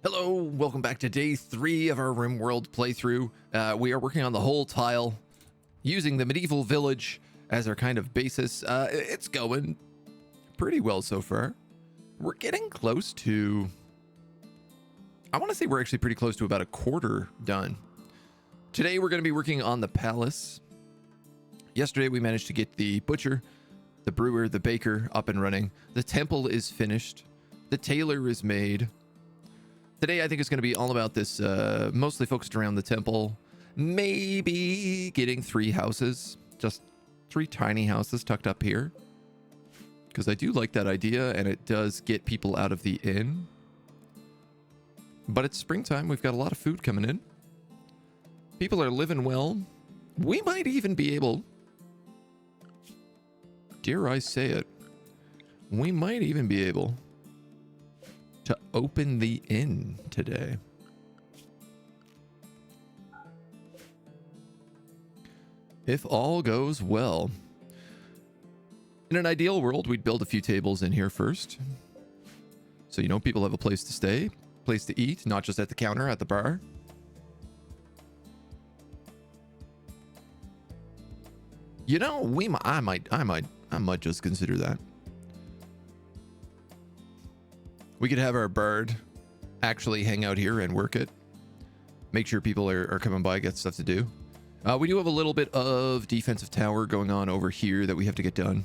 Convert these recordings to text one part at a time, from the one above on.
Hello, welcome back to day 3 of our Rimworld playthrough. We are working on the whole tile, using the medieval village as our kind of basis. It's going pretty well so far. We're getting close to... I want to say we're actually pretty close to about a quarter done. Today we're going to be working on the palace. Yesterday we managed to get the butcher, the brewer, the baker up and running. The temple is finished. The tailor is made. Today, I think it's going to be all about this, mostly focused around the temple. Maybe getting 3 houses, just 3 tiny houses tucked up here. Because I do like that idea, and it does get people out of the inn. But it's springtime. We've got a lot of food coming in. People are living well. We might even be able, dare I say it, we might even be able to open the inn today. If all goes well. In an ideal world, we'd build a few tables in here first. So, people have a place to stay, place to eat, not just at the counter, at the bar. I might just consider that. We could have our bard actually hang out here and work it. Make sure people are coming by, get stuff to do. We do have a little bit of defensive tower going on over here that we have to get done.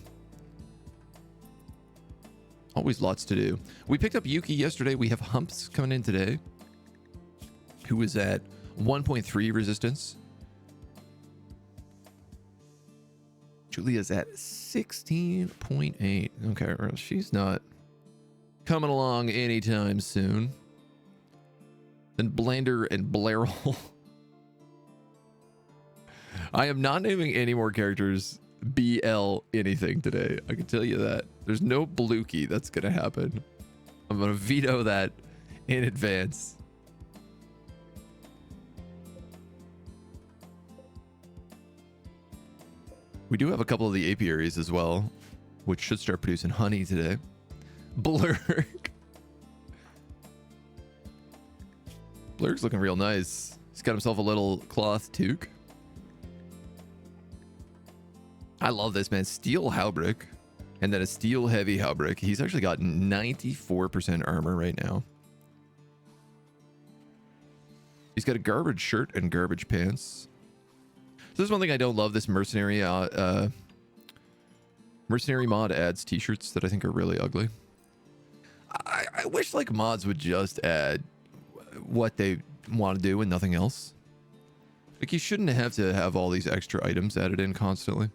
Always lots to do. We picked up Yuki yesterday. We have Humps coming in today, who is at 1.3 resistance. Julia's at 16.8. Okay, well, she's not coming along anytime soon. Then Blander and Blairle. I am not naming any more characters BL anything today. I can tell you that. There's no Blukey that's going to happen. I'm going to veto that in advance. We do have a couple of the apiaries as well, which should start producing honey today. Blurg. Blurg's looking real nice. He's got himself a little cloth toque. I love this, man. Steel Haubrick. And then a steel heavy Haubrick. He's actually got 94% armor right now. He's got a garbage shirt and garbage pants. So this is one thing I don't love. This mercenary mod adds t-shirts that I think are really ugly. I wish like mods would just add what they want to do and nothing else. Like you shouldn't have to have all these extra items added in constantly.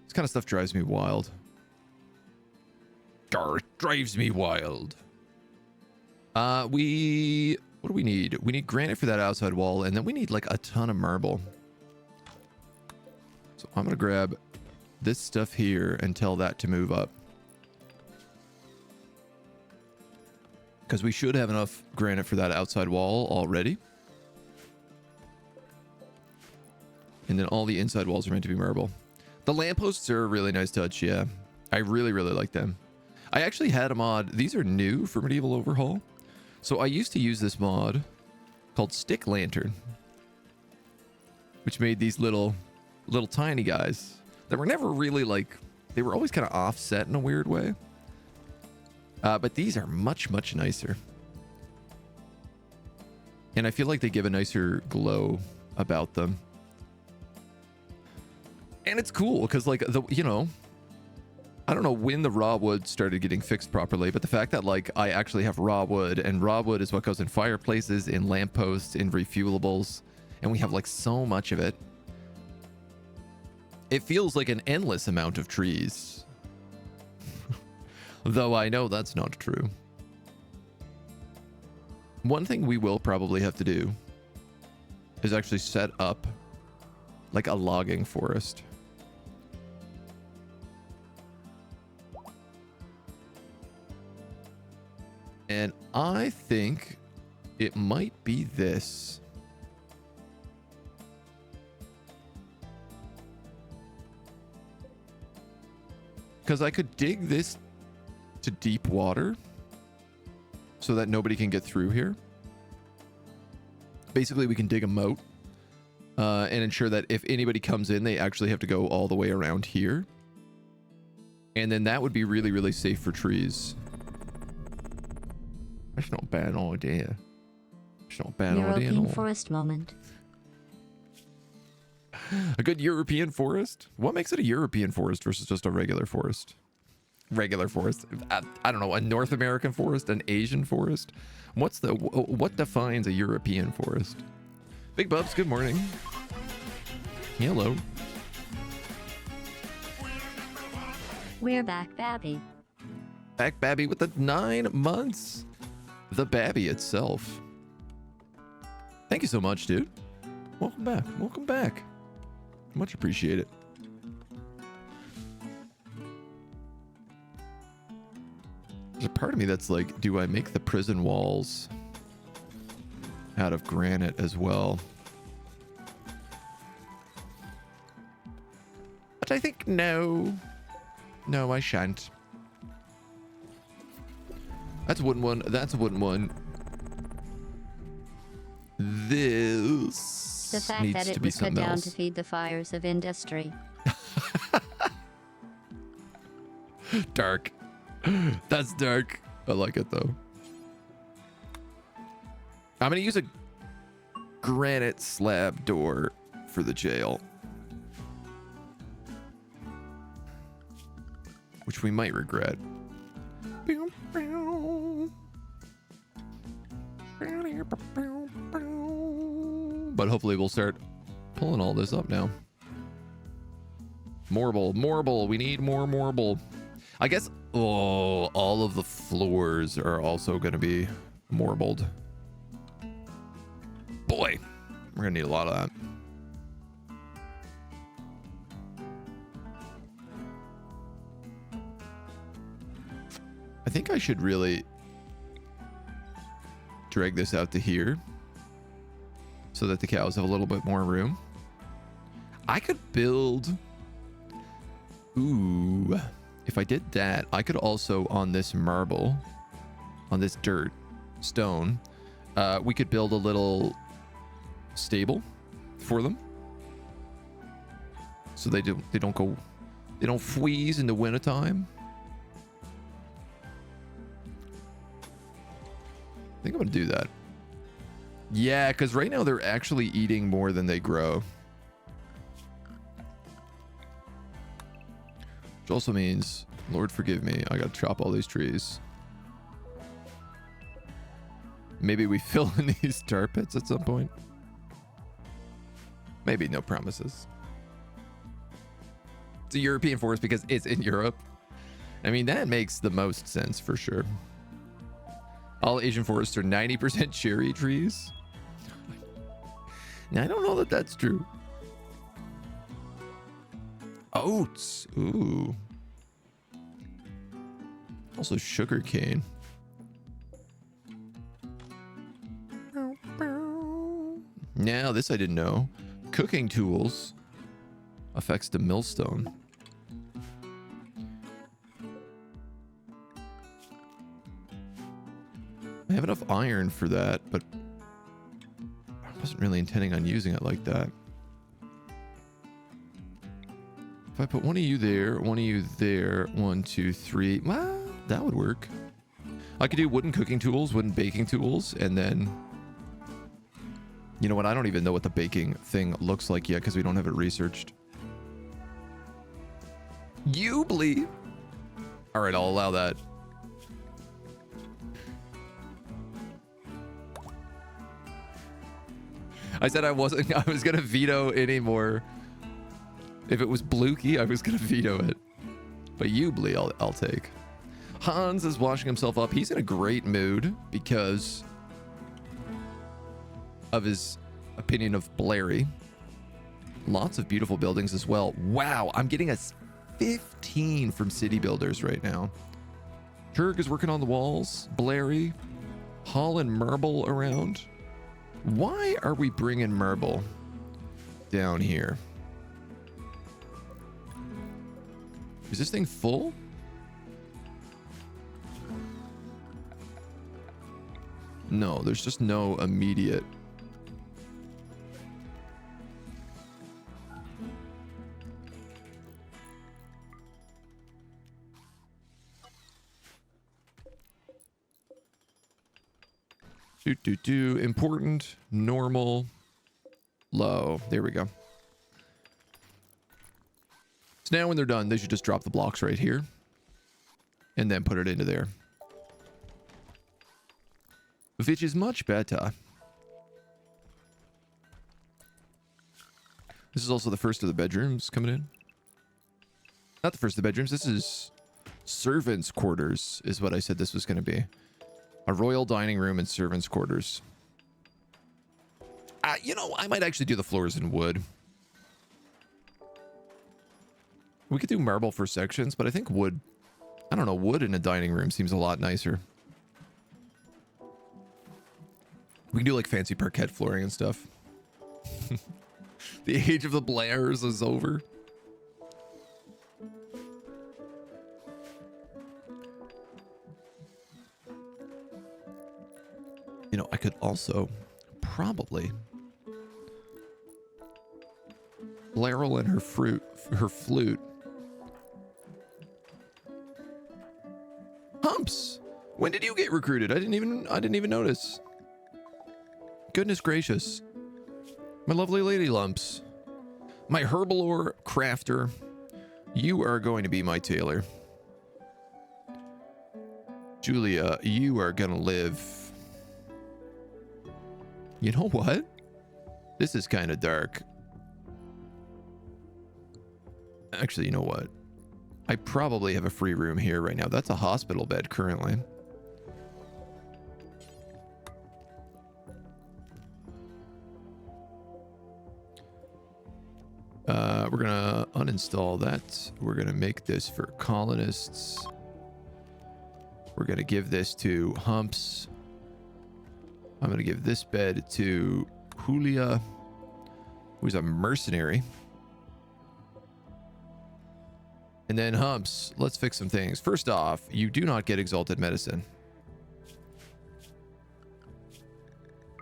This kind of stuff drives me wild. It drives me wild. What do we need? We need granite for that outside wall, and then we need like a ton of marble. So I'm gonna grab this stuff here and tell that to move up. Because we should have enough granite for that outside wall already. And then all the inside walls are meant to be marble. The lampposts are a really nice touch, yeah. I really, really like them. I actually had a mod. These are new for Medieval Overhaul. So I used to use this mod called Stick Lantern, which made these little tiny guys that were never really like... They were always kind of offset in a weird way. But these are much, much nicer. And I feel like they give a nicer glow about them. And it's cool because like, I don't know when the raw wood started getting fixed properly, but the fact that like I actually have raw wood, and raw wood is what goes in fireplaces, in lampposts, in refuelables, and we have like so much of it. It feels like an endless amount of trees. Though I know that's not true. One thing we will probably have to do is actually set up like a logging forest. And I think it might be this. Because I could dig this to deep water so that nobody can get through here. Basically, we can dig a moat and ensure that if anybody comes in, they actually have to go all the way around here. And then that would be really, really safe for trees. That's not a bad idea. It's not a bad idea at all. Forest moment. A good European forest? What makes it a European forest versus just a regular forest? Regular forest. I don't know, a North American forest, an Asian forest. What defines a European forest? Big Bubs, good morning. Hello. We're back, Babby. Back, Babby, with the 9 months. The Babby itself. Thank you so much, dude. Welcome back. Welcome back. Much appreciate it. There's a part of me that's like, do I make the prison walls out of granite as well? But I think no. No, I shan't. That's a wooden one. That's a wooden one. This The fact needs that to it be was cut something down else. to feed the fires of industry. Dark. That's dark. I like it though. I'm gonna use a granite slab door for the jail, which we might regret. But hopefully we'll start pulling all this up now. Marble. We need more marble. I guess, all of the floors are also going to be marbled. Boy, we're going to need a lot of that. I think I should really drag this out to here so that the cows have a little bit more room. I could build... Ooh... If I did that, I could also, on this marble, on this dirt, stone, we could build a little stable for them. So they don't freeze in the wintertime. I think I'm gonna do that. Yeah, because right now they're actually eating more than they grow. Which also means, Lord forgive me, I gotta chop all these trees. Maybe we fill in these tar pits at some point. Maybe, no promises. It's a European forest because it's in Europe. I mean, that makes the most sense for sure. All Asian forests are 90% cherry trees. Now, I don't know that that's true. Oats. Ooh. Also sugar cane. Now, this I didn't know. Cooking tools affects the millstone. I have enough iron for that, but I wasn't really intending on using it like that. If I put one of you there, one of you there, 1, 2, 3, well, that would work. I could do wooden cooking tools, wooden baking tools, and then, you know what? I don't even know what the baking thing looks like yet because we don't have it researched. You believe? All right, I'll allow that. I said I was gonna veto any more. If it was Blukey, I was gonna veto it. But Ubly, I'll take. Hans is washing himself up. He's in a great mood because of his opinion of Blairy. Lots of beautiful buildings as well. Wow, I'm getting a 15 from City Builders right now. Turg is working on the walls. Blairy, hauling marble around. Why are we bringing marble down here? Is this thing full? No, there's just no immediate Important, normal, low. There we go. So now when they're done, they should just drop the blocks right here. And then put it into there. Which is much better. This is also the first of the bedrooms coming in. Not the first of the bedrooms. This is servants' quarters is what I said this was going to be. A royal dining room and servants' quarters. You know, I might actually do the floors in wood. We could do marble for sections, but I think wood... I don't know, wood in a dining room seems a lot nicer. We can do like fancy parquet flooring and stuff. The age of the Blairs is over. You know, I could also probably Laurel and her flute. Humps, when did you get recruited? I didn't even notice. Goodness gracious. My lovely lady lumps. My herbalore crafter. You are going to be my tailor. Julia, you are gonna live. You know what? This is kind of dark. Actually, you know what? I probably have a free room here right now. That's a hospital bed currently. We're gonna uninstall that. We're gonna make this for colonists. We're gonna give this to Humps. I'm gonna give this bed to Julia, who's a mercenary. And then Humps, let's fix some things. First off, you do not get exalted medicine.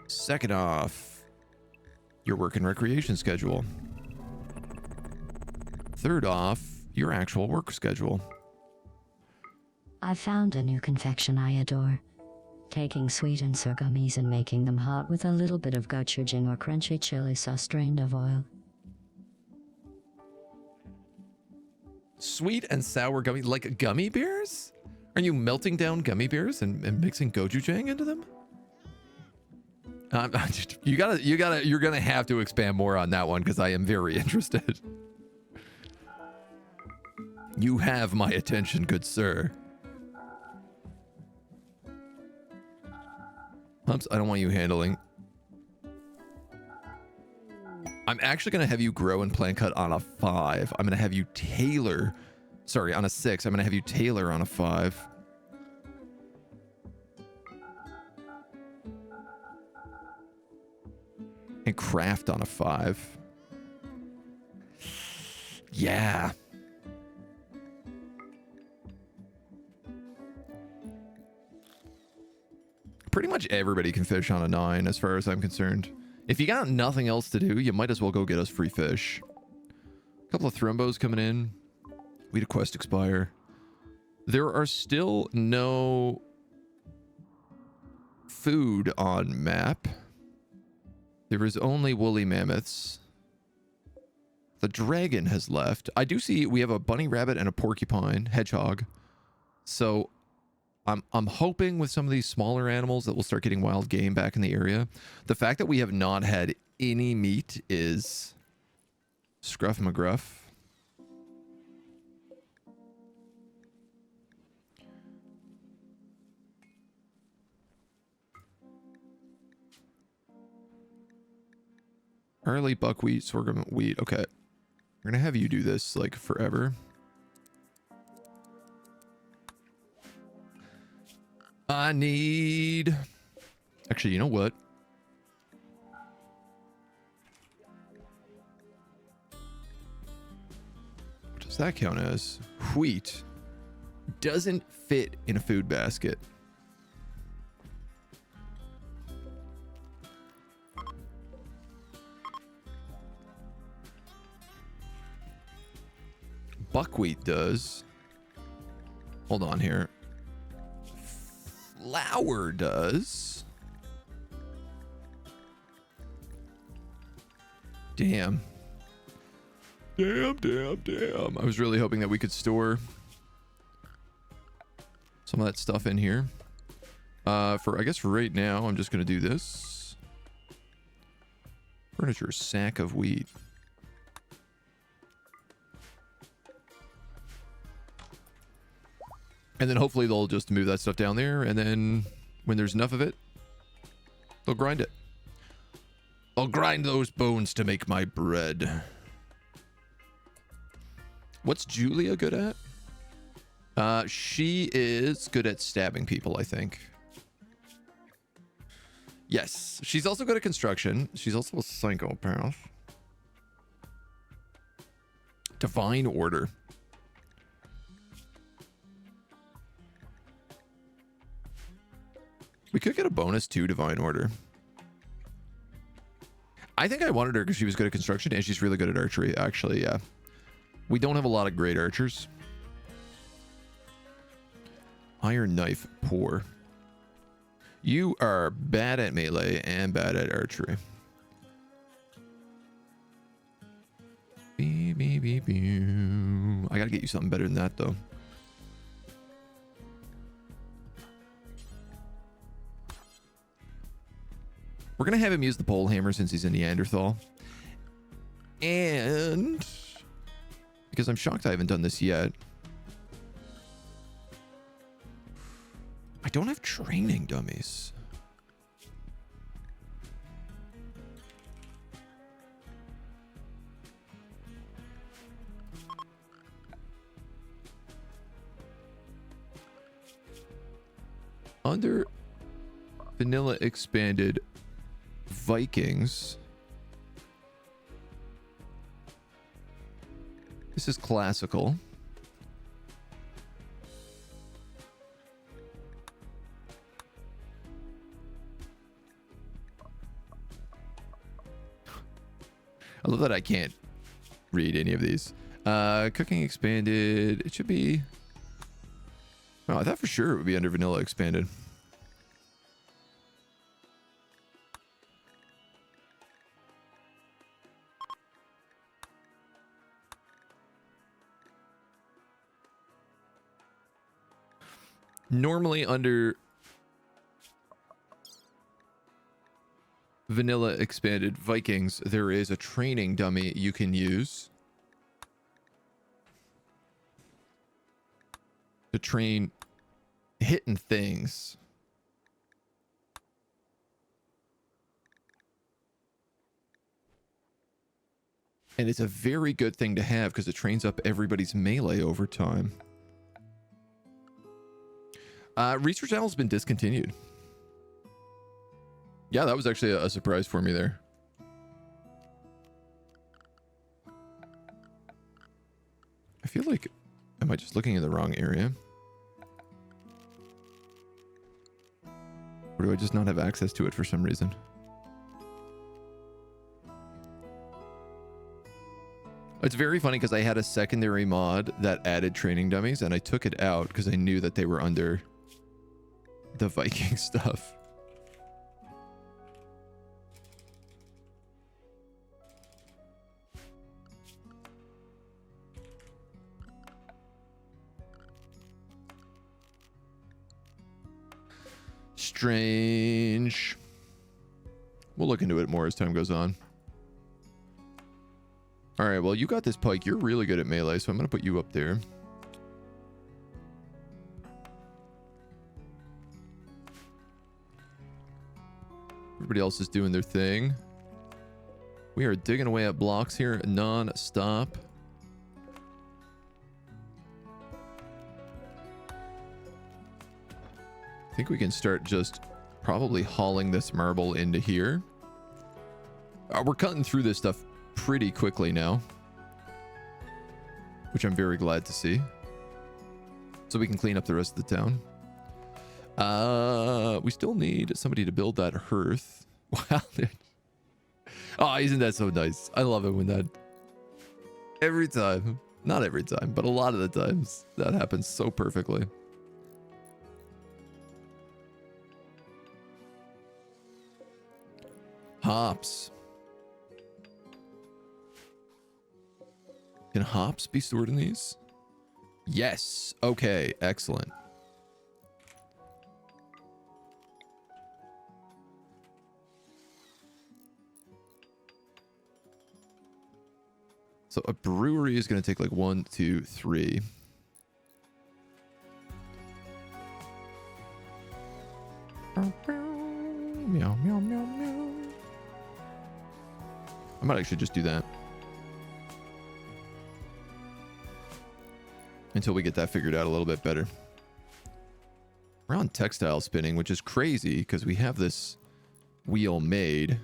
Second off, your work and recreation schedule. Third off, your actual work schedule. I found a new confection I adore. Taking sweet and sour gummies and making them hot with a little bit of gochujang or crunchy chili sauce drained of oil. Sweet and sour gummy, like gummy bears? Are you melting down gummy bears and mixing gochujang into them? You're gonna have to expand more on that one because I am very interested. You have my attention, good sir. Humps, I don't want you handling. I'm actually going to have you grow and plant cut on a 5. I'm going to have you tailor. Sorry, on a 6. I'm going to have you tailor on a 5. And craft on a 5. Yeah. Pretty much everybody can fish on a 9 as far as I'm concerned. If you got nothing else to do, you might as well go get us free fish. A couple of thrombos coming in. We had a quest expire. There are still no food on map. There is only woolly mammoths. The dragon has left. I do see we have a bunny rabbit and a porcupine, hedgehog. So I'm hoping with some of these smaller animals that we'll start getting wild game back in the area. The fact that we have not had any meat is scruff McGruff. Early buckwheat, sorghum, wheat. Okay. We're going to have you do this like forever. I need... Actually, you know what? What does that count as? Wheat doesn't fit in a food basket. Buckwheat does. Hold on here. Flour does. Damn. Damn. I was really hoping that we could store some of that stuff in here. I guess for right now, I'm just going to do this. Furniture, sack of wheat. And then hopefully they'll just move that stuff down there. And then when there's enough of it, they'll grind it. I'll grind those bones to make my bread. What's Julia good at? She is good at stabbing people, I think. Yes. She's also good at construction. She's also a psychopath. Divine order. We could get a bonus to divine order. I think I wanted her because she was good at construction and she's really good at archery, actually, yeah. We don't have a lot of great archers. Iron knife, poor. You are bad at melee and bad at archery. I gotta get you something better than that, though. We're gonna have him use the pole hammer since he's a Neanderthal. And because I'm shocked I haven't done this yet. I don't have training dummies. Under vanilla expanded Vikings. This is classical. I love that I can't read any of these. Cooking expanded. It should be... Oh, I thought for sure it would be under vanilla expanded. Normally under vanilla expanded Vikings, there is a training dummy you can use to train hitting things. And it's a very good thing to have because it trains up everybody's melee over time. Research Owl's been discontinued. Yeah, that was actually a surprise for me there. I feel like... Am I just looking in the wrong area? Or do I just not have access to it for some reason? It's very funny because I had a secondary mod that added training dummies and I took it out because I knew that they were under the Viking stuff. Strange. We'll look into it more as time goes on. All right, well, you got this pike. You're really good at melee, so I'm going to put you up there. Everybody else is doing their thing. We are digging away at blocks here non-stop. I think we can start just probably hauling this marble into here. We're cutting through this stuff pretty quickly now, which I'm very glad to see. So we can clean up the rest of the town. We still need somebody to build that hearth. Wow. Oh, isn't that so nice? I love it when that... Every time. Not every time, but a lot of the times that happens so perfectly. Hops. Can hops be stored in these? Yes. Okay, excellent. So a brewery is going to take like 1, 2, 3. Meow, meow, meow, meow. I might actually just do that until we get that figured out a little bit better. We're on textile spinning, which is crazy because we have this wheel made.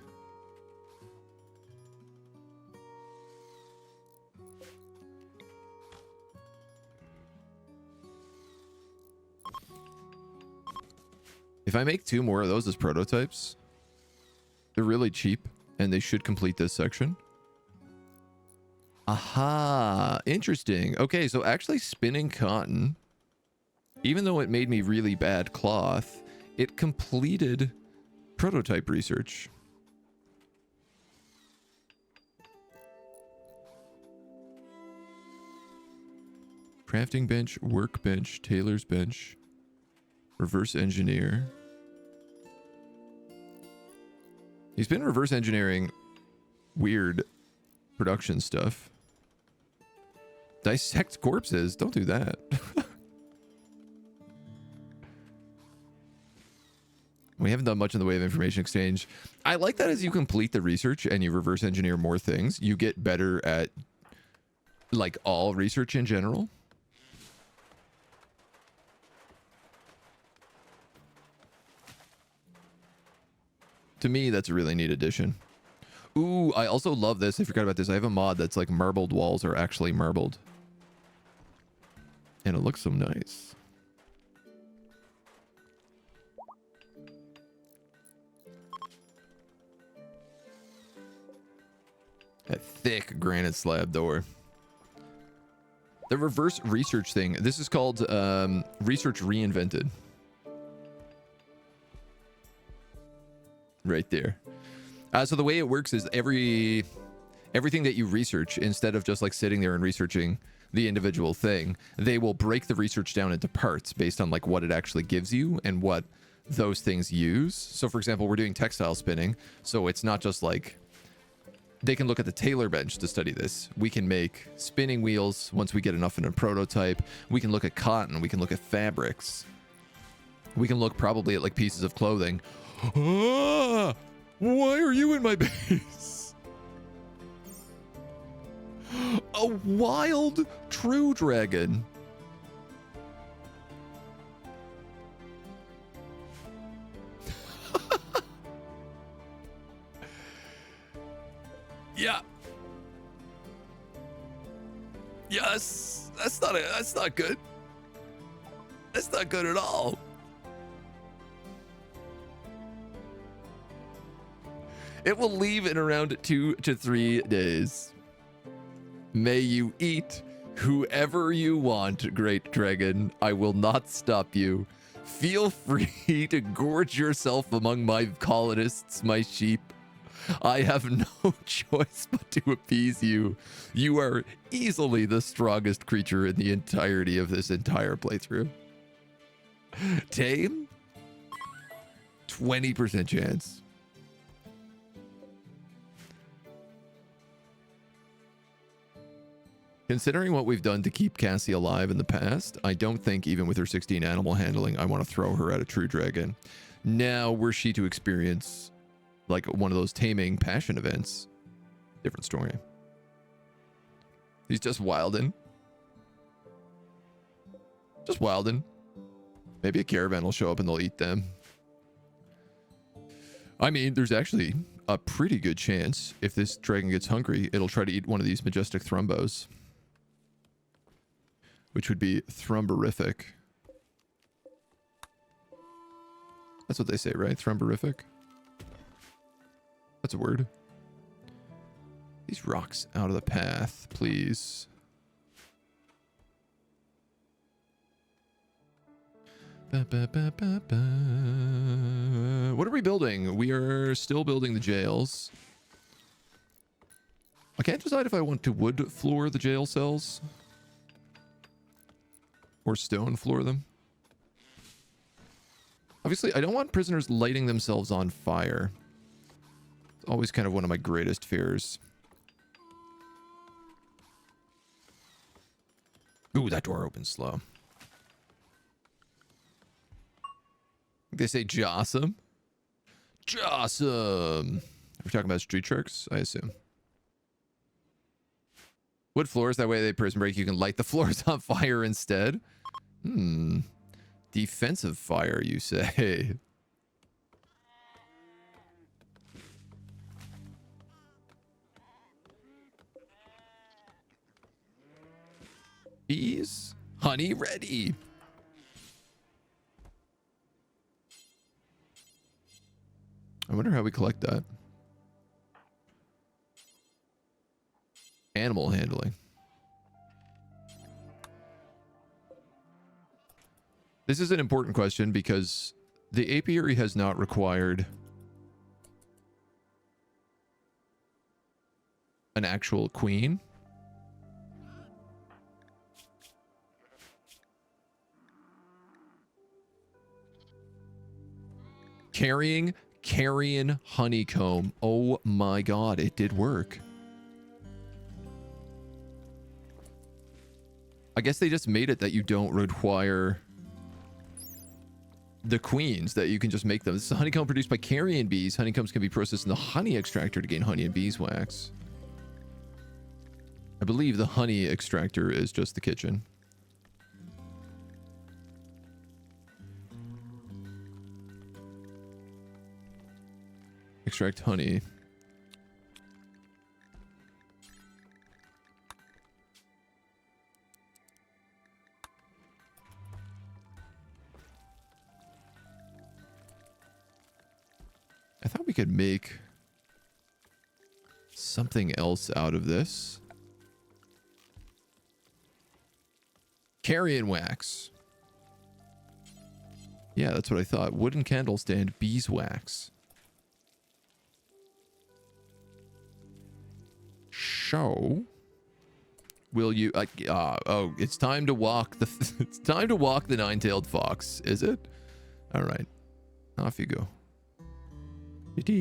If I make 2 more of those as prototypes, they're really cheap and they should complete this section. Aha, interesting. Okay, so actually spinning cotton, even though it made me really bad cloth, it completed prototype research. Crafting bench, workbench, tailor's bench, reverse engineer. He's been reverse engineering weird production stuff. Dissect corpses. Don't do that. We haven't done much in the way of information exchange. I like that as you complete the research and you reverse engineer more things, you get better at like all research in general. To me, that's a really neat addition. Ooh, I also love this. I forgot about this. I have a mod that's like marbled walls are actually marbled. And it looks so nice. That thick granite slab door. The reverse research thing. This is called Research Reinvented. Right there. So the way it works is everything that you research, instead of just like sitting there and researching the individual thing, they will break the research down into parts based on like what it actually gives you and what those things use. So for example, we're doing textile spinning, so it's not just like they can look at the tailor bench to study this. We can make spinning wheels once we get enough in a prototype. We can look at cotton. We can look at fabrics. We can look probably at like pieces of clothing. Ah, why are you in my base? A wild true dragon. Yeah. Yes, that's not good. That's not good at all. It will leave in around 2 to 3 days. May you eat whoever you want, great dragon. I will not stop you. Feel free to gorge yourself among my colonists, my sheep. I have no choice but to appease you. You are easily the strongest creature in the entirety of this entire playthrough. Tame? 20% chance. Considering what we've done to keep Cassie alive in the past, I don't think even with her 16 animal handling, I want to throw her at a true dragon. Now, were she to experience like one of those taming passion events, different story. He's just wildin'. Just wildin'. Maybe a caravan will show up and they'll eat them. I mean, there's actually a pretty good chance if this dragon gets hungry, it'll try to eat one of these majestic thrumbos. Which would be thrumborific. That's what they say, right? Thrumborific? That's a word. These rocks out of the path, please. Ba, ba, ba, ba, ba. What are we building? We are still building the jails. I can't decide if I want to wood floor the jail cells or stone floor them. Obviously, I don't want prisoners lighting themselves on fire. It's always kind of one of my greatest fears. Ooh, that door opens slow. They say Jossum. Jossum. Are we talking about street sharks? I assume. Wood floors, that way they prison break, you can light the floors on fire instead. Defensive fire, you say? Bees, honey ready. I wonder how we collect that. Animal handling. This is an important question because the apiary has not required an actual queen. Carrying honeycomb. Oh my god, it did work. I guess they just made it that you don't require the queens, that you can just make them. This is a honeycomb produced by carrion bees. Honeycombs can be processed in the honey extractor to gain honey and beeswax. I believe the honey extractor is just the kitchen. Extract honey. I thought we could make something else out of this. Carrion wax. Yeah, that's what I thought. Wooden candle stand, beeswax. So, will you? Oh, it's time to walk the. It's time to walk the nine-tailed fox. Is it? All right, off you go. This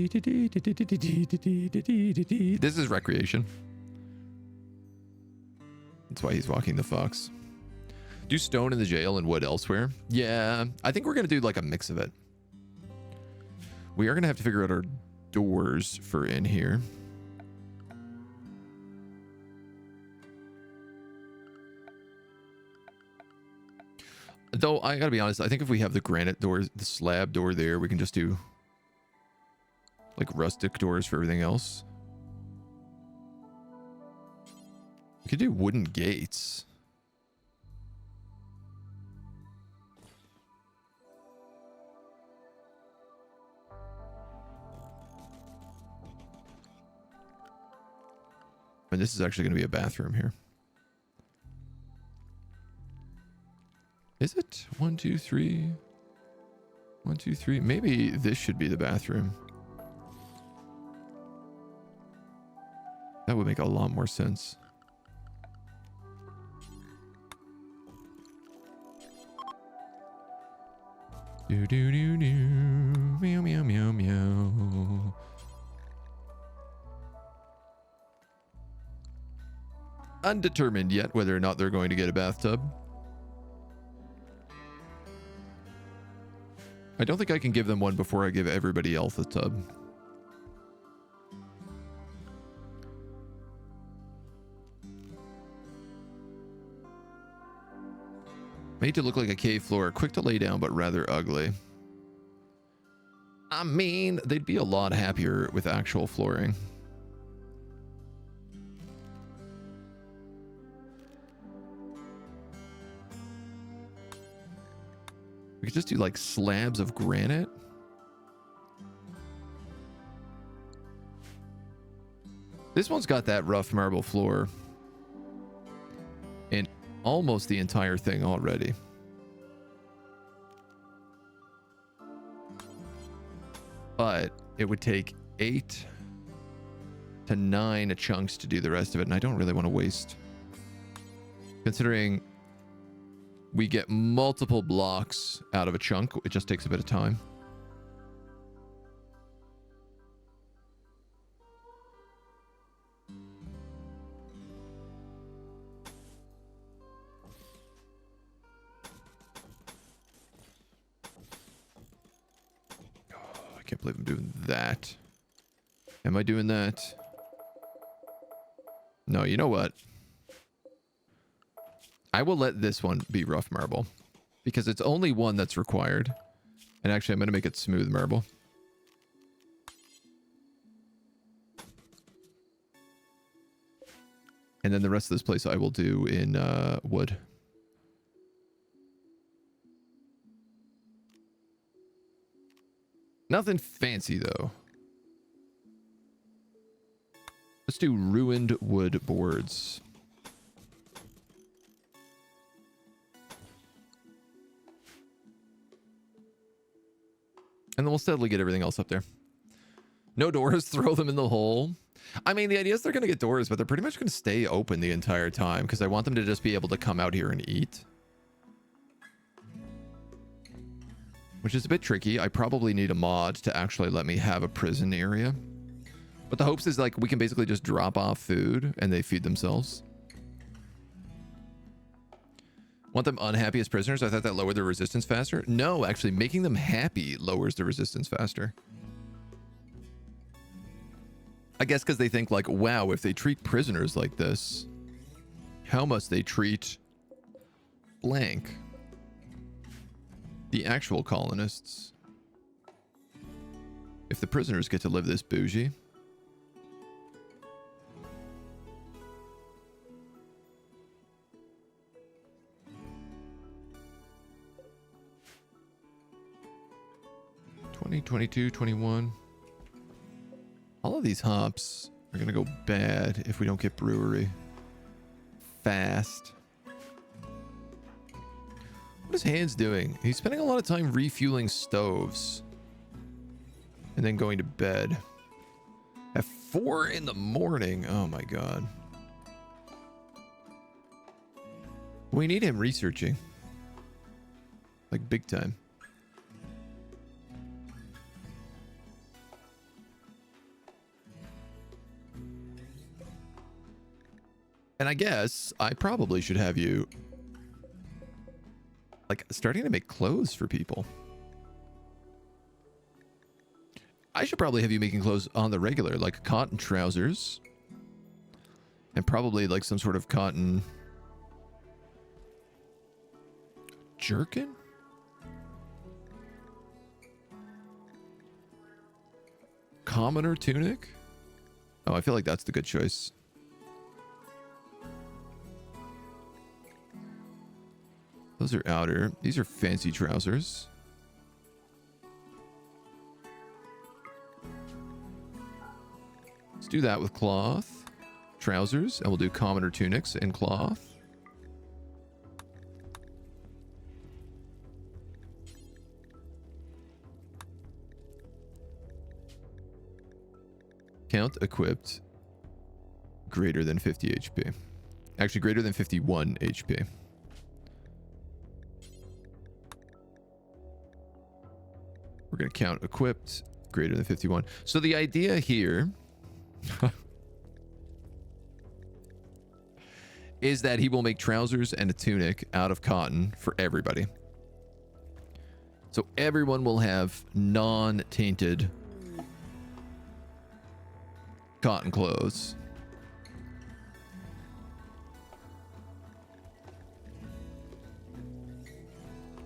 is recreation. That's why he's walking the fox. Do stone in the jail and wood elsewhere. Yeah, I think we're gonna do like a mix of it. We are gonna have to figure out our doors for in here. Though, I gotta be honest, I think if we have the granite doors, the slab door there, we can just do like rustic doors for everything else. We could do wooden gates. And this is actually going to be a bathroom here. Is it? 1, 2, 3. 1, 2, 3. Maybe this should be the bathroom. That would make a lot more sense. Do do do do. Meow meow meow meow. Undetermined yet whether or not they're going to get a bathtub. I don't think I can give them one before I give everybody else a tub. Made to look like a cave floor, quick to lay down, but rather ugly. I mean, they'd be a lot happier with actual flooring. We could just do like slabs of granite. This one's got that rough marble floor in almost the entire thing already. But it would take 8 to 9 chunks to do the rest of it, and I don't really want to waste. Considering we get multiple blocks out of a chunk, it just takes a bit of time. I can't believe I'm doing that. Am I doing that? No, you know what? I will let this one be rough marble because it's only one that's required. And actually, I'm going to make it smooth marble. And then the rest of this place I will do in wood. Nothing fancy, though. Let's do ruined wood boards. And then we'll steadily get everything else up there. No doors, throw them in the hole. I mean, the idea is they're going to get doors, but they're pretty much going to stay open the entire time because I want them to just be able to come out here and eat. Which is a bit tricky. I probably need a mod to actually let me have a prison area. But the hopes is like we can basically just drop off food and they feed themselves. Want them unhappy as prisoners? I thought that lowered their resistance faster. No, actually making them happy lowers the resistance faster. I guess because they think like, wow, if they treat prisoners like this, how must they treat blank? The actual colonists. If the prisoners get to live this bougie. $20, $22, $21. All of these hops are going to go bad if we don't get brewery fast. What is Hans doing? He's spending a lot of time refueling stoves and then going to bed at 4 in the morning. Oh my god. We need him researching. Like big time. And I guess I probably should have you like starting to make clothes for people. I should probably have you making clothes on the regular, like cotton trousers. And probably like some sort of cotton jerkin? Commoner tunic? Oh, I feel like that's the good choice. Those are outer. These are fancy trousers. Let's do that with cloth. Trousers. And we'll do commoner tunics in cloth. Count equipped greater than 50 HP. Actually, greater than 51 HP. We're going to count equipped greater than 51. So the idea here is that he will make trousers and a tunic out of cotton for everybody. So everyone will have non-tainted cotton clothes.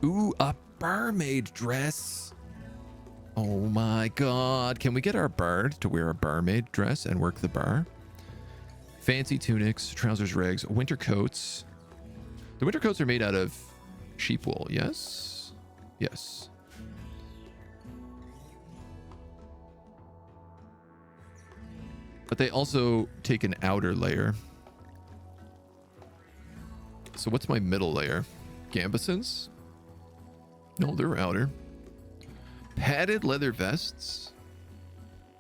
Ooh, a barmaid dress. Oh my god. Can we get our bard to wear a barmaid dress and work the bar? Fancy tunics, trousers, rags, winter coats. The winter coats are made out of sheep wool, yes? Yes. But they also take an outer layer. So what's my middle layer? Gambesons? No, they're outer. Padded leather vests.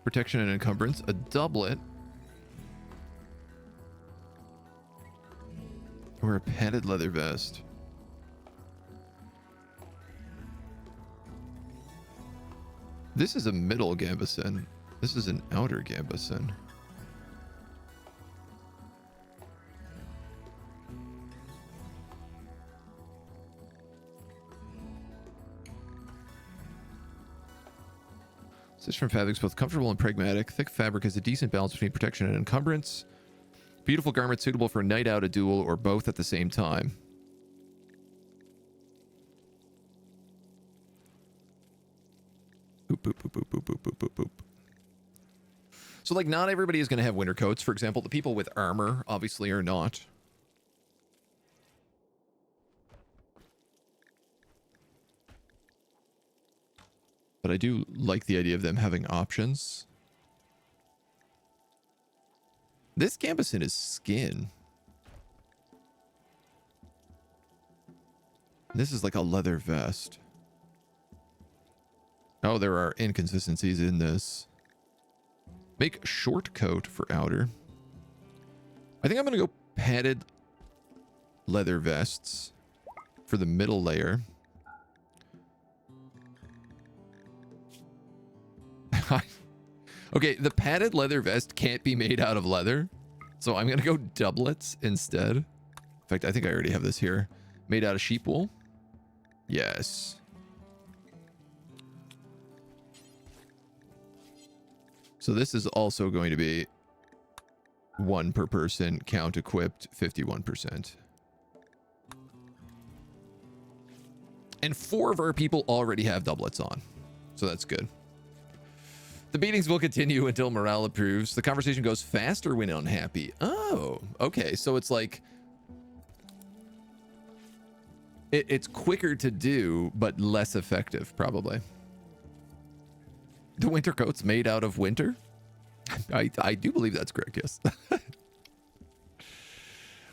Protection and encumbrance. A doublet. Or a padded leather vest. This is a middle gambeson. This is an outer gambeson. Stitch from fabrics both comfortable and pragmatic. Thick fabric has a decent balance between protection and encumbrance. Beautiful garment suitable for a night out, a duel, or both at the same time. Boop, boop, boop, boop, boop, boop, boop, boop, boop. So, like, not everybody is going to have winter coats. For example, the people with armor obviously are not. But I do like the idea of them having options. This gambeson is skin. This is like a leather vest. Oh, there are inconsistencies in this. Make short coat for outer. I think I'm going to go padded leather vests for the middle layer. Okay, the padded leather vest can't be made out of leather, so I'm going to go doublets instead. In fact, I think I already have this here. Made out of sheep wool. Yes. So this is also going to be 1 per person, count equipped, 51%. And 4 of our people already have doublets on, so that's good. The meetings will continue until morale improves. The conversation goes faster when unhappy. Oh, okay. So it's like... It's quicker to do, but less effective, probably. The winter coat's made out of winter? I do believe that's correct, yes.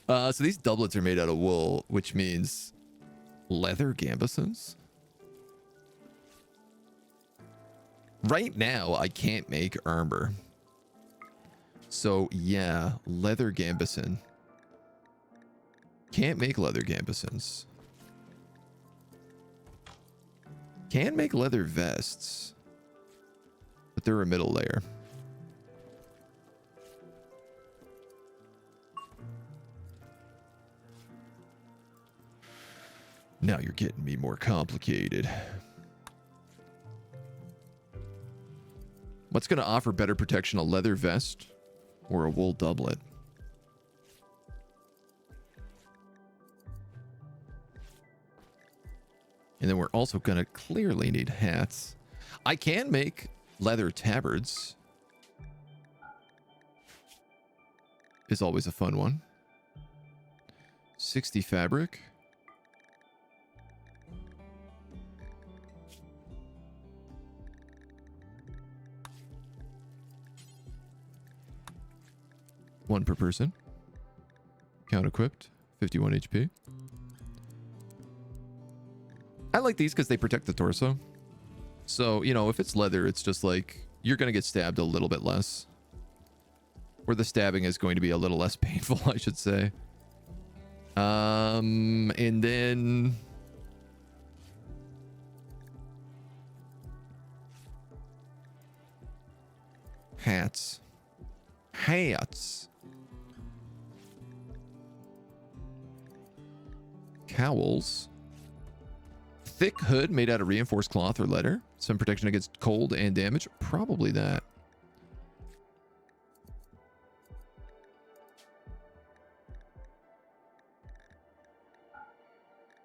So these doublets are made out of wool, which means leather gambesons? Right now, I can't make armor. So, yeah, leather gambeson. Can't make leather gambesons. Can make leather vests. But they're a middle layer. Now you're getting me more complicated. What's going to offer better protection, a leather vest or a wool doublet? And then we're also going to clearly need hats. I can make leather tabards. Is always a fun one. 60 fabric. One per person. Count equipped. 51 HP. I like these because they protect the torso. So, you know, if it's leather, it's just like you're going to get stabbed a little bit less. Or the stabbing is going to be a little less painful, I should say. And then... hats. Hats. Cowls. Thick hood made out of reinforced cloth or leather. Some protection against cold and damage. Probably that.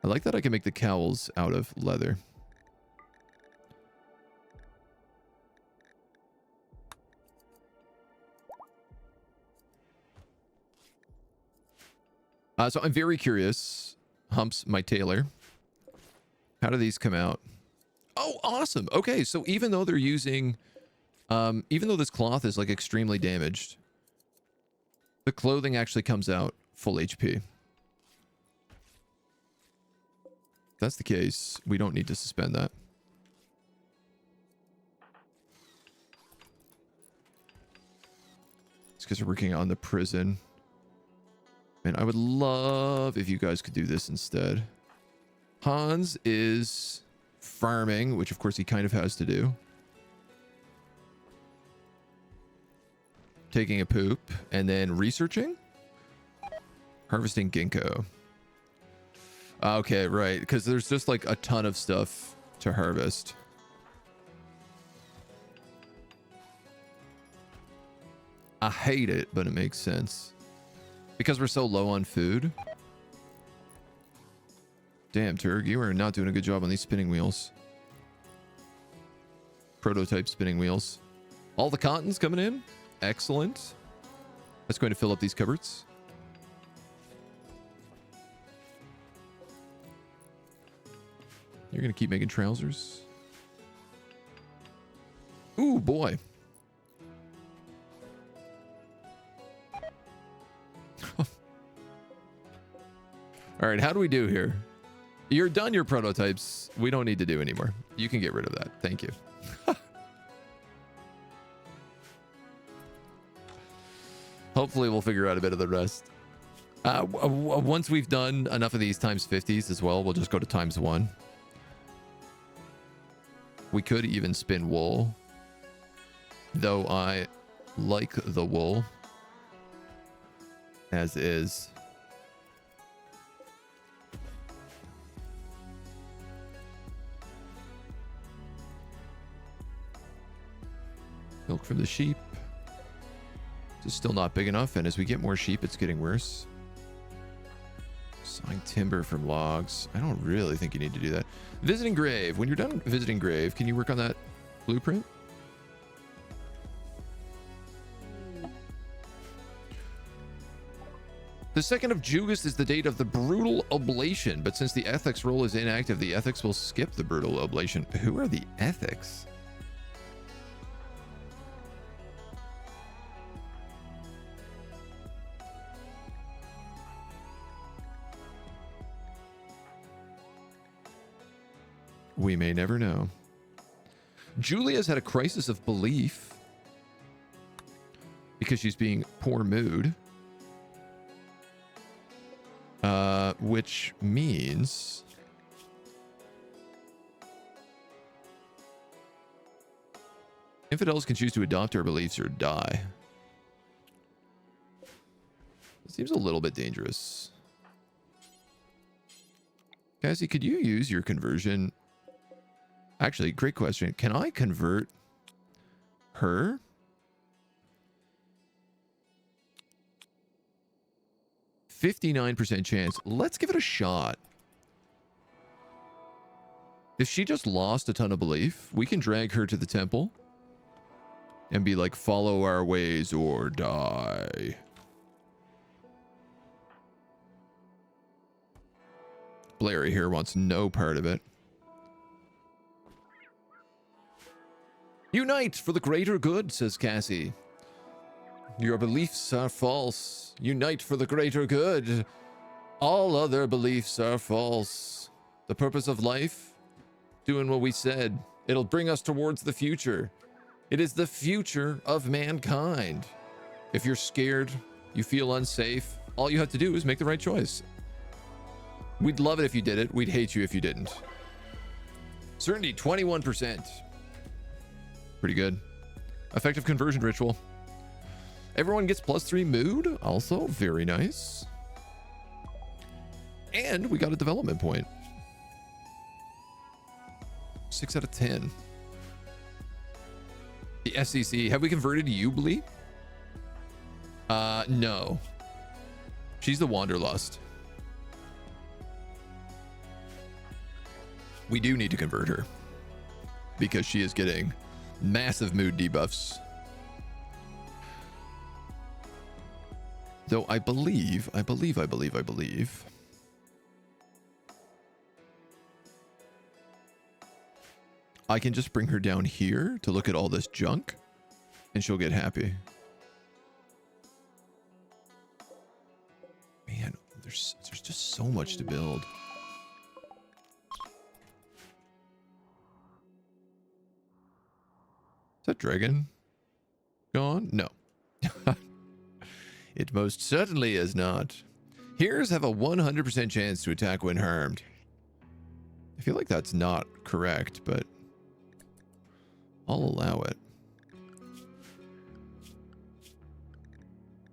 I like that I can make the cowls out of leather. So I'm very curious, Humps, my tailor. How do these come out? Oh, awesome. Okay, so even though they're using, even though this cloth is like extremely damaged, the clothing actually comes out full HP. If that's the case, we don't need to suspend that. It's because we're working on the prison. Man, I would love if you guys could do this instead. Hans is farming, which of course he kind of has to do. Taking a poop and then researching. Harvesting ginkgo. Okay, right, because there's just like a ton of stuff to harvest. I hate it, but it makes sense. Because we're so low on food. Damn, Turg, you are not doing a good job on these spinning wheels. Prototype spinning wheels. All the cotton's coming in. Excellent. That's going to fill up these cupboards. You're going to keep making trousers. Ooh, boy. All right, how do we do here? You're done your prototypes. We don't need to do anymore. You can get rid of that. Thank you. Hopefully we'll figure out a bit of the rest. Once we've done enough of these times 50s as well, we'll just go to times 1. We could even spin wool. Though I like the wool. As is. Milk from the sheep. This is still not big enough, and as we get more sheep, it's getting worse. Sawing timber from logs. I don't really think you need to do that. Visiting grave. When you're done visiting grave, can you work on that blueprint? The 2nd of Jugas is the date of the brutal oblation, but since the ethics role is inactive, the ethics will skip the brutal oblation. Who are the ethics? We may never know. Julia's had a crisis of belief because she's being poor mood. Which means infidels can choose to adopt our beliefs or die. It seems a little bit dangerous. Cassie, could you use your conversion? Actually, great question. Can I convert her? %59% chance. Let's give it a shot. If she just lost a ton of belief, we can drag her to the temple and be like, follow our ways or die. Blairy here wants no part of it. Unite for the greater good, says Cassie. Your beliefs are false. Unite for the greater good. All other beliefs are false. The purpose of life? Doing what we said. It'll bring us towards the future. It is the future of mankind. If you're scared, you feel unsafe, all you have to do is make the right choice. We'd love it if you did it. We'd hate you if you didn't. Certainty, 21%. Pretty good. Effective conversion ritual. Everyone gets +3 mood. Also, very nice. And we got a development point. 6 out of 10. The SCC. Have we converted Ubli? No. She's the Wanderlust. We do need to convert her. Because she is getting massive mood debuffs. Though I believe I can just bring her down here to look at all this junk and she'll get happy. Man, there's just so much to build. Is that dragon gone? No. It most certainly is not. Heroes have a 100% chance to attack when harmed. I feel like that's not correct, but I'll allow it.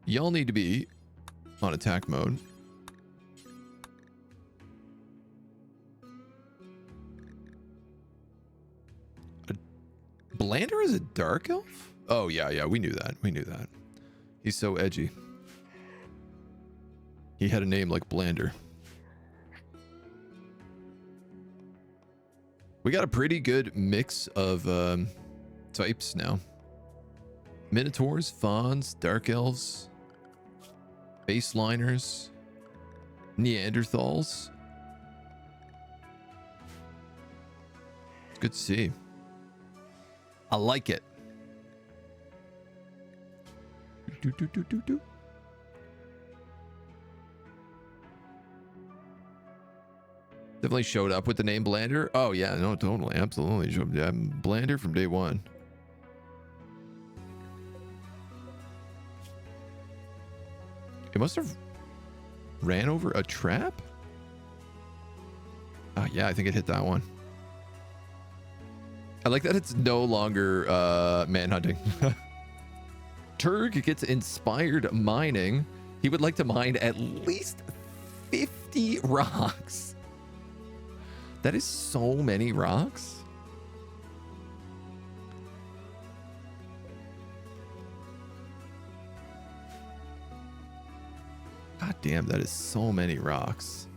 Y'all need to be on attack mode. Blander is a dark elf? Oh, yeah, we knew that. We knew that. He's so edgy. He had a name like Blander. We got a pretty good mix of types now. Minotaurs, fauns, dark elves, baseliners, Neanderthals. It's good to see. I like it. Definitely showed up with the name Blander. Oh yeah, no, totally, absolutely. Yeah, Blander from day one. It must have ran over a trap. Yeah, I think it hit that one. I like that it's no longer manhunting. Turg gets inspired mining. He would like to mine at least 50 rocks. That is so many rocks. God damn, that is so many rocks.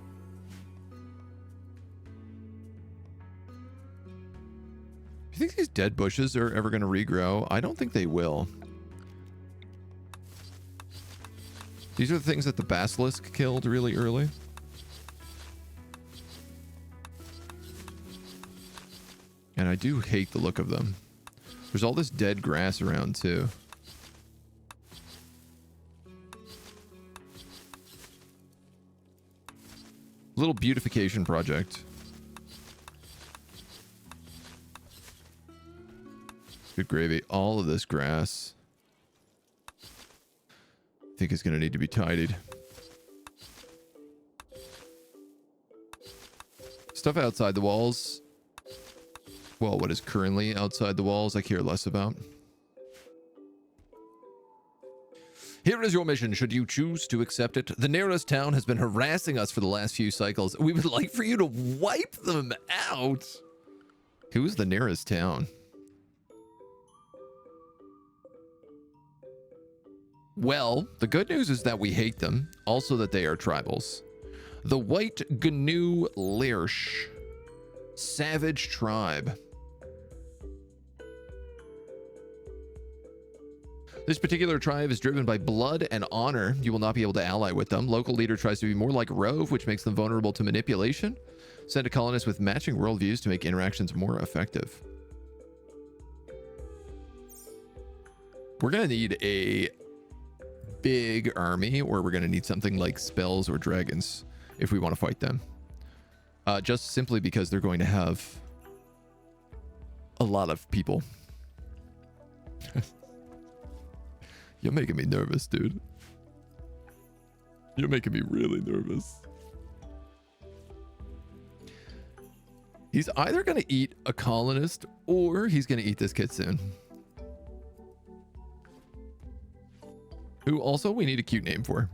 You think these dead bushes are ever going to regrow? I don't think they will. These are the things that the basilisk killed really early. And I do hate the look of them. There's all this dead grass around too. Little beautification project. Good gravy. All of this grass, I think, is going to need to be tidied. Stuff outside the walls. Well, what is currently outside the walls, I care less about. Here is your mission, should you choose to accept it. The nearest town has been harassing us for the last few cycles. We would like for you to wipe them out. Who's the nearest town? Well, the good news is that we hate them. Also that they are tribals. The White Gnu Lirsh. Savage tribe. This particular tribe is driven by blood and honor. You will not be able to ally with them. Local leader tries to be more like Rove, which makes them vulnerable to manipulation. Send a colonist with matching worldviews to make interactions more effective. We're going to need a big army, or we're going to need something like spells or dragons if we want to fight them. Just simply because they're going to have a lot of people. You're making me nervous, dude. You're making me really nervous. He's either going to eat a colonist or he's going to eat this kitsune. Who also we need a cute name for.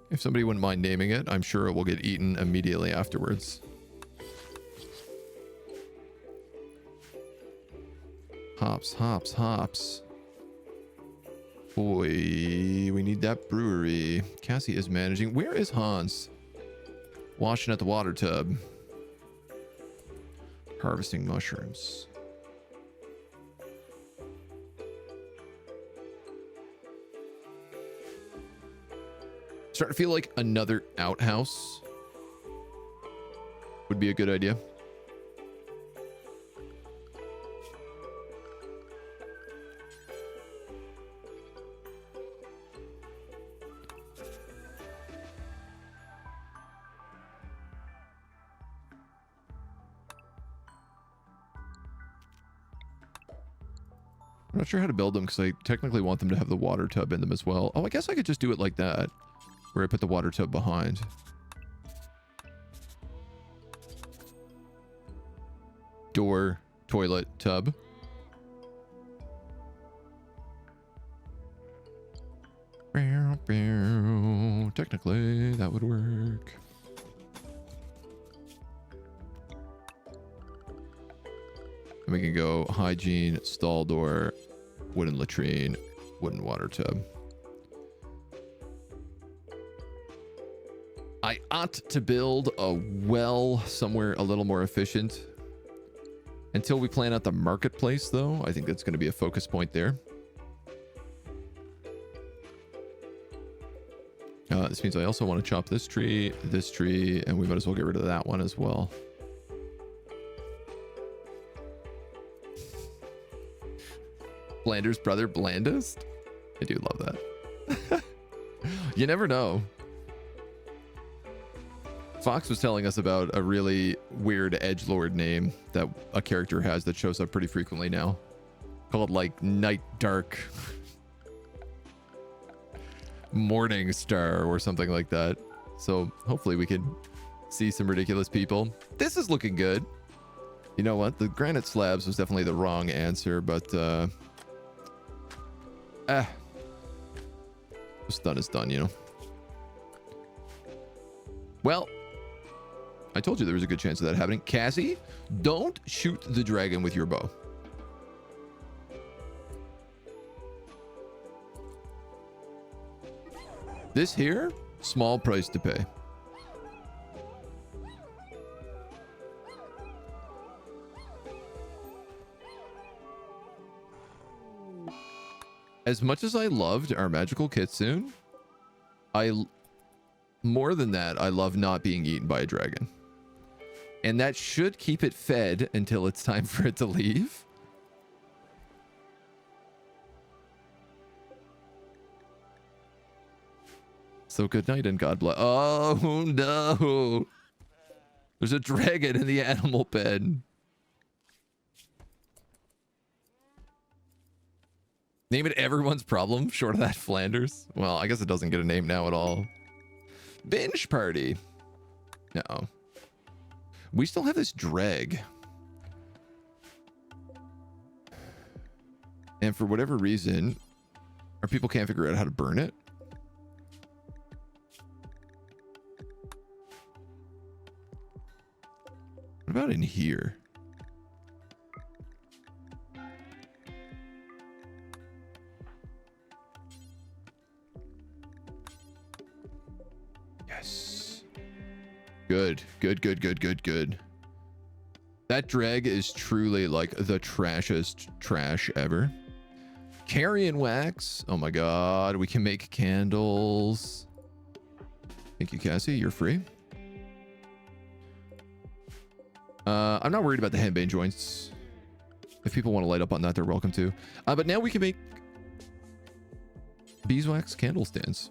If somebody wouldn't mind naming it, I'm sure it will get eaten immediately afterwards. Hops, hops, hops. Boy, we need that brewery. Cassie is managing. Where is Hans? Washing at the water tub. Harvesting mushrooms. Starting to feel like another outhouse would be a good idea. I'm not sure how to build them because I technically want them to have the water tub in them as well. Oh, I guess I could just do it like that, where I put the water tub behind. Door, toilet, tub. Technically, that would work. And we can go hygiene, stall door, wooden latrine, wooden water tub. I ought to build a well somewhere a little more efficient. Until we plan out the marketplace, though, I think that's going to be a focus point there. This means I also want to chop this tree, and we might as well get rid of that one as well. Blander's brother, blandest? I do love that. You never know. Fox was telling us about a really weird edgelord name that a character has that shows up pretty frequently now. Called like Night Dark Morning Star or something like that. So hopefully we can see some ridiculous people. This is looking good. You know what? The granite slabs was definitely the wrong answer, but what's done is done, you know. Well, I told you there was a good chance of that happening. Cassie, don't shoot the dragon with your bow. This here, small price to pay. As much as I loved our magical kitsune, more than that, I love not being eaten by a dragon. And that should keep it fed until it's time for it to leave. So good night and God bless. Oh no! There's a dragon in the animal bed. Name it everyone's problem, short of that Flanders. Well, I guess it doesn't get a name now at all. Binge party. No. We still have this dreg. And for whatever reason, our people can't figure out how to burn it. What about in here? Yes. Good. That dreg is truly like the trashest trash ever. Carrion wax. Oh my god, we can make candles. Thank you, Cassie. You're free. I'm not worried about the henbane joints. If people want to light up on that, they're welcome to. But now we can make beeswax candle stands.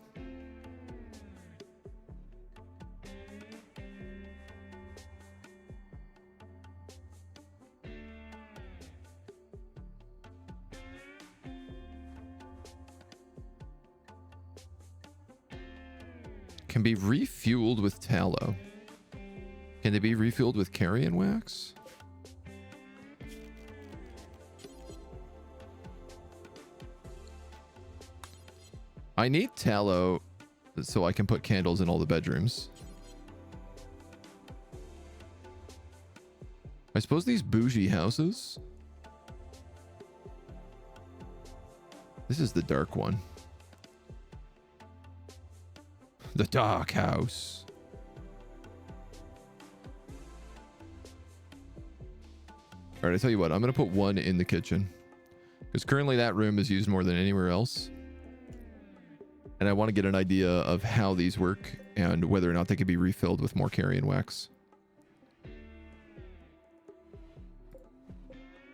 Can be refueled with tallow. Can they be refueled with carrion wax? I need tallow so I can put candles in all the bedrooms. I suppose these bougie houses. This is the dark one. The dark house. All right, I tell you what, I'm going to put one in the kitchen. Because currently that room is used more than anywhere else. And I want to get an idea of how these work and whether or not they can be refilled with more carrion wax.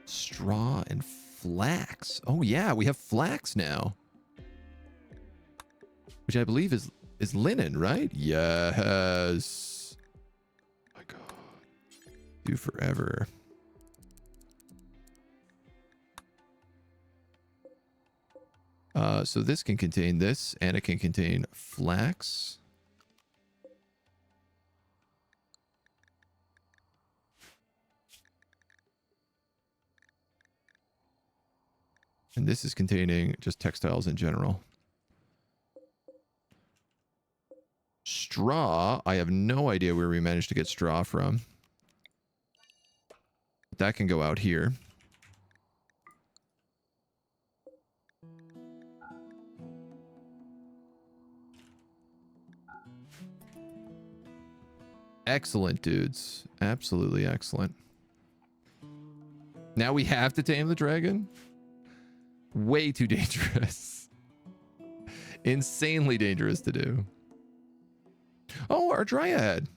Straw and flax. Oh yeah, we have flax now. Which I believe is linen, right? Yes. My god. Do forever. So this can contain this, and it can contain flax. And this is containing just textiles in general. Straw, I have no idea where we managed to get straw from. That can go out here. Excellent, dudes. Absolutely excellent. Now we have to tame the dragon? Way too dangerous. Insanely dangerous to do. Oh, our dryad.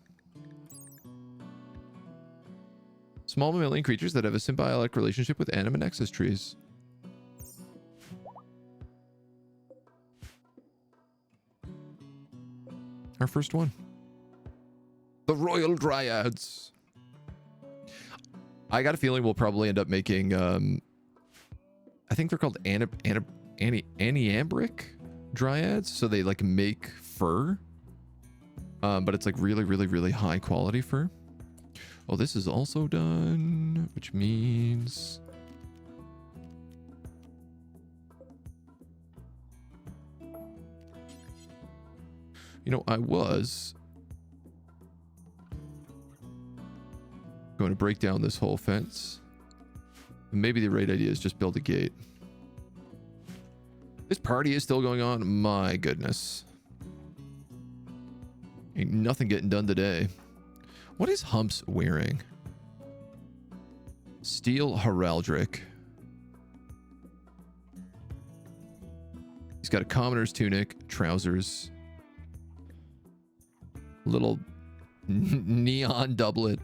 Small mammalian creatures that have a symbiotic relationship with anima nexus trees. Our first one. The Royal Dryads. I got a feeling we'll probably end up making, I think they're called aniambric dryads. So they like make fur. But it's like really, really, really high quality fur. Oh, this is also done, which means... You know, I was going to break down this whole fence. Maybe the right idea is just build a gate. This party is still going on. My goodness. Ain't nothing getting done today. What is Humps wearing? Steel heraldic. He's got a commoner's tunic, trousers, little neon doublet,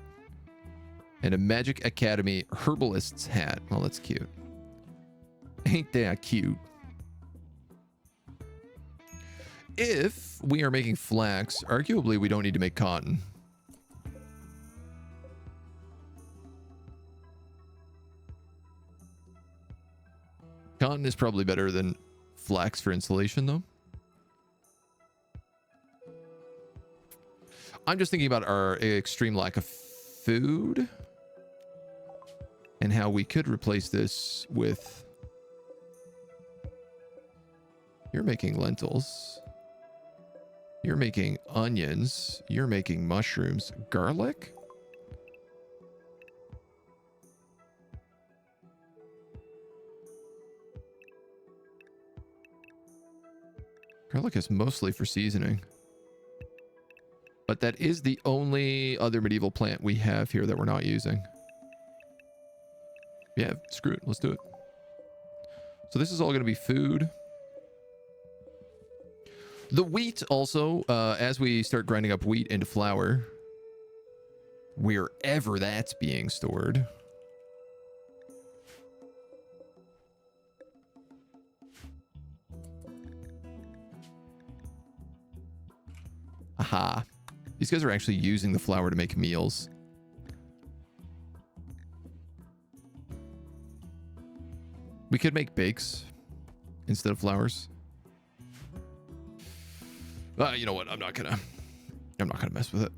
and a Magic Academy herbalist's hat. Oh, that's cute. Ain't that cute? If we are making flax, arguably we don't need to make cotton. Cotton is probably better than flax for insulation, though. I'm just thinking about our extreme lack of food and how we could replace this with... You're making lentils. You're making onions. You're making mushrooms. Garlic? Garlic is mostly for seasoning. But that is the only other medieval plant we have here that we're not using. Yeah, screw it. Let's do it. So this is all going to be food. The wheat also, as we start grinding up wheat into flour, wherever that's being stored. Aha. These guys are actually using the flour to make meals. We could make bakes instead of flours. You know what? I'm not gonna mess with it.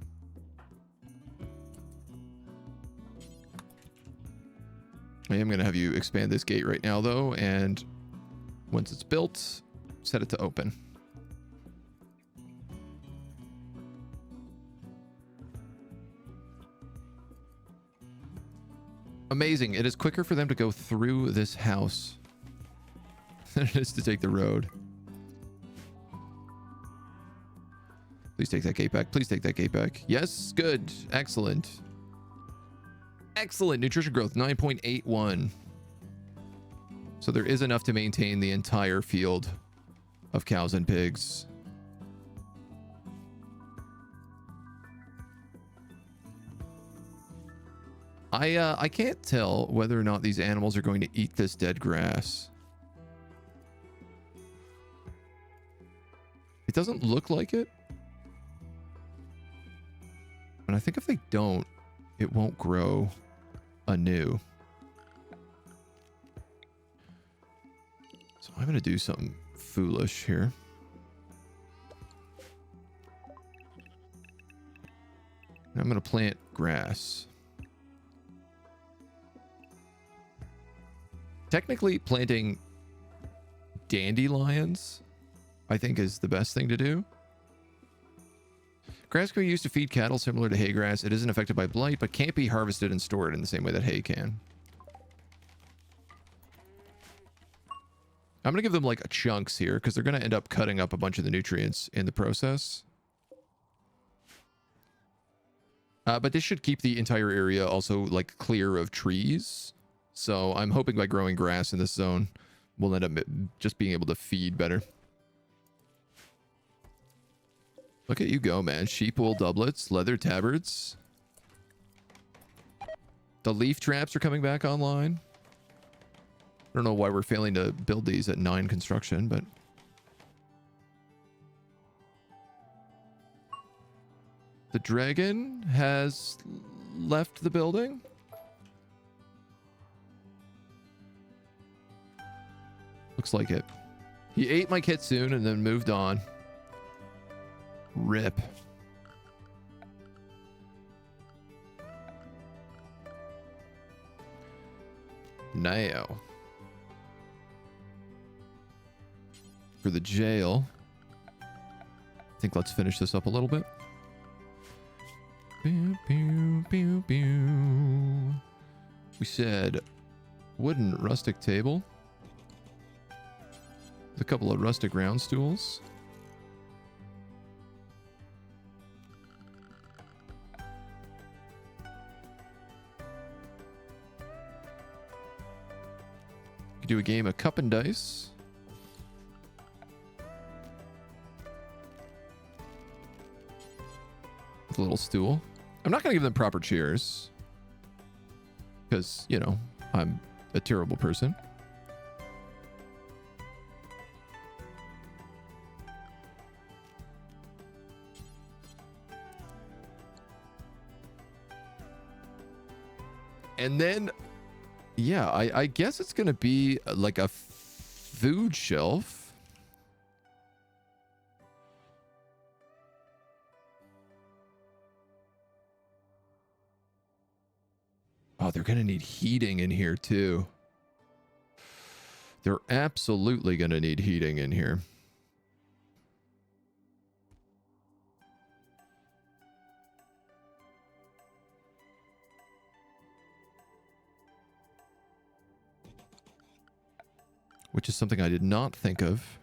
I am gonna have you expand this gate right now, though, and once it's built, set it to open. Amazing. It is quicker for them to go through this house than it is to take the road. Please take that gate back. Please take that gate back. Yes, good. Excellent. Excellent. Nutrition growth, 9.81. So there is enough to maintain the entire field of cows and pigs. I can't tell whether or not these animals are going to eat this dead grass. It doesn't look like it. And I think if they don't, it won't grow anew. So I'm going to do something foolish here. I'm going to plant grass. Technically, planting dandelions, I think, is the best thing to do. Grass can be used to feed cattle similar to hay grass. It isn't affected by blight, but can't be harvested and stored in the same way that hay can. I'm going to give them like chunks here because they're going to end up cutting up a bunch of the nutrients in the process. But this should keep the entire area also like clear of trees. So I'm hoping by growing grass in this zone, we'll end up just being able to feed better. Look at you go, man. Sheep wool doublets, leather tabards. The leaf traps are coming back online. I don't know why we're failing to build these at 9 construction, but... The dragon has left the building. Looks like it. He ate my kitsune and then moved on. Rip. Now. For the jail. I think let's finish this up a little bit. Pew, pew, pew, pew. We said wooden rustic table. With a couple of rustic round stools. You could do a game of cup and dice. With a little stool. I'm not going to give them proper chairs. Because, you know, I'm a terrible person. And then, yeah, I guess it's going to be like a food shelf. Oh, they're going to need heating in here too. They're absolutely going to need heating in here. Which is something I did not think of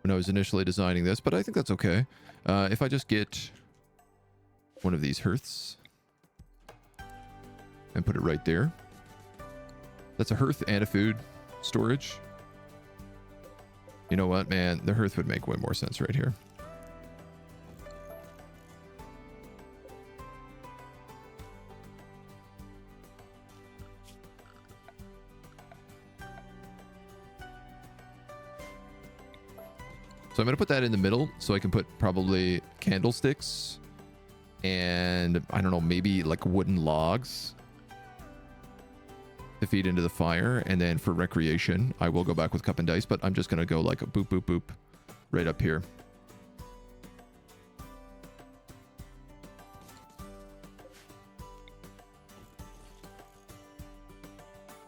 when I was initially designing this, but I think that's okay. If I just get one of these hearths and put it right there. That's a hearth and a food storage. You know what, man? The hearth would make way more sense right here. So I'm going to put that in the middle so I can put probably candlesticks and I don't know, maybe like wooden logs to feed into the fire. And then for recreation, I will go back with cup and dice, but I'm just going to go like a boop, boop, boop right up here.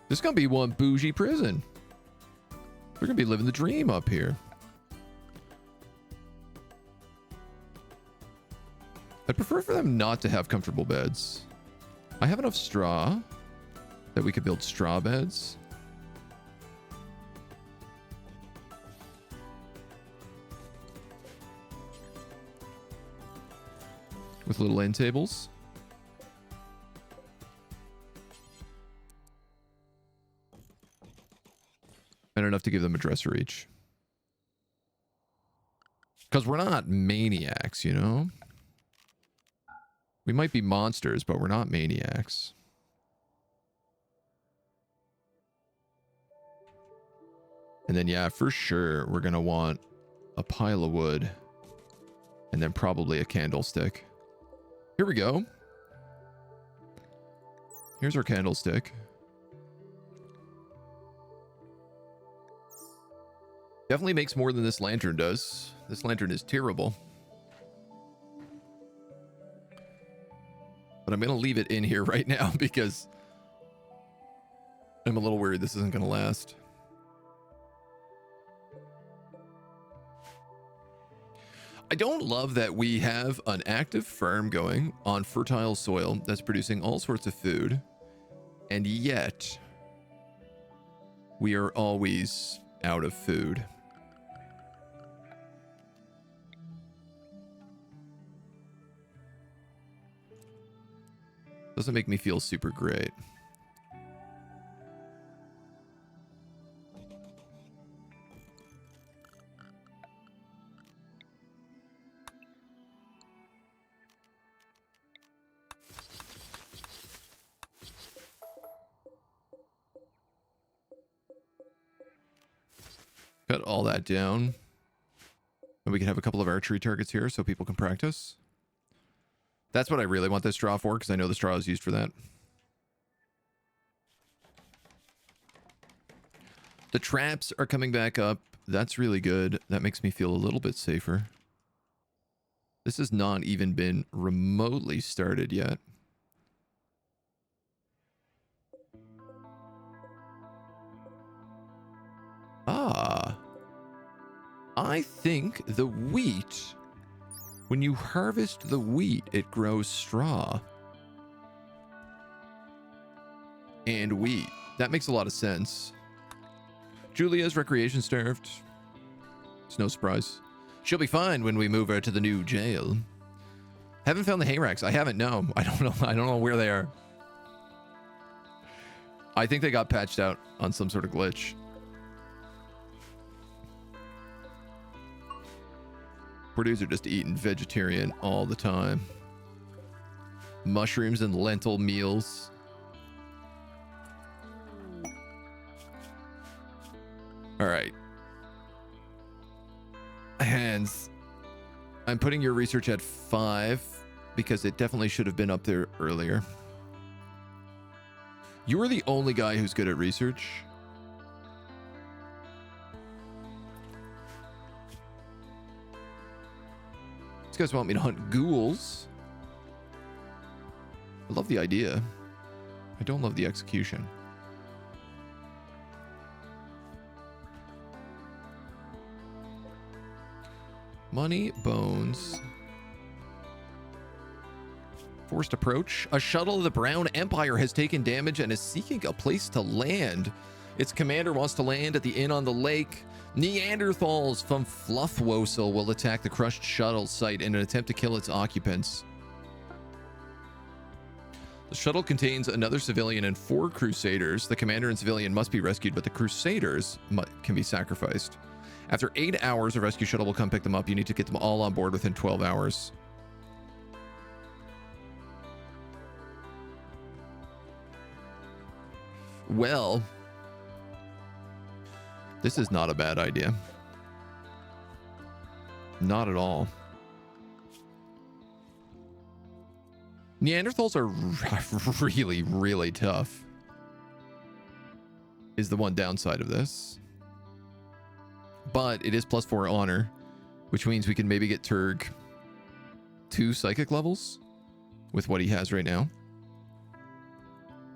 This is going to be one bougie prison. We're going to be living the dream up here. I'd prefer for them not to have comfortable beds. I have enough straw that we could build straw beds. With little end tables. And enough to give them a dresser each. Because we're not maniacs, you know? We might be monsters, but we're not maniacs. And then, yeah, for sure, we're going to want a pile of wood. And then probably a candlestick. Here we go. Here's our candlestick. Definitely makes more than this lantern does. This lantern is terrible. But I'm going to leave it in here right now because I'm a little worried this isn't going to last. I don't love that we have an active farm going on fertile soil that's producing all sorts of food, and yet we are always out of food. Doesn't make me feel super great. Cut all that down. And we can have a couple of archery targets here so people can practice. That's what I really want this straw for, because I know the straw is used for that. The traps are coming back up. That's really good. That makes me feel a little bit safer. This has not even been remotely started yet. Ah. I think the wheat, when you harvest the wheat, it grows straw. And wheat. That makes a lot of sense. Julia's recreation starved. It's no surprise. She'll be fine when we move her to the new jail. Haven't found the hay racks. I haven't, no. I don't know. I don't know where they are. I think they got patched out on some sort of glitch. Purdue's are just eating vegetarian all the time. Mushrooms and lentil meals. All right. Hands. I'm putting your research at 5 because it definitely should have been up there earlier. You are the only guy who's good at research. These guys want me to hunt ghouls. I love the idea. I don't love the execution. Money, bones. Forced approach. A shuttle of the Brown Empire has taken damage and is seeking a place to land. Its commander wants to land at the inn on the lake. Neanderthals from Fluffwosel will attack the crushed shuttle site in an attempt to kill its occupants. The shuttle contains another civilian and 4 crusaders. The commander and civilian must be rescued, but the crusaders can be sacrificed. After 8 hours, a rescue shuttle will come pick them up. You need to get them all on board within 12 hours. Well, this is not a bad idea. Not at all. Neanderthals are really, really tough. Is the one downside of this. But it is +4 honor, which means we can maybe get Turg 2 psychic levels with what he has right now.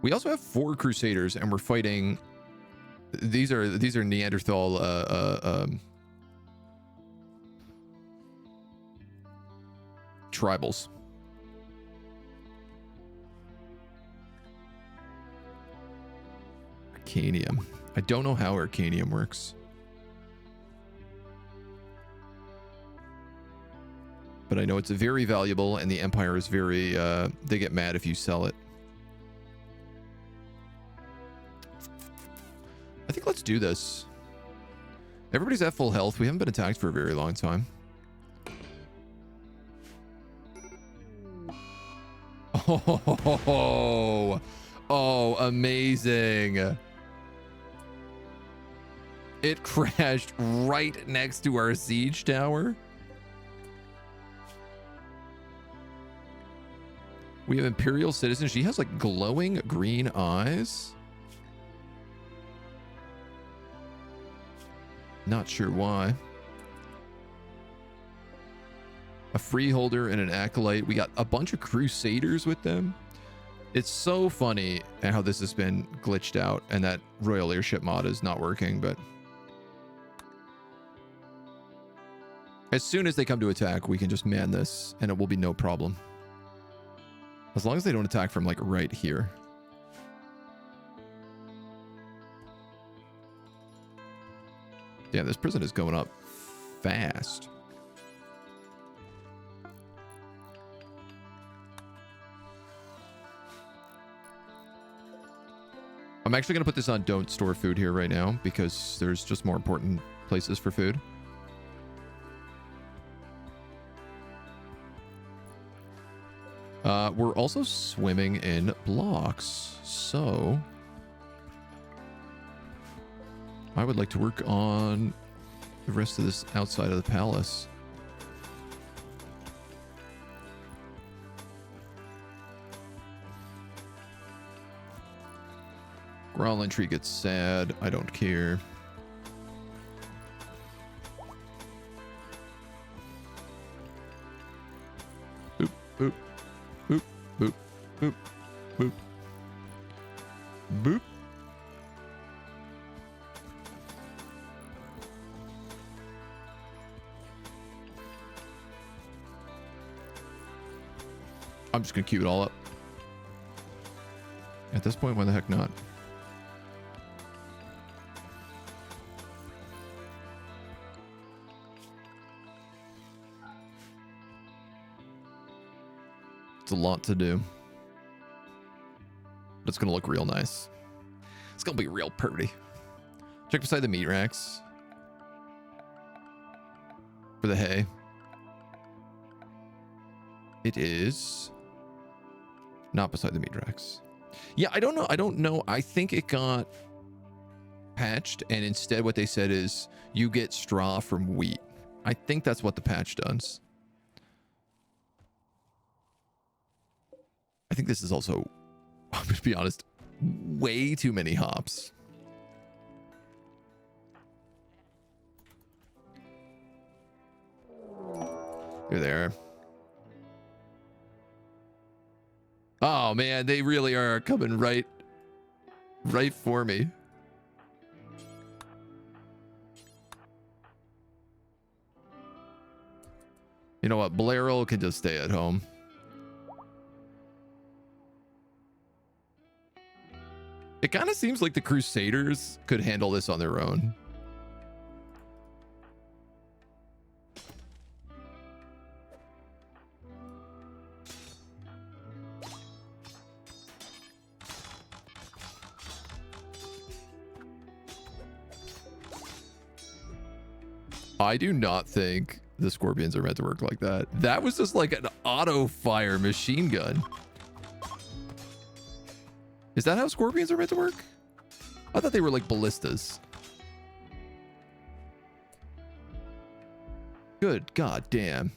We also have 4 crusaders, and we're fighting. These are Neanderthal tribals. Arcanium. I don't know how Arcanium works. But I know it's very valuable, and the Empire is very, they get mad if you sell it. I think let's do this. Everybody's at full health. We haven't been attacked for a very long time. Oh, amazing. It crashed right next to our siege tower. We have Imperial citizen. She has like glowing green eyes. Not sure why. A freeholder and an acolyte. We got a bunch of crusaders with them. It's so funny how this has been glitched out and that royal airship mod is not working, but as soon as they come to attack, we can just man this and it will be no problem. As long as they don't attack from like right here. Yeah, this prison is going up fast. I'm actually going to put this on don't store food here right now because there's just more important places for food. We're also swimming in blocks, so I would like to work on the rest of this outside of the palace. Growling tree gets sad. I don't care. Boop, boop, boop, boop, boop, boop, boop. I'm just gonna queue it all up. At this point, why the heck not? It's a lot to do. But it's going to look real nice. It's going to be real pretty. Check beside the meat racks. For the hay. It is not beside the meat racks. Yeah, I don't know. I don't know. I think it got patched, and instead what they said is you get straw from wheat. I think that's what the patch does. I think this is also, I'm going to be honest, way too many hops. Here they are. Oh man, they really are coming right for me. You know what? Blaireau can just stay at home. It kind of seems like the Crusaders could handle this on their own. I do not think the Scorpions are meant to work like that. That was just like an auto-fire machine gun. Is that how Scorpions are meant to work? I thought they were like ballistas. Good god damn.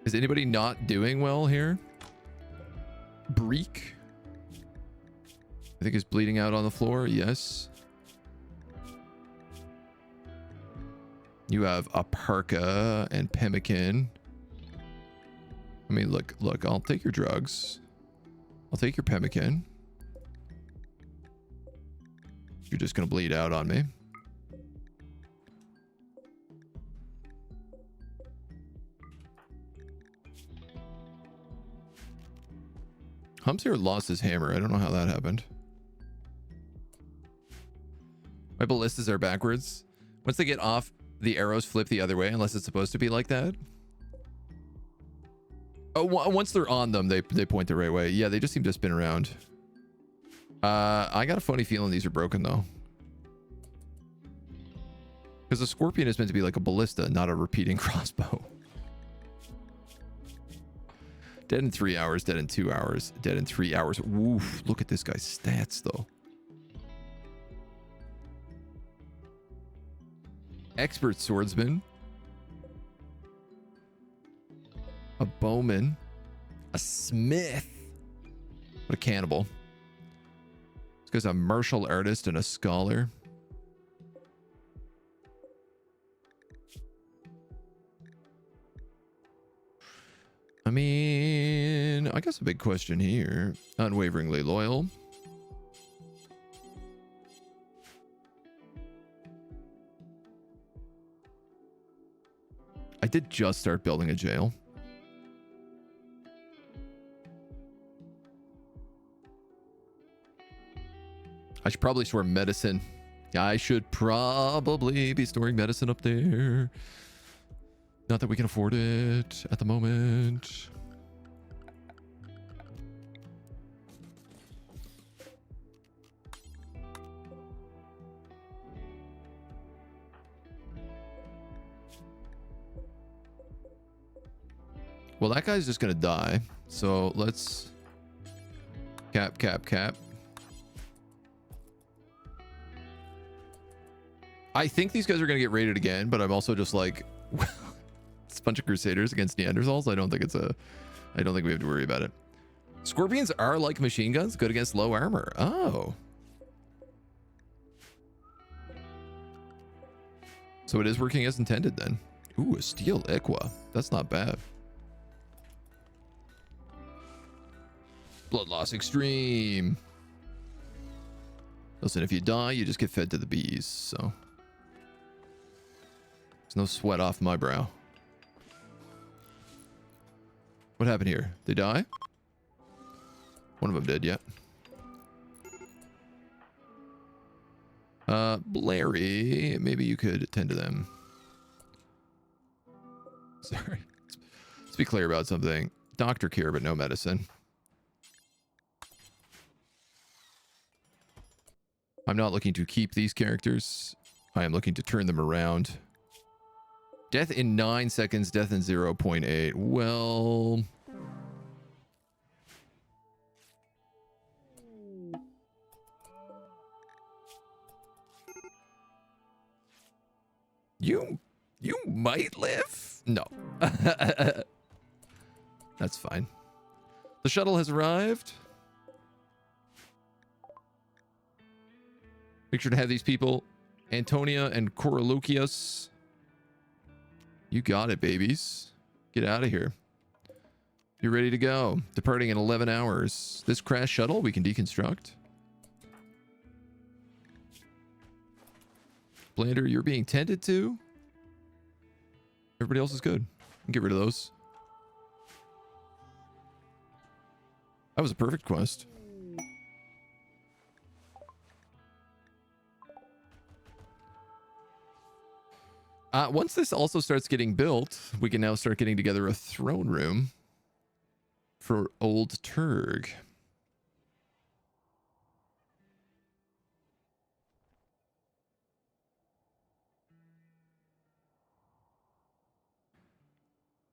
Is anybody not doing well here? Breek, I think, is bleeding out on the floor. Yes. You have a Parka and Pemmican. I mean, look, I'll take your drugs. I'll take your Pemmican. You're just going to bleed out on me. Humsier lost his hammer. I don't know how that happened. My ballistas are backwards. Once they get off, the arrows flip the other way, unless it's supposed to be like that. Oh, once they're on them, they point the right way. Yeah, they just seem to spin around. I got a funny feeling these are broken, though. Because the Scorpion is meant to be like a ballista, not a repeating crossbow. Dead in 3 hours, dead in 2 hours, dead in 3 hours. Woof, look at this guy's stats, though. Expert swordsman. a bowman, a smith. What a cannibal. This guy's a martial artist and a scholar. I mean, I guess a big question here. Unwaveringly loyal. I did just start building a jail. I should probably store medicine. I should probably be storing medicine up there. Not that we can afford it at the moment. Well, that guy's just gonna die. So let's cap. I think these guys are gonna get raided again, but I'm also just like, it's a bunch of crusaders against Neanderthals. I don't think we have to worry about it. Scorpions are like machine guns, good against low armor. Oh. So it is working as intended then. Ooh, a steel equa. That's not bad. Blood loss extreme. Listen, if you die, you just get fed to the bees, so there's no sweat off my brow. What happened here? They die? One of them did, yeah. Blairy, maybe you could attend to them. Sorry. Let's be clear about something. Doctor cure, but no medicine. I'm not looking to keep these characters. I am looking to turn them around. Death in 9 seconds, death in 0.8. Well... You might live? No. That's fine. The shuttle has arrived. Make sure to have these people. Antonia and Corolucius. You got it, babies. Get out of here. You're ready to go. Departing in 11 hours. This crash shuttle we can deconstruct. Blander, you're being tended to. Everybody else is good. Get rid of those. That was a perfect quest. Once this also starts getting built, we can now start getting together a throne room for old Turg.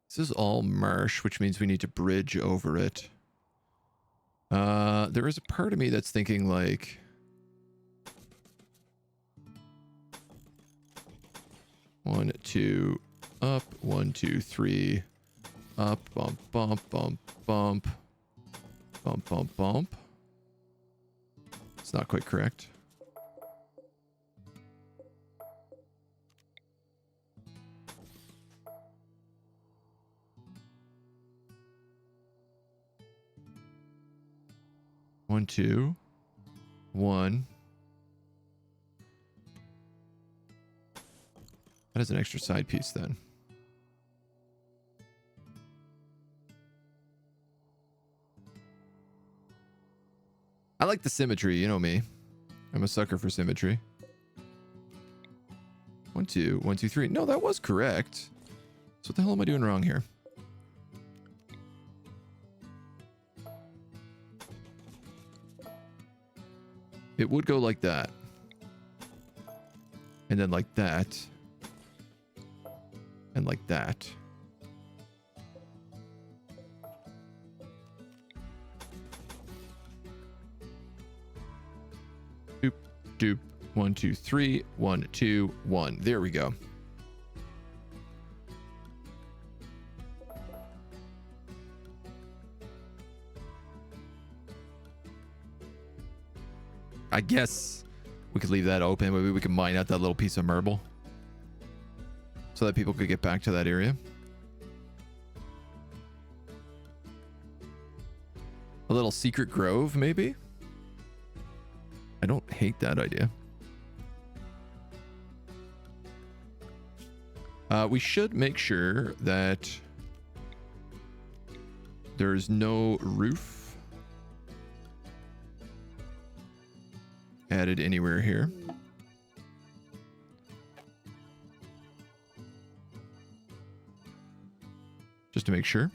This is all marsh, which means we need to bridge over it. There is a part of me that's thinking like... One, two, up, 1, 2, 3, up, bump, bump, bump, bump, bump, bump, bump. It's not quite correct. One, two, one. That is an extra side piece then. I like the symmetry, you know me. I'm a sucker for symmetry. 1, 2, 1, 2, 3. No, that was correct. So what the hell am I doing wrong here? It would go like that. And then like that. And like that. Doop, doop. 1, 2, 3. 1, 2, 1. There we go. I guess we could leave that open. Maybe we can mine out that little piece of marble so that people could get back to that area. A little secret grove, maybe? I don't hate that idea. We should make sure that there's no roof added anywhere here. Just to make sure.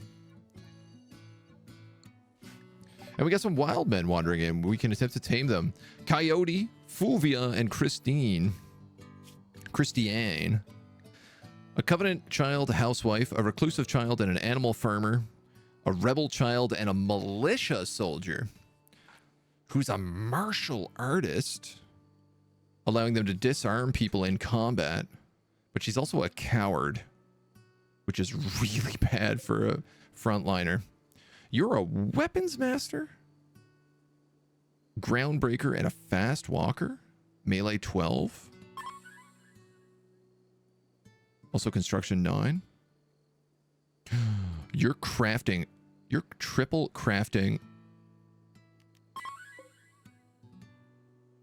And we got some wild men wandering in. We can attempt to tame them. Coyote, Fulvia, and Christiane. A covenant child, a housewife, a reclusive child, and an animal farmer. A rebel child, and a militia soldier. Who's a martial artist. Allowing them to disarm people in combat. But she's also a coward. Which is really bad for a frontliner. You're a weapons master? Groundbreaker and a fast walker? Melee 12? Also construction 9? You're crafting. You're triple crafting.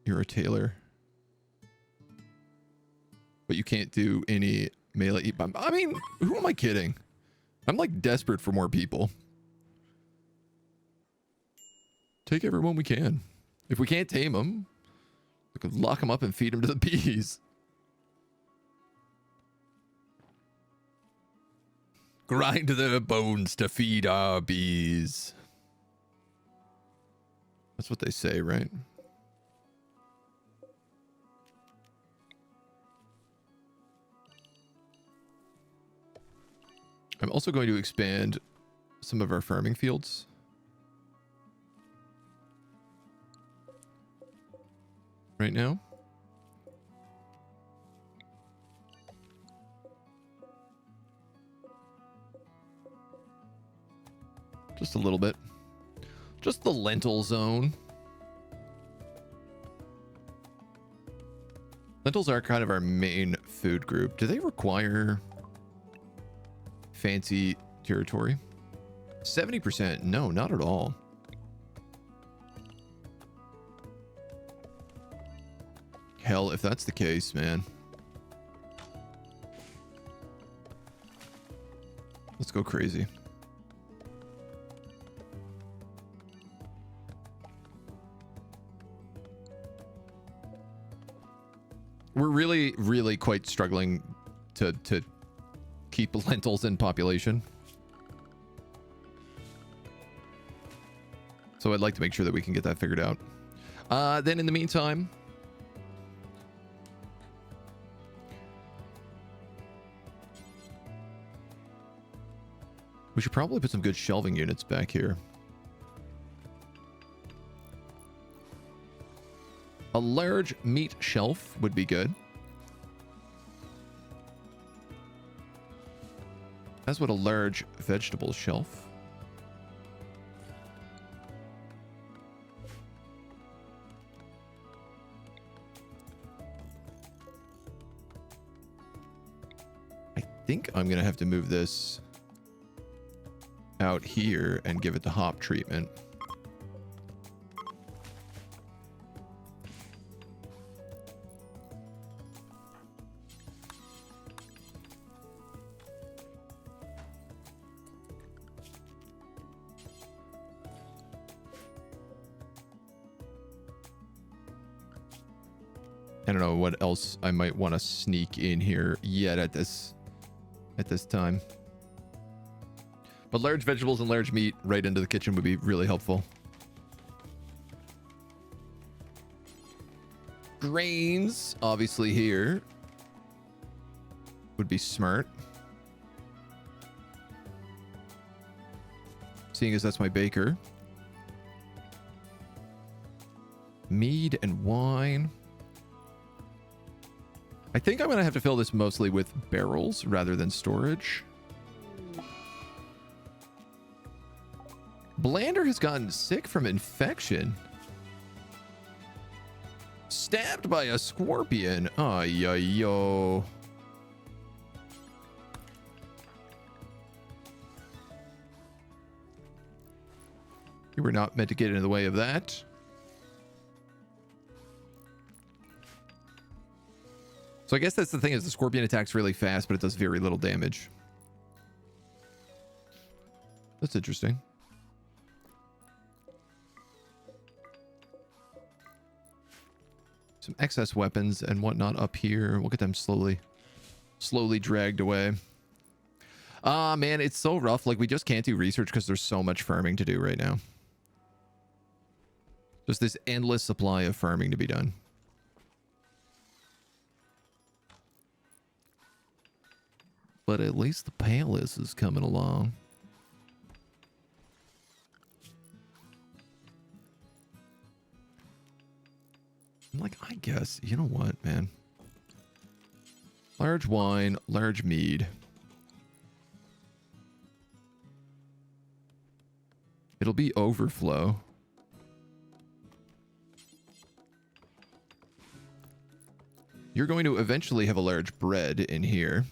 You're a tailor. But you can't do any melee. I mean, who am I kidding? I'm like desperate for more people. Take everyone we can. If we can't tame them, we can lock them up and feed them to the bees. Grind their bones to feed our bees. That's what they say, right? I'm also going to expand some of our farming fields. Right now. Just a little bit. Just the lentil zone. Lentils are kind of our main food group. Do they require fancy territory? 70%? No, not at all. Hell, if that's the case, man. Let's go crazy. We're really quite struggling to keep lentils in population. So I'd like to make sure that we can get that figured out. Then in the meantime, we should probably put some good shelving units back here. A large meat shelf would be good. As would a large vegetable shelf. I think I'm going to have to move this out here and give it the hop treatment. I don't know what else I might want to sneak in here yet at this time. But large vegetables and large meat right into the kitchen would be really helpful. Grains, obviously here, would be smart. Seeing as that's my baker. Mead and wine. I think I'm going to have to fill this mostly with barrels rather than storage. Blander has gotten sick from infection. stabbed by a scorpion. Ay, yo. You were not meant to get in the way of that. So I guess that's the thing, is the scorpion attacks really fast, but it does very little damage. That's interesting. Some excess weapons and whatnot up here. We'll get them slowly dragged away. Ah, man, it's so rough. Like, we just can't do research because there's so much farming to do right now. Just this endless supply of farming to be done. But at least the palace is coming along. Like, I guess, you know what, man? Large wine, large mead. It'll be overflow. You're going to eventually have a large bread in here.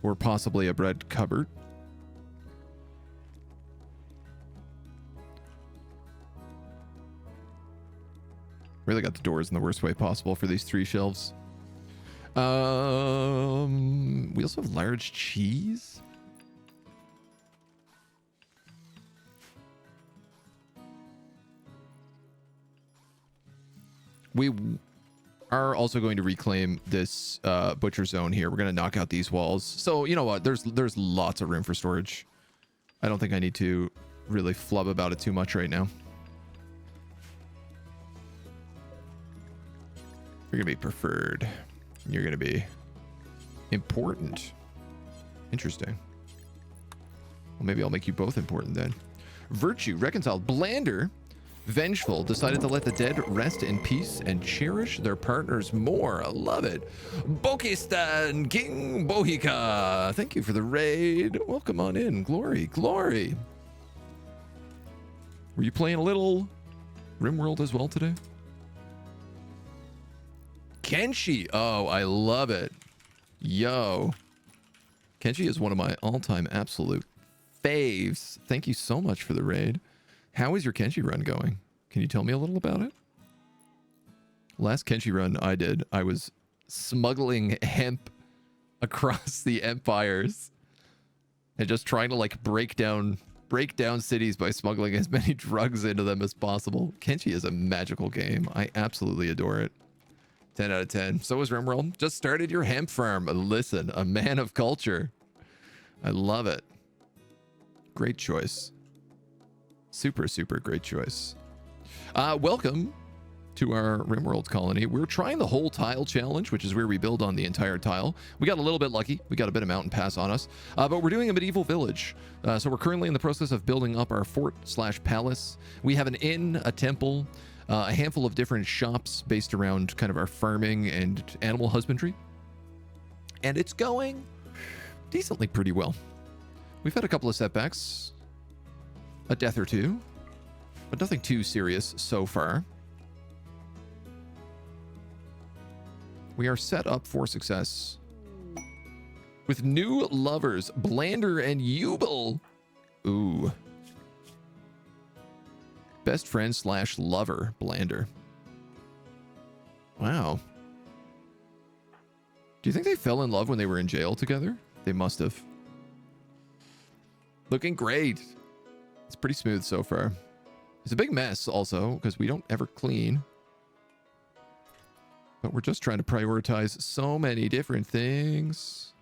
Or possibly a bread cupboard. Really got the doors in the worst way possible for these 3 shelves. We also have large cheese. We are also going to reclaim this butcher zone here. We're going to knock out these walls. So, you know what? There's lots of room for storage. I don't think I need to really flub about it too much right now. You're going to be preferred. You're going to be important. Interesting. Well, maybe I'll make you both important then. Virtue, reconciled. Blander, vengeful, decided to let the dead rest in peace and cherish their partners more. I love it. Bokistan, King Bohika. Thank you for the raid. Welcome on in. Glory, glory. Were you playing a little Rimworld as well today? Kenshi. Oh, I love it. Yo. Kenshi is one of my all-time absolute faves. Thank you so much for the raid. How is your Kenshi run going? Can you tell me a little about it? Last Kenshi run I did, I was smuggling hemp across the empires and just trying to like break down cities by smuggling as many drugs into them as possible. Kenshi is a magical game. I absolutely adore it. 10 out of 10. So is Rimworld. Just started your hemp farm. Listen, a man of culture. I love it. Great choice. Super, super great choice. Welcome to our Rimworld colony. We're trying the whole tile challenge, which is where we build on the entire tile. We got a little bit lucky. We got a bit of mountain pass on us, but we're doing a medieval village. So we're currently in the process of building up our fort/palace. We have an inn, a temple, a handful of different shops based around kind of our farming and animal husbandry. And it's going decently pretty well. We've had a couple of setbacks, a death or two, but nothing too serious so far. We are set up for success with new lovers, Blander and Jubel. Ooh. Best friend / lover, Blander. Wow. Do you think they fell in love when they were in jail together? They must have. Looking great. It's pretty smooth so far. It's a big mess also because we don't ever clean. But we're just trying to prioritize so many different things.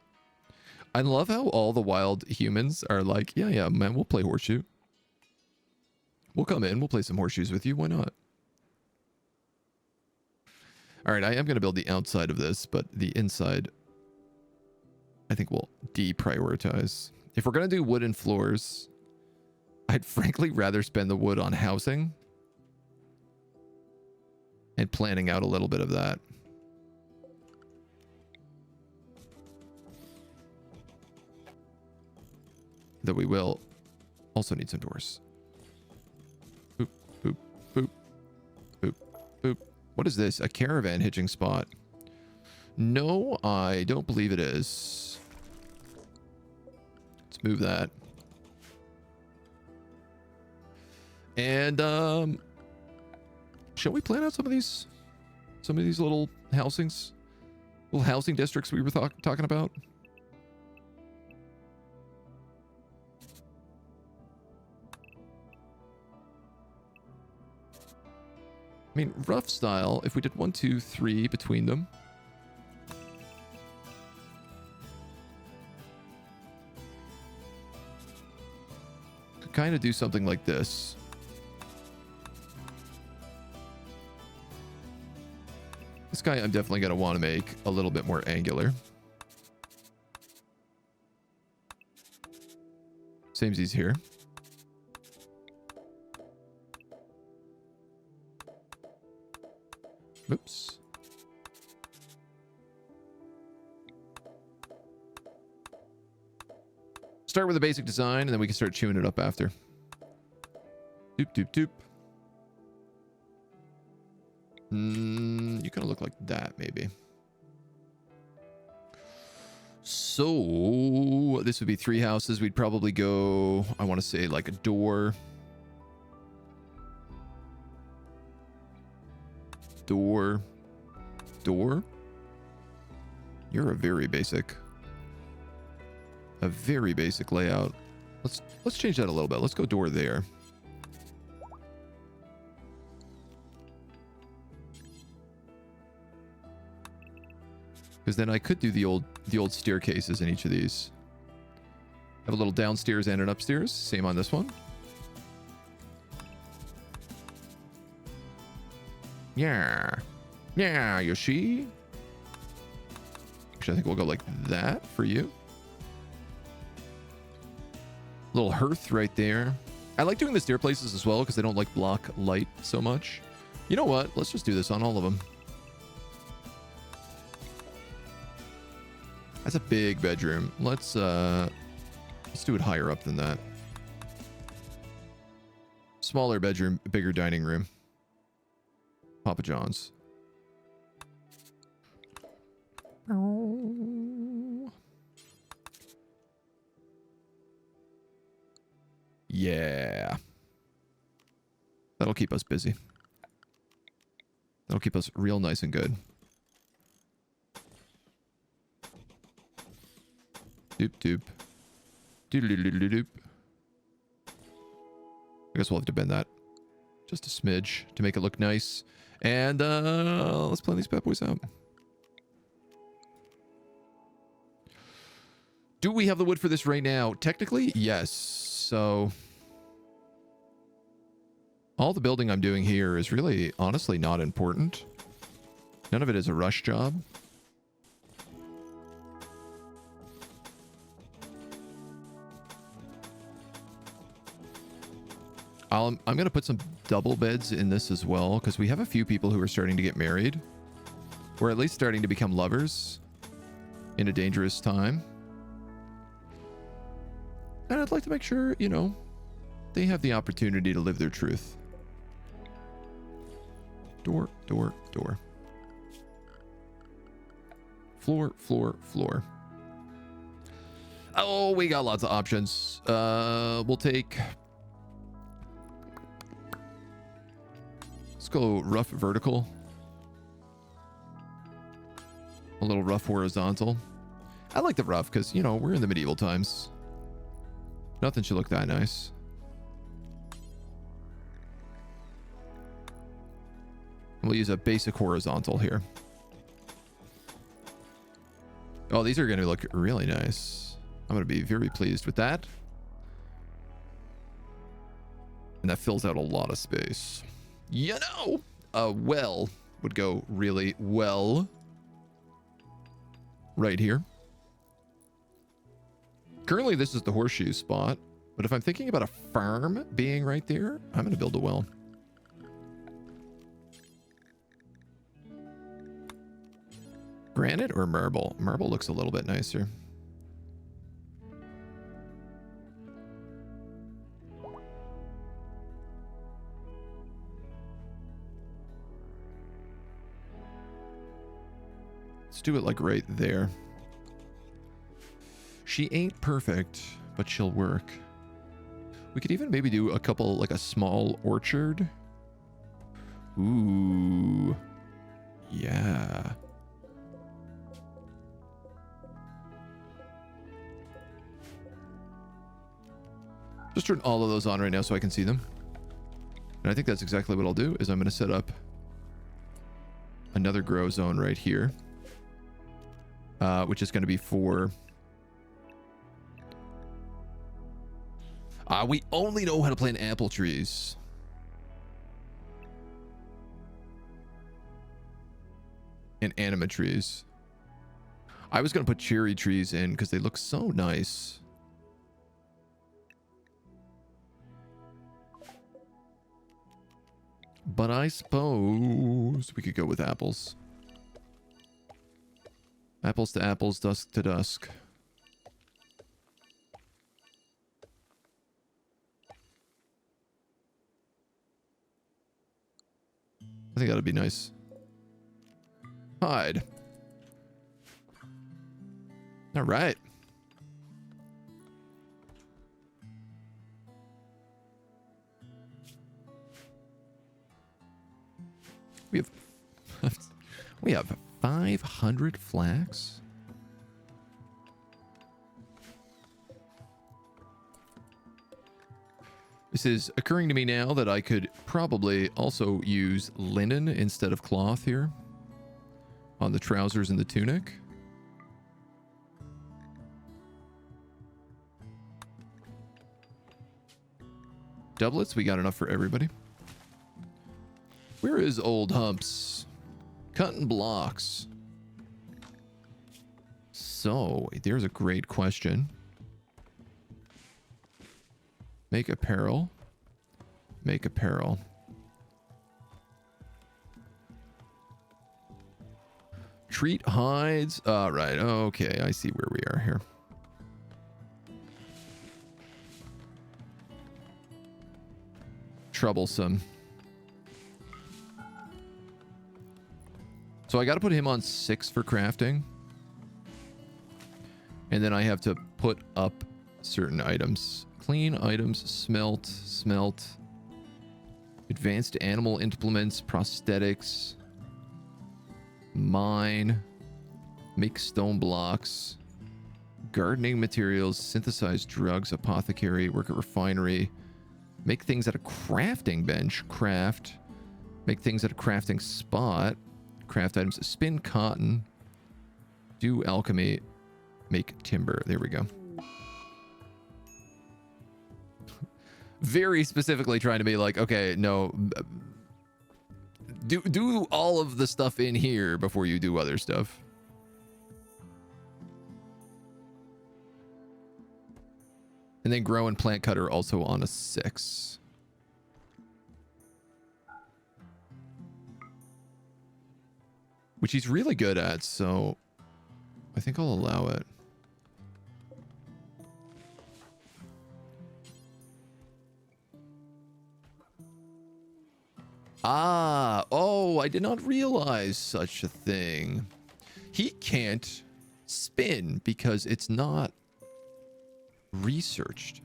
I love how all the wild humans are like, yeah, man, we'll play horseshoe. We'll come in, we'll play some horseshoes with you. Why not? All right, I am going to build the outside of this, but the inside, I think we'll deprioritize. If we're going to do wooden floors, I'd frankly rather spend the wood on housing and planning out a little bit of that. that we will also need some doors. Boop, boop, boop, boop, boop. What is this? A caravan hitching spot? No, I don't believe it is. Let's move that. And shall we plan out some of these little housings, little housing districts we were talking about? I mean, rough style, if we did 1, 2, 3 between them. Could kind of do something like this. This guy I'm definitely going to want to make a little bit more angular. Samesies here. Oops. Start with a basic design, and then we can start chewing it up after. Doop, doop, doop. You kind of look like that, maybe. So, this would be 3 houses. We'd probably go, I want to say, like a door. Door. You're a very basic layout. Let's change that a little bit. Let's go door there. Because then I could do the old staircases in each of these. Have a little downstairs and an upstairs. Same on this one. Yeah, you see? Actually, I think we'll go like that for you. Little hearth right there. I like doing the stair places as well because they don't like block light so much. You know what? Let's just do this on all of them. That's a big bedroom. Let's do it higher up than that. Smaller bedroom, bigger dining room. Papa John's. Oh. Yeah. That'll keep us busy. That'll keep us real nice and good. Doop doop. Doop. I guess we'll have to bend that just a smidge to make it look nice. And let's plan these bad boys out. Do we have the wood for this right now? Technically, yes. So all the building I'm doing here is really, honestly, not important. None of it is a rush job. I'm going to put some double beds in this as well, because we have a few people who are starting to get married. Or at least starting to become lovers in a dangerous time. And I'd like to make sure, you know, they have the opportunity to live their truth. Door. Floor. Oh, we got lots of options. We'll take... Let's go rough vertical. A little rough horizontal. I like the rough because, you know, we're in the medieval times. Nothing should look that nice. We'll use a basic horizontal here. Oh, these are going to look really nice. I'm going to be very pleased with that. And that fills out a lot of space. You know, a well would go really well right here. Currently, this is the horseshoe spot, but if I'm thinking about a farm being right there, I'm going to build a well. Granite or marble? Marble looks a little bit nicer. Let's do it like right there. She ain't perfect, but she'll work. We could even maybe do a couple, like a small orchard. Ooh. Yeah. Just turn all of those on right now so I can see them. And I think that's exactly what I'll do, is I'm going to set up another grow zone right here. Which is going to be for... we only know how to plant apple trees. And anima trees. I was going to put cherry trees in because they look so nice. But I suppose we could go with apples. Apples to apples, dusk to dusk. I think that'd be nice. Hide. All right. We have 500 flax. This is occurring to me now that I could probably also use linen instead of cloth here on the trousers and the tunic. Doublets, we got enough for everybody. Where is old Humps? Cutting blocks. So, there's a great question. Make apparel. Make apparel. Treat hides. All right. Okay, I see where we are here. Troublesome. So I got to put him on 6 for crafting. And then I have to put up certain items. Clean items, smelt. Advanced animal implements, prosthetics. Mine. Make stone blocks. Gardening materials, synthesize drugs, apothecary, work at refinery. Make things at a crafting bench, craft. Make things at a crafting spot. Craft items, spin cotton, do alchemy, make timber. There we go. Very specifically trying to be like, okay, no, do all of the stuff in here before you do other stuff. And then grow and plant cutter also on a 6. Which he's really good at, so I think I'll allow it. Oh, I did not realize such a thing. He can't spin because it's not researched,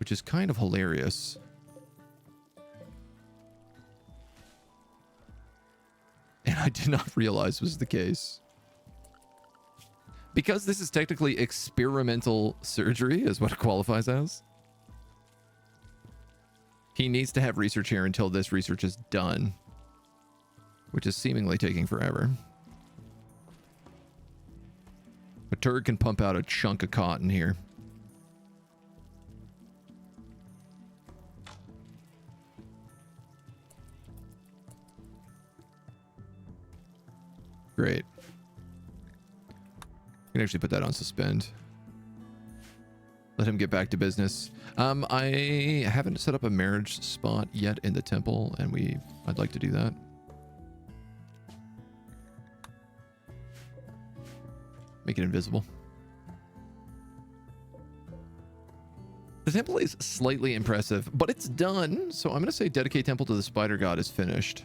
which is kind of hilarious. And I did not realize was the case. Because this is technically experimental surgery, is what it qualifies as. He needs to have research here until this research is done, which is seemingly taking forever. But Turd can pump out a chunk of cotton here. Great. I can actually put that on suspend. Let him get back to business. I haven't set up a marriage spot yet in the temple, and I'd like to do that. Make it invisible. The temple is slightly impressive, but it's done. So I'm going to say dedicate temple to the spider god is finished.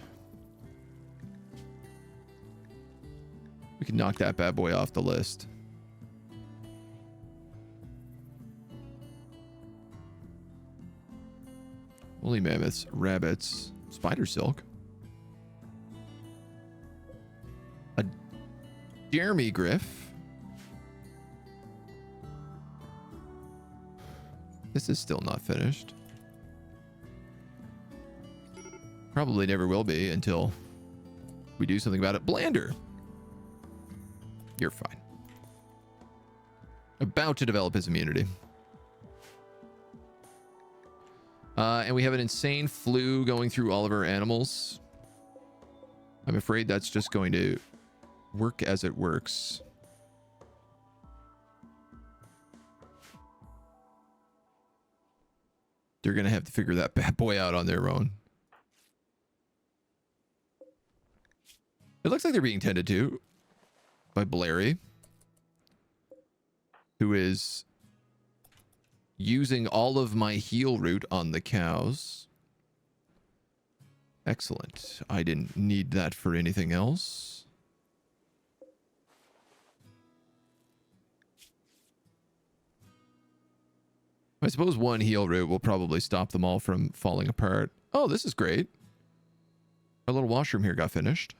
We can knock that bad boy off the list. Woolly mammoths, rabbits, spider silk. A Jeremy Griff. This is still not finished. Probably never will be until we do something about it. Blander. You're fine. About to develop his immunity. And we have an insane flu going through all of our animals. I'm afraid that's just going to work as it works. They're going to have to figure that bad boy out on their own. It looks like they're being tended to by Blairy, who is using all of my heal root on the cows. Excellent. I didn't need that for anything else. I suppose one heal root will probably stop them all from falling apart. Oh, this is great. Our little washroom here got finished.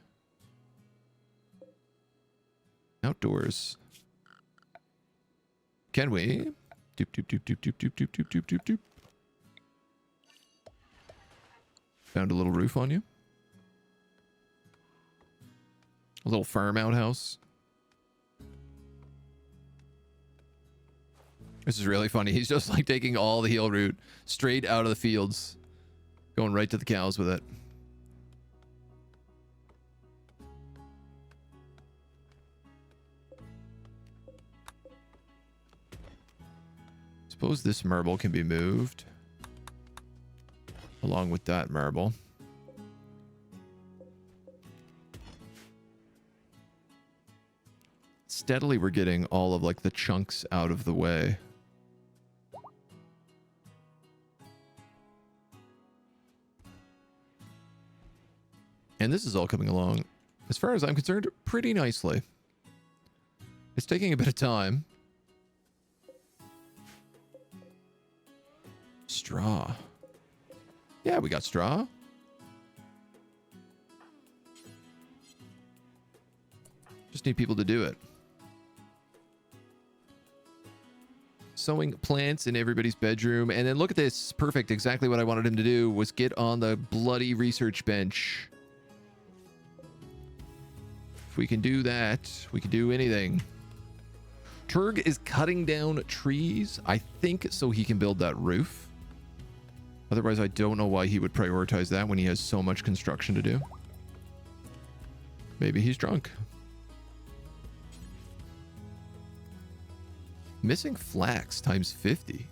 Outdoors. Can we? Doop, doop, doop, doop, doop, doop, doop, doop, doop, doop, doop. Found a little roof on you. A little farm outhouse. This is really funny. He's just like taking all the heal root straight out of the fields. Going right to the cows with it. Suppose this marble can be moved along with that marble. Steadily we're getting all of like the chunks out of the way. And this is all coming along, as far as I'm concerned, pretty nicely. It's taking a bit of time. Straw. Yeah, we got straw. Just need people to do it. Sowing plants in everybody's bedroom. And then look at this. Perfect. Exactly what I wanted him to do was get on the bloody research bench. If we can do that, we can do anything. Turg is cutting down trees, I think, so he can build that roof. Otherwise, I don't know why he would prioritize that when he has so much construction to do. Maybe he's drunk. Missing flax times 50.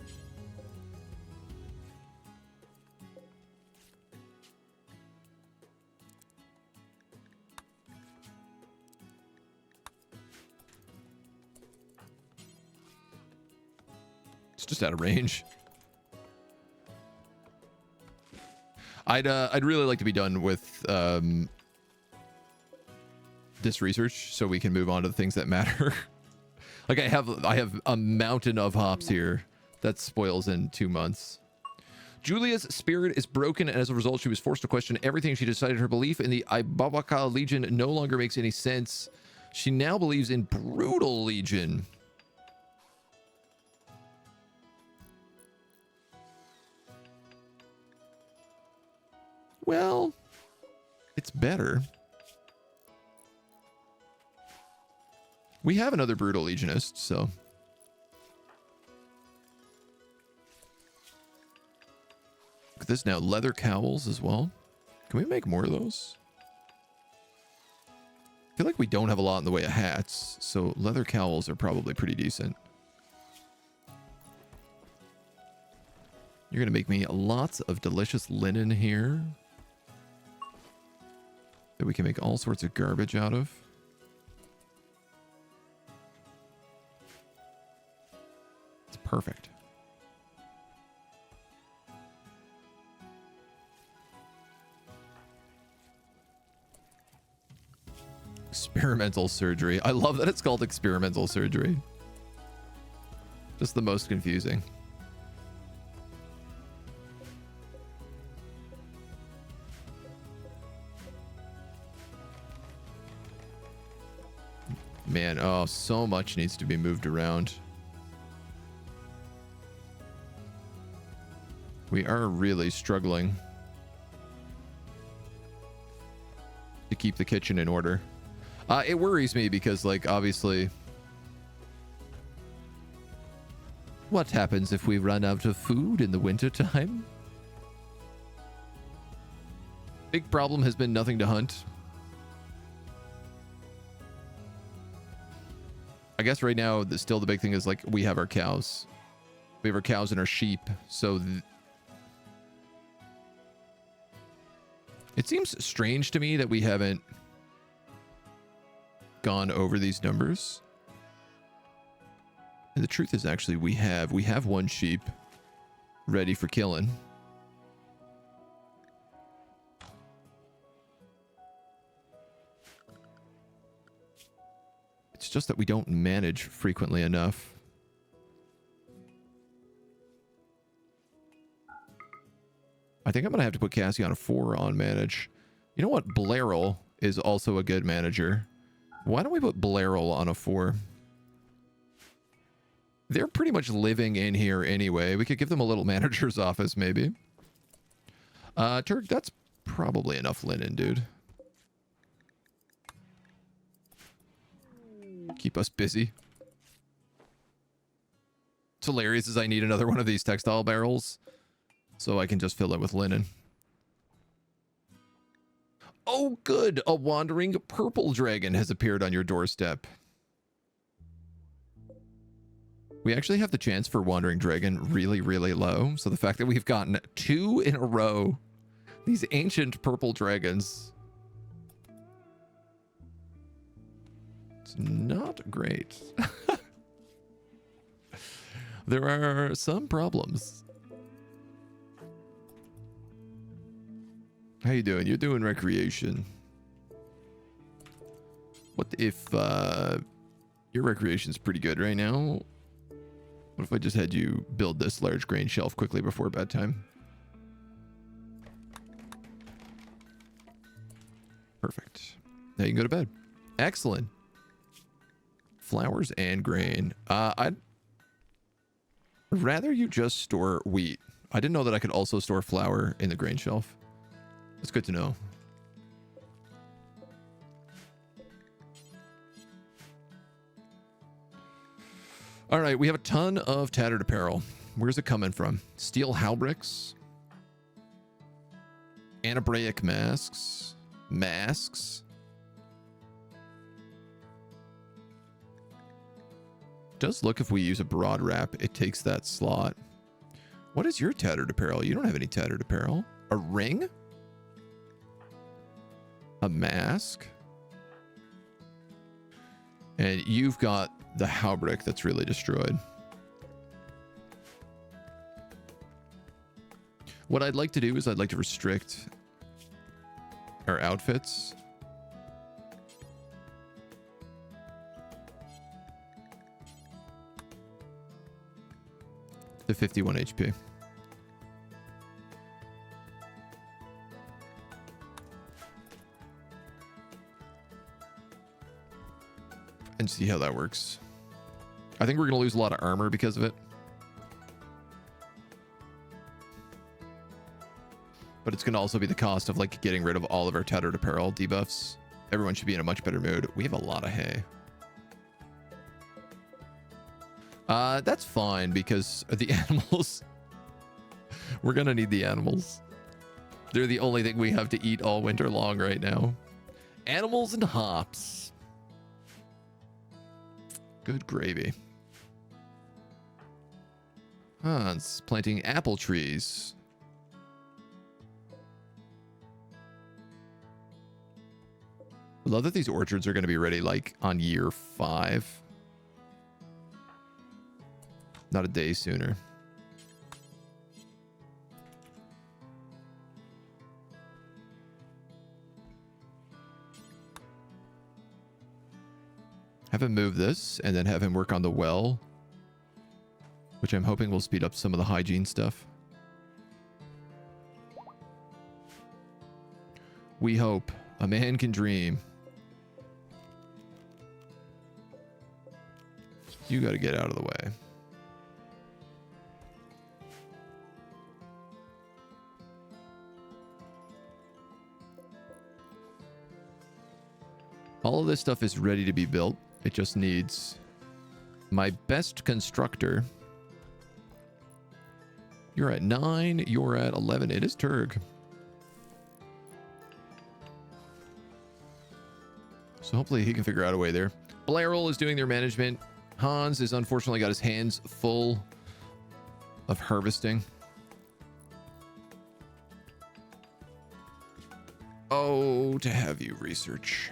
It's just out of range. I'd really like to be done with this research so we can move on to the things that matter. Like I have a mountain of hops here that spoils in 2 months. Julia's spirit is broken, and as a result, she was forced to question everything. She decided her belief in the Ibabaka Legion no longer makes any sense. She now believes in Brutal Legion. Well, it's better. We have another Brutal Legionist, so. Look at this now. Leather cowls as well. Can we make more of those? I feel like we don't have a lot in the way of hats, so leather cowls are probably pretty decent. You're going to make me lots of delicious linen here that we can make all sorts of garbage out of. It's perfect. Experimental surgery. I love that it's called experimental surgery. Just the most confusing. Man, oh, so much needs to be moved around. We are really struggling to keep the kitchen in order. It worries me because, like, obviously, what happens if we run out of food in the wintertime? Big problem has been nothing to hunt. I guess right now, still the big thing is, like, we have our cows. We have our cows and our sheep, so it seems strange to me that we haven't gone over these numbers. And the truth is, actually, we have one sheep ready for killing. It's just that we don't manage frequently enough. I think I'm going to have to put Cassie on a 4 on manage. You know what? Blairal is also a good manager. Why don't we put Blairal on a 4? They're pretty much living in here anyway. We could give them a little manager's office, maybe. Turk, that's probably enough linen, dude. Keep us busy. What's hilarious is I need another one of these textile barrels so I can just fill it with linen. Oh, good. A wandering purple dragon has appeared on your doorstep. We actually have the chance for wandering dragon really, really low. So the fact that we've gotten 2 in a row, these ancient purple dragons, it's not great. There are some problems. How you doing? You're doing recreation. What if your recreation's pretty good right now? What if I just had you build this large grain shelf quickly before bedtime? Perfect. Now you can go to bed. Excellent. Flowers and grain. I'd rather you just store wheat. I didn't know that I could also store flour in the grain shelf. That's good to know. All right, we have a ton of tattered apparel. Where's it coming from? Steel halbricks, anabraic masks, Does look if we use a broad wrap, it takes that slot. What is your tattered apparel? You don't have any tattered apparel. A ring? A mask? And you've got the halbrick that's really destroyed. What I'd like to do is I'd like to restrict our outfits. To 51 HP. And see how that works. I think we're going to lose a lot of armor because of it. But it's going to also be the cost of, like, getting rid of all of our tattered apparel debuffs. Everyone should be in a much better mood. We have a lot of hay. That's fine because the animals... We're going to need the animals. They're the only thing we have to eat all winter long right now. Animals and hops. Good gravy. Hans planting apple trees. I love that these orchards are going to be ready like on year 5. Not a day sooner. Have him move this and then have him work on the well, which I'm hoping will speed up some of the hygiene stuff. We hope. A man can dream. You got to get out of the way. All of this stuff is ready to be built. It just needs my best constructor. You're at 9. You're at 11. It is Turg. So hopefully he can figure out a way there. Blairol is doing their management. Hans has unfortunately got his hands full of harvesting. Oh, to have you research.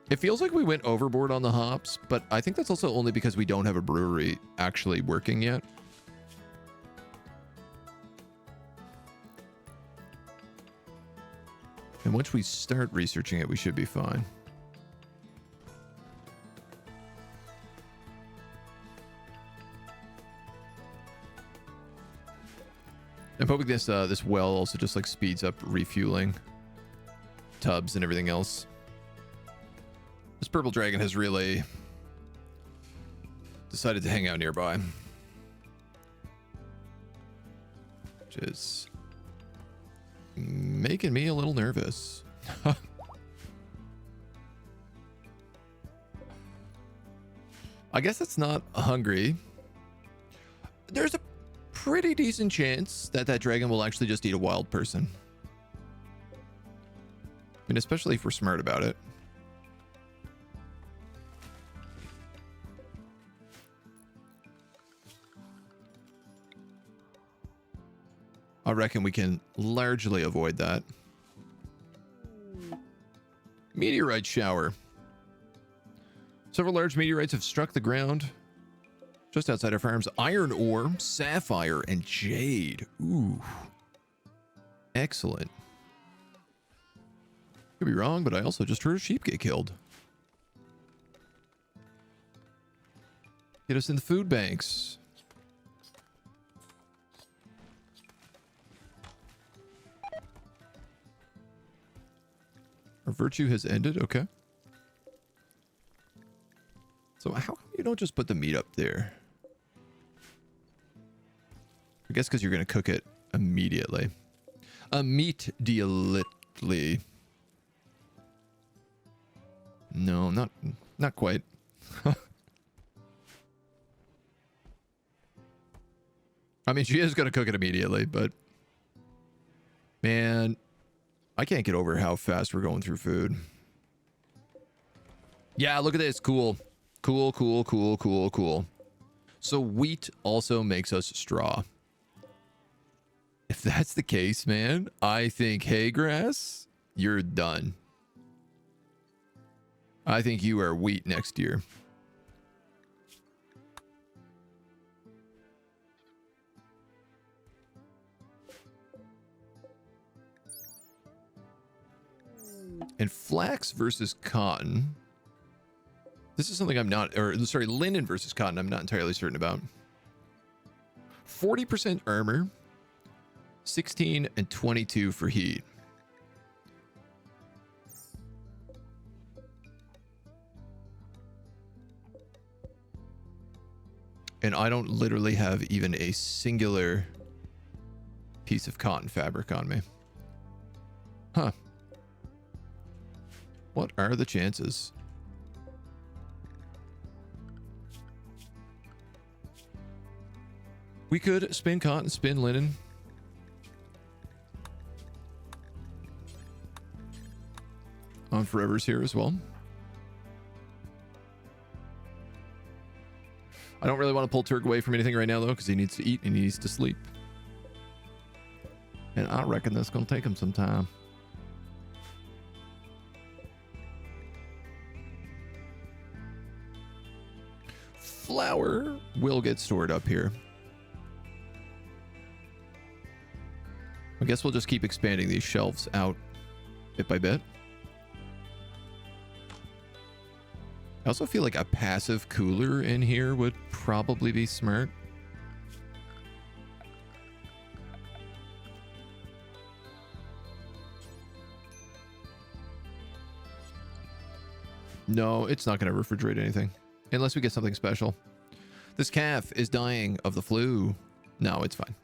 It feels like we went overboard on the hops, but I think that's also only because we don't have a brewery actually working yet. And once we start researching it, we should be fine. I'm hoping this this well also just like speeds up refueling tubs and everything else. This purple dragon has really decided to hang out nearby, which is making me a little nervous. I guess it's not hungry. There's a pretty decent chance that that dragon will actually just eat a wild person. I mean, especially if we're smart about it. I reckon we can largely avoid that. Meteorite shower. Several large meteorites have struck the ground just outside our farms. Iron ore, sapphire, and jade. Ooh. Excellent. Could be wrong, but I also just heard a sheep get killed. Get us in the food banks. Our virtue has ended. Okay. So how come you don't just put the meat up there? I guess because you're going to cook it immediately. Immediately. No, not quite. I mean, she is going to cook it immediately, but man, I can't get over how fast we're going through food. Yeah, look at this. Cool. Cool, cool, cool, cool, cool. So wheat also makes us straw. If that's the case, man, I think hay grass, you're done. I think you are wheat next year. And flax versus cotton. This is something I'm not, or sorry, linen versus cotton, I'm not entirely certain about. 40% armor, 16 and 22 for heat. And I don't literally have even a singular piece of cotton fabric on me. Huh. What are the chances? We could spin cotton, spin linen. On Forever's here as well. I don't really want to pull Turk away from anything right now, though, because he needs to eat and he needs to sleep. And I reckon that's going to take him some time. Flour will get stored up here. guess we'll just keep expanding these shelves out bit by bit. I also feel like a passive cooler in here would probably be smart. No, it's not going to refrigerate anything. Unless we get something special. This calf is dying of the flu. No, it's fine.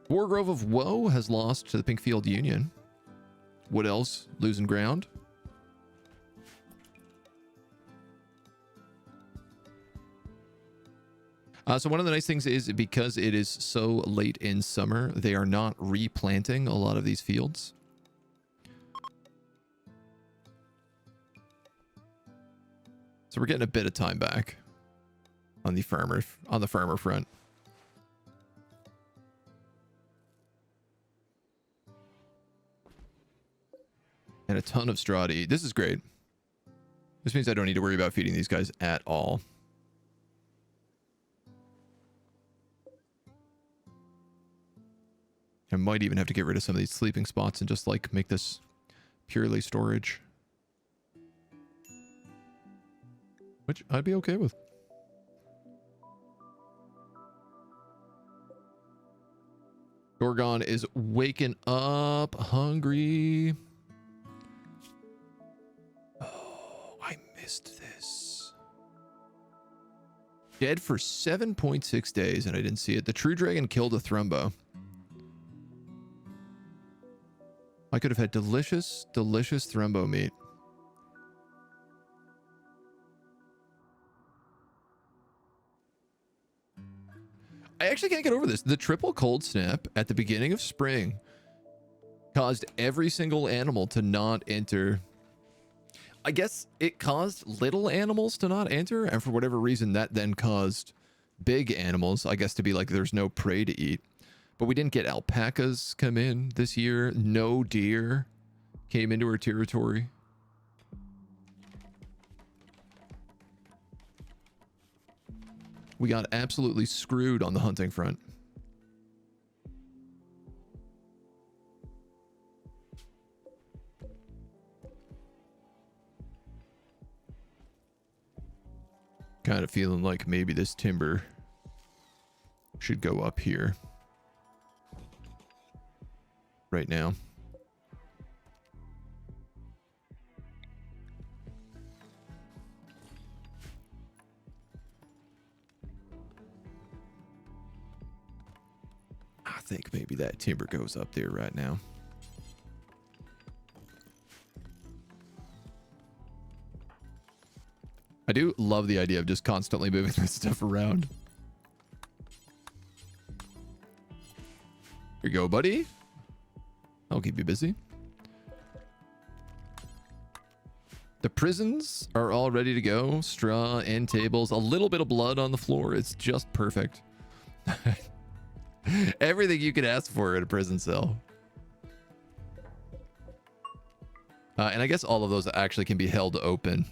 Wargrove of Woe has lost to the Pinkfield Union. What else? Losing ground. So one of the nice things is because it is so late in summer, they are not replanting a lot of these fields. So we're getting a bit of time back on the farmer front. And a ton of straw to eat. This is great. This means I don't need to worry about feeding these guys at all. I might even have to get rid of some of these sleeping spots and just like make this purely storage. Which I'd be okay with. Gorgon is waking up hungry. Oh, I missed this. Dead for 7.6 days and I didn't see it. The True Dragon killed a Thrumbo. I could have had delicious, delicious Thrumbo meat. I actually can't get over this. The triple cold snap at the beginning of spring caused every single animal to not enter. I guess it caused little animals to not enter, and for whatever reason that then caused big animals, I guess, to be like there's no prey to eat. But we didn't get alpacas come in this year. No deer came into our territory. We got absolutely screwed on the hunting front. Kind of feeling like maybe this timber should go up here right now. I think maybe that timber goes up there right now. I do love the idea of just constantly moving this stuff around. Here you go, buddy. I'll keep you busy. The prisons are all ready to go. Straw, end tables, a little bit of blood on the floor. It's just perfect. Everything you could ask for in a prison cell. And I guess all of those actually can be held open.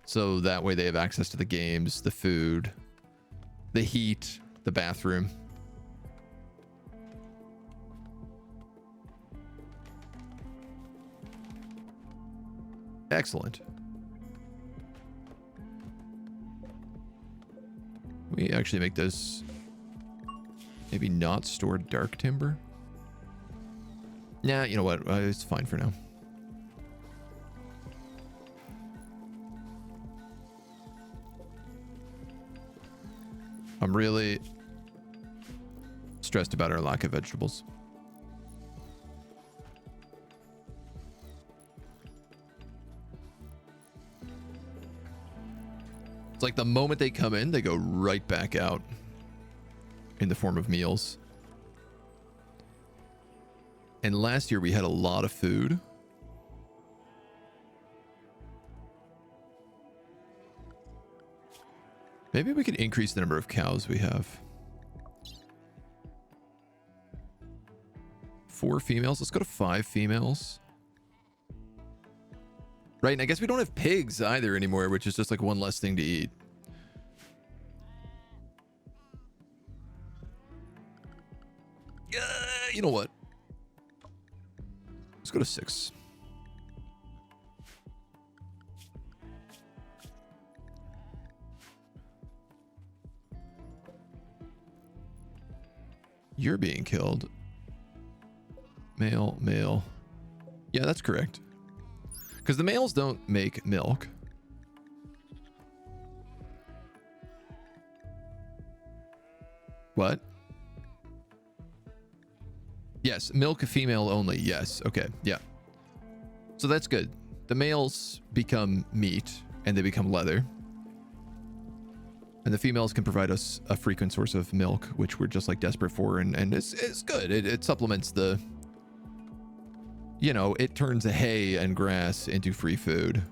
So that way they have access to the games, the food, the heat, the bathroom. Excellent. We actually make this maybe not store dark timber. Nah, you know what? It's fine for now. I'm really stressed about our lack of vegetables. It's like the moment they come in, they go right back out in the form of meals. And last year we had a lot of food. Maybe we could increase the number of cows we have. 4 females. Let's go to 5 females. Right, and I guess we don't have pigs either anymore, which is just like one less thing to eat. You know what? Let's go to 6. You're being killed. Male, male. Yeah, that's correct. Because the males don't make milk. What? Yes, milk female only. Yes. Okay. Yeah. So that's good. The males become meat and they become leather. And the females can provide us a frequent source of milk, which we're just like desperate for. And it's good. It supplements the, you know, it turns hay and grass into free food,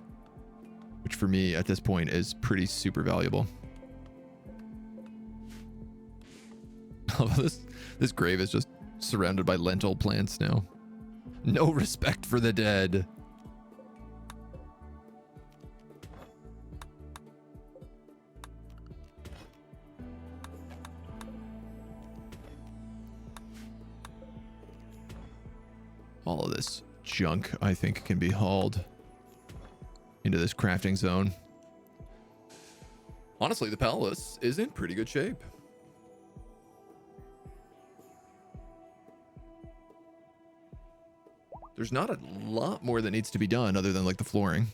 which for me at this point is pretty super valuable. This grave is just surrounded by lentil plants now. No respect for the dead. All of this junk, I think, can be hauled into this crafting zone. Honestly, the palace is in pretty good shape. There's not a lot more that needs to be done other than like the flooring.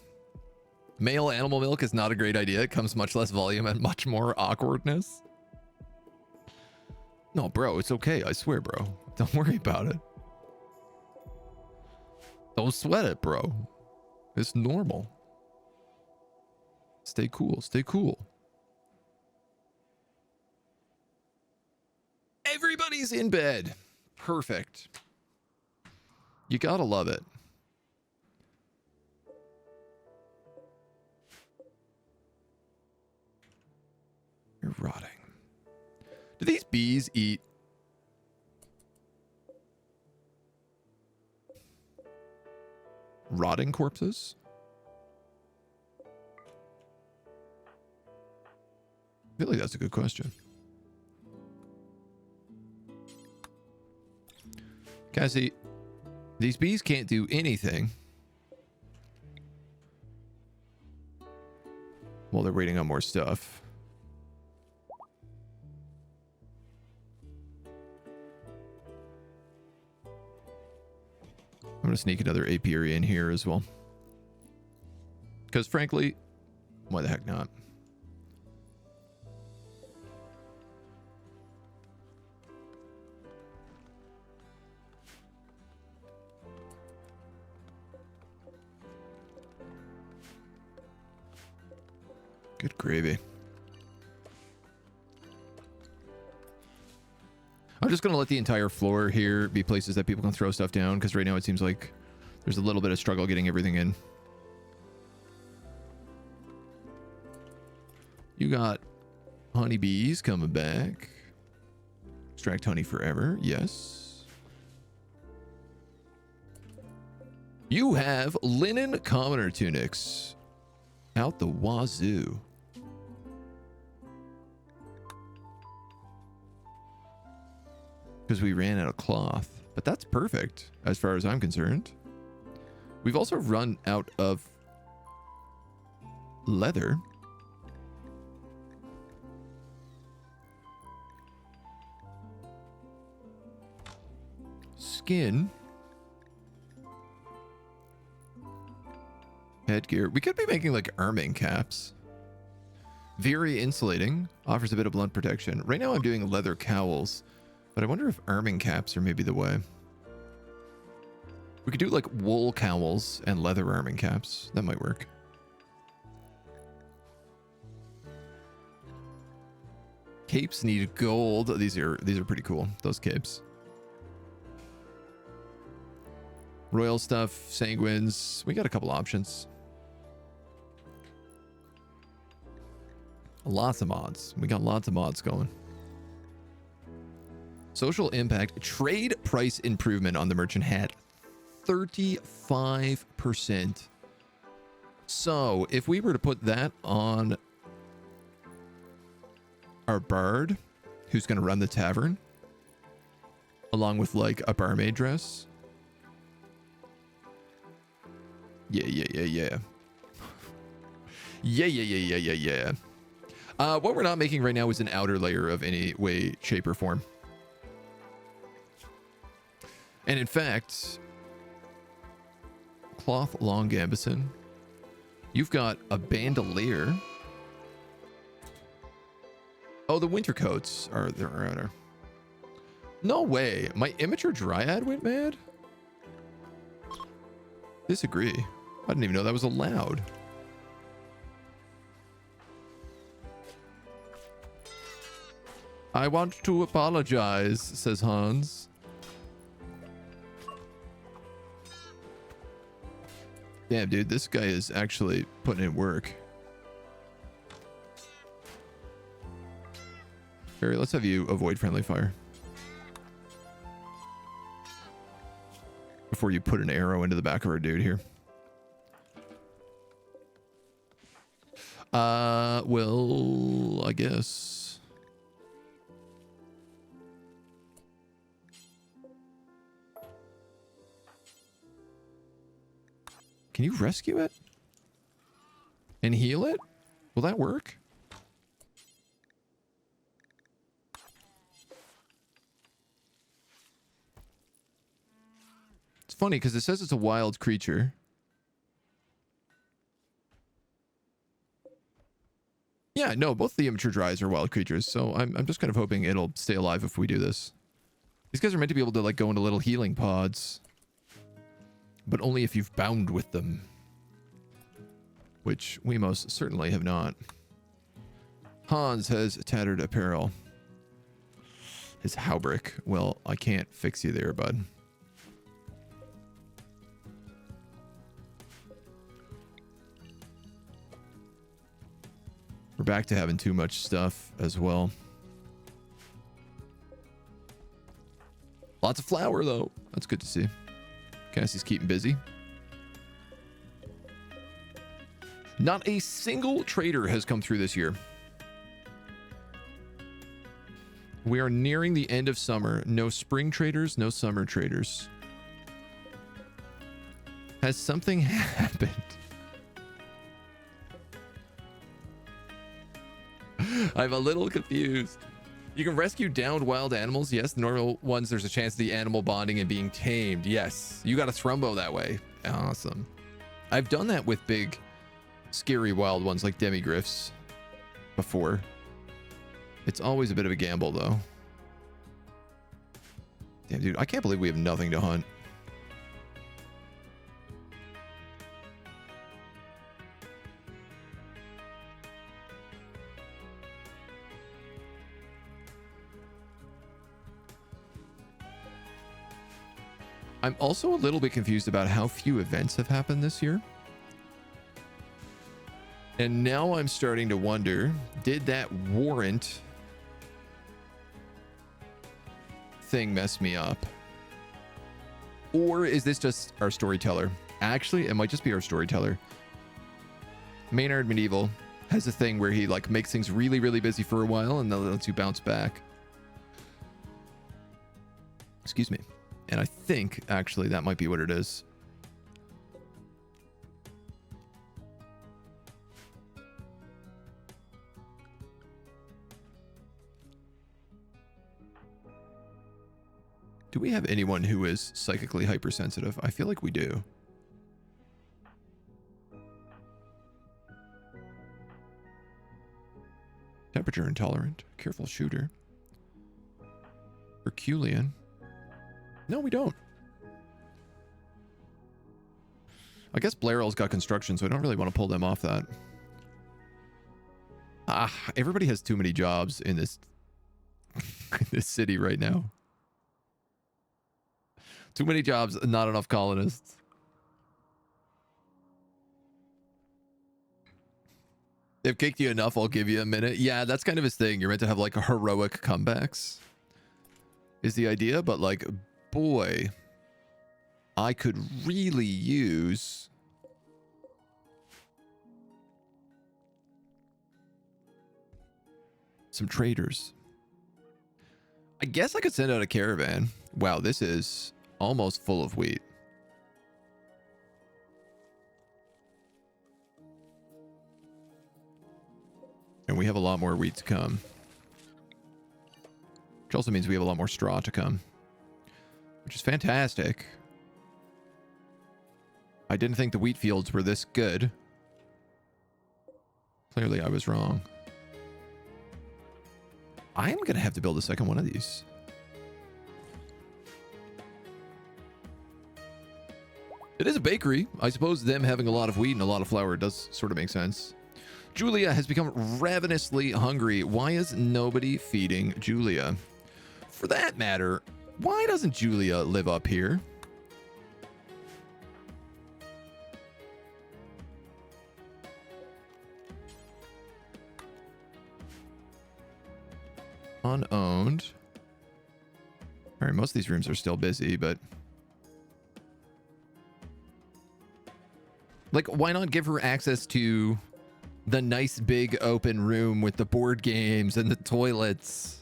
Male animal milk is not a great idea. It comes much less volume and much more awkwardness. No, bro, it's okay. I swear, bro. Don't worry about it. Don't sweat it, bro. It's normal. Stay cool. Stay cool. Everybody's in bed. Perfect. You gotta love it. You're rotting. Do these bees eat? Rotting corpses? I feel like that's a good question. Cassie, these bees can't do anything while they're waiting on more stuff. I'm going to sneak another apiary in here as well. Because frankly, why the heck not? Good gravy. I'm just going to let the entire floor here be places that people can throw stuff down, because right now it seems like there's a little bit of struggle getting everything in. You got honeybees coming back. Extract honey forever. Yes. You have linen commoner tunics out the wazoo. Because we ran out of cloth, but that's perfect as far as I'm concerned. We've also run out of leather. Skin. Headgear. We could be making like arming caps. Very insulating. Offers a bit of blunt protection. Right now I'm doing leather cowls. But I wonder if arming caps are maybe the way. We could do like wool cowls and leather arming caps. That might work. Capes need gold. These are pretty cool. Those capes. Royal stuff, sanguines. We got a couple options. Lots of mods. We got lots of mods going. Social impact, trade price improvement on the merchant hat, 35%. So if we were to put that on our bard, who's going to run the tavern, along with like a barmaid dress. Yeah. Yeah. What we're not making right now is an outer layer of any way, shape, or form. And in fact, cloth long gambeson. You've got a bandolier. Oh, the winter coats are there. No way. My immature dryad went mad? Disagree. I didn't even know that was allowed. I want to apologize, says Hans. Damn, dude, this guy is actually putting in work. Barry, let's have you avoid friendly fire. Before you put an arrow into the back of our dude here. Well, I guess. Can you rescue it? And heal it? Will that work? It's funny because it says it's a wild creature. Yeah, no, both the immature dries are wild creatures, so I'm just kind of hoping it'll stay alive if we do this. These guys are meant to be able to like go into little healing pods. But only if you've bound with them. Which we most certainly have not. Hans has tattered apparel. His hauberk. Well, I can't fix you there, bud. We're back to having too much stuff as well. Lots of flour, though. That's good to see. Cassie's keeping busy. Not a single trader has come through this year. We are nearing the end of summer. No spring traders, no summer traders. Has something happened? I'm a little confused. You can rescue downed wild animals. Yes, the normal ones, there's a chance of the animal bonding and being tamed. Yes, you got a thrumbo that way. Awesome. I've done that with big, scary wild ones like demigriffs before. It's always a bit of a gamble, though. Damn, dude, I can't believe we have nothing to hunt. I'm also a little bit confused about how few events have happened this year. And now I'm starting to wonder, did that warrant thing mess me up? Or is this just our storyteller? Actually, it might just be our storyteller. Maynard Medieval has a thing where he like makes things really, really busy for a while and then lets you bounce back. Excuse me. And I think, actually, that might be what it is. Do we have anyone who is psychically hypersensitive? I feel like we do. Temperature intolerant. Careful shooter. Herculean. No, we don't. I guess Blairell's got construction, so I don't really want to pull them off that. Everybody has too many jobs in this, in this city right now. Too many jobs, not enough colonists. They've kicked you enough, I'll give you a minute. Yeah, that's kind of his thing. You're meant to have like heroic comebacks is the idea, but like, boy, I could really use some traders. I guess I could send out a caravan Wow, this is almost full of wheat. And we have a lot more wheat to come. Which also means we have a lot more straw to come. Which is fantastic. I didn't think the wheat fields were this good. Clearly I was wrong. I am going to have to build a second one of these. It is a bakery. I suppose them having a lot of wheat and a lot of flour does sort of make sense. Julia has become ravenously hungry. Why is nobody feeding Julia? For that matter, why doesn't Julia live up here? Unowned. All right, most of these rooms are still busy, but... like, why not give her access to the nice big open room with the board games and the toilets?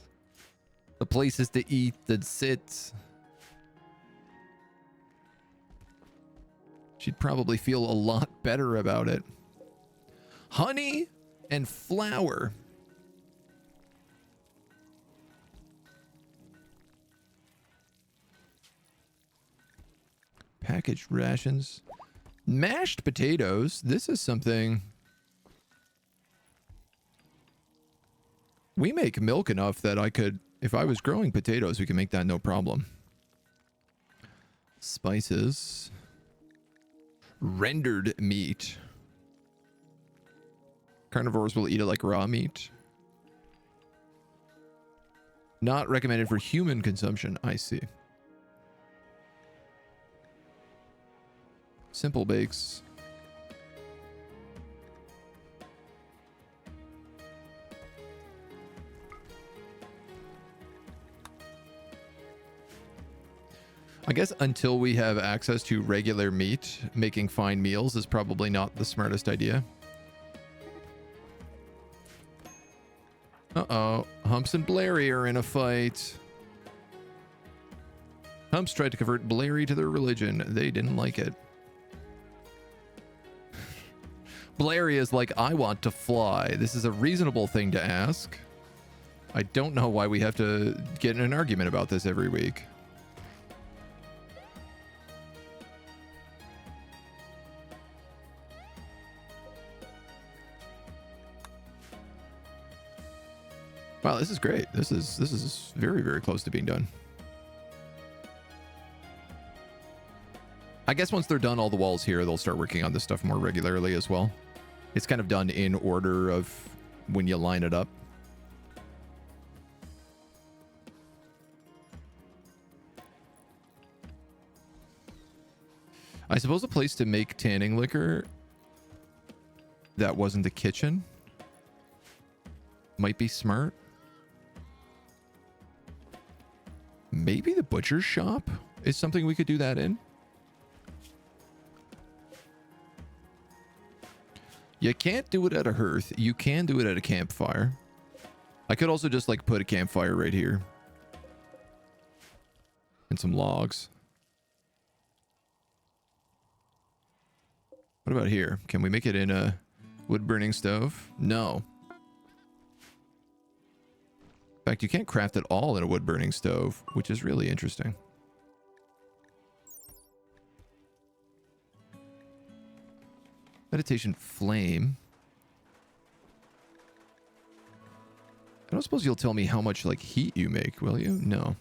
The places to eat and sit. She'd probably feel a lot better about it. Honey and flour. Packaged rations. Mashed potatoes. This is something... we make milk enough that I could... if I was growing potatoes, we could make that no problem. Spices. Rendered meat. Carnivores will eat it like raw meat. Not recommended for human consumption. I see. Simple bakes. I guess until we have access to regular meat, making fine meals is probably not the smartest idea. Uh-oh. Humps and Blairy are in a fight. Humps tried to convert Blairy to their religion. They didn't like it. Blairy is like, I want to fly. This is a reasonable thing to ask. I don't know why we have to get in an argument about this every week. Wow, this is great. This is very, very close to being done. I guess once they're done all the walls here, they'll start working on this stuff more regularly as well. It's kind of done in order of when you line it up. I suppose a place to make tanning liquor that wasn't the kitchen might be smart. Maybe the butcher's shop is something we could do that in. You can't do it at a hearth. You can do it at a campfire. I could also just like put a campfire right here. And some logs. What about here? Can we make it in a wood burning stove? No. In fact, you can't craft it all in a wood burning stove, which is really interesting. Meditation flame. I don't suppose you'll tell me how much like heat you make, will you? No.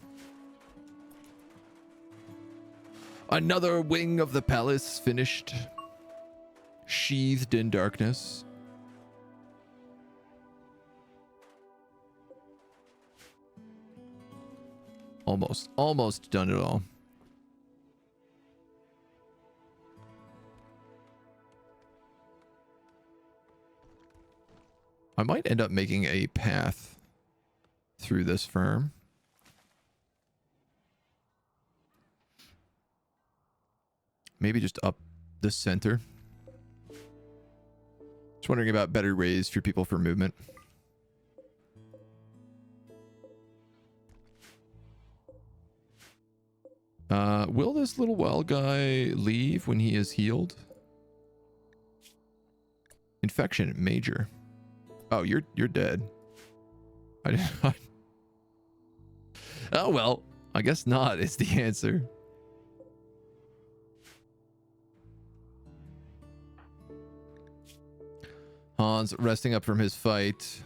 Another wing of the palace finished. Sheathed in darkness. Almost done it all. I might end up making a path through this farm. Maybe just up the center. Just wondering about better ways for people for movement. Will this little wild guy leave when he is healed? Infection major. Oh, you're dead. I didn't. Oh well, I guess not is the answer. Hans resting up from his fight,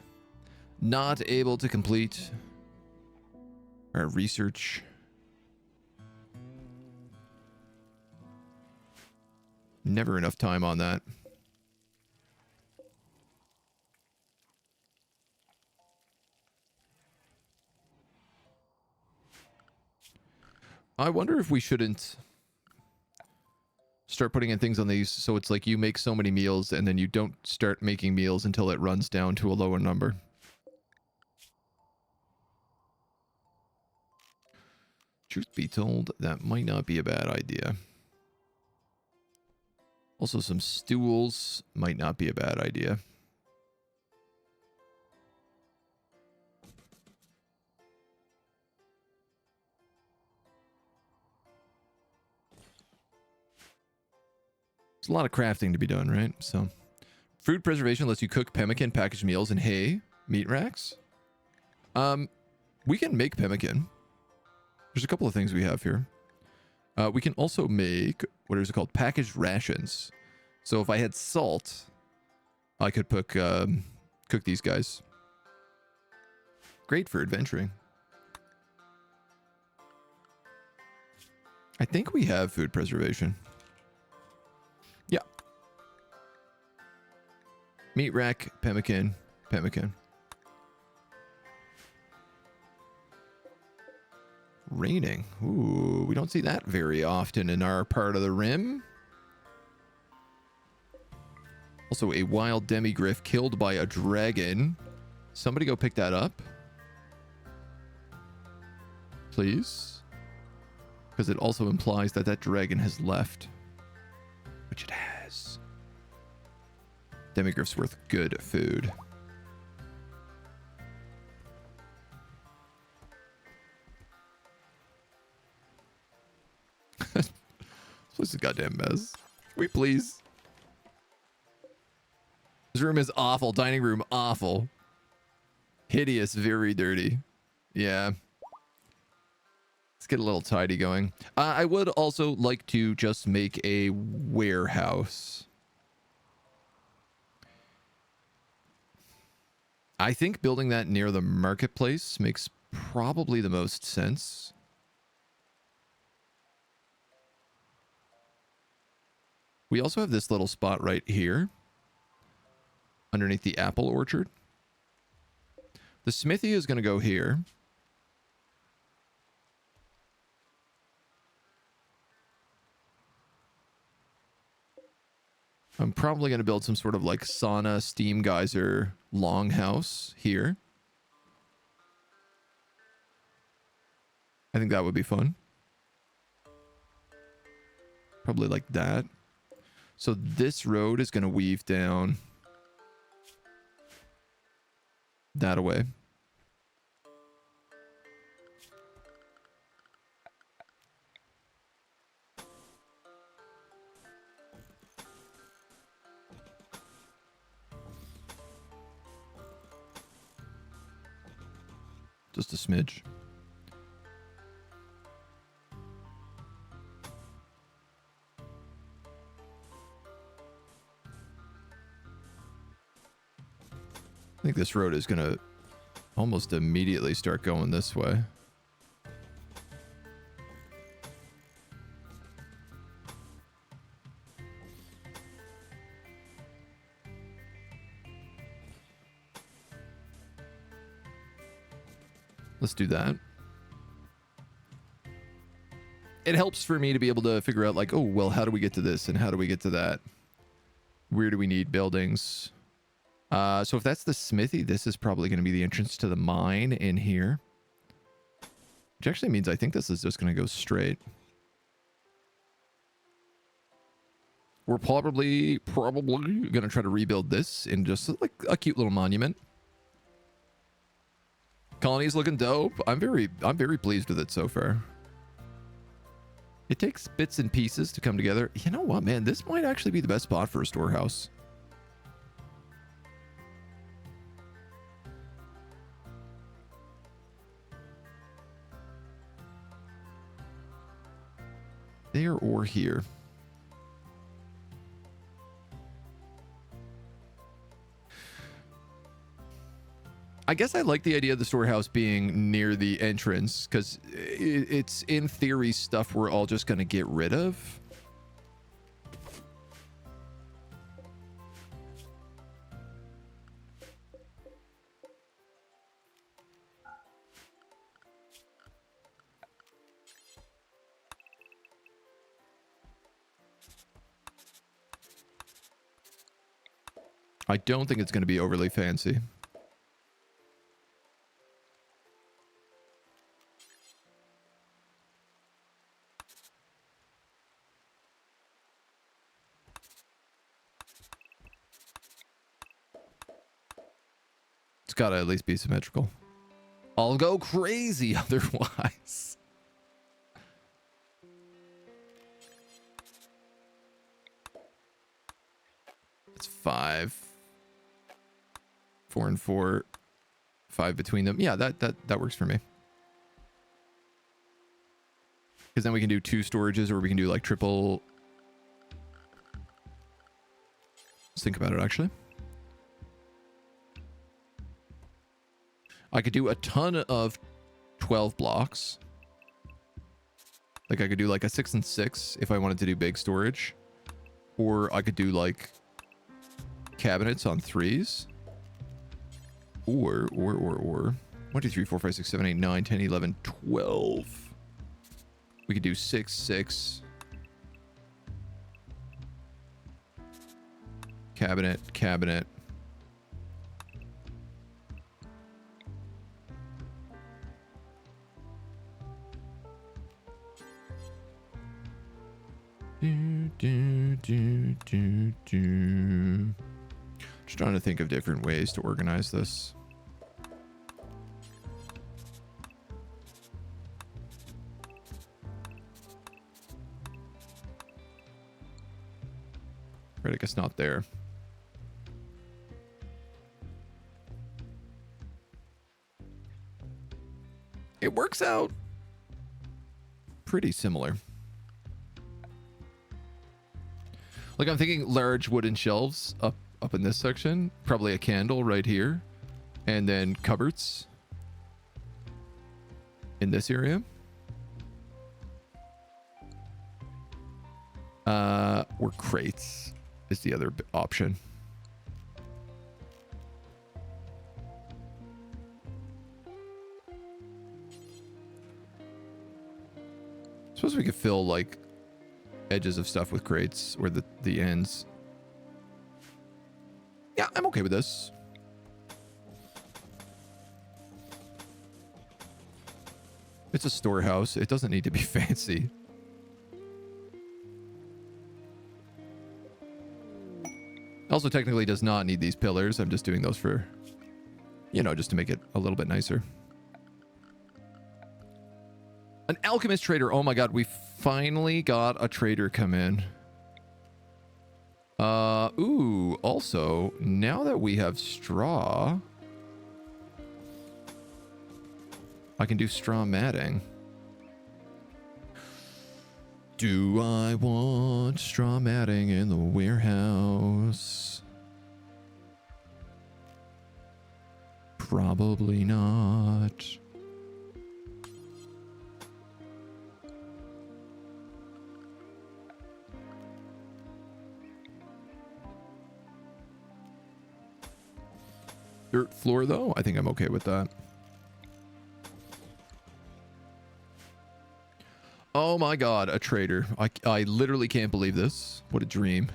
not able to complete our research. Never enough time on that. I wonder if we shouldn't start putting in things on these so it's like you make so many meals and then you don't start making meals until it runs down to a lower number. Truth be told, that might not be a bad idea. Also, some stools might not be a bad idea. There's a lot of crafting to be done, right? So, food preservation lets you cook pemmican, packaged meals, and hay, meat racks. We can make pemmican. There's a couple of things we have here. We can also make, what is it called? Packaged rations. So if I had salt, I could cook these guys. Great for adventuring. I think we have food preservation. Yeah. Meat rack, pemmican, pemmican. Raining. Ooh, we don't see that very often in our part of the rim. Also, a wild demigriff killed by a dragon. Somebody go pick that up. Please. Because it also implies that that dragon has left. Which it has. Demigriff's worth good food. This place is a goddamn mess. Can we please? This room is awful. Dining room, awful. Hideous, very dirty. Yeah. Let's get a little tidy going. I would also like to just make a warehouse. I think building that near the marketplace makes probably the most sense. We also have this little spot right here underneath the apple orchard. The smithy is going to go here. I'm probably going to build some sort of like sauna, steam geyser, longhouse here. I think that would be fun. Probably like that. So this road is going to weave down that away. Just a smidge. I think this road is going to almost immediately start going this way. Let's do that. It helps for me to be able to figure out like, oh, well, how do we get to this and how do we get to that? Where do we need buildings? So if that's the smithy, this is probably going to be the entrance to the mine in here. Which actually means I think this is just going to go straight. We're probably going to try to rebuild this in just like a cute little monument. Colony's looking dope. I'm very pleased with it so far. It takes bits and pieces to come together. You know what, man? This might actually be the best spot for a storehouse. There or here. I guess I like the idea of the storehouse being near the entrance because it's in theory stuff we're all just going to get rid of. I don't think it's going to be overly fancy. It's got to at least be symmetrical. I'll go crazy otherwise. It's 5. 4 and 4. 5 between them. Yeah, that works for me. Because then we can do 2 storages, or we can do like triple. Let's think about it, actually. I could do a ton of 12 blocks. Like I could do like a 6 and 6 if I wanted to do big storage. Or I could do like cabinets on 3s. Or 1, 2, 3, 4, 5, 6, 7, 8, 9, 10, 11, 12. We could do 6, 6. Cabinet, cabinet. Just trying to think of different ways to organize this. Right, I guess not there. It works out pretty similar. Like I'm thinking large wooden shelves up in this section, probably a candle right here, and then cupboards in this area. Or crates is the other option. Suppose we could fill like edges of stuff with crates, or the ends. Yeah, I'm okay with this. It's a storehouse. It doesn't need to be fancy. Also technically does not need these pillars. I'm just doing those for, you know, just to make it a little bit nicer. An alchemist trader. Oh my god, we finally got a trader come in. Ooh, also, now that we have straw, I can do straw matting. Do I want straw matting in the warehouse? Probably not. Dirt floor, though? I think I'm okay with that. Oh my god, a trader. I literally can't believe this. What a dream.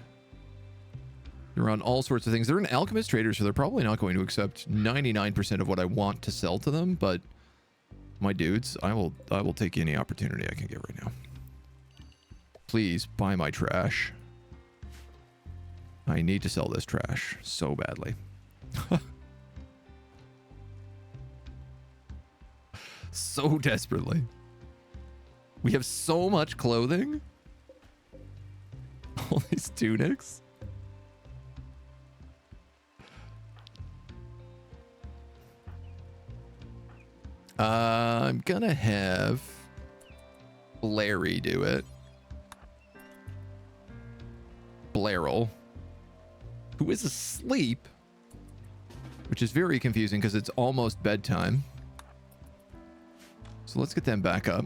They're on all sorts of things. They're an alchemist trader, so they're probably not going to accept 99% of what I want to sell to them, but my dudes, I will take any opportunity I can get right now. Please buy my trash. I need to sell this trash so badly. So desperately. We have so much clothing. All these tunics. I'm gonna have Larry do it. Blairal, who is asleep, which is very confusing because it's almost bedtime. So let's get them back up.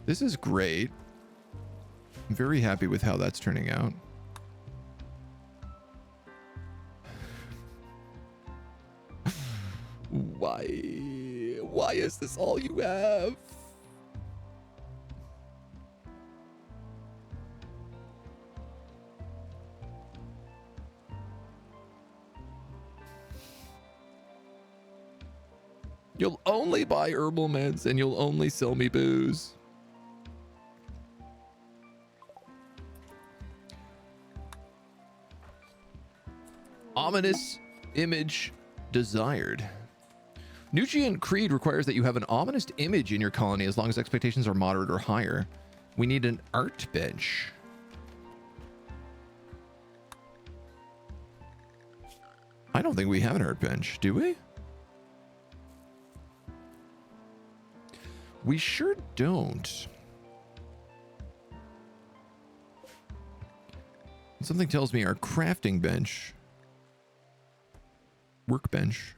This is great. I'm very happy with how that's turning out. Why is this all you have? You'll only buy herbal meds and you'll only sell me booze. Ominous image desired. Nutrient Creed requires that you have an ominous image in your colony as long as expectations are moderate or higher. We need an art bench. I don't think we have an art bench, do we? We sure don't. Something tells me our crafting bench, workbench,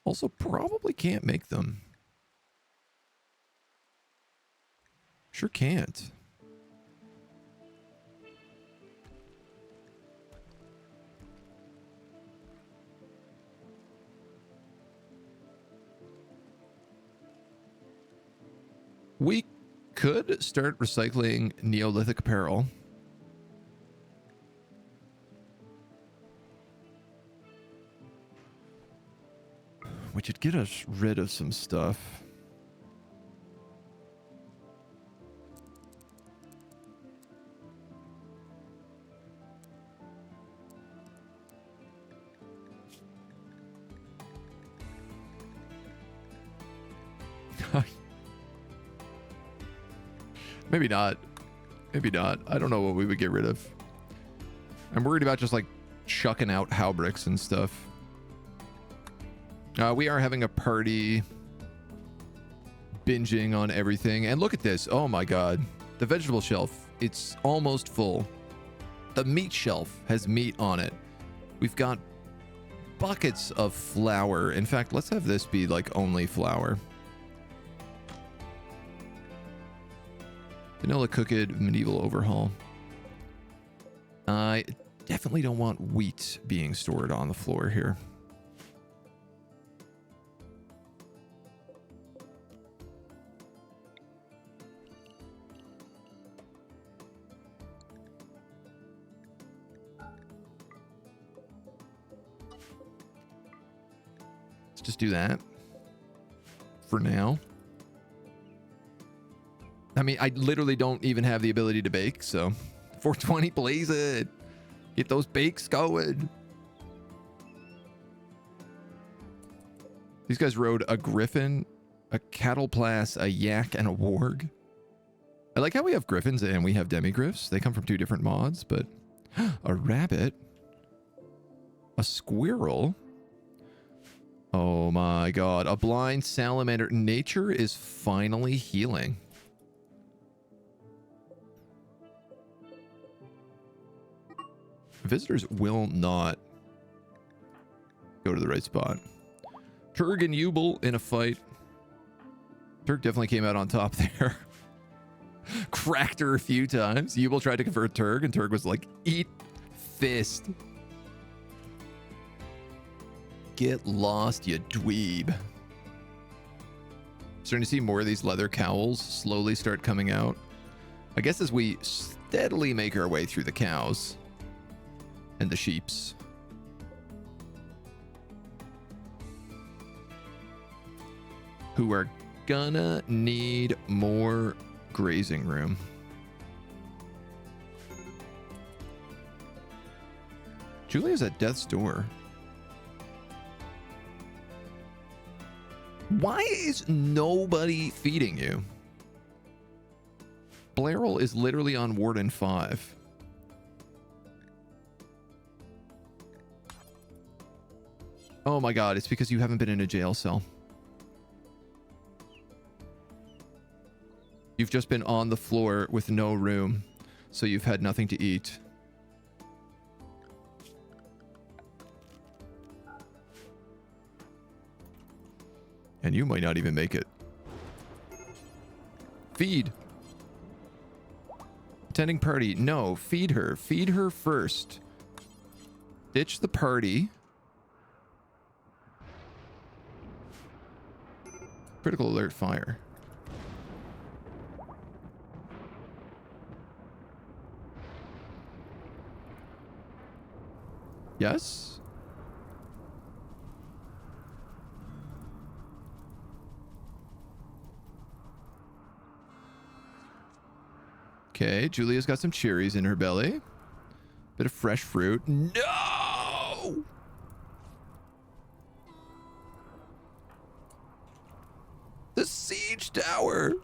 also probably can't make them. Sure can't. We could start recycling Neolithic apparel. Which would get us rid of some stuff. Maybe not. Maybe not. I don't know what we would get rid of. I'm worried about just like chucking out haubricks and stuff. We are having a party, binging on everything. And look at this. Oh my God. The vegetable shelf, it's almost full. The meat shelf has meat on it. We've got buckets of flour. In fact, let's have this be like only flour. Vanilla cooked medieval overhaul. I definitely don't want wheat being stored on the floor here. Let's just do that for now. I mean, I literally don't even have the ability to bake, so 420, blaze it. Get those bakes going. These guys rode a griffin, a cattleplass, a yak, and a warg. I like how we have griffins and we have demigriffs. They come from two different mods, but a rabbit, a squirrel. Oh my God, a blind salamander. Nature is finally healing. Visitors will not go to the right spot. Turg and Yubel in a fight. Turg definitely came out on top there. Cracked her a few times. Yubel tried to convert Turg, and Turg was like, eat fist. Get lost, you dweeb. Starting to see more of these leather cowls slowly start coming out. I guess as we steadily make our way through the cows. And the sheeps. Who are gonna need more grazing room. Julia's at death's door. Why is nobody feeding you? Blairal is literally on Warden 5. Oh my god, it's because you haven't been in a jail cell. You've just been on the floor with no room, so you've had nothing to eat. And you might not even make it. Feed. Attending party. No, feed her. Feed her first. Ditch the party. Critical alert fire. Yes? Okay, Julia's got some cherries in her belly. Bit of fresh fruit. No! The siege tower!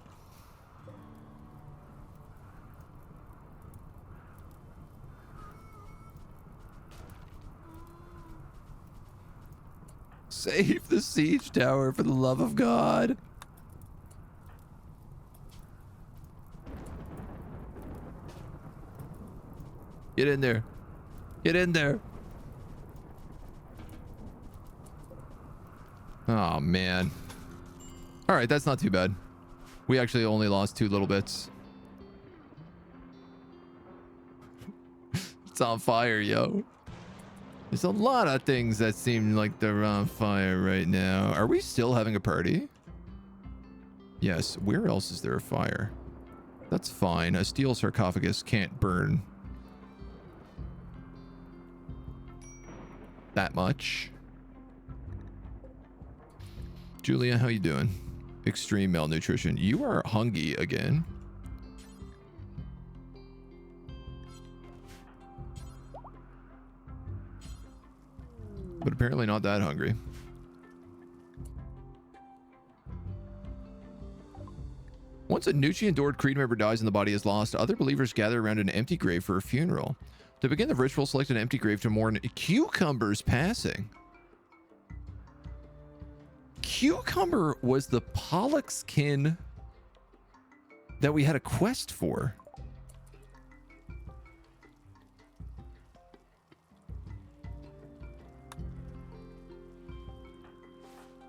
Save the siege tower for the love of God. Get in there. Get in there. Oh, man. All right, that's not too bad. We actually only lost 2 little bits. It's on fire, yo. There's a lot of things that seem like they're on fire right now. Are we still having a party? Yes. Where else is there a fire? That's fine. A steel sarcophagus can't burn that much. Julia, how you doing? Extreme malnutrition. You are hungry again. But apparently not that hungry. Once a Nucci-endured Creed member dies and the body is lost, other believers gather around an empty grave for a funeral. To begin the ritual, select an empty grave to mourn Cucumber's passing. Cucumber was the Pollux kin that we had a quest for.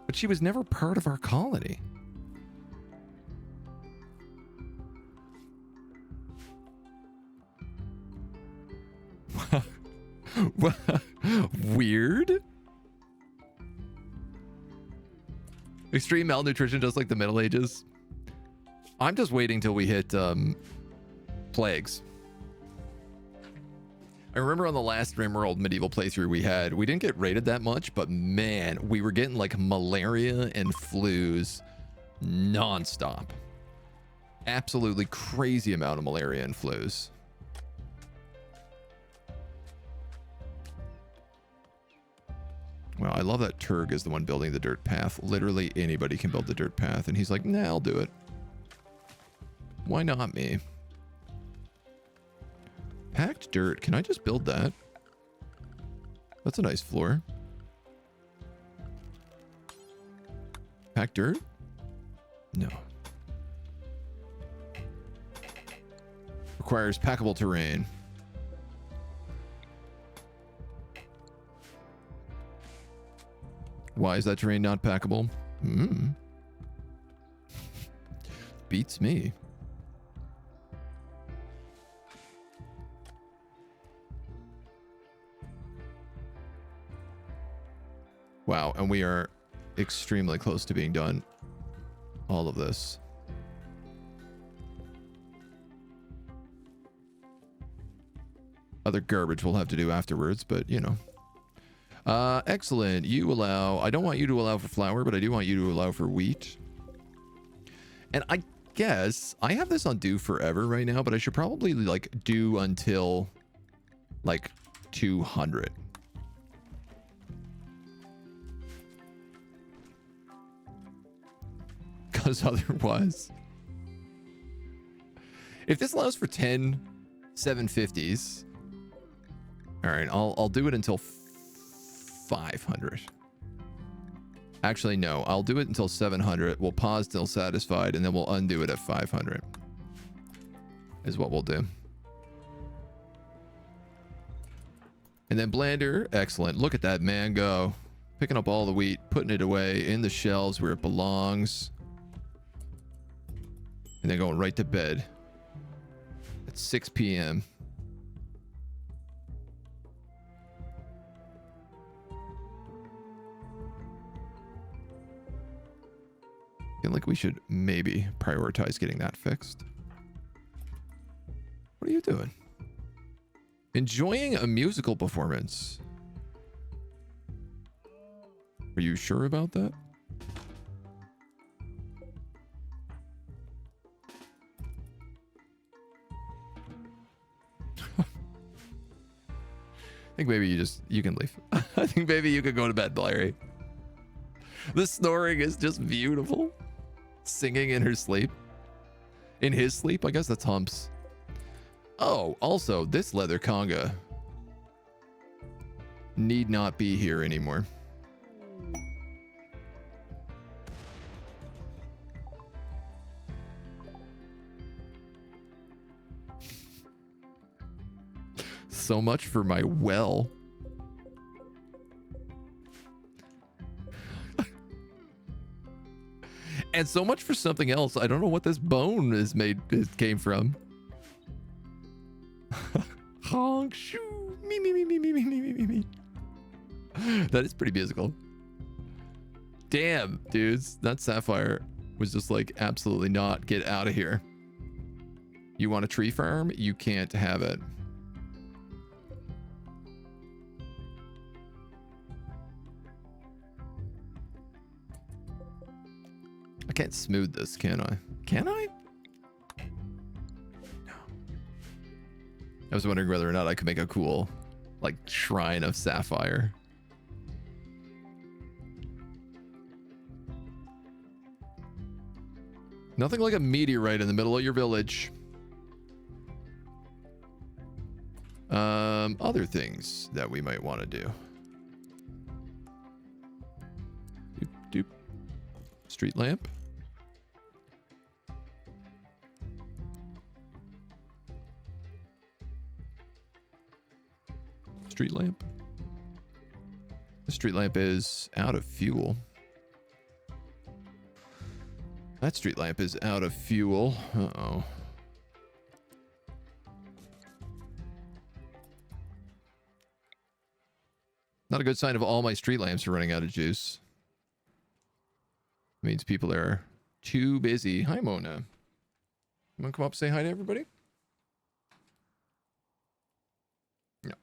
But she was never part of our colony. Weird. Extreme malnutrition, just like the Middle Ages. I'm just waiting till we hit plagues. I remember on the last Rimworld medieval playthrough we didn't get raided that much, but man, we were getting like malaria and flus nonstop. Absolutely crazy amount of malaria and flus. Wow, I love that Turg is the one building the dirt path. Literally anybody can build the dirt path, and he's like, nah, I'll do it. Why not me? Packed dirt. Can I just build that? That's a nice floor. Packed dirt? No. Requires packable terrain. Why is that terrain not packable? Beats me. Wow, and we are extremely close to being done. All of this. Other garbage we'll have to do afterwards, but you know. Excellent. You allow... I don't want you to allow for flour, but I do want you to allow for wheat. And I guess... I have this on do forever right now, but I should probably, like, do until, like, 200. us otherwise. If this allows for 10 750s, all right, I'll do it until 500. Actually, no, I'll do it until 700. We'll pause till satisfied, and then we'll undo it at 500. Is what we'll do. And then Blander, excellent. Look at that man go. Picking up all the wheat, putting it away in the shelves where it belongs. And then going right to bed at 6 p.m. I feel like we should maybe prioritize getting that fixed. What are you doing? Enjoying a musical performance. Are you sure about that? I think maybe you can leave. I think maybe you could go to bed, Larry. The snoring is just beautiful. Singing in her sleep. In his sleep, I guess that's Humps. Oh, also, this leather conga need not be here anymore. So much for my well. And so much for something else. I don't know what this bone came from. Honk, shoo, me, me, me, me, me, me, me, me, me. That is pretty musical. Damn, dudes. That sapphire was just like, absolutely not. Get out of here. You want a tree farm? You can't have it. I can't smooth this, can I? Can I? No. I was wondering whether or not I could make a cool, like, shrine of sapphire. Nothing like a meteorite in the middle of your village. Other things that we might want to do. Doop, doop. Street lamp. Street lamp. The street lamp is out of fuel. That street lamp is out of fuel. Uh-oh. Not a good sign of all my street lamps are running out of juice. It means people are too busy. Hi, Mona. You want to come up and say hi to everybody? No.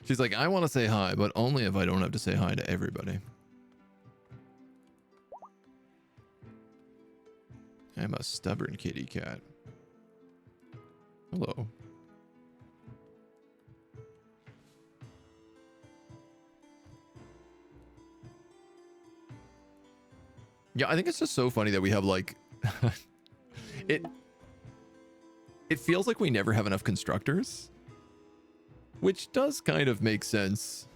She's like, I want to say hi, but only if I don't have to say hi to everybody. I'm a stubborn kitty cat. Hello. Yeah, I think it's just so funny that we have like it feels like we never have enough constructors, which does kind of make sense.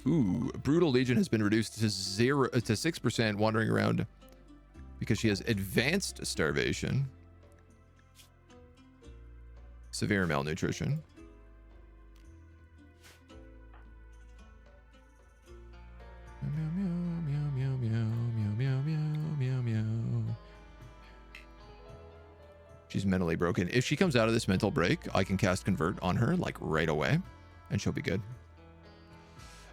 Ooh, Brutal Legion has been reduced to 6% wandering around because she has advanced starvation. Severe malnutrition. Meow, meow, meow, meow, meow, meow, meow, meow, meow. She's mentally broken. If she comes out of this mental break, I can cast Convert on her, like, right away, and she'll be good.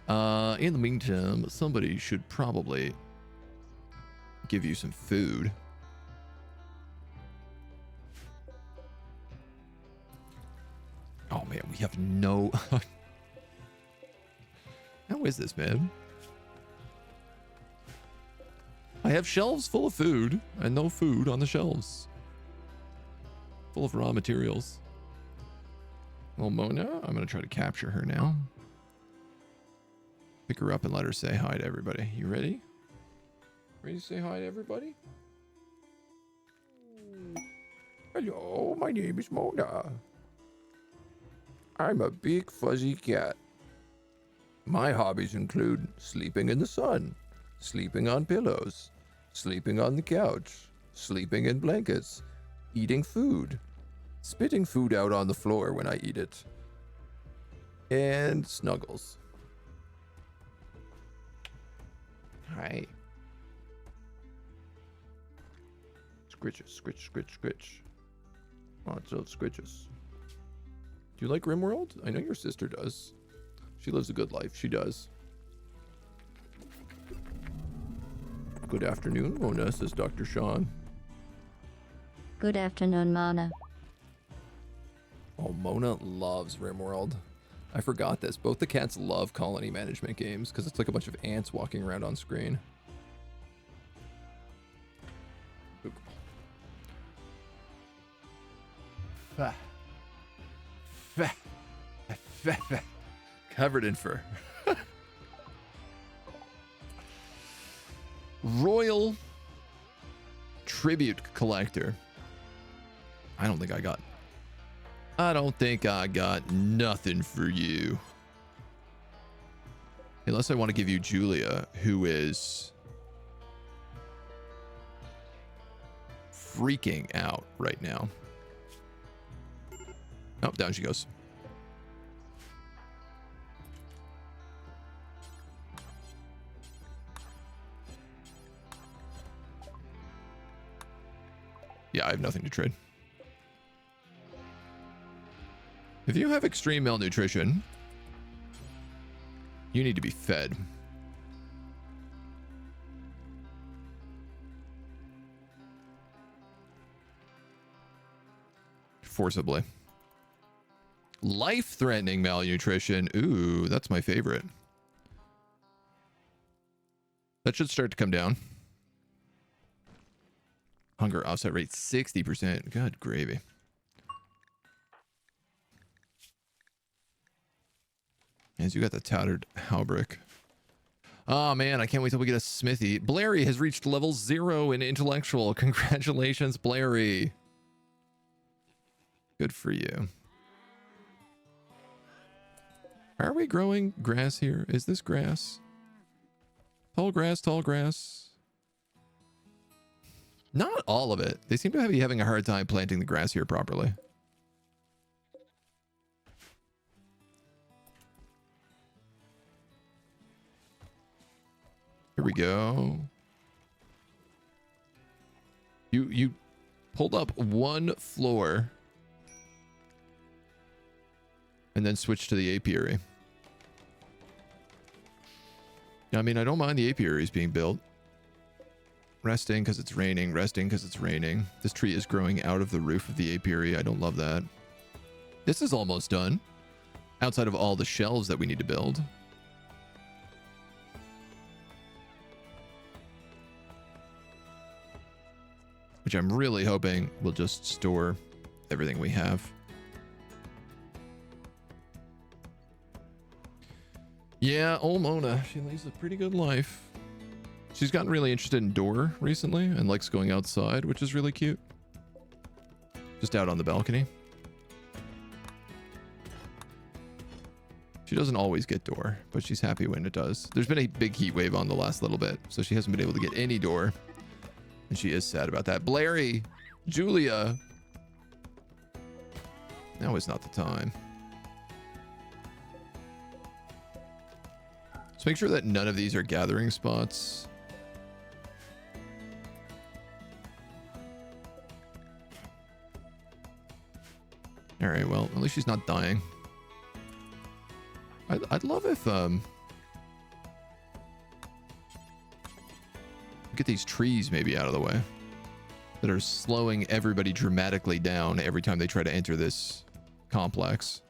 In the meantime, somebody should probably give you some food. Oh, man, we have no... How is this, man? I have shelves full of food and no food on the shelves. Full of raw materials. Well, Mona, I'm going to try to capture her now. Pick her up and let her say hi to everybody. You ready? Ready to say hi to everybody? Hello, my name is Mona. I'm a big fuzzy cat. My hobbies include sleeping in the sun, sleeping on pillows, sleeping on the couch, sleeping in blankets, eating food, spitting food out on the floor when I eat it, and snuggles. Hi. Scritches, scritch, scritch, scritch. Lots of scritches. Do you like Rimworld? I know your sister does. She lives a good life. She does. Good afternoon, Mona, says Dr. Sean. Good afternoon, Mona. Oh, Mona loves Rimworld. I forgot this. Both the cats love colony management games because it's like a bunch of ants walking around on screen. Covered in fur. Royal Tribute Collector. I don't think I got nothing for you. Unless I want to give you Julia, who is freaking out right now. Oh, down she goes. Yeah, I have nothing to trade. If you have extreme malnutrition, you need to be fed. Forcibly. Life-threatening malnutrition. Ooh, that's my favorite. That should start to come down. Hunger offset rate 60%. Good gravy. As you got the tattered halbrick. Oh man, I can't wait till we get a smithy. Blairy has reached level 0 in intellectual. Congratulations, Blairy. Good for you. Are we growing grass here? Is this grass? Tall grass, tall grass. Not all of it. They seem to be having a hard time planting the grass here properly. Here we go. You pulled up one floor and then switched to the apiary. I mean, I don't mind the apiaries being built. Resting because it's raining, resting because it's raining. This tree is growing out of the roof of the apiary. I don't love that. This is almost done. Outside of all the shelves that we need to build. Which I'm really hoping will just store everything we have. Yeah, old Mona. She leads a pretty good life. She's gotten really interested in door recently and likes going outside, which is really cute. Just out on the balcony. She doesn't always get door, but she's happy when it does. There's been a big heat wave on the last little bit, so she hasn't been able to get any door. And she is sad about that. Blairy, Julia. Now is not the time. So make sure that none of these are gathering spots. All right, well, at least she's not dying. I'd love if get these trees maybe out of the way that are slowing everybody dramatically down every time they try to enter this complex.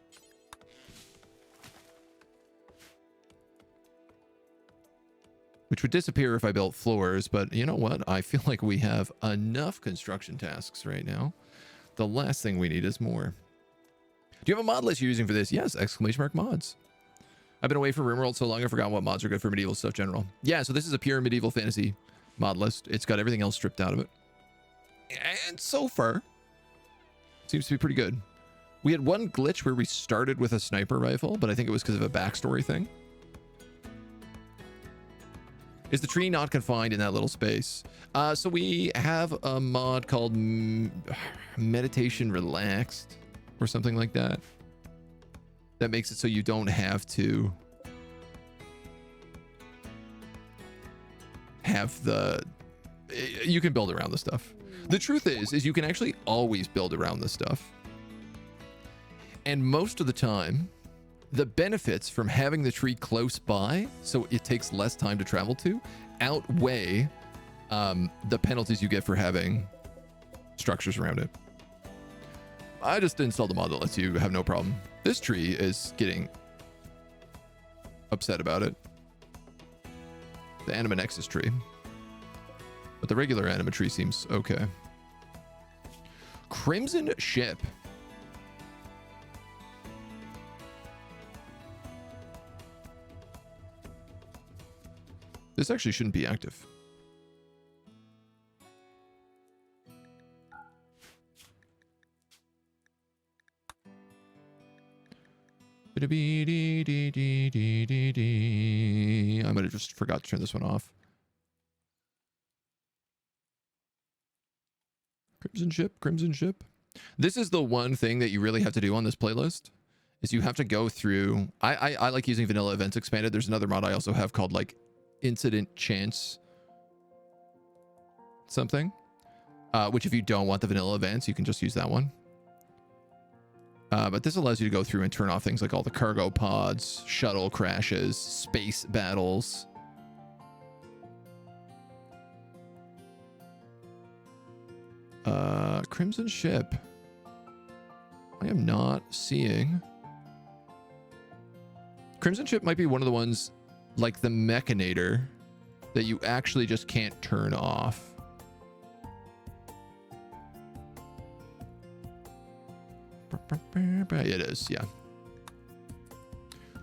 Which would disappear if I built floors, but you know what? I feel like we have enough construction tasks right now. The last thing we need is more. Do you have a mod list you're using for this? Yes, ! Mods. I've been away from Rimworld so long I forgot what mods are good for medieval stuff general. Yeah, so this is a pure medieval fantasy mod list. It's got everything else stripped out of it. And so far, seems to be pretty good. We had one glitch where we started with a sniper rifle, but I think it was because of a backstory thing. Is the tree not confined in that little space? So we have a mod called Meditation Relaxed or something like that. That makes it so you don't have to have the... You can build around the stuff. The truth is you can actually always build around this stuff. And most of the time, the benefits from having the tree close by, so it takes less time to travel to, outweigh the penalties you get for having structures around it. I just installed a mod that lets you have no problem. This tree is getting upset about it. The Anima Nexus tree. But the regular Anima tree seems okay. Crimson Ship. This actually shouldn't be active. I might have just forgot to turn this one off. Crimson Ship, Crimson Ship. This is the one thing that you really have to do on this playlist, is you have to go through... I like using vanilla events expanded. There's another mod I also have called like incident chance something, which if you don't want the vanilla events, you can just use that one. But this allows you to go through and turn off things like all the cargo pods, shuttle crashes, space battles. Crimson Ship. I am not seeing. Crimson Ship might be one of the ones like the Mechanator that you actually just can't turn off. It is, yeah.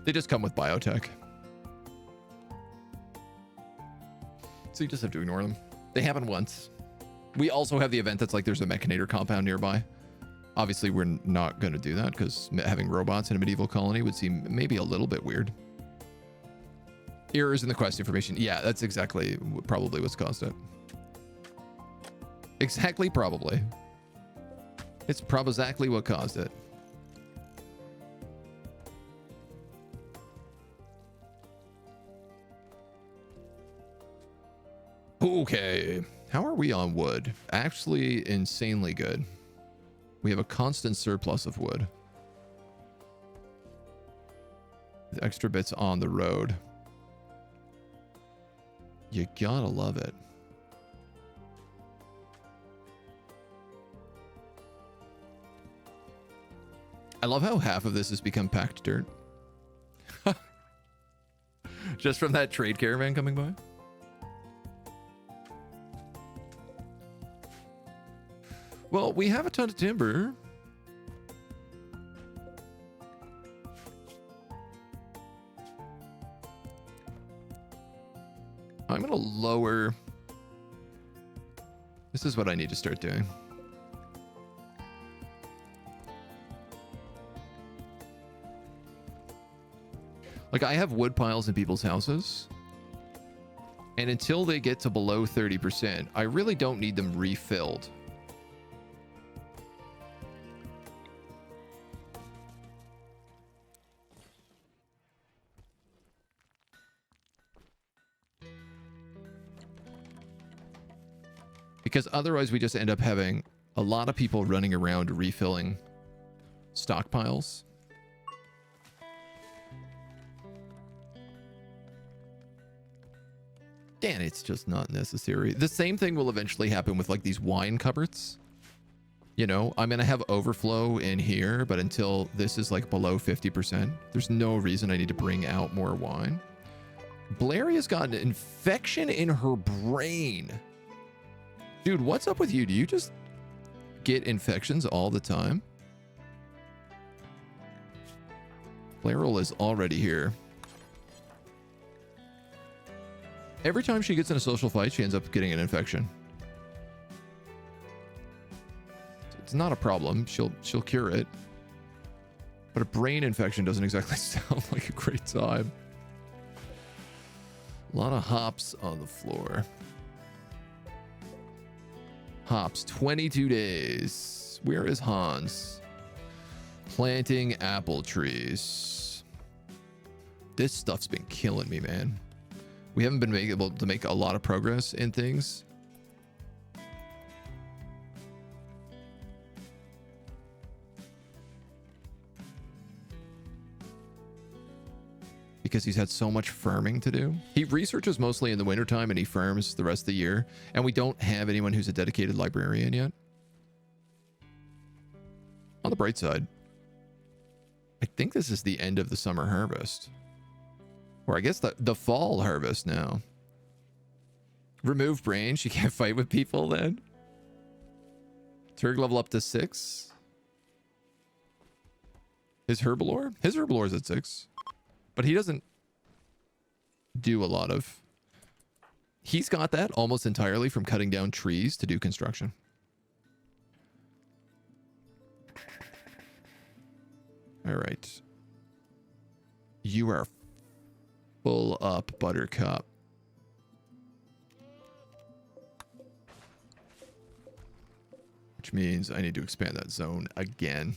They just come with biotech. So you just have to ignore them. They happen once. We also have the event that's like there's a Mechanator compound nearby. Obviously, we're not going to do that because having robots in a medieval colony would seem maybe a little bit weird. Errors in the quest information. Yeah, that's exactly probably what's caused it. Exactly, probably. It's exactly what caused it. Okay. How are we on wood? Actually, insanely good. We have a constant surplus of wood. The extra bits on the road. You gotta love it. I love how half of this has become packed dirt. Just from that trade caravan coming by. Well, we have a ton of timber. I'm going to lower. This is what I need to start doing. Like, I have wood piles in people's houses. And until they get to below 30%, I really don't need them refilled. Because otherwise we just end up having a lot of people running around refilling stockpiles. Dan, it's just not necessary. The same thing will eventually happen with like these wine cupboards. You know, I'm going to have overflow in here, but until this is like below 50%, there's no reason I need to bring out more wine. Blaria's got an infection in her brain. Dude, what's up with you? Do you just get infections all the time? Blairol is already here. Every time she gets in a social fight, she ends up getting an infection. It's not a problem. She'll cure it. But a brain infection doesn't exactly sound like a great time. A lot of hops on the floor. Hops, 22 days. Where is Hans? Planting apple trees. This stuff's been killing me, man. We haven't been able to make a lot of progress in things. Because he's had so much farming to do. He researches mostly in the wintertime and he farms the rest of the year. And we don't have anyone who's a dedicated librarian yet. On the bright side, I think this is the end of the summer harvest. Or I guess the fall harvest now. Remove brain. She can't fight with people then. Turg level up to 6. His herbalore? His herbalore is at 6. But he doesn't do a lot of... He's got that almost entirely from cutting down trees to do construction. All right. You are full up, Buttercup. Which means I need to expand that zone again.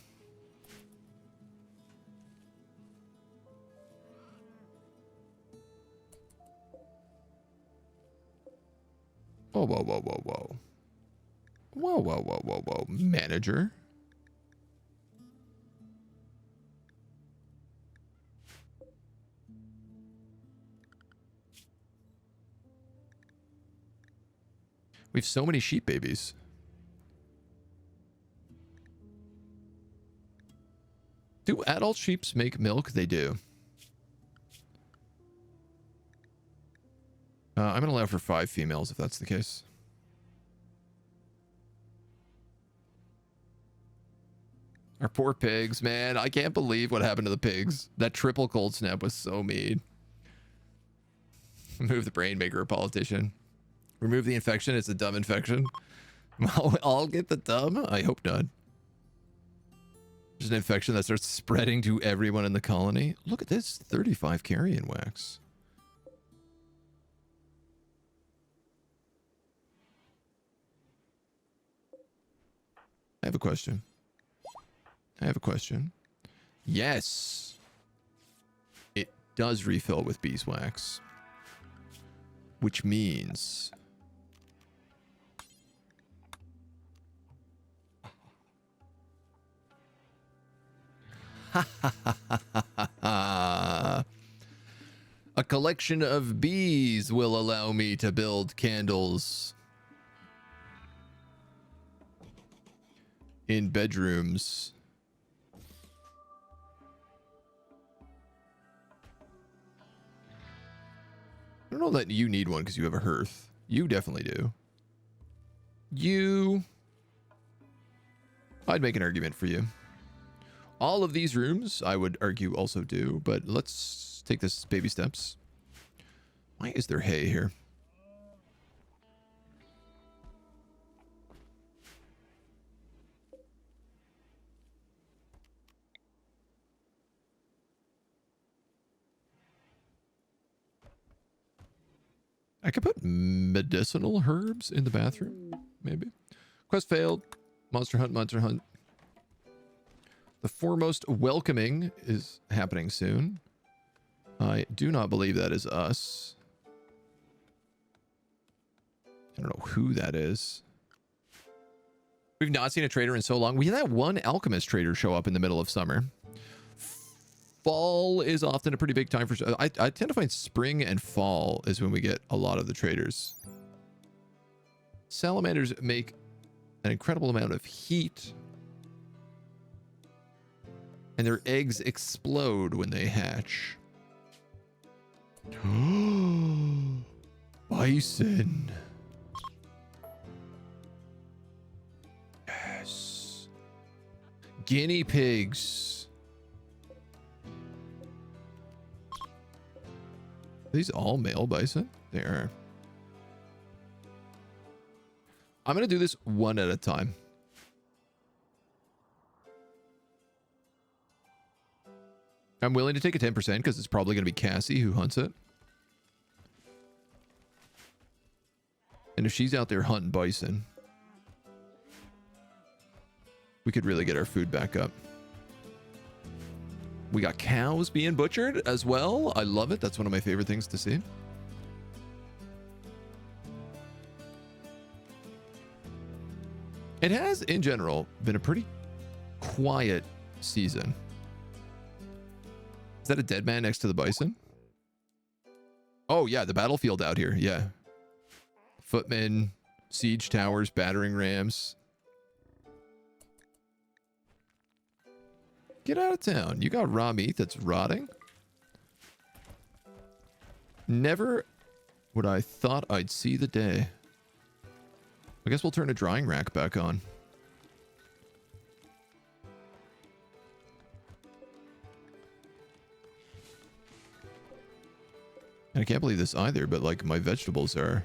Whoa, whoa, whoa, whoa, whoa. Whoa, whoa, whoa, whoa, whoa. Manager. We have so many sheep babies. Do adult sheep make milk? They do. I'm going to allow for 5 females if that's the case. Our poor pigs, man. I can't believe what happened to the pigs. That triple cold snap was so mean. Remove the brain, make her a politician. Remove the infection. It's a dumb infection. I'll get the dumb? I hope not. There's an infection that starts spreading to everyone in the colony. Look at this. 35 carrion wax. I have a question. Yes. It does refill with beeswax. Which means... A collection of bees will allow me to build candles in bedrooms. I don't know that you need one because you have a hearth. You definitely do. I'd make an argument for you. All of these rooms, I would argue, also do, but let's take this baby steps. Why is there hay here? I could put medicinal herbs in the bathroom, maybe. Quest failed. Monster hunt, monster hunt. The foremost welcoming is happening soon. I do not believe that is us. I don't know who that is. We've not seen a trader in so long. We had that one alchemist trader show up in the middle of summer. Fall is often a pretty big time for... I tend to find spring and fall is when we get a lot of the traders. Salamanders make an incredible amount of heat. And their eggs explode when they hatch. Bison. Yes. Guinea pigs. Are these all male bison? They are. I'm going to do this one at a time. I'm willing to take a 10% because it's probably going to be Cassie who hunts it. And if she's out there hunting bison, we could really get our food back up. We got cows being butchered as well. I love it. That's one of my favorite things to see. It has, in general, been a pretty quiet season. Is that a dead man next to the bison? Oh, yeah, the battlefield out here. Yeah. Footmen, siege towers, battering rams. Get out of town. You got raw meat that's rotting. Never would I thought I'd see the day. I guess we'll turn a drying rack back on. And I can't believe this either, but like my vegetables are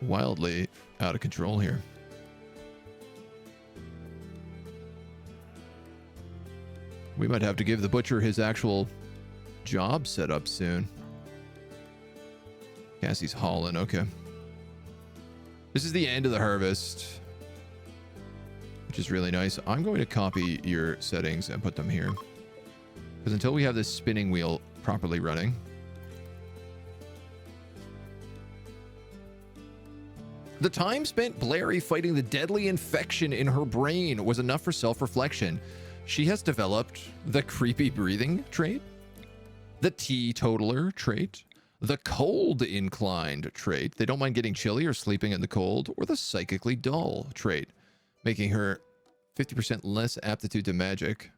wildly out of control here. We might have to give the butcher his actual job set up soon. Cassie's hauling, okay. This is the end of the harvest, which is really nice. I'm going to copy your settings and put them here. Because until we have this spinning wheel properly running, the time spent Blairy fighting the deadly infection in her brain was enough for self-reflection. She has developed the creepy breathing trait, the teetotaler trait, the cold inclined trait. They don't mind getting chilly or sleeping in the cold, or the psychically dull trait, making her 50% less aptitude to magic.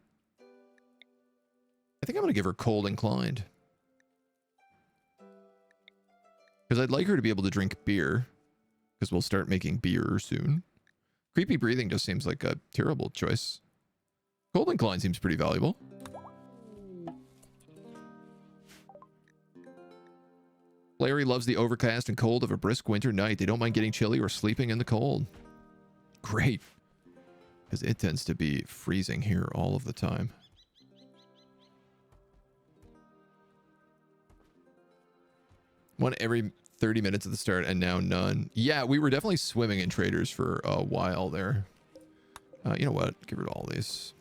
I think I'm going to give her cold inclined. Because I'd like her to be able to drink beer, because we'll start making beer soon. Creepy breathing just seems like a terrible choice. Cold inclined seems pretty valuable. Larry loves the overcast and cold of a brisk winter night. They don't mind getting chilly or sleeping in the cold. Great. Because it tends to be freezing here all of the time. One every 30 minutes at the start and now none. Yeah, we were definitely swimming in traders for a while there. You know what? Get rid of all these.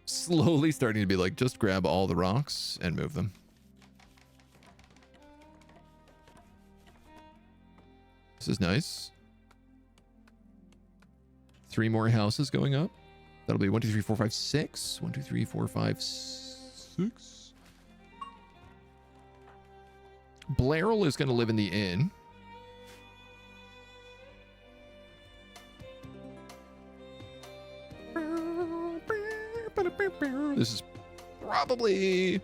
Slowly starting to be like, just grab all the rocks and move them. This is nice. 3 more houses going up. That'll be 1, 2, 3, 4, 5, 6. 1, 2, 3, 4, 5, 6. Blairl is going to live in the inn. This is probably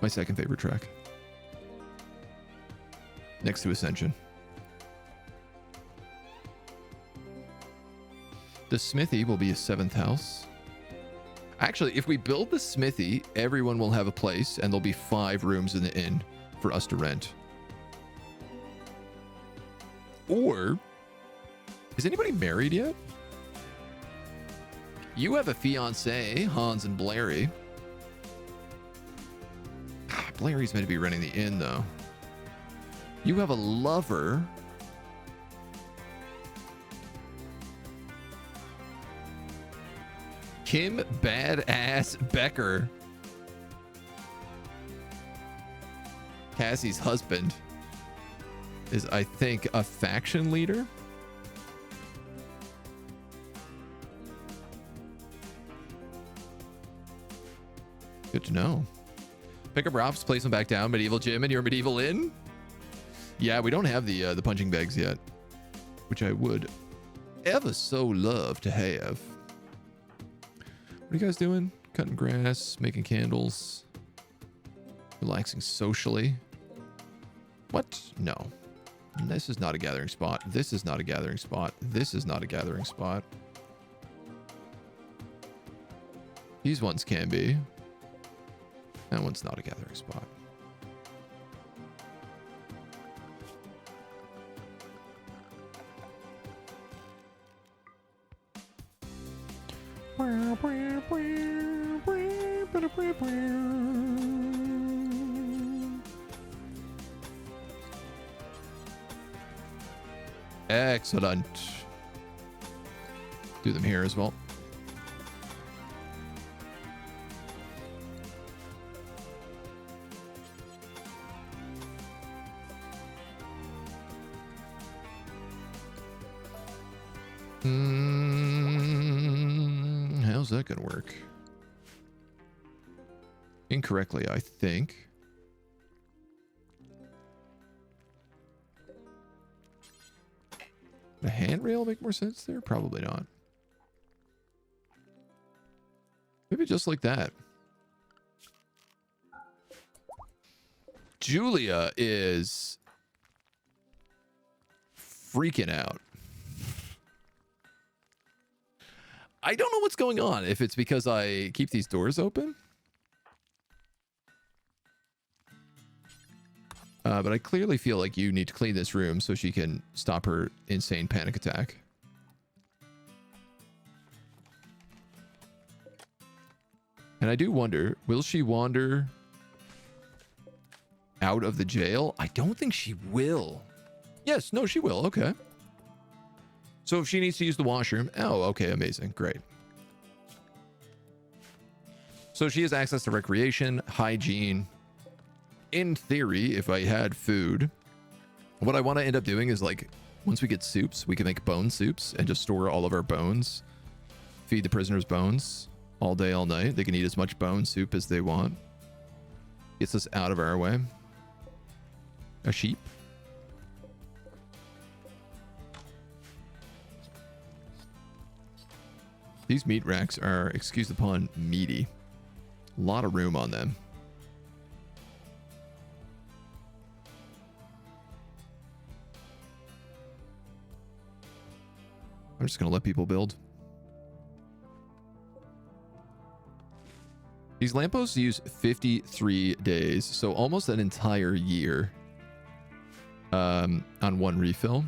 my second favorite track. Next to Ascension. The smithy will be a 7th house. Actually, if we build the smithy, everyone will have a place and there'll be 5 rooms in the inn for us to rent. Or, is anybody married yet? You have a fiance, Hans and Blairy. Blairy's meant to be running the inn, though. You have a lover. Kim Badass Becker. Cassie's husband is, I think, a faction leader. Good to know. Pick up Ralph's, place them back down. Medieval gym in your medieval inn. Yeah, we don't have the punching bags yet, which I would ever so love to have. What are you guys doing? Cutting grass, making candles, relaxing socially. What? No. This is not a gathering spot. This is not a gathering spot. This is not a gathering spot. These ones can be. That one's not a gathering spot. Excellent. Do them here as well. How's that gonna work? Incorrectly, I think. The handrail make more sense there? Probably not. Maybe just like that. Julia is freaking out. I don't know what's going on. If it's because I keep these doors open. But I clearly feel like you need to clean this room so she can stop her insane panic attack. And I do wonder, will she wander out of the jail? I don't think she will. Yes, no, she will. Okay. So if she needs to use the washroom, oh, okay, amazing, great. So she has access to recreation, hygiene. In theory, if I had food, what I want to end up doing is, like, once we get soups, we can make bone soups and just store all of our bones. Feed the prisoners bones all day, all night. They can eat as much bone soup as they want. Gets us out of our way. A sheep. These meat racks are, excuse the pun, meaty. A lot of room on them. I'm just going to let people build. These lampposts use 53 days, so almost an entire year on one refill.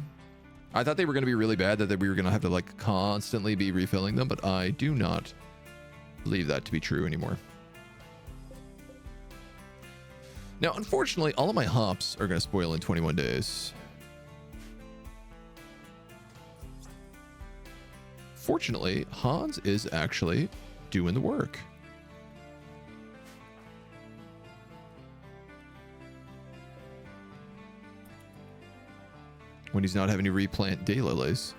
I thought they were going to be really bad, that we were going to have to, like, constantly be refilling them, but I do not believe that to be true anymore. Now, unfortunately, all of my hops are going to spoil in 21 days. Fortunately, Hans is actually doing the work. When he's not having to replant daylilies.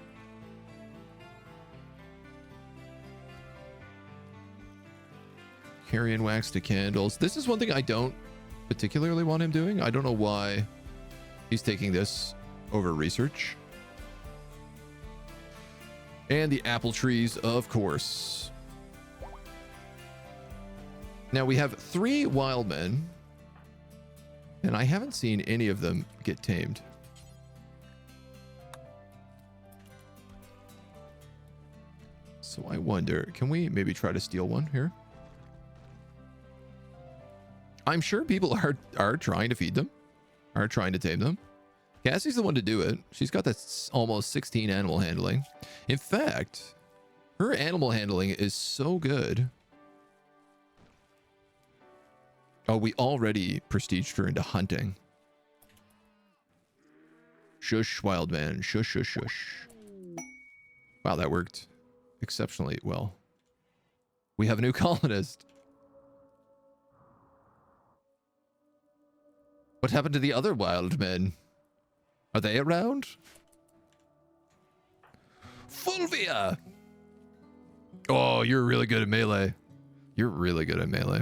Carrying wax to candles. This is one thing I don't particularly want him doing. I don't know why he's taking this over research. And the apple trees, of course. Now we have 3 wild men, and I haven't seen any of them get tamed. So I wonder, can we maybe try to steal one here? I'm sure people are trying to feed them, are trying to tame them. Cassie's the one to do it. She's got that almost 16 animal handling. In fact, her animal handling is so good. Oh, we already prestiged her into hunting. Shush, wild man. Shush, shush, shush. Wow, that worked exceptionally well. We have a new colonist. What happened to the other wild men? Are they around? Fulvia! Oh, you're really good at melee. You're really good at melee.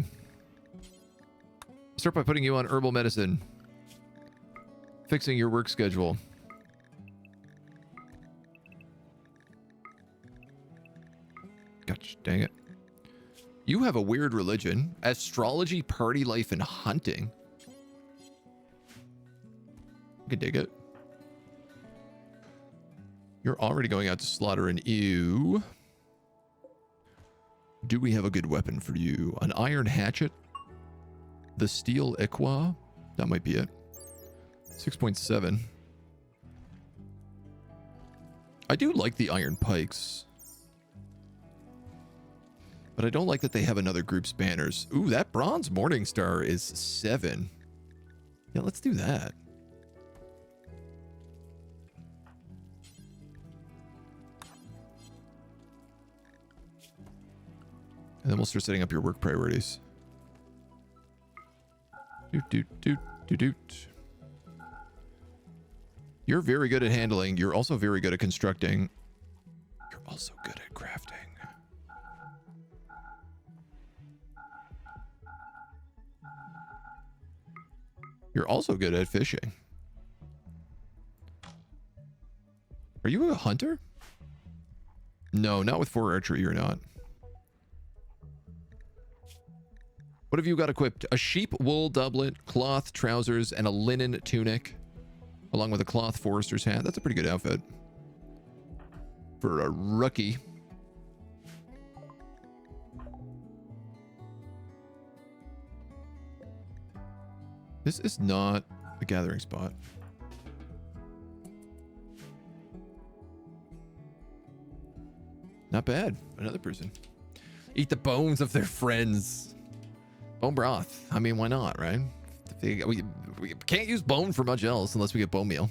Start by putting you on herbal medicine. Fixing your work schedule. Gosh, dang it. You have a weird religion. Astrology, party life, and hunting. I can dig it. You're already going out to slaughter an ewe. Do we have a good weapon for you? An iron hatchet? The steel equa? That might be it. 6.7. I do like the iron pikes. But I don't like that they have another group's banners. Ooh, that bronze morning star is 7. Yeah, let's do that. And then we'll start setting up your work priorities. Doot. You're very good at handling. You're also very good at constructing. You're also good at crafting. You're also good at fishing. Are you a hunter? No, not with 4 archery, you're not. What have you got equipped? A sheep wool doublet, cloth trousers, and a linen tunic, along with a cloth forester's hat. That's a pretty good outfit for a rookie. This is not a gathering spot. Not bad. Another person. Eat the bones of their friends. Bone broth. I mean, why not, right? We can't use bone for much else unless we get bone meal.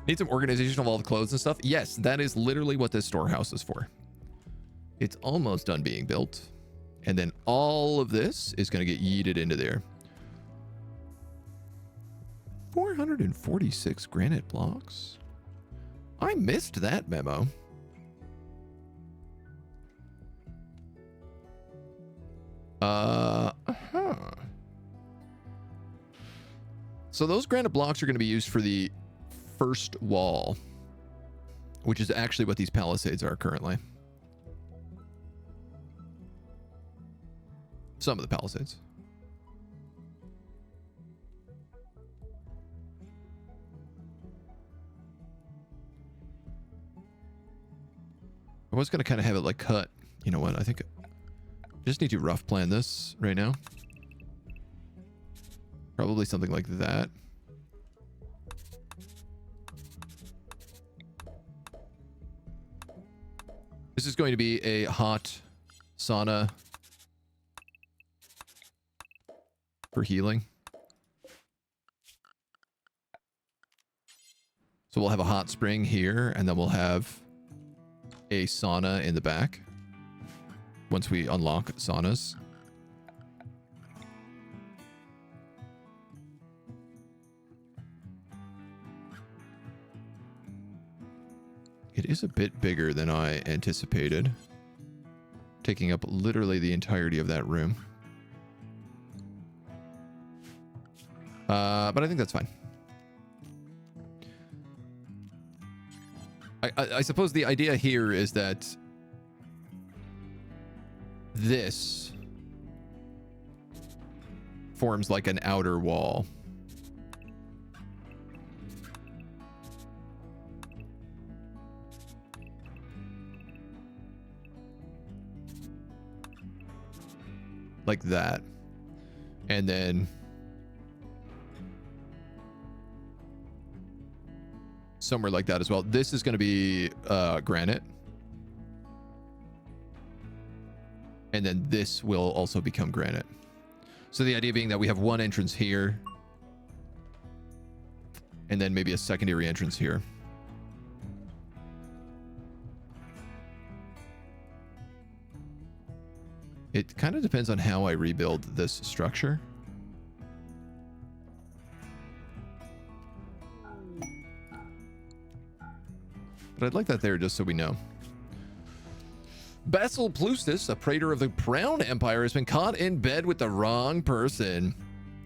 Need some organization of all the clothes and stuff? Yes, that is literally what this storehouse is for. It's almost done being built. And then all of this is going to get yeeted into there. 446 granite blocks? I missed that memo. So those granite blocks are going to be used for the first wall, which is actually what these palisades are currently. Some of the palisades. I was going to kind of have it like cut. You know what? I think I just need to rough plan this right now. Probably something like that. This is going to be a hot sauna for healing. So we'll have a hot spring here, and then we'll have a sauna in the back once we unlock saunas. It is a bit bigger than I anticipated, taking up literally the entirety of that room. But I think that's fine. I suppose the idea here is that this forms like an outer wall. Like that. And then somewhere like that as well. This is going to be granite. And then this will also become granite. So the idea being that we have one entrance here. And then maybe a secondary entrance here. It kind of depends on how I rebuild this structure. But I'd like that there just so we know. Basil Plustus, a praetor of the Crown Empire, has been caught in bed with the wrong person.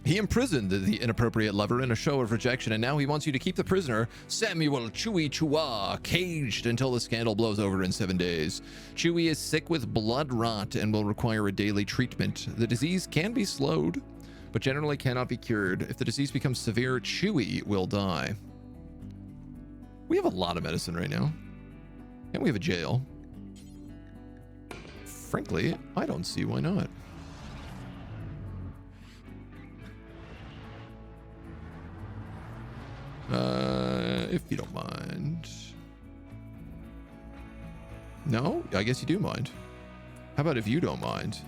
He imprisoned the inappropriate lover in a show of rejection, and now he wants you to keep the prisoner, Samuel Chewy Chua, caged until the scandal blows over in 7 days. Chewy is sick with blood rot and will require a daily treatment. The disease can be slowed, but generally cannot be cured. If the disease becomes severe, Chewy will die. We have a lot of medicine right now. And we have a jail. frankly, I don't see why not. If you don't mind. No? I guess you do mind. How about if you don't mind?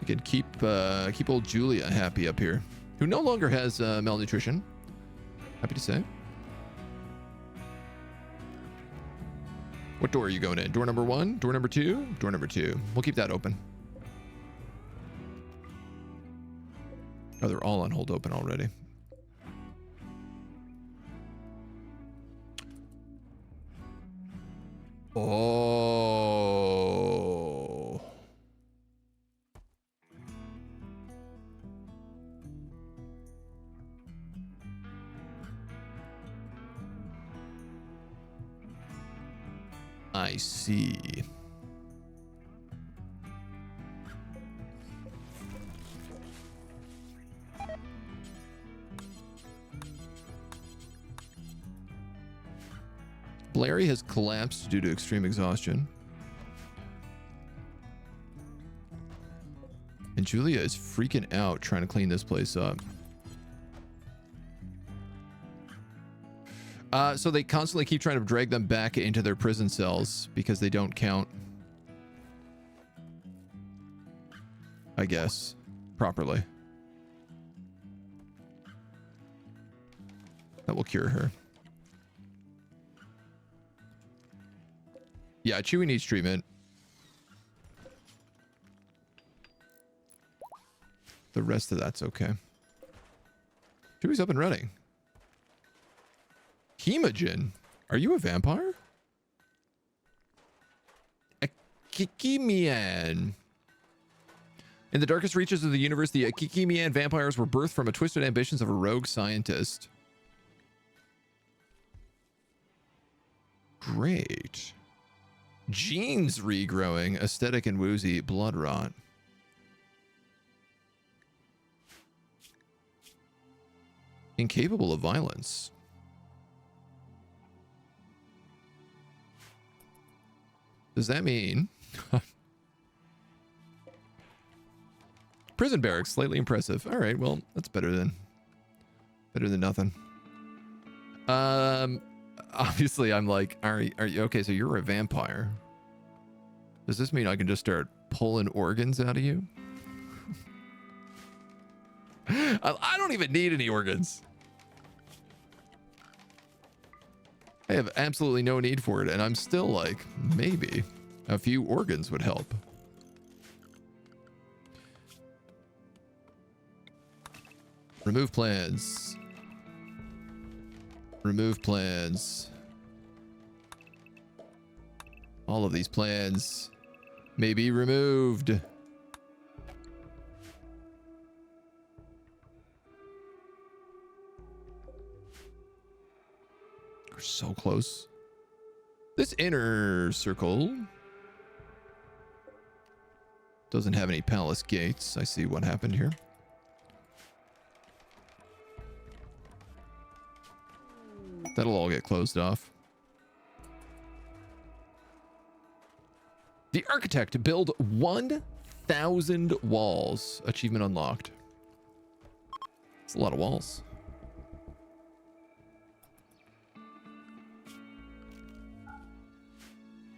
We can keep old Julia happy up here, who no longer has malnutrition. Happy to say. What door are you going in? Door number 1? Door number 2? Door number 2. We'll keep that open. Oh, they're all on hold open already. Oh. I see. Larry has collapsed due to extreme exhaustion. And Julia is freaking out trying to clean this place up. So they constantly keep trying to drag them back into their prison cells because they don't count, I guess, properly. That will cure her. Yeah, Chewie needs treatment. The rest of that's okay. Chewie's up and running. Hemogen, are you a vampire? Akikimian. In the darkest reaches of the universe, the Akikimian vampires were birthed from a twisted ambitions of a rogue scientist. Great. Genes regrowing, aesthetic and woozy, blood rot. Incapable of violence. Does that mean prison barracks? Slightly impressive. All right, well, that's better than nothing. Obviously, I'm like, are you okay? So you're a vampire. Does this mean I can just start pulling organs out of you? I don't even need any organs. I have absolutely no need for it, and I'm still like, maybe a few organs would help. Remove plans. Remove plans. All of these plans may be removed. We're so close. This inner circle doesn't have any palace gates. I see what happened here. That'll all get closed off. The architect build 1,000 walls. Achievement unlocked. It's a lot of walls.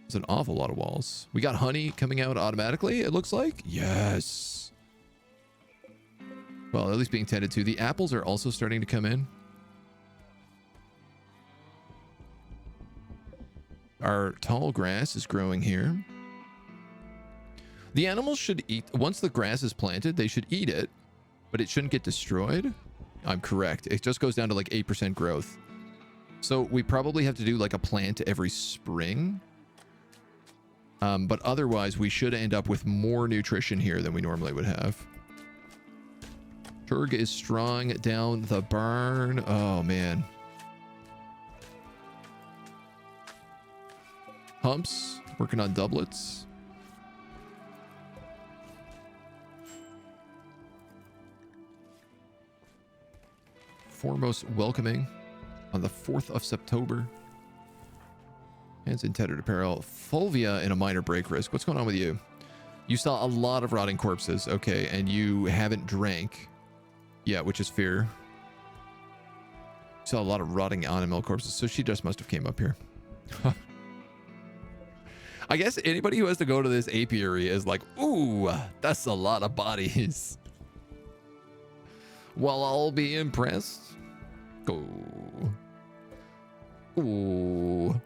It's an awful lot of walls. We got honey coming out automatically, it looks like. Yes. Well, at least being tended to. The apples are also starting to come in. Our tall grass is growing here. The animals should eat, once the grass is planted, they should eat it, but it shouldn't get destroyed. I'm correct. It just goes down to like 8% growth. So we probably have to do like a plant every spring. But otherwise, we should end up with more nutrition here than we normally would have. Turg is strong down the barn. Oh, man. Humps, working on doublets. Foremost welcoming on the 4th of September. Hands in tattered apparel. Fulvia in a minor break risk. What's going on with you? You saw a lot of rotting corpses. Okay, and you haven't drank yet, which is fair. Saw a lot of rotting animal corpses, so she just must have came up here. I guess anybody who has to go to this apiary is like, ooh, that's a lot of bodies. Well, I'll be impressed. Ooh. Ooh.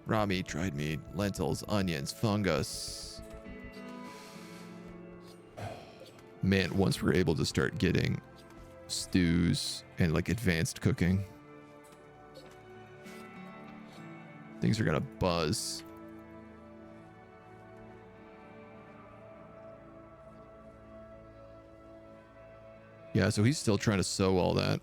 Raw meat, dried meat, lentils, onions, fungus. Man, once we're able to start getting stews and like advanced cooking, things are gonna buzz. Yeah, so he's still trying to sew all that.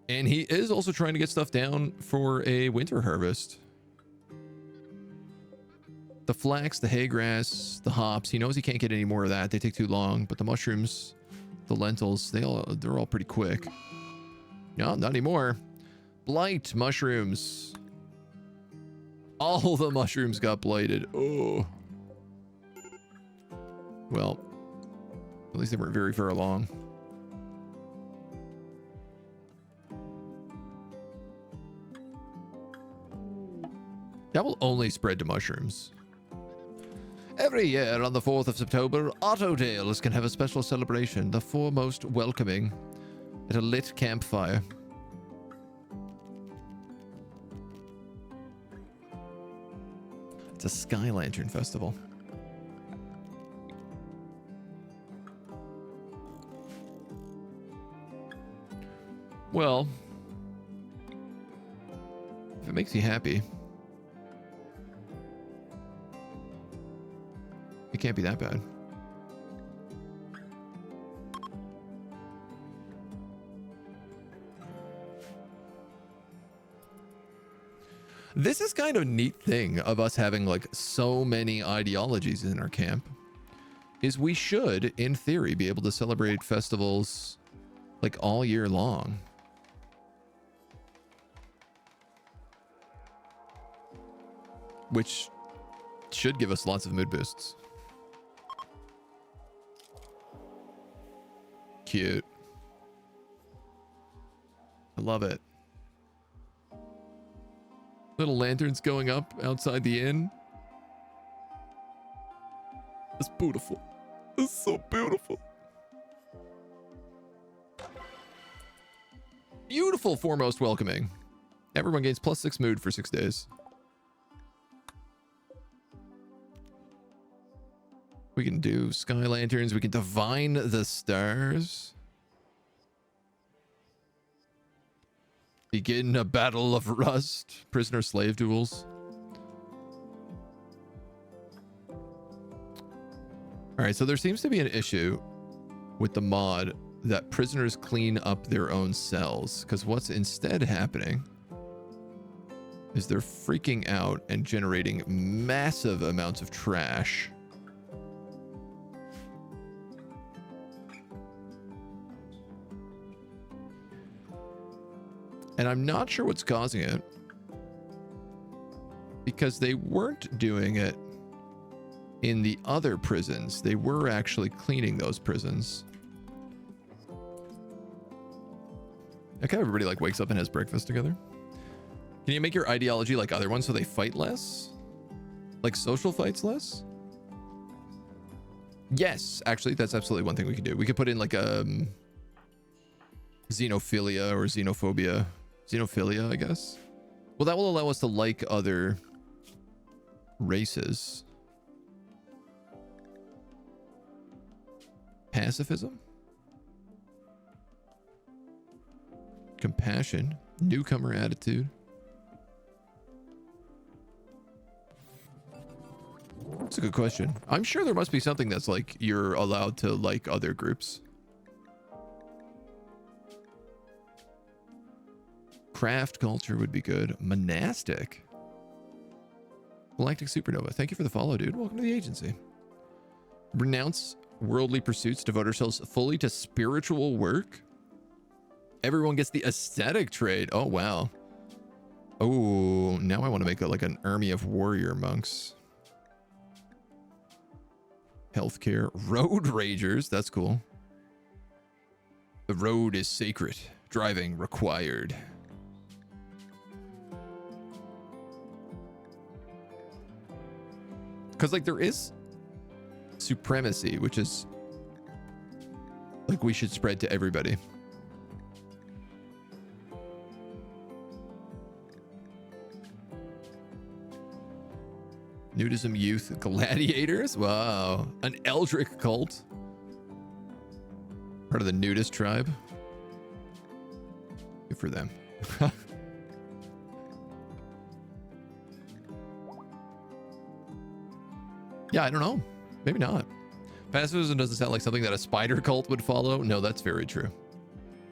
And he is also trying to get stuff down for a winter harvest. The flax, the hay grass, the hops, he knows he can't get any more of that. They take too long. But the mushrooms, the lentils, they're all pretty quick. No, not anymore. Blight mushrooms. All the mushrooms got blighted. Oh. Well, at least they weren't very far along. That will only spread to mushrooms. Every year on the 4th of September, Autodales can have a special celebration, the foremost welcoming at a lit campfire. It's a Sky Lantern Festival. Well, if it makes you happy, it can't be that bad. This is kind of a neat thing of us having like so many ideologies in our camp, is we should, in theory, be able to celebrate festivals like all year long. Which should give us lots of mood boosts. Cute. I love it. Little lanterns going up outside the inn. It's beautiful. It's so beautiful. Beautiful foremost welcoming. Everyone gains +6 mood for 6 days. We can do sky lanterns. We can divine the stars. Begin a battle of rust. Prisoner slave duels. All right, so there seems to be an issue with the mod that prisoners clean up their own cells, because what's instead happening is they're freaking out and generating massive amounts of trash. And I'm not sure what's causing it, because they weren't doing it in the other prisons. They were actually cleaning those prisons. Okay, everybody like wakes up and has breakfast together. Can you make your ideology like other ones so they fight less? Like social fights less? Yes, actually, that's absolutely one thing we could do. We could put in like a xenophilia or xenophobia. Xenophilia, I guess. Well, that will allow us to like other races. Pacifism. Compassion. Newcomer attitude. That's a good question. I'm sure there must be something that's like you're allowed to like other groups. Craft culture would be good. Monastic. Galactic supernova. Thank you for the follow, dude. Welcome to the agency. Renounce worldly pursuits. Devote ourselves fully to spiritual work. Everyone gets the aesthetic trait. Oh, wow. Oh, now I want to make it like an army of warrior monks. Healthcare. Road ragers. That's cool. The road is sacred. Driving required. Because, like, there is supremacy, which is, like, we should spread to everybody. Nudism youth gladiators? Wow. An Eldritch cult. Part of the nudist tribe. Good for them. Yeah, I don't know. Maybe not. Pacifism doesn't sound like something that a spider cult would follow. No, that's very true.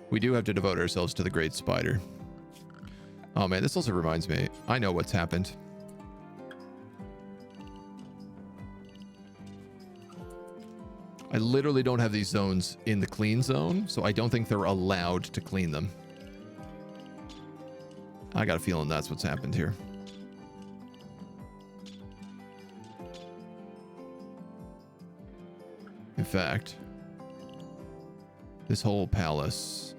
We do have to devote ourselves to the great spider. Oh man, this also reminds me. I know what's happened. I literally don't have these zones in the clean zone, so I don't think they're allowed to clean them. I got a feeling that's what's happened here. In fact, this whole palace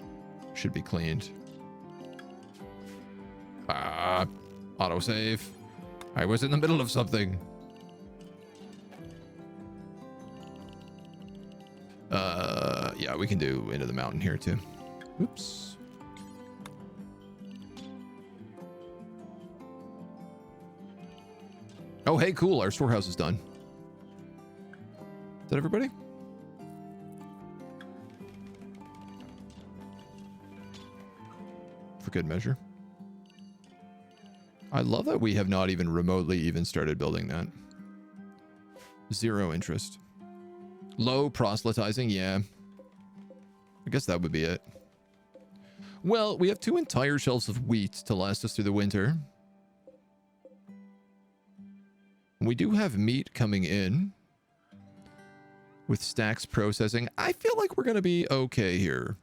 should be cleaned. Autosave. I was in the middle of something. Yeah, we can do into the mountain here too. Oops. Oh, hey, cool. Our storehouse is done. Is that everybody? For good measure. I love that we have not even remotely even started building that. Zero interest. Low proselytizing, yeah. I guess that would be it. Well, we have 2 entire shelves of wheat to last us through the winter. We do have meat coming in with stacks processing. I feel like we're going to be okay here.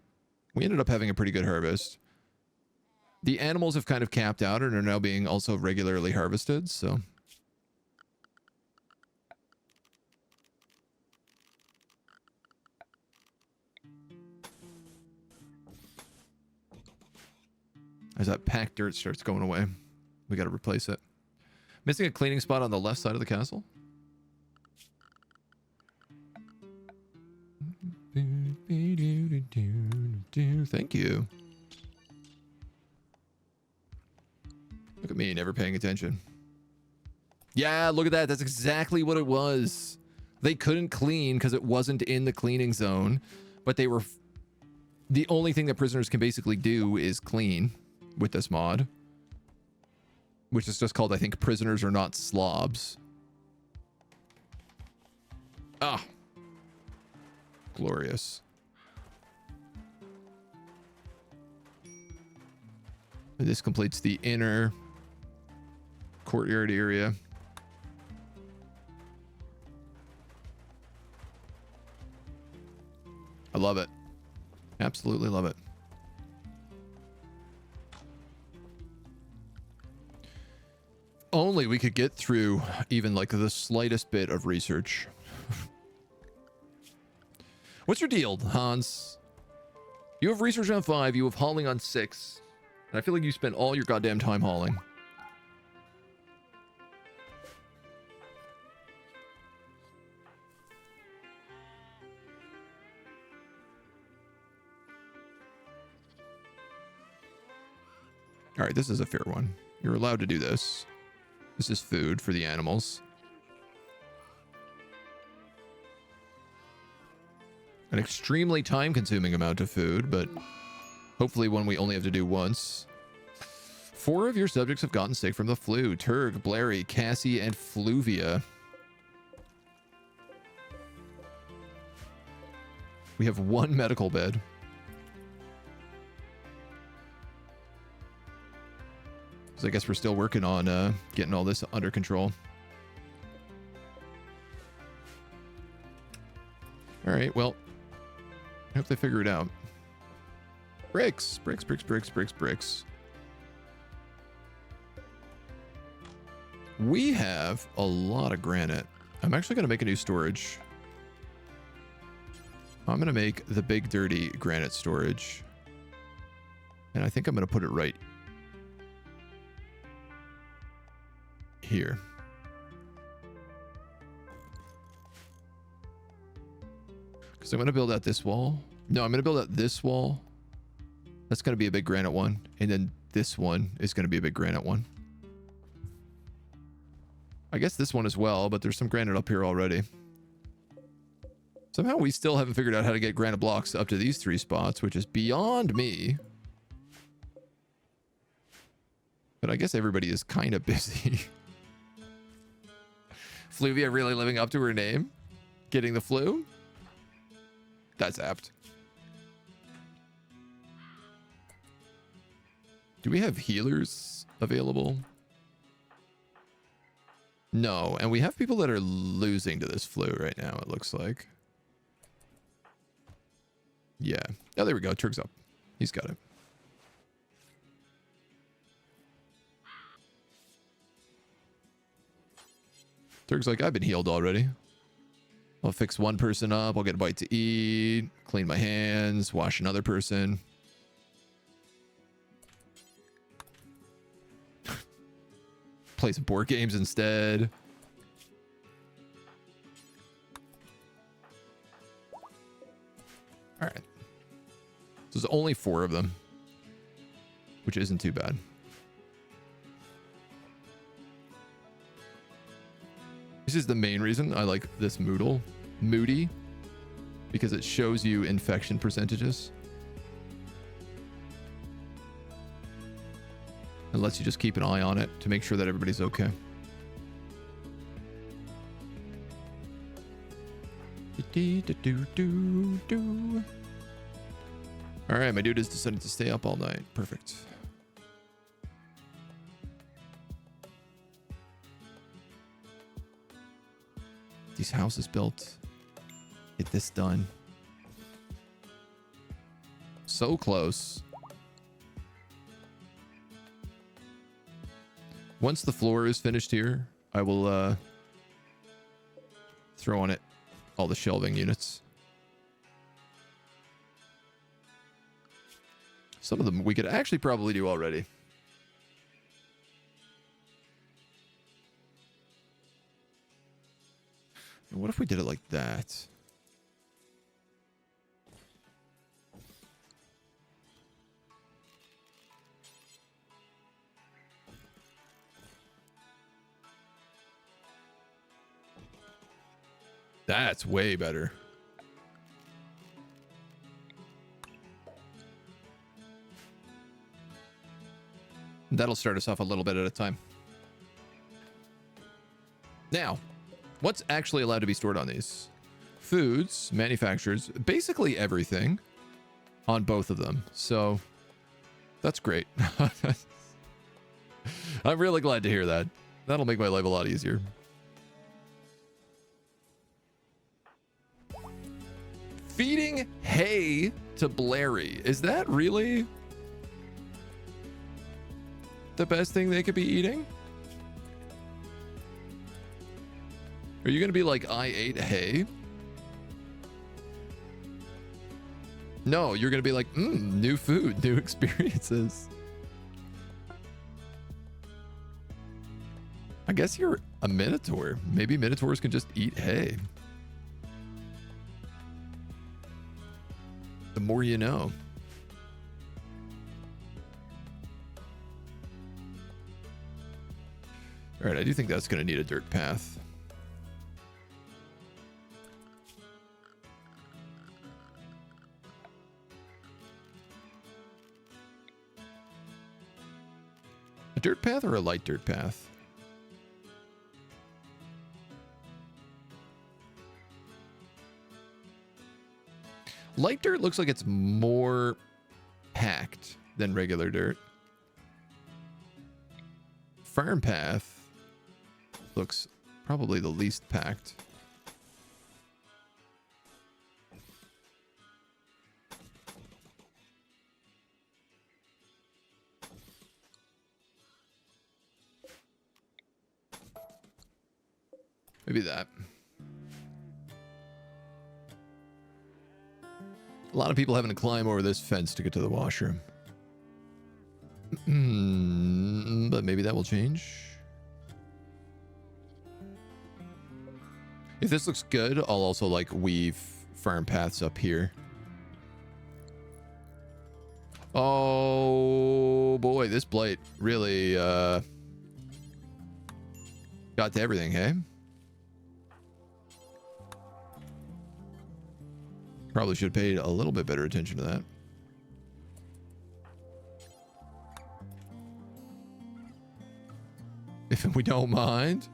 We ended up having a pretty good harvest. The animals have kind of capped out and are now being also regularly harvested, so... As that packed dirt starts going away, we got to replace it. Missing a cleaning spot on the left side of the castle. Thank you. Look at me, never paying attention. Yeah, look at that. That's exactly what it was. They couldn't clean because it wasn't in the cleaning zone, but they were... The only thing that prisoners can basically do is clean with this mod, which is just called, I think, Prisoners Are Not Slobs. Ah. Glorious. And this completes the inner courtyard area. I love it. Absolutely love it. Only we could get through even like the slightest bit of research. What's your deal, Hans? You have research on 5, you have hauling on 6. And I feel like you spent all your goddamn time hauling. All right, this is a fair one. You're allowed to do this. This is food for the animals. An extremely time-consuming amount of food, but hopefully one we only have to do once. 4 of your subjects have gotten sick from the flu. Turg, Blairy, Cassie, and Fluvia. We have 1 medical bed. Because I guess we're still working on getting all this under control. All right, well, I hope they figure it out. Bricks, bricks, bricks, bricks, bricks, bricks. We have a lot of granite. I'm actually going to make a new storage. I'm going to make the big dirty granite storage. And I think I'm going to put it right here. Because I'm going to build out this wall. No, I'm going to build out this wall. That's going to be a big granite one. And then this one is going to be a big granite one. I guess this one as well, but there's some granite up here already. Somehow we still haven't figured out how to get granite blocks up to these 3 spots, which is beyond me. But I guess everybody is kind of busy. Fluvia really living up to her name? Getting the flu? That's apt. Do we have healers available? No, and we have people that are losing to this flu right now, it looks like. Yeah. Oh, there we go. Turk's up. He's got it. Turk's like, I've been healed already. I'll fix one person up. I'll get a bite to eat. Clean my hands. Wash another person. Play some board games instead. All right. So there's only 4 of them, which isn't too bad. This is the main reason I like this Moody, because it shows you infection percentages. It lets you just keep an eye on it to make sure that everybody's okay. All right, my dude has decided to stay up all night. Perfect. These houses built. Get this done. So close. Once the floor is finished here, I will throw on it all the shelving units. Some of them we could actually probably do already. What if we did it like that? That's way better. That'll start us off a little bit at a time. Now, what's actually allowed to be stored on these? Foods, manufacturers, basically everything on both of them. So that's great. I'm really glad to hear that. That'll make my life a lot easier. Feeding hay to Blairy. Is that really the best thing they could be eating? Are you going to be like, I ate hay? No, you're going to be like, new food, new experiences. I guess you're a minotaur. Maybe minotaurs can just eat hay. The more you know. All right, I do think that's going to need a dirt path. A dirt path or a light dirt path? Light dirt looks like it's more packed than regular dirt. farm path looks probably the least packed. Maybe that. A lot of people having to climb over this fence to get to the washroom. But maybe that will change. If this looks good, I'll also like weave farm paths up here. Oh boy, this blight really got to everything, hey? Probably should have paid a little bit better attention to that. If we don't mind.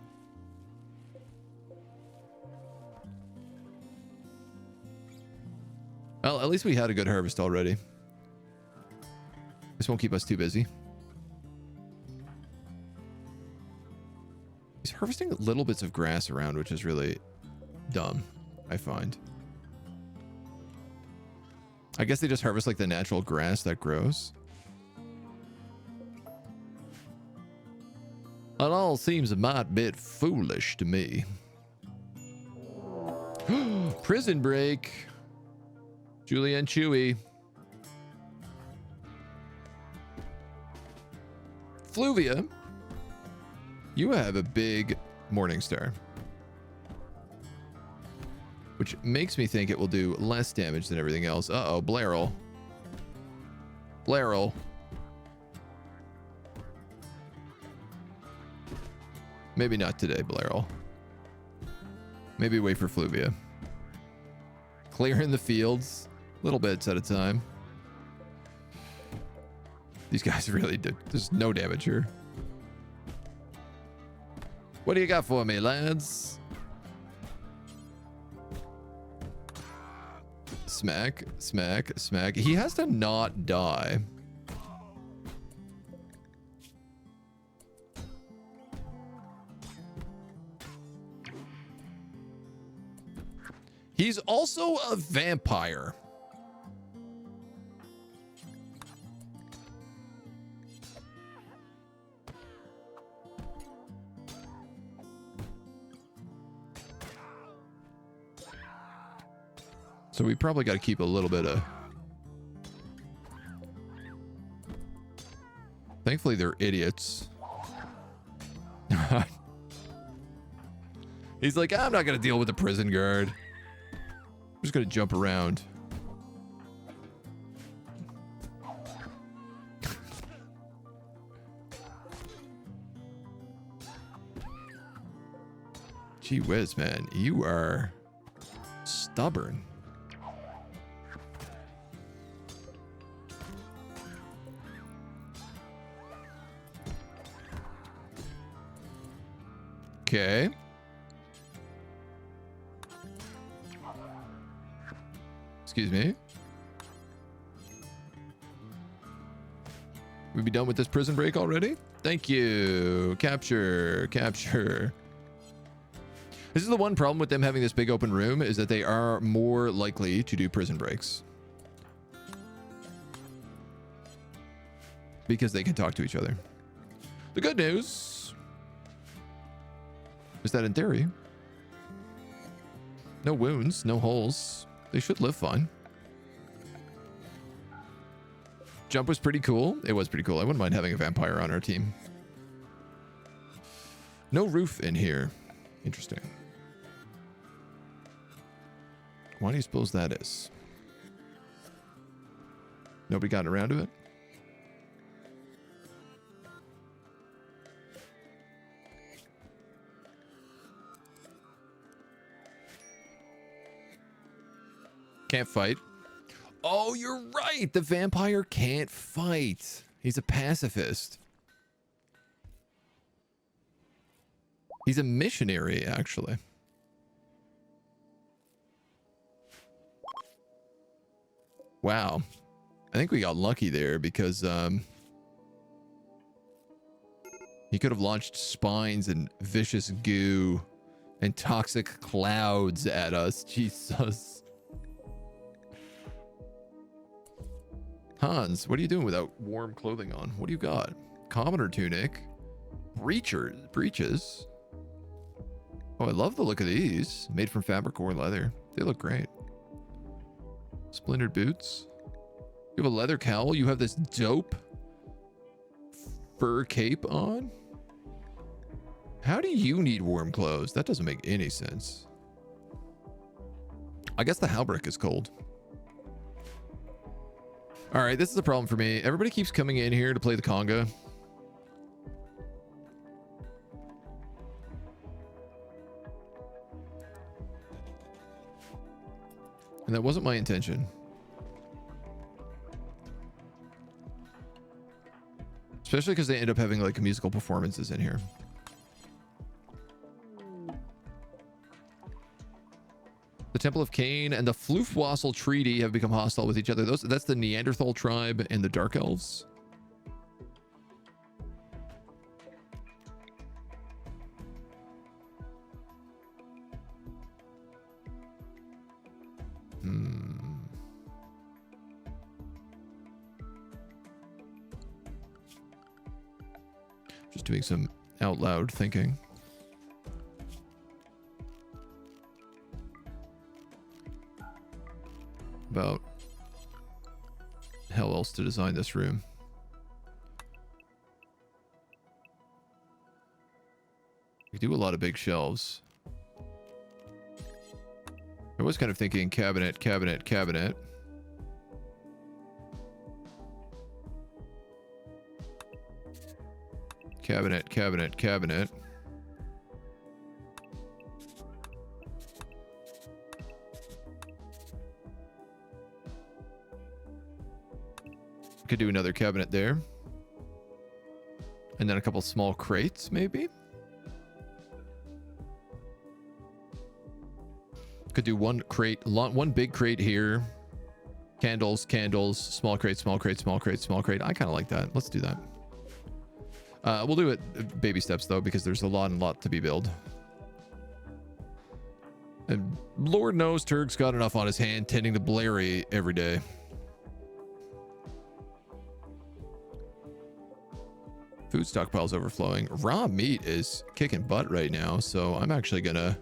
Well, at least we had a good harvest already. This won't keep us too busy. He's harvesting little bits of grass around, which is really dumb, I find. I guess they just harvest like the natural grass that grows. It all seems a mite bit foolish to me. Prison break. Julie and Chewy. Fluvia, you have a big morning star, which makes me think it will do less damage than everything else. Uh-oh, Blairl. Blairl. Maybe not today, Blairl. Maybe wait for Fluvia. Clearing the fields, little bits at a time. These guys really did. There's no damage here. What do you got for me, lads? Smack, smack, smack. He has to not die. He's also a vampire. So we probably got to keep a little bit of... Thankfully, they're idiots. He's like, I'm not going to deal with the prison guard. I'm just going to jump around. Gee whiz, man. You are stubborn. Okay. Excuse me. We be done with this prison break already? Thank you. Capture, capture. This is the one problem with them having this big open room, is that they are more likely to do prison breaks. Because they can talk to each other. The good news is that in theory, no wounds, no holes. They should live fine. Jump was pretty cool. It was pretty cool. I wouldn't mind having a vampire on our team. No roof in here. Interesting. Why do you suppose that is? Nobody gotten around to it? Can't fight. Oh, you're right. The vampire can't fight. He's a pacifist. He's a missionary, actually. Wow. I think we got lucky there because He could have launched spines and vicious goo and toxic clouds at us. Jesus. Hans, what are you doing without warm clothing on? What do you got? Commoner tunic. Breeches. Oh, I love the look of these. Made from fabric or leather. They look great. Splintered boots. You have a leather cowl. You have this dope fur cape on. How do you need warm clothes? That doesn't make any sense. I guess the halberd is cold. All right, this is a problem for me. Everybody keeps coming in here to play the conga. And that wasn't my intention. Especially because they end up having like musical performances in here. The Temple of Cain and the Floofwassel Treaty have become hostile with each other. That's the Neanderthal tribe and the Dark Elves. Just doing some out loud thinking. About how else to design this room. We do a lot of big shelves. I was kind of thinking cabinet, cabinet, cabinet. Cabinet, cabinet, cabinet. Could do another cabinet there. And then a couple small crates, maybe? Could do one crate, one big crate here. Candles, candles, small crate, small crate, small crate, small crate. I kind of like that. Let's do that. We'll do it baby steps, though, because there's a lot to be built. And Lord knows Turg's got enough on his hand tending to Blairy every day. Food stockpile's overflowing. Raw meat is kicking butt right now, so I'm actually gonna...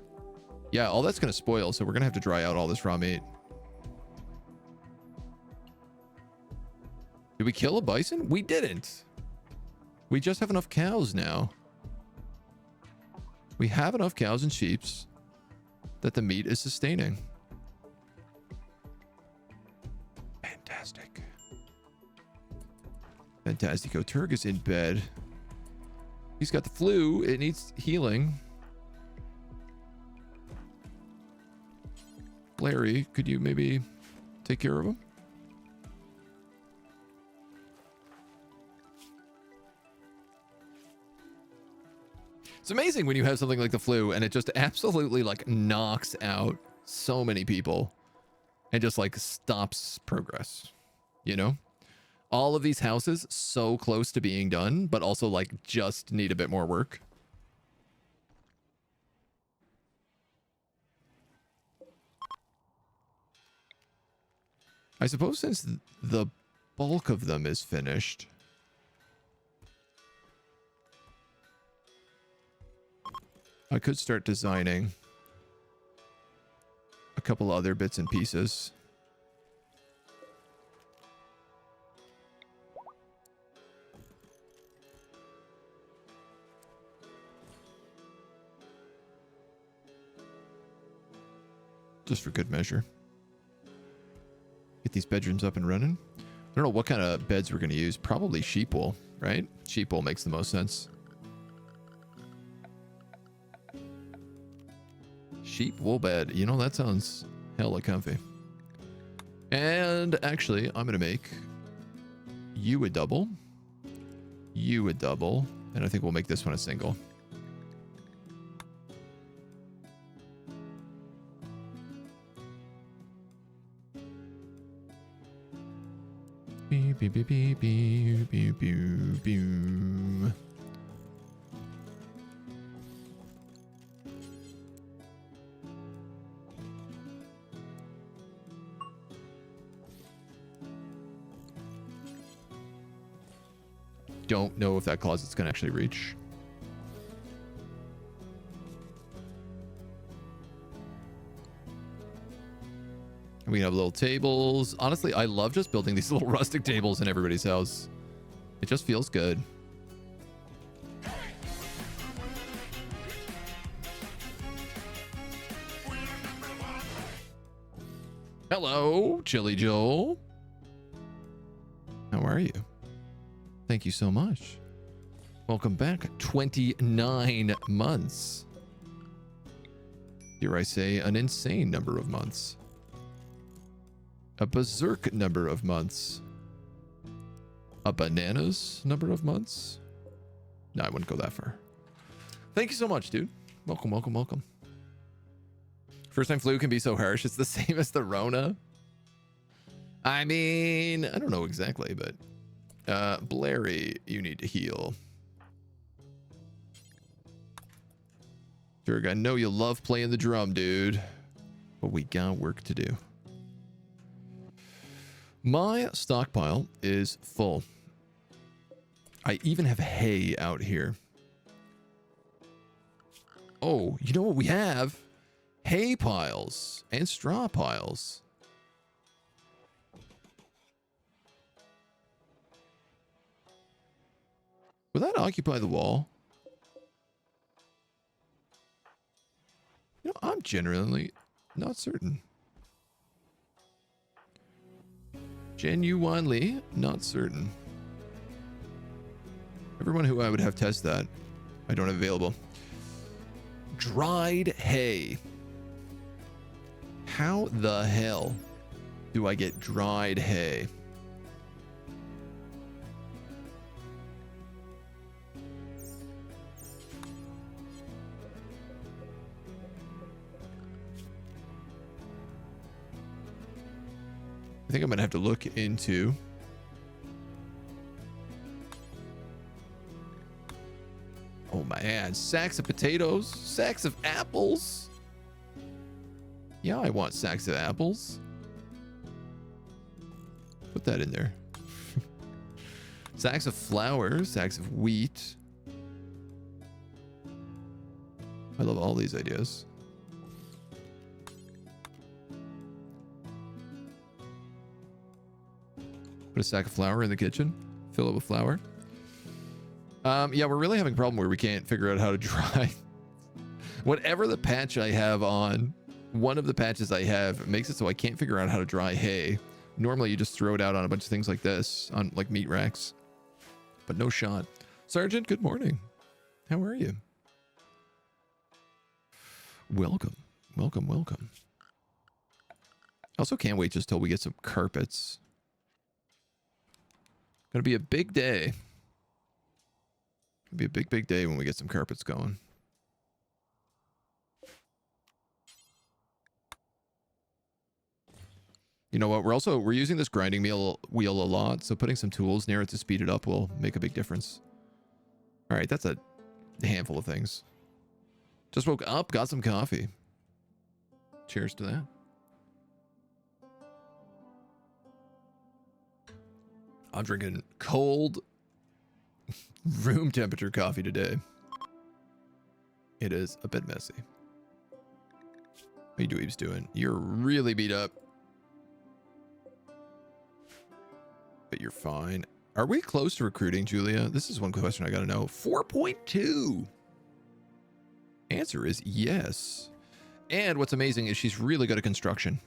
Yeah, all that's gonna spoil, so we're gonna have to dry out all this raw meat. Did we kill a bison? We didn't. We just have enough cows now. We have enough cows and sheeps that the meat is sustaining. Fantastic. Fantastico. Turg is in bed. He's got the flu. It needs healing. Larry, could you maybe take care of him? It's amazing when you have something like the flu and it just absolutely like knocks out so many people and just like stops progress, you know? All of these houses so close to being done, but also like just need a bit more work. I suppose since the bulk of them is finished, I could start designing a couple other bits and pieces. Just for good measure. Get these bedrooms up and running. I don't know what kind of beds we're going to use. Probably sheep wool, right? Sheep wool makes the most sense. Sheep wool bed. You know, that sounds hella comfy. And actually, I'm going to make you a double. You a double. And I think we'll make this one a single. Beep, beep, beep, beep, beep, beep, beep, beep. don't know if that closet's going to actually reach. We have little tables. Honestly, I love just building these little rustic tables in everybody's house. It just feels good. Hello, Chili Joel. How are you? Thank you so much. Welcome back. 29 months. Dare I say, an insane number of months. A berserk number of months. A bananas number of months. No, I wouldn't go that far. Thank you so much, dude. Welcome, welcome, welcome. First time flu can be so harsh. It's the same as the Rona. I mean, I don't know exactly, but Blairy, you need to heal. Dirk, I know you love playing the drum, dude, but we got work to do. My stockpile is full. I even have hay out here. Oh, you know what we have? Hay piles and straw piles. Will that occupy the wall? You know, I'm genuinely not certain. Genuinely not certain. Everyone who I would have test that, I don't have available. Dried hay. How the hell do I get dried hay? I think I'm gonna have to look into oh man, sacks of potatoes, sacks of apples. Yeah, I want sacks of apples. Put that in there. Sacks of flour, sacks of wheat. I love all these ideas. Put a sack of flour in the kitchen. Fill it with flour. Yeah, we're really having a problem where we can't figure out how to dry. Whatever the patch I have on, one of the patches I have makes it so I can't figure out how to dry hay. Normally you just throw it out on a bunch of things like this, on like meat racks. But no shot. Sergeant, good morning. How are you? Welcome. Welcome, welcome. I also can't wait just till we get some carpets. Gonna be a big day. It'll be a big, big day when we get some carpets going. You know what? We're using this grinding wheel a lot, so putting some tools near it to speed it up will make a big difference. All right, that's a handful of things. Just woke up, got some coffee. Cheers to that. I'm drinking cold room temperature coffee today. It is a bit messy. How you dweebs doing? You're really beat up. But you're fine. Are we close to recruiting, Julia? This is one question I gotta know. 4.2. Answer is yes. And what's amazing is she's really good at construction.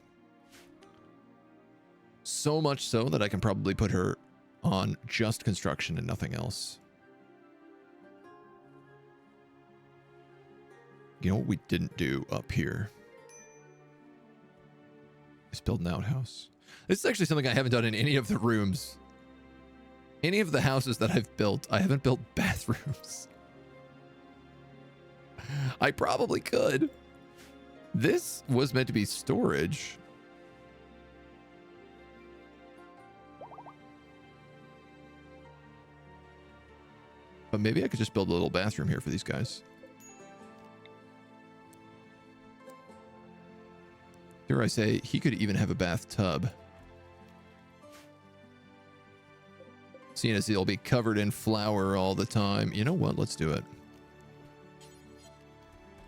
So much so that I can probably put her on just construction and nothing else. You know what we didn't do up here? Is build an outhouse. This is actually something I haven't done in any of the rooms. Any of the houses that I've built, I haven't built bathrooms. I probably could. This was meant to be storage. But maybe I could just build a little bathroom here for these guys. Dare I say, he could even have a bathtub. Seeing as he'll be covered in flour all the time. You know what? Let's do it.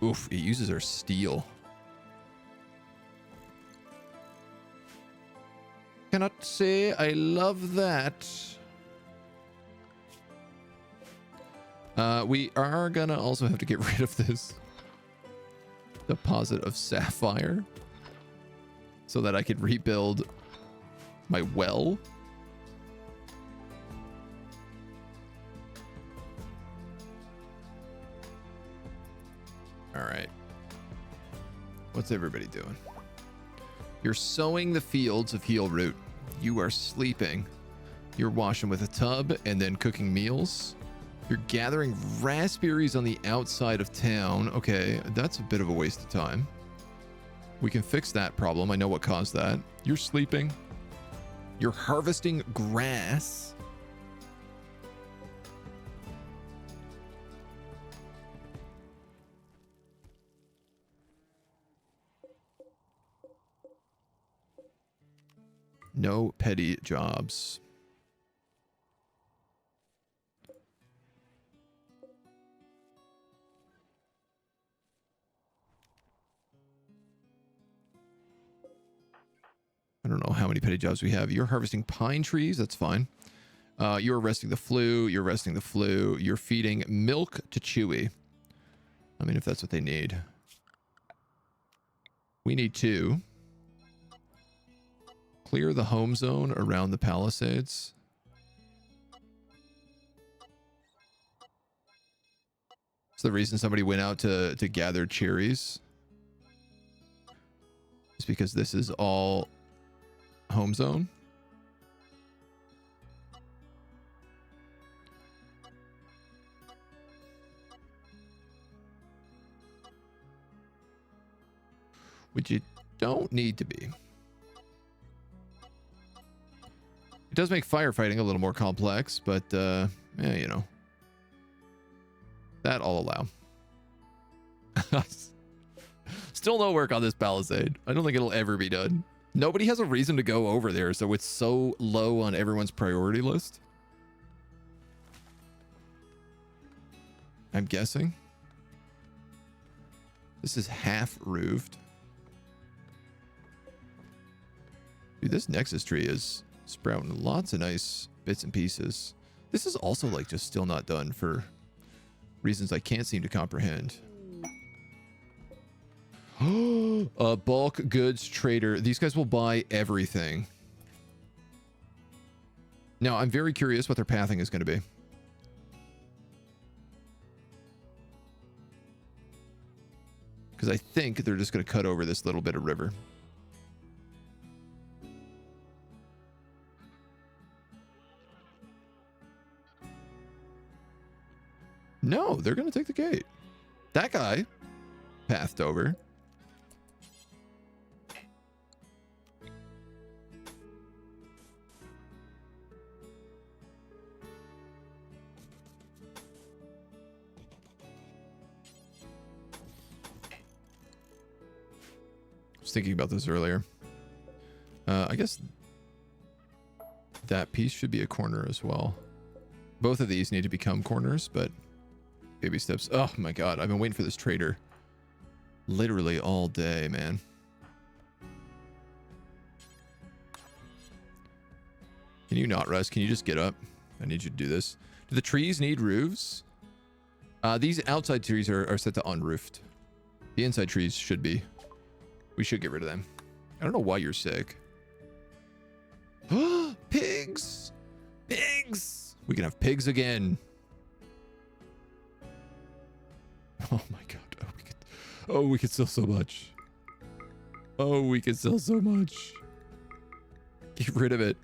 Oof, it uses our steel. Cannot say I love that. We are gonna also have to get rid of this deposit of sapphire so that I could rebuild my well. All right. What's everybody doing? You're sowing the fields of heel root. You are sleeping. You're washing with a tub and then cooking meals. You're gathering raspberries on the outside of town. Okay, that's a bit of a waste of time. We can fix that problem. I know what caused that. You're sleeping. You're harvesting grass. No petty jobs. I don't know how many petty jobs we have. You're harvesting pine trees. That's fine. You're arresting the flu. You're arresting the flu. You're feeding milk to Chewy. I mean, if that's what they need. We need to clear the home zone around the palisades. It's the reason somebody went out to gather cherries. It's because this is all home zone. Which you don't need to be. It does make firefighting a little more complex, but yeah, you know. That I'll allow. Still no work on this palisade. I don't think it'll ever be done. Nobody has a reason to go over there, so it's so low on everyone's priority list. I'm guessing. This is half roofed. Dude, this Nexus tree is sprouting lots of nice bits and pieces. This is also like just still not done for reasons I can't seem to comprehend. A bulk goods trader. These guys will buy everything. Now, I'm very curious what their pathing is going to be. Because I think they're just going to cut over this little bit of river. No, they're going to take the gate. That guy pathed over. I was thinking about this earlier. I guess that piece should be a corner as well. Both of these need to become corners, but baby steps. Oh my god, I've been waiting for this trader literally all day, man. Can you not rest? Can you just get up? I need you to do this. Do the trees need roofs? These outside trees are set to unroofed. The inside trees should be. We should get rid of them. I don't know why you're sick. Pigs! Pigs! We can have pigs again. Oh my god. We could sell so much. Oh, we could sell so much. Get rid of it.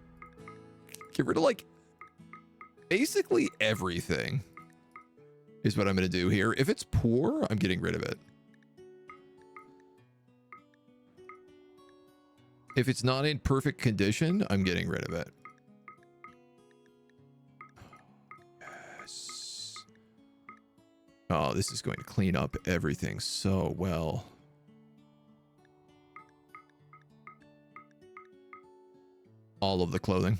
Get rid of like basically everything is what I'm going to do here. If it's poor, I'm getting rid of it. If it's not in perfect condition, I'm getting rid of it. Yes. Oh, this is going to clean up everything so well. All of the clothing.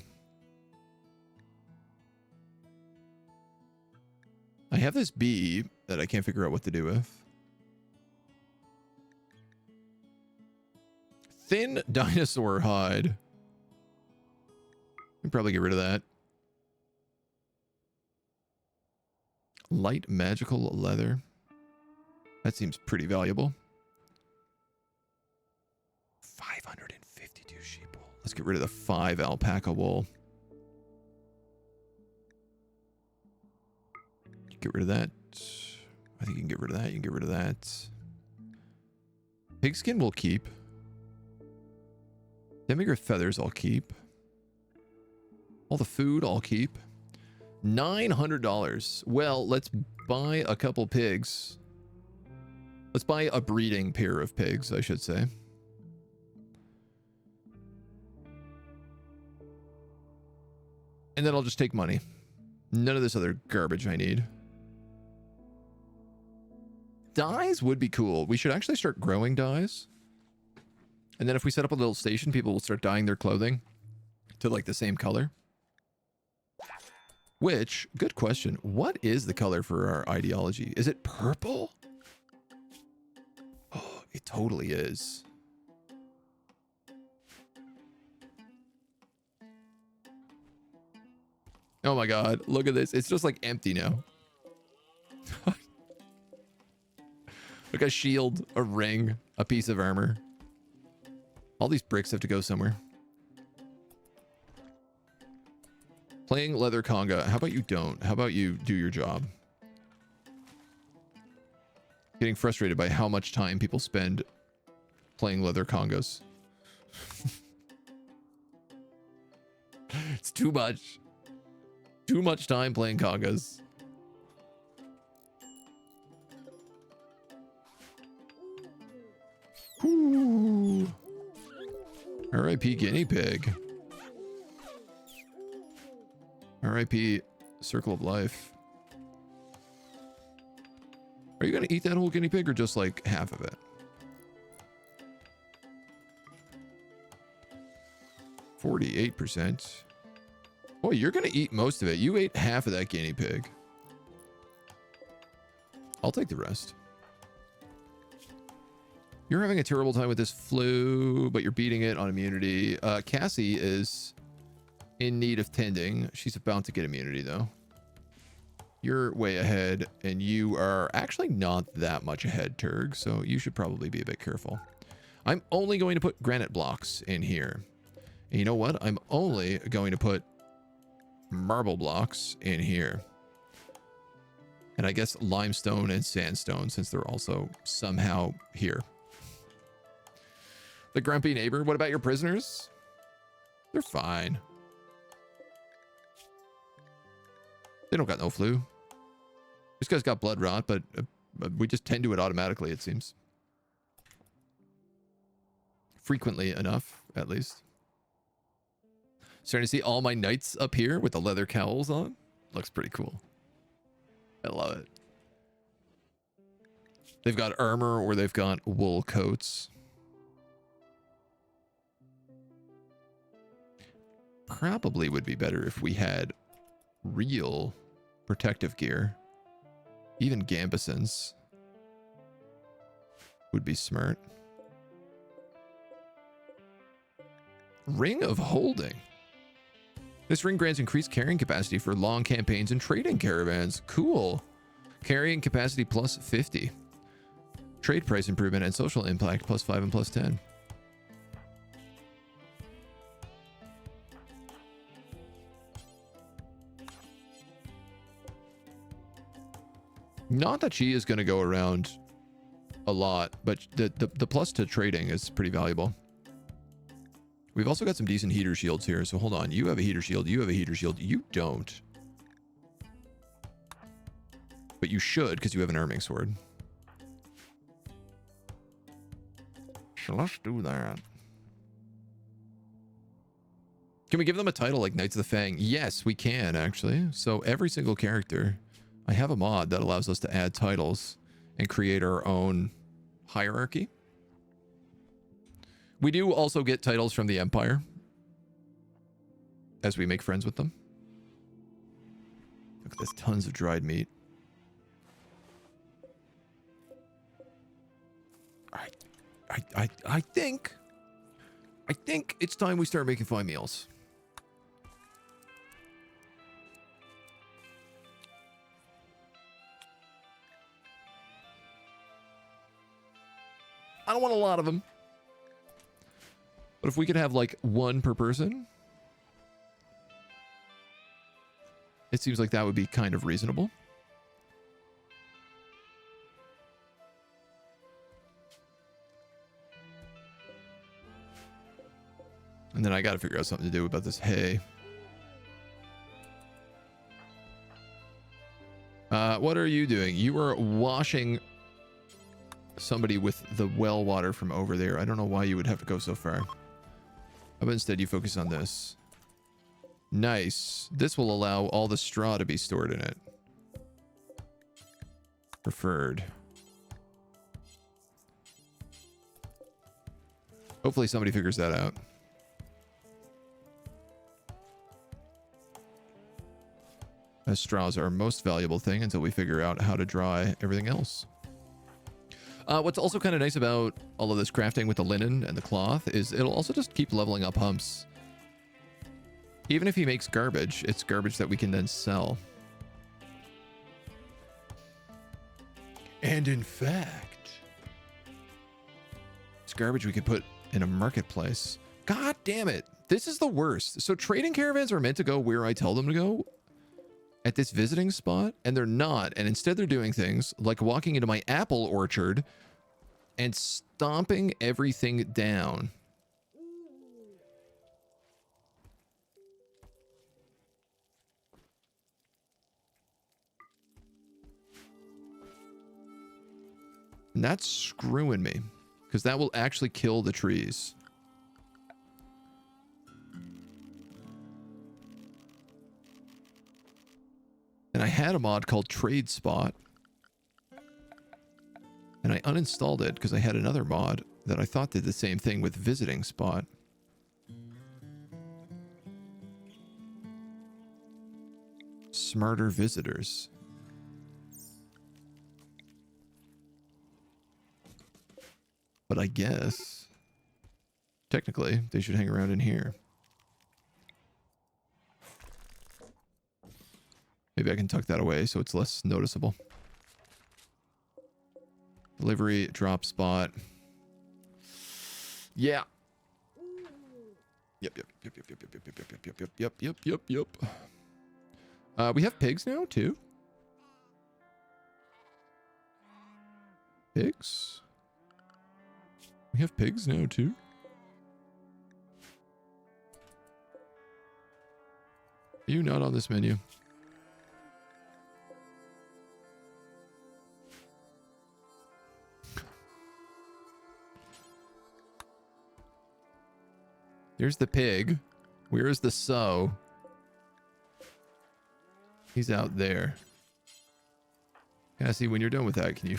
have this bee that I can't figure out what to do with. Thin dinosaur hide. We can probably get rid of that. Light magical leather. That seems pretty valuable. 552 sheep wool. Let's get rid of the 5 alpaca wool. Get rid of that. I think you can get rid of that. You can get rid of that. Pigskin we'll keep. Demigryph feathers I'll keep. All the food I'll keep. $900. Well, let's buy a couple pigs. Let's buy a breeding pair of pigs, I should say. And then I'll just take money. None of this other garbage I need. Dyes would be cool. We should actually start growing dyes. And then if we set up a little station, people will start dyeing their clothing to like the same color. Which, good question. What is the color for our ideology? Is it purple? Oh, it totally is. Oh my god, look at this. It's just like empty now. Like a shield, a ring, a piece of armor. All these bricks have to go somewhere. Playing leather conga. How about you don't? How about you do your job? Getting frustrated by how much time people spend playing leather congas. It's too much. Too much time playing congas. Ooh. R.I.P. guinea pig. R.I.P. circle of life. Are you gonna eat that whole guinea pig or just like half of it? %48. Boy, you're gonna eat most of it. You ate half of that guinea pig. I'll take the rest. You're having a terrible time with this flu, but you're beating it on immunity. Cassie is in need of tending. She's about to get immunity, though. You're way ahead, and you are actually not that much ahead, Turg, so you should probably be a bit careful. I'm only going to put granite blocks in here. And you know what? I'm only going to put marble blocks in here. And I guess limestone and sandstone, since they're also somehow here. The grumpy neighbor. What about your prisoners? They're fine. They don't got no flu. This guy's got blood rot, but we just tend to it automatically, it seems. Frequently enough, at least. Starting to see all my knights up here with the leather cowls on. Looks pretty cool. I love it. They've got armor or they've got wool coats. Probably would be better if we had real protective gear. Even gambesons would be smart. Ring of Holding. This ring grants increased carrying capacity for long campaigns and trading caravans. Cool. Carrying capacity plus 50. Trade price improvement and social impact plus 5 and plus 10. Not that she is going to go around a lot, but the plus to trading is pretty valuable. We've also got some decent heater shields here, so hold on. You have a heater shield, you have a heater shield, you don't. But you should, because you have an arming sword. So let's do that. Can we give them a title like Knights of the Fang? Yes, we can, actually. So every single character... I have a mod that allows us to add titles and create our own hierarchy. We do also get titles from the Empire as we make friends with them. Look, there's tons of dried meat. I think it's time we start making fine meals. I don't want a lot of them. But if we could have like one per person, it seems like that would be kind of reasonable. And then I got to figure out something to do about this hay. What are you doing? You are washing somebody with the well water from over there. I don't know why you would have to go so far. How about instead you focus on this? Nice. This will allow all the straw to be stored in it. Preferred. Hopefully somebody figures that out. As straws are our most valuable thing until we figure out how to dry everything else. What's also kind of nice about all of this crafting with the linen and the cloth is it'll also just keep leveling up Humps. Even if he makes garbage, it's garbage that we can then sell. And in fact, it's garbage we could put in a marketplace. God damn it. This is the worst. So trading caravans are meant to go where I tell them to go at this visiting spot, and they're not. And instead they're doing things like walking into my apple orchard and stomping everything down. And that's screwing me, because that will actually kill the trees. And I had a mod called Trade Spot, and I uninstalled it because I had another mod that I thought did the same thing with Visiting Spot. Smarter visitors. But I guess technically they should hang around in here. Maybe I can tuck that away so it's less noticeable. Delivery drop spot. Yeah. Yep. We have pigs now too. Pigs. We have pigs now too. Are you not on this menu? Here's the pig. Where is the sow? He's out there. Cassie, when you're done with that, can you...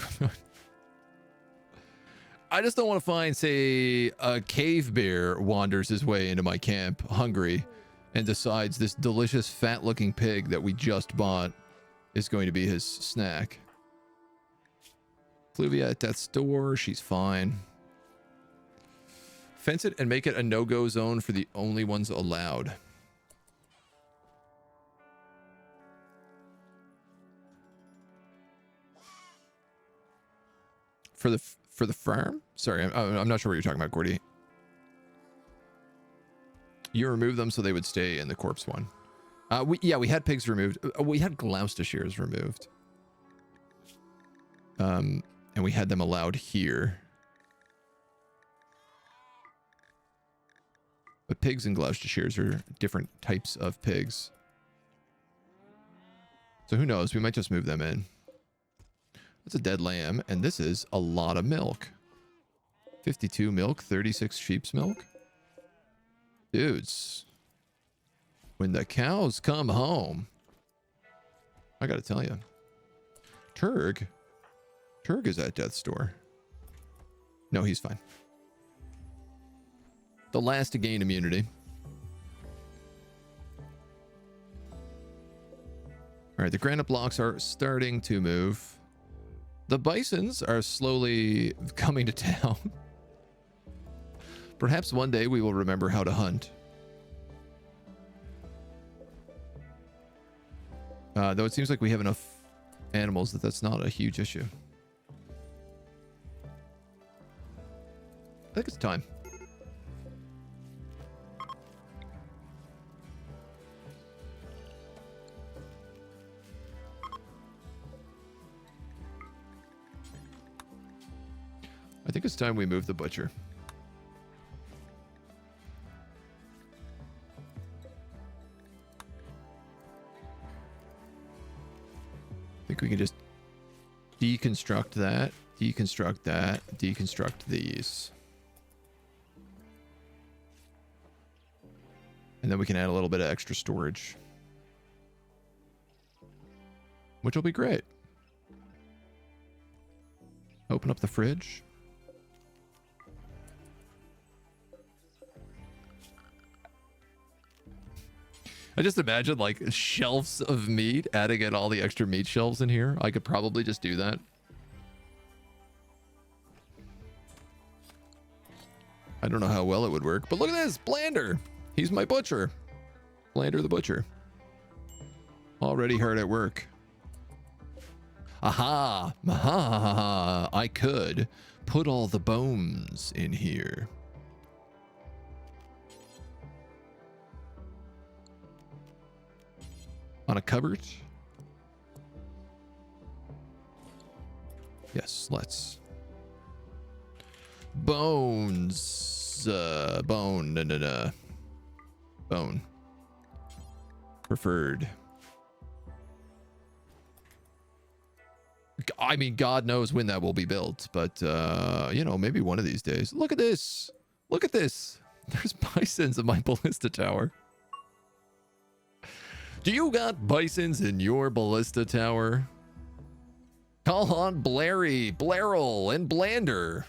I just don't want to find, say, a cave bear wanders his way into my camp, hungry, and decides this delicious, fat-looking pig that we just bought is going to be his snack. Fluvia at death's door. She's fine. Fence it and make it a no-go zone for the only ones allowed. For the farm? Sorry, I'm not sure what you're talking about, Gordy. You removed them so they would stay in the corpse one. We had pigs removed. We had Gloucestershire's removed. And we had them allowed here. But pigs and Gloucestershire's are different types of pigs. So who knows? We might just move them in. That's a dead lamb, and this is a lot of milk. 52 milk, 36 sheep's milk. Dudes. When the cows come home. I gotta tell you. Turg is at death's door. No, he's fine. The last to gain immunity. All right, the granite blocks are starting to move. The bisons are slowly coming to town. Perhaps one day we will remember how to hunt. Though it seems like we have enough animals that that's not a huge issue. I think it's time. I think it's time we move the butcher. I think we can just deconstruct that, deconstruct these. And then we can add a little bit of extra storage, which will be great. Open up the fridge. I just imagine like shelves of meat, adding in all the extra meat shelves in here. I could probably just do that. I don't know how well it would work, but look at this, Blander. He's my butcher. Blander the butcher. Already hard at work. Aha, aha, I could put all the bones in here. On a cupboard? Yes, let's. Bones. Bone. Bone. Preferred. I mean, God knows when that will be built, but, you know, maybe one of these days. Look at this. Look at this. There's bisons in my ballista tower. Do you got bisons in your ballista tower? Call on Blairy, Blairel, and Blander.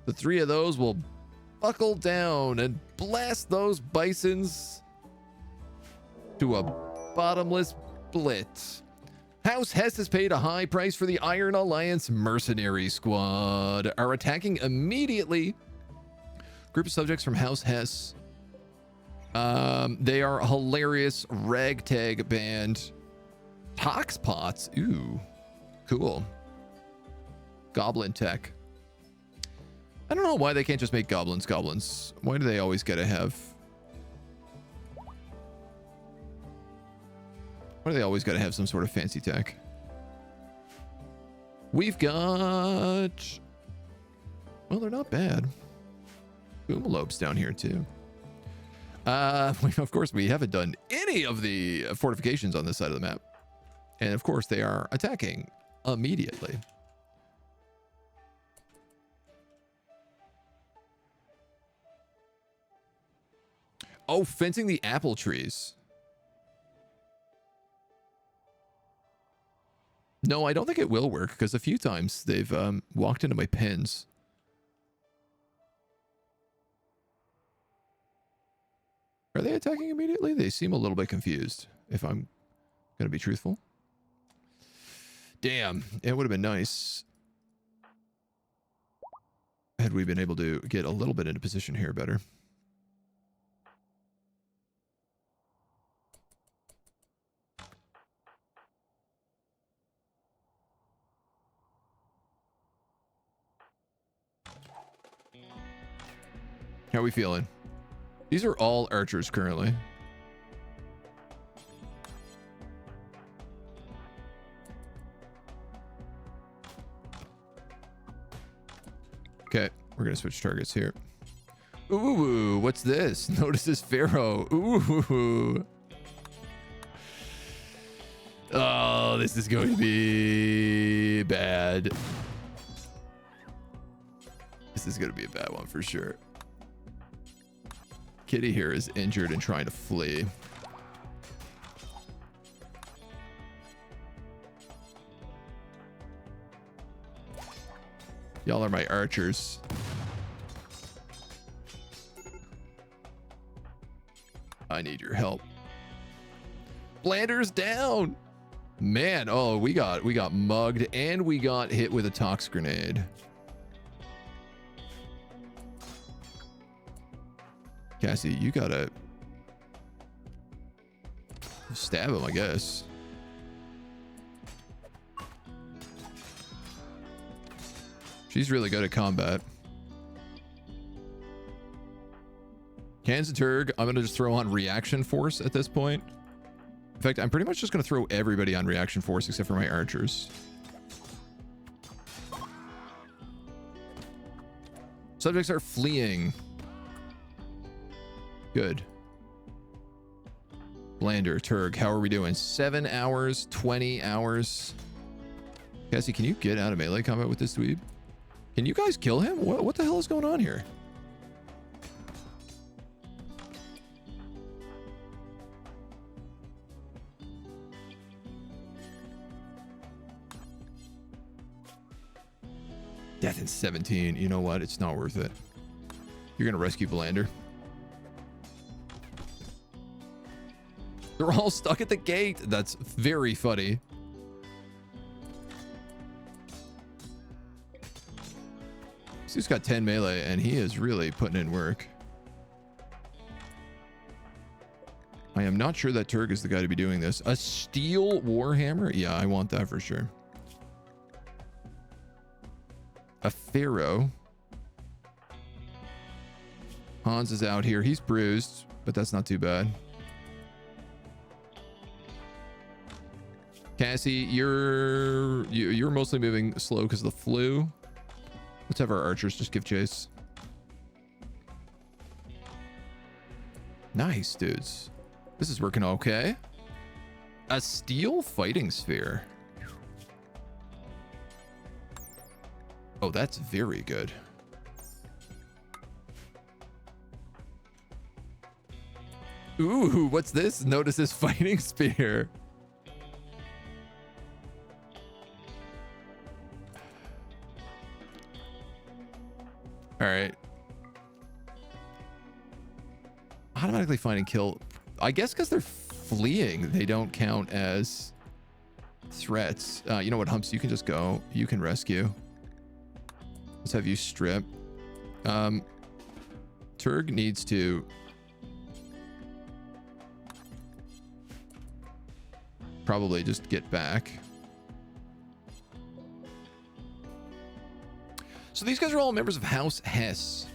The three of those will buckle down and blast those bisons to a bottomless blit. House Hess has paid a high price for the Iron Alliance mercenary squad. Are attacking immediately. Group of subjects from House Hess. They are a hilarious ragtag band. Toxpots. Ooh, cool. Goblin tech. I don't know why they can't just make goblins. Why do they always gotta have... Why do they always gotta have some sort of fancy tech? We've got... Well, they're not bad. Boomalopes down here, too. Of course, we haven't done any of the fortifications on this side of the map. And, of course, they are attacking immediately. Oh, fencing the apple trees. No, I don't think it will work, because a few times they've walked into my pens. Are they attacking immediately? They seem a little bit confused, if I'm going to be truthful. Damn, it would have been nice had we been able to get a little bit into position here better. How are we feeling? These are all archers currently. Okay, we're gonna switch targets here. Ooh, what's this? Notices Pharaoh. Ooh. Oh, this is going to be bad. This is going to be a bad one for sure. Kitty here is injured and trying to flee. Y'all are my archers. I need your help. Blander's down. Man, oh, we got mugged and we got hit with a tox grenade. Cassie, you gotta stab him, I guess. She's really good at combat. Kanzaturg, I'm gonna just throw on reaction force at this point. In fact, I'm pretty much just gonna throw everybody on reaction force except for my archers. Subjects are fleeing. Good. Blander, Turg, how are we doing? 7 hours, 20 hours. Cassie, can you get out of melee combat with this dweeb? Can you guys kill him? What the hell is going on here? Death in 17. You know what? It's not worth it. You're gonna rescue Blander. They're all stuck at the gate. That's very funny. He's got 10 melee and he is really putting in work. I am not sure that Turg is the guy to be doing this. A steel warhammer? Yeah, I want that for sure. A pharaoh. Hans is out here. He's bruised, but that's not too bad. Cassie, you're mostly moving slow because of the flu. Let's have our archers just give chase. Nice, dudes. This is working okay. A steel fighting sphere. Oh, that's very good. Ooh, what's this? Notice this fighting spear. All right. Automatically find and kill. I guess because they're fleeing, they don't count as threats. You know what, Humps? You can just go. You can rescue. Let's have you strip. Turg needs to probably just get back. So these guys are all members of House Hess.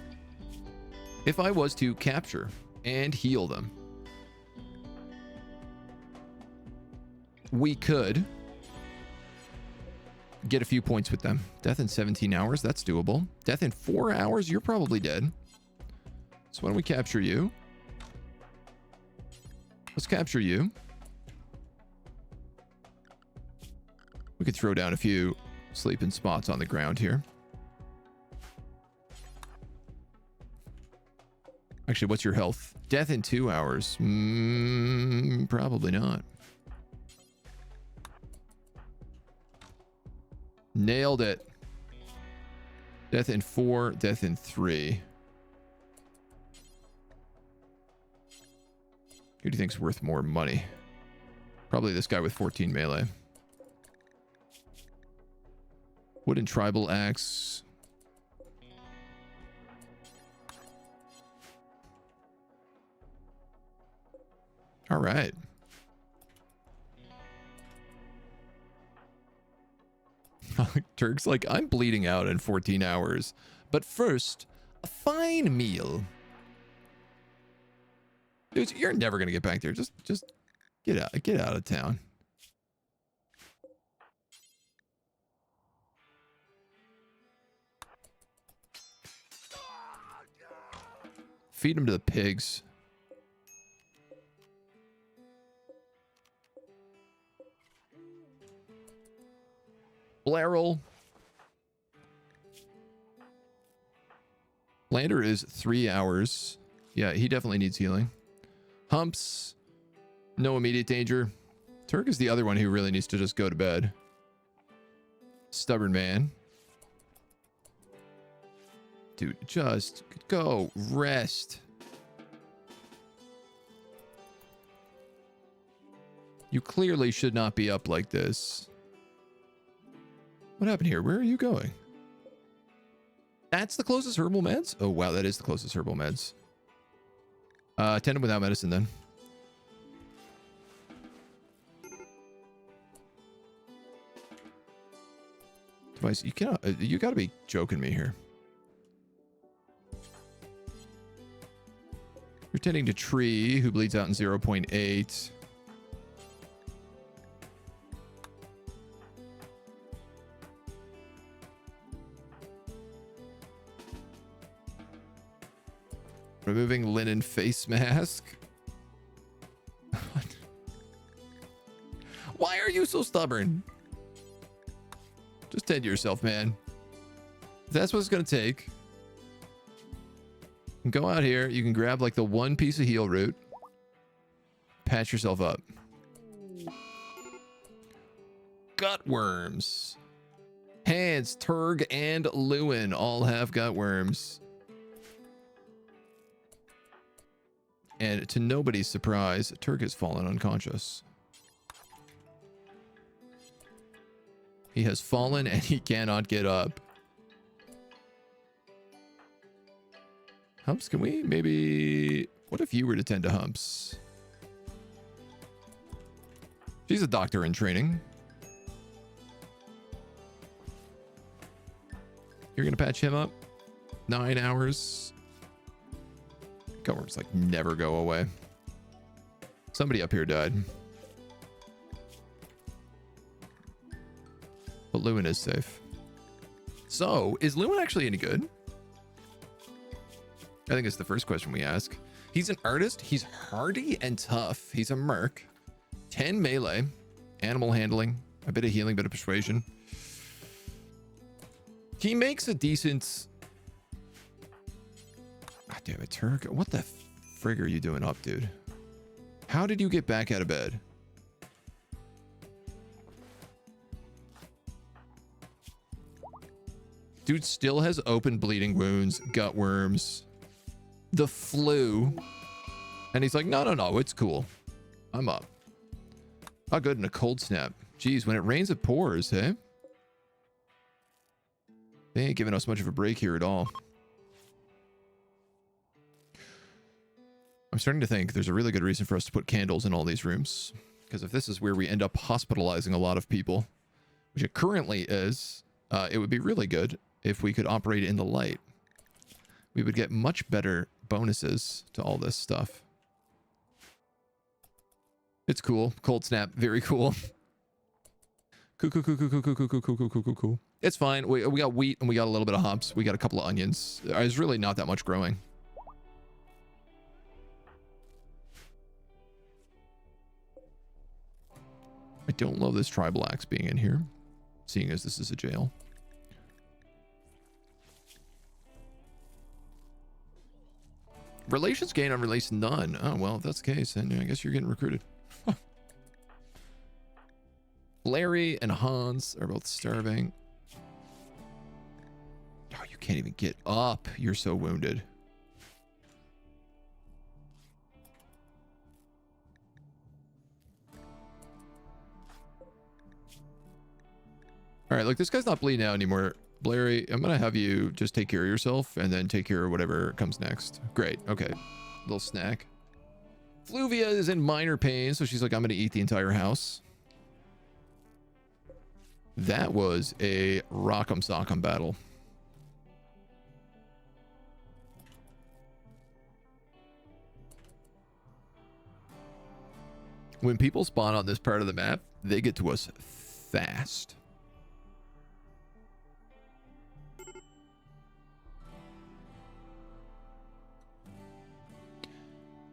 If I was to capture and heal them, we could get a few points with them. Death in 17 hours, that's doable. Death in 4 hours, you're probably dead. So why don't we capture you? Let's capture you. We could throw down a few sleeping spots on the ground here. Actually, what's your health? Death in 2 hours. Probably not. Nailed it. Death in 4, death in 3. Who do you think's worth more money? Probably this guy with 14 melee. Wooden tribal axe. All right. Turk's like, I'm bleeding out in 14 hours. But first, a fine meal. Dudes, you're never going to get back there. Just get out of town. Feed them to the pigs. Blairel. Lander is 3 hours. Yeah, he definitely needs healing. Humps. No immediate danger. Turk is the other one who really needs to just go to bed. Stubborn man. Dude, just go rest. You clearly should not be up like this. What happened here? Where are you going? That's the closest herbal meds? Oh, wow, that is the closest herbal meds. Attend him without medicine then. Device, you cannot, you gotta be joking me here. You're tending to tree who bleeds out in 0.8. Removing linen face mask. Why are you so stubborn? Just tend to yourself, man. If that's what it's gonna take. Go out here. You can grab like the one piece of heal root. Patch yourself up. Gut worms. Hands, Turg, and Lewin all have gut worms. And to nobody's surprise, Turg has fallen unconscious. He has fallen and he cannot get up. Humps, can we maybe... What if you were to tend to Humps? She's a doctor in training. You're gonna patch him up? 9 hours. Gutworms like never go away. Somebody up here died. But Lewin is safe. So, is Lewin actually any good? I think it's the first question we ask. He's an artist. He's hardy and tough. He's a merc. 10 melee. Animal handling. A bit of healing, a bit of persuasion. He makes a decent... God damn it, Turk. What the frig are you doing up, dude? How did you get back out of bed? Dude still has open bleeding wounds, gut worms, the flu. And he's like, no, it's cool. I'm up. Oh, good, and a cold snap. Jeez, when it rains, it pours, hey? They ain't giving us much of a break here at all. I'm starting to think there's a really good reason for us to put candles in all these rooms. Because if this is where we end up hospitalizing a lot of people, which it currently is, it would be really good if we could operate in the light. We would get much better bonuses to all this stuff. It's cool. Cold snap. Very cool. Cool. It's fine. We got wheat and we got a little bit of hops. We got a couple of onions. There's really not that much growing. I don't love this tribal axe being in here, seeing as this is a jail. Relations gain on release none. Oh, well, if that's the case, then I guess you're getting recruited. Larry and Hans are both starving. Oh, you can't even get up. You're so wounded. All right, look, this guy's not bleeding out anymore. Larry, I'm gonna have you just take care of yourself and then take care of whatever comes next. Great, okay. Little snack. Fluvia is in minor pain, so she's like, I'm gonna eat the entire house. That was a rock'em sock'em battle. When people spawn on this part of the map, they get to us fast.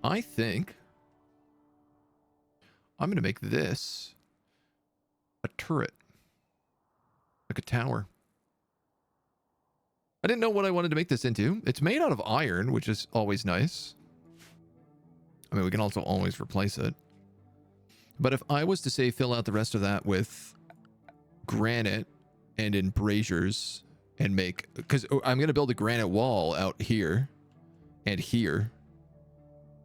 I think I'm going to make this a turret, like a tower. I didn't know what I wanted to make this into. It's made out of iron, which is always nice. I mean, we can also always replace it. But if I was to say fill out the rest of that with granite and embrasures and make... Because I'm going to build a granite wall out here and here.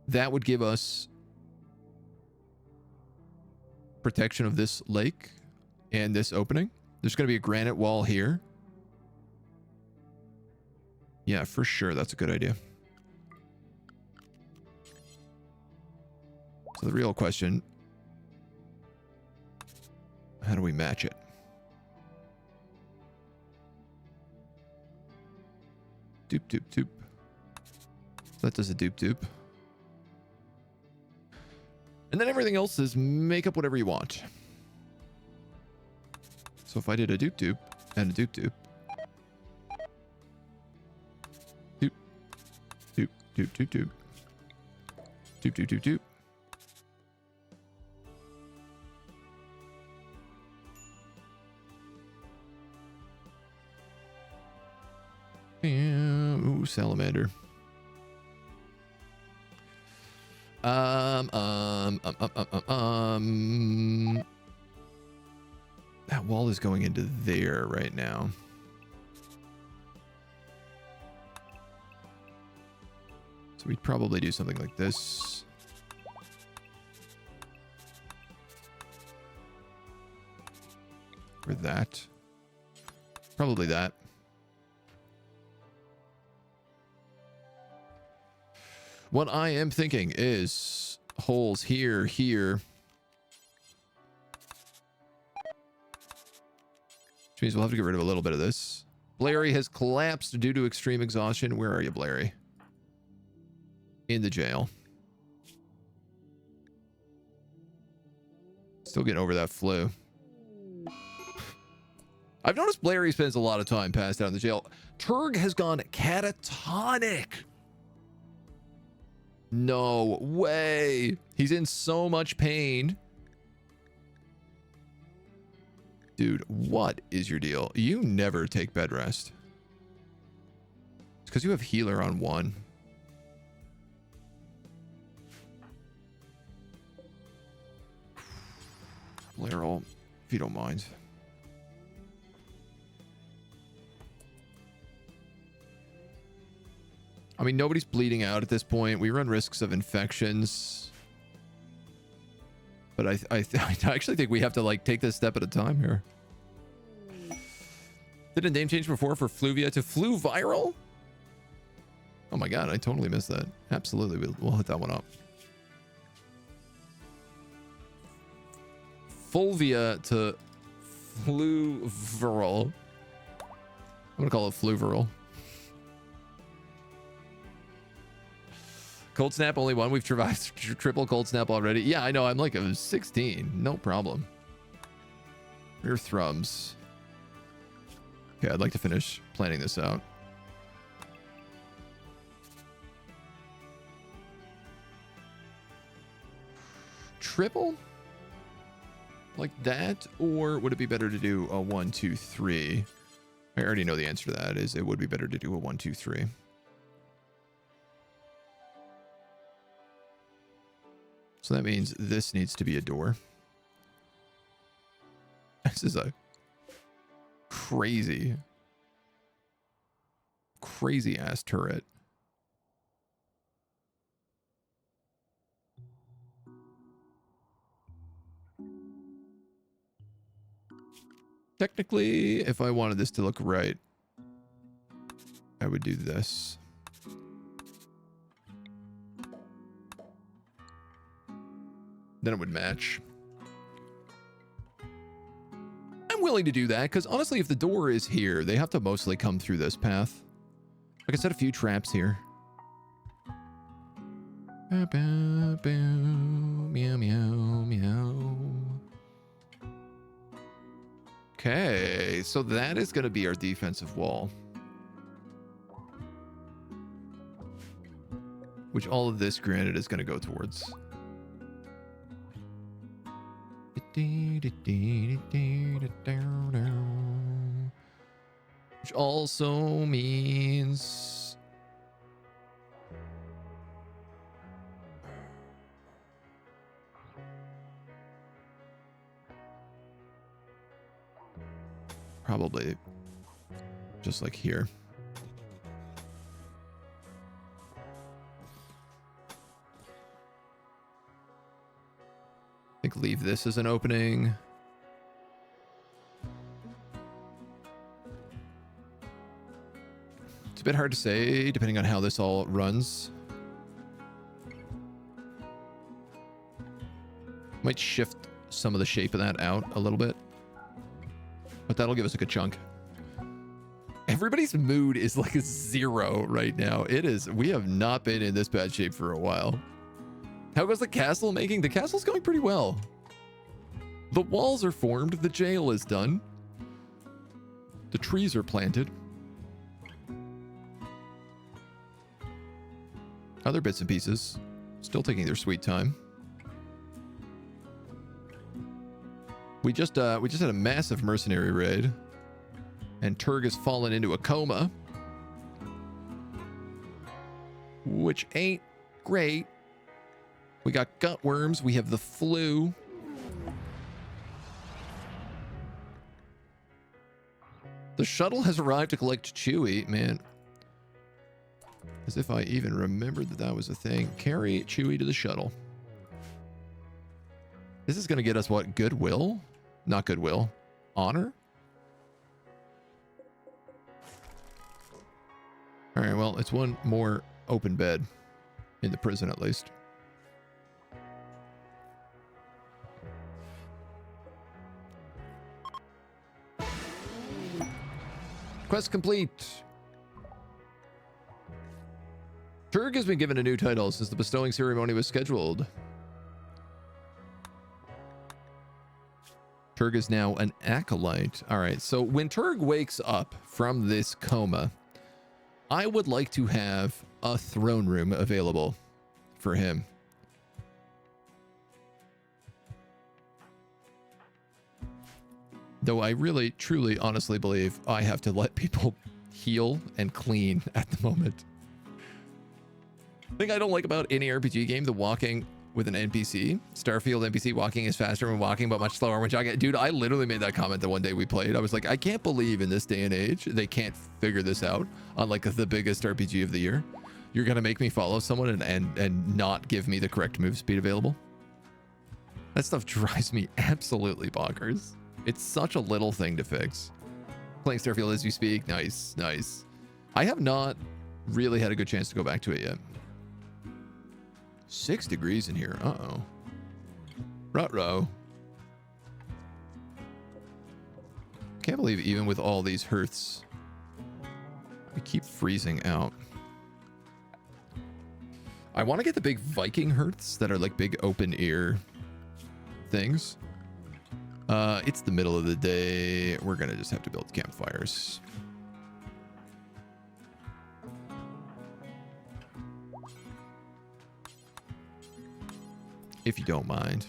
That would give us protection of this lake and this opening. There's going to be a granite wall here. Yeah, for sure. That's a good idea. So the real question, how do we match it? Doop, doop, doop. That does a doop, doop. And then everything else is make up whatever you want. So if I did a doop, doop, and a doop, doop. Doop, doop, doop, doop, doop. Doop, doop, doop, doop. Ooh, salamander. That wall is going into there right now. So we'd probably do something like this. Or that. Probably that. What I am thinking is holes here, here. Which means we'll have to get rid of a little bit of this. Blairy has collapsed due to extreme exhaustion. Where are you, Blairy? In the jail. Still getting over that flu. I've noticed Blairy spends a lot of time passed out in the jail. Turg has gone catatonic. No way. He's in so much pain. Dude, what is your deal? You never take bed rest. It's because you have healer on 1. Laryl, if you don't mind. I mean, nobody's bleeding out at this point. We run risks of infections. But I actually think we have to, like, take this step at a time here. Did a name change before for Fluvia to Flu Viral? Oh my god, I totally missed that. Absolutely, we'll hit that one up. Fulvia to Fluviral. I'm gonna call it Fluviral. Cold snap, only 1. We've survived triple cold snap already. Yeah, I know. I'm like a 16. No problem. Rear thrums. Okay, I'd like to finish planning this out. Triple? Like that? Or would it be better to do a 1, 2, 3? I already know the answer to that is it would be better to do a 1, 2, 3. So that means this needs to be a door. This is a crazy ass turret. Technically, if I wanted this to look right, I would do this. Then it would match. I'm willing to do that because honestly, if the door is here, they have to mostly come through this path. I can set a few traps here. Meow, meow, meow. Okay, so that is going to be our defensive wall. Which all of this, granted, is going to go towards. Which also means probably just like here. I think leave this as an opening. It's a bit hard to say depending on how this all runs. Might shift some of the shape of that out a little bit. But that'll give us a good chunk. Everybody's mood is like a 0 right now. It is. We have not been in this bad shape for a while. How goes the castle making? The castle's going pretty well. The walls are formed. The jail is done. The trees are planted. Other bits and pieces still taking their sweet time. We just had a massive mercenary raid, and Turg has fallen into a coma, which ain't great. We got gut worms. We have the flu. The shuttle has arrived to collect Chewie. Man, as if I even remembered that that was a thing. Carry Chewie to the shuttle. This is going to get us what? Goodwill? Not goodwill. Honor? All right, well, it's one more open bed in the prison at least. Quest complete. Turg has been given a new title since the bestowing ceremony was scheduled. Turg is now an acolyte. All right, so when Turg wakes up from this coma, I would like to have a throne room available for him. Though I really, truly, honestly believe I have to let people heal and clean at the moment. The thing I don't like about any RPG game, the walking with an NPC. Starfield NPC walking is faster when walking, but much slower when jogging. Dude, I literally made that comment the one day we played. I was like, I can't believe in this day and age they can't figure this out on like the biggest RPG of the year. You're gonna make me follow someone and not give me the correct move speed available. That stuff drives me absolutely bonkers. It's such a little thing to fix. Playing Starfield as we speak. Nice, nice. I have not really had a good chance to go back to it yet. 6 degrees in here. Uh-oh. Ruh-roh. Can't believe even with all these hearths, we keep freezing out. I want to get the big Viking hearths that are like big open ear things. It's the middle of the day. We're going to just have to build campfires. If you don't mind.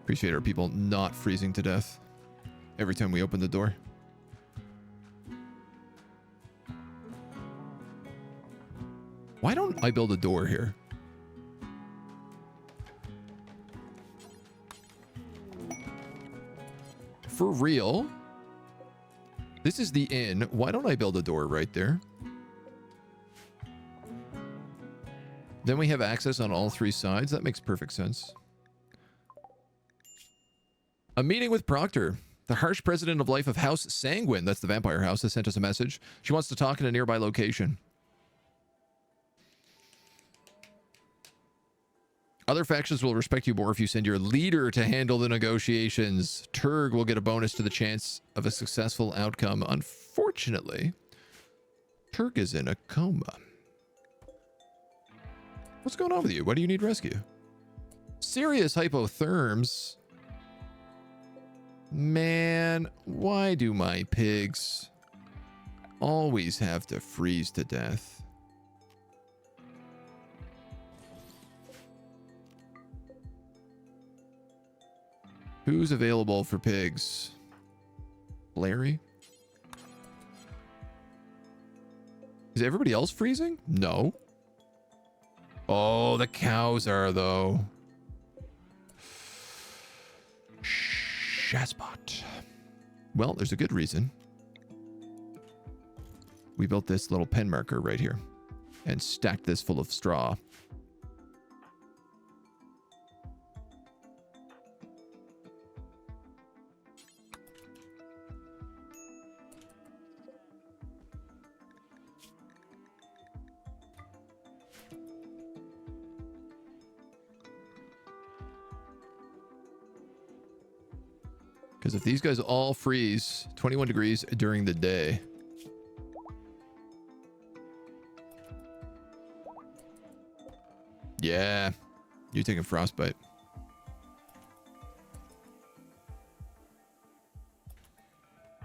Appreciate our people not freezing to death every time we open the door. Why don't I build a door here? For real? This is the inn. Why don't I build a door right there? Then we have access on all 3 sides. That makes perfect sense. A meeting with Proctor. The harsh president of life of House Sanguine, that's the vampire house, has sent us a message. She wants to talk in a nearby location. Other factions will respect you more if you send your leader to handle the negotiations. Turg will get a bonus to the chance of a successful outcome. Unfortunately, Turg is in a coma. What's going on with you? Why do you need rescue? Serious hypotherms. Man, why do my pigs always have to freeze to death? Who's available for pigs? Larry? Is everybody else freezing? No. Oh, the cows are, though. Shazbot. Well, there's a good reason. We built this little pen marker right here and stacked this full of straw. Because if these guys all freeze 21 degrees during the day. Yeah, you're taking frostbite.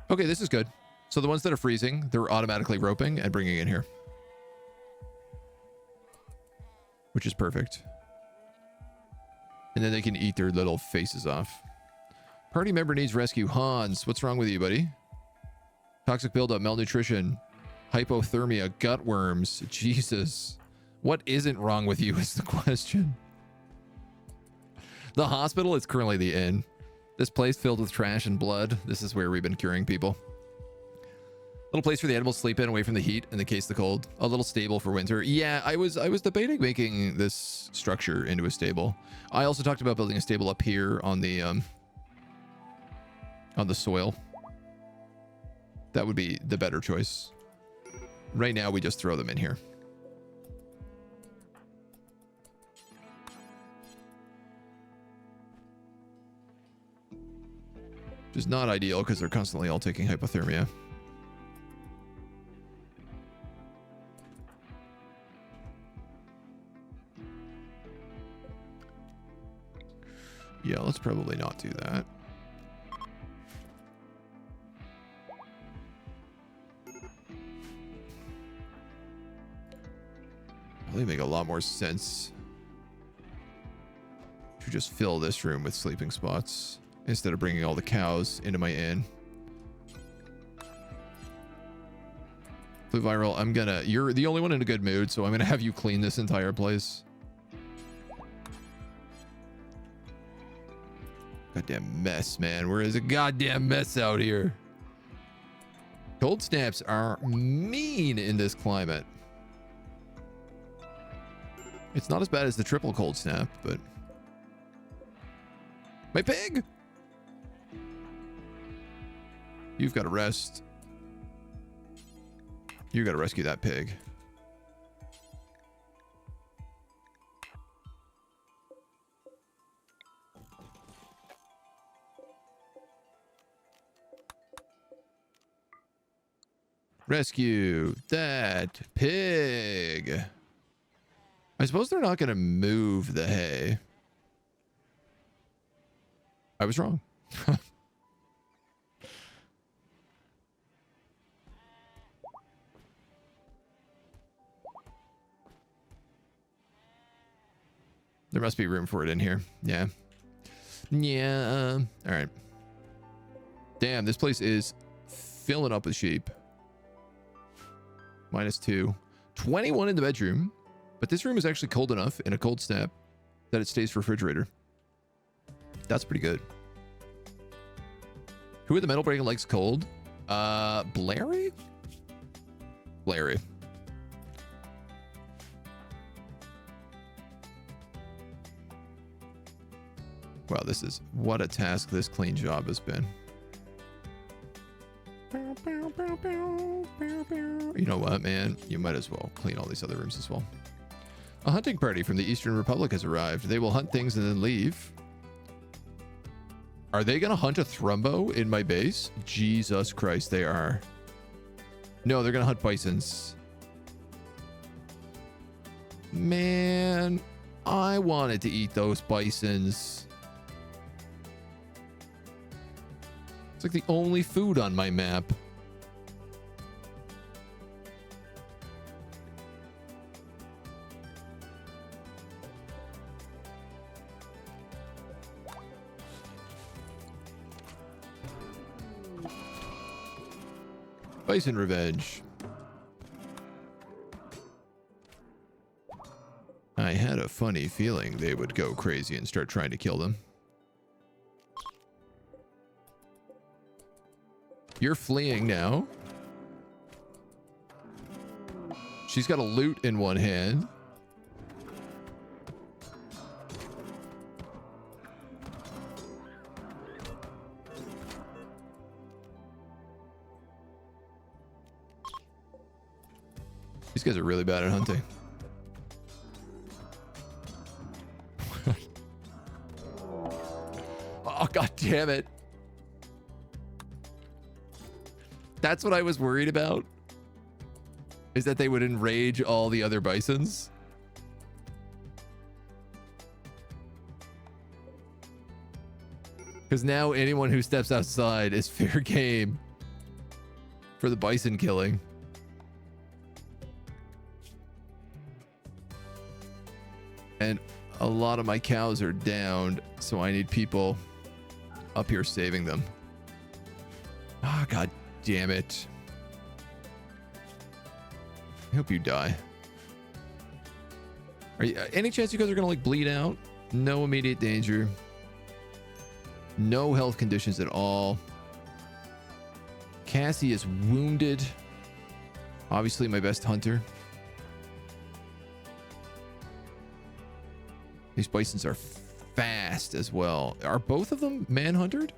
Okay, this is good. So the ones that are freezing, they're automatically roping and bringing in here. Which is perfect. And then they can eat their little faces off. Party member needs rescue. Hans, what's wrong with you, buddy? Toxic buildup, malnutrition, hypothermia, gut worms. Jesus. What isn't wrong with you is the question. The hospital is currently the inn. This place filled with trash and blood. This is where we've been curing people. Little place for the animals to sleep in, away from the heat in the case of the cold. A little stable for winter. Yeah, I was debating making this structure into a stable. I also talked about building a stable up here on the soil. That would be the better choice. Right now, we just throw them in here. Which is not ideal because they're constantly all taking hypothermia. Yeah, let's probably not do that. Probably make a lot more sense to just fill this room with sleeping spots instead of bringing all the cows into my inn. Blue Viral, you're the only one in a good mood, so I'm gonna have you clean this entire place. Goddamn mess, man. Where is a goddamn mess out here? Cold snaps are mean in this climate. It's not as bad as the triple cold snap, but... My pig! You've got to rest. You got to rescue that pig. Rescue that pig. I suppose they're not going to move the hay. I was wrong. There must be room for it in here. Yeah. Yeah. All right. Damn, this place is filling up with sheep. -2. 21 in the bedroom. But this room is actually cold enough in a cold snap that it stays refrigerator. That's pretty good. Who in the metal breaking likes cold? Blairy? Blairy. Wow, this is... What a task this clean job has been. You know what, man? You might as well clean all these other rooms as well. A hunting party from the Eastern Republic has arrived. They will hunt things and then leave. Are they going to hunt a Thrumbo in my base? Jesus Christ, they are. No, they're going to hunt bisons. Man, I wanted to eat those bisons. It's like the only food on my map. Bison revenge. I had a funny feeling they would go crazy and start trying to kill them. You're fleeing now. She's got a loot in one hand. These guys are really bad at hunting. Oh, god damn it. That's what I was worried about. Is that they would enrage all the other bisons. Because now anyone who steps outside is fair game for the bison killing. And a lot of my cows are downed, so I need people up here saving them. Ah, god damn it. I hope you die. Are you, any chance you guys are gonna like bleed out? No immediate danger. No health conditions at all. Cassie is wounded. Obviously my best hunter. These bisons are fast as well. Are both of them manhuntered?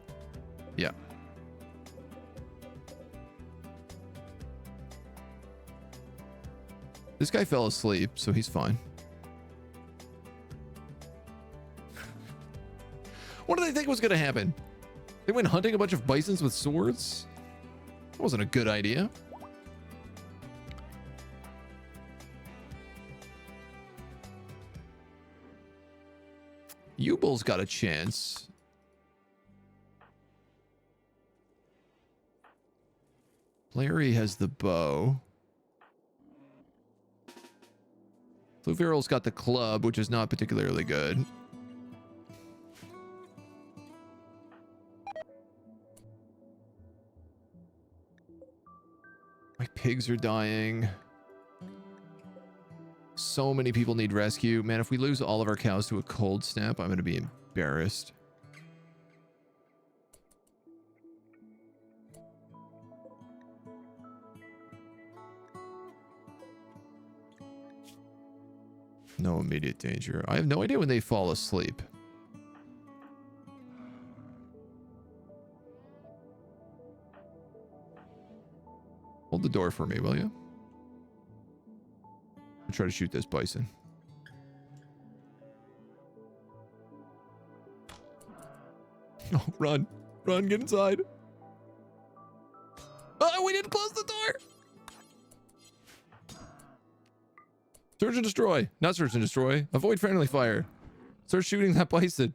Yeah. This guy fell asleep, so he's fine. What did they think was going to happen? They went hunting a bunch of bisons with swords? That wasn't a good idea. Yubal's got a chance. Larry has the bow. Fluviral's got the club, which is not particularly good. My pigs are dying. So many people need rescue. Man, if we lose all of our cows to a cold snap, I'm going to be embarrassed. No immediate danger. I have no idea when they fall asleep. Hold the door for me, will you? I'll try to shoot this bison. Oh, run. Run, get inside. Oh, we didn't close the door. Search and destroy. Not search and destroy. Avoid friendly fire. Start shooting that bison.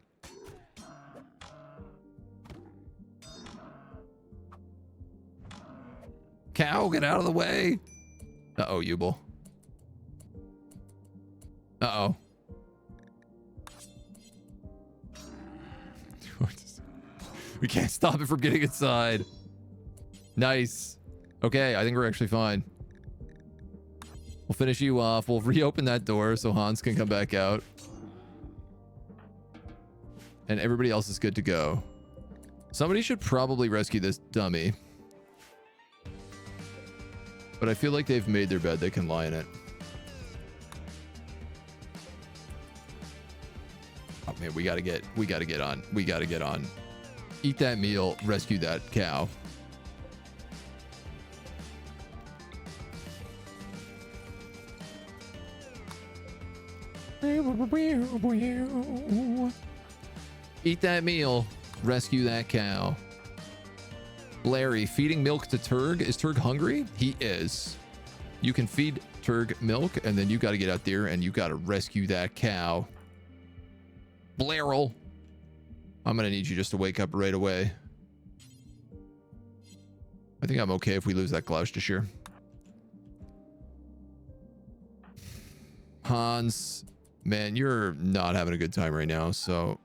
Cow, get out of the way. Uh-oh, Yubel. Uh-oh. We can't stop it from getting inside. Nice. Okay, I think we're actually fine. We'll finish you off. We'll reopen that door so Hans can come back out. And everybody else is good to go. Somebody should probably rescue this dummy. But I feel like they've made their bed. They can lie in it. Oh man, we gotta get on. Eat that meal, rescue that cow. Eat that meal, rescue that cow. Larry, feeding milk to Turg. Is Turg hungry? He is. You can feed Turg milk, and then you got to get out there and you got to rescue that cow. Blairal, I'm going to need you just to wake up right away. I think I'm okay if we lose that Gloucestershire. Hans, man, you're not having a good time right now, so...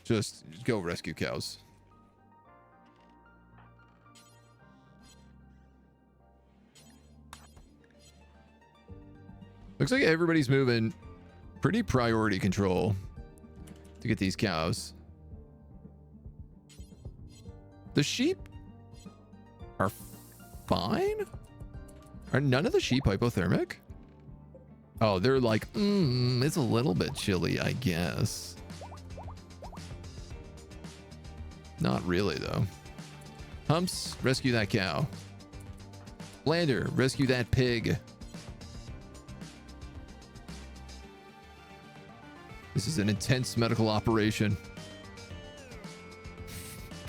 Just go rescue cows. Looks like everybody's moving pretty priority control to get these cows. The sheep are fine? Are none of the sheep hypothermic? Oh, they're like, it's a little bit chilly, I guess. Not really, though. Humps, rescue that cow. Lander, rescue that pig. This is an intense medical operation.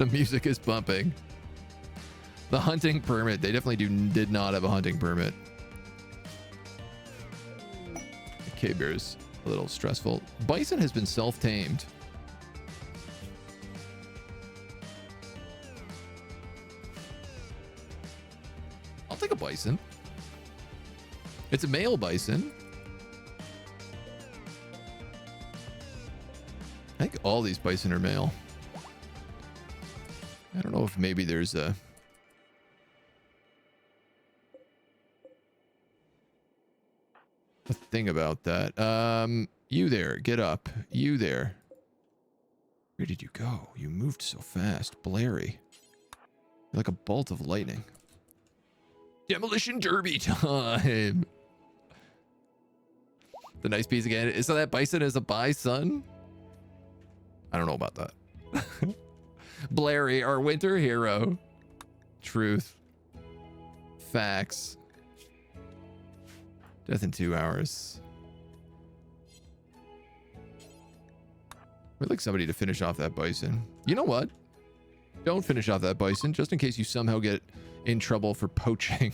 The music is bumping. The hunting permit. They definitely did not have a hunting permit. The K-Bear's a little stressful. Bison has been self-tamed. I'll take a bison. It's a male bison. I think all these bison are male. I don't know if maybe there's a thing about that. You there, get up. You there. Where did you go? You moved so fast. Blairy. You're like a bolt of lightning. Demolition derby time. The nice piece again. Is that bison is a bison? I don't know about that. Blairy, our winter hero. Truth. Facts. Death in 2 hours. We'd like somebody to finish off that bison. You know what? Don't finish off that bison, just in case you somehow get in trouble for poaching.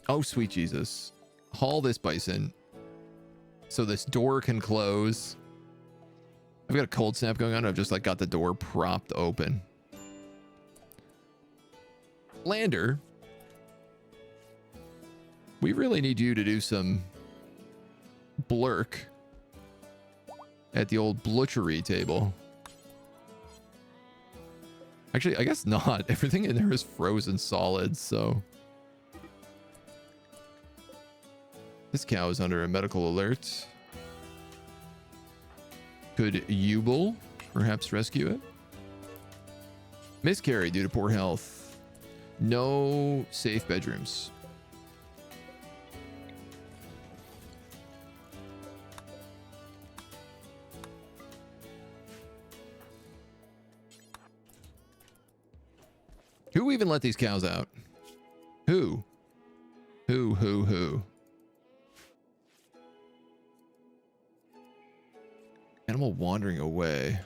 Oh, sweet Jesus. Haul this bison so this door can close. I've got a cold snap going on. I've just like got the door propped open. Lander, we really need you to do some blurk at the old butchery table. Actually, I guess not. Everything in there is frozen solid, so... This cow is under a medical alert. Could Yubel perhaps rescue it? Miscarried due to poor health. No safe bedrooms. Who even let these cows out? Who? Who? Animal wandering away.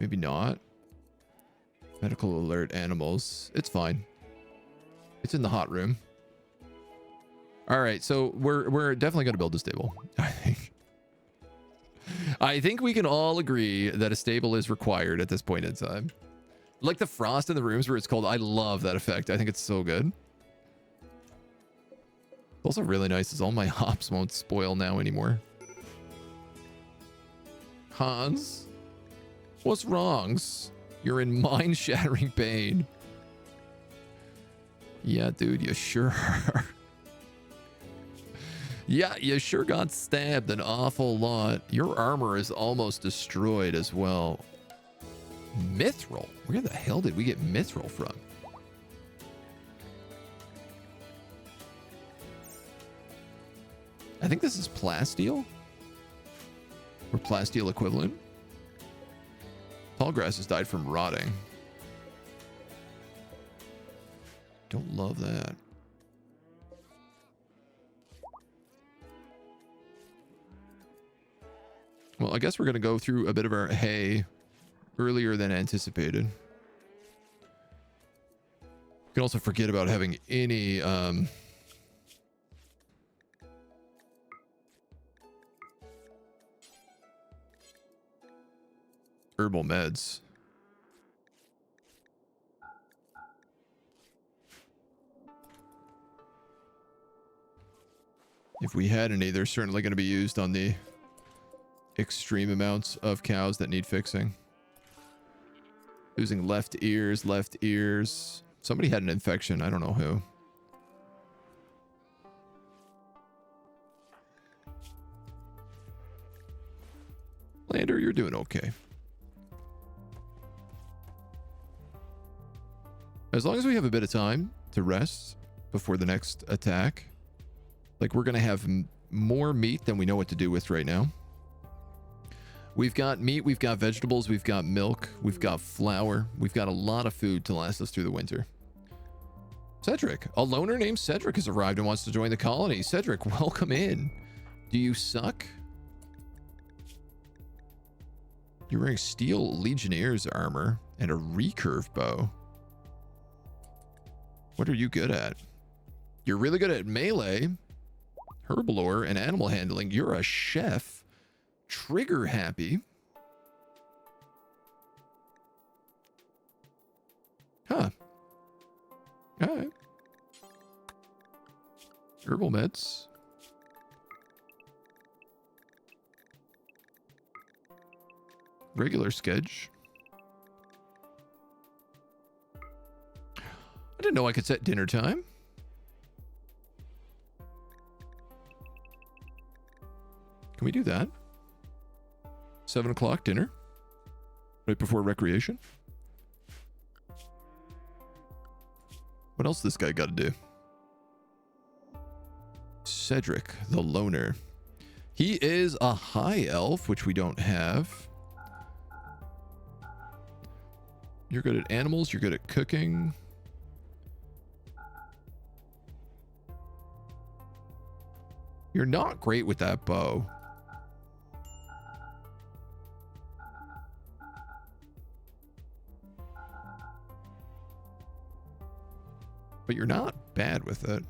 Maybe not. Medical alert animals. It's fine. It's in the hot room. All right, so we're definitely going to build a stable. I think we can all agree that a stable is required at this point in time. Like the frost in the rooms where it's cold. I love that effect. I think it's so good. Also really nice is all my hops won't spoil now anymore. Hans? What's wrongs? You're in mind-shattering pain. Yeah, dude, you sure are. Yeah, you sure got stabbed an awful lot. Your armor is almost destroyed as well. Mithril? Where the hell did we get mithril from? I think this is plasteel? Or plasteel equivalent? Tall grass has died from rotting. Don't love that. Well, I guess we're going to go through a bit of our hay earlier than anticipated. You can also forget about having any herbal meds. If we had any, they're certainly going to be used on the extreme amounts of cows that need fixing. Losing left ears. Somebody had an infection. I don't know who. Lander, you're doing okay. As long as we have a bit of time to rest before the next attack, like we're going to have more meat than we know what to do with right now. We've got meat, we've got vegetables, we've got milk, we've got flour. We've got a lot of food to last us through the winter. Cedric. A loner named Cedric has arrived and wants to join the colony. Cedric, welcome in. Do you suck? You're wearing steel legionnaires armor and a recurve bow. What are you good at? You're really good at melee, herbalore, and animal handling. You're a chef. Trigger happy. Huh. All right. Herbal meds. Regular sketch. I didn't know I could set dinner time. Can we do that? 7 o'clock dinner? Right before recreation? What else this guy got to do? Cedric, the loner. He is a high elf, which we don't have. You're good at animals. You're good at cooking. You're not great with that bow. But you're not bad with it.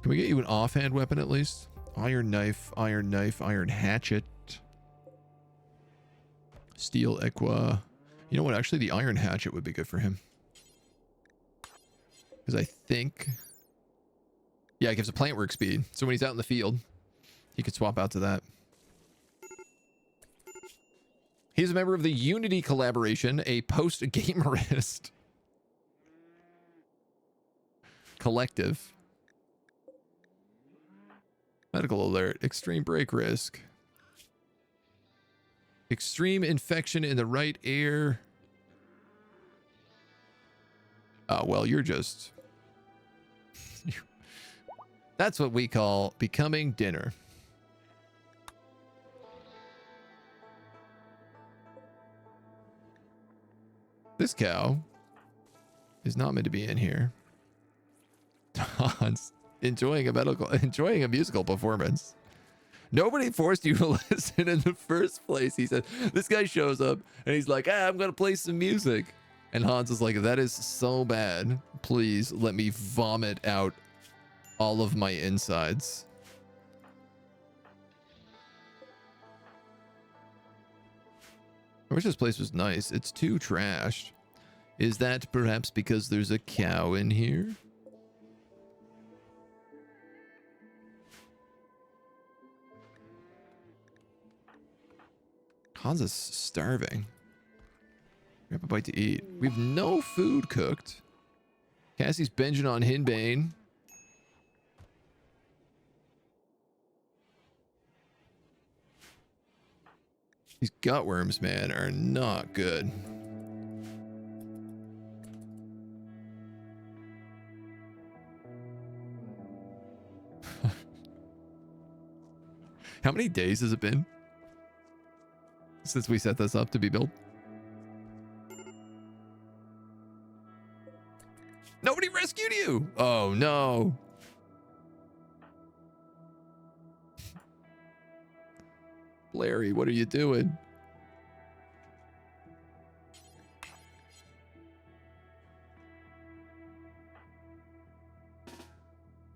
Can we get you an offhand weapon at least? Iron knife, iron hatchet. Steel equa. You know what? Actually, the iron hatchet would be good for him. Because I think... Yeah, it gives a plant work speed. So when he's out in the field, he could swap out to that. He's a member of the Unity collaboration, a post-gamerist collective. Medical alert. Extreme break risk. Extreme infection in the right ear. Oh, well, you're just... That's what we call becoming dinner. This cow is not meant to be in here. Hans enjoying a musical performance. Nobody forced you to listen in the first place. He said, this guy shows up and he's like, I'm going to play some music. And Hans is like, that is so bad. Please let me vomit out all of my insides. I wish this place was nice. It's too trashed. Is that perhaps because there's a cow in here? Hans is starving. Grab a bite to eat. We have no food cooked. Cassie's binging on Hinbane. These gutworms, man, are not good. How many days has it been since we set this up to be built? Nobody rescued you! Oh, no. Larry, what are you doing?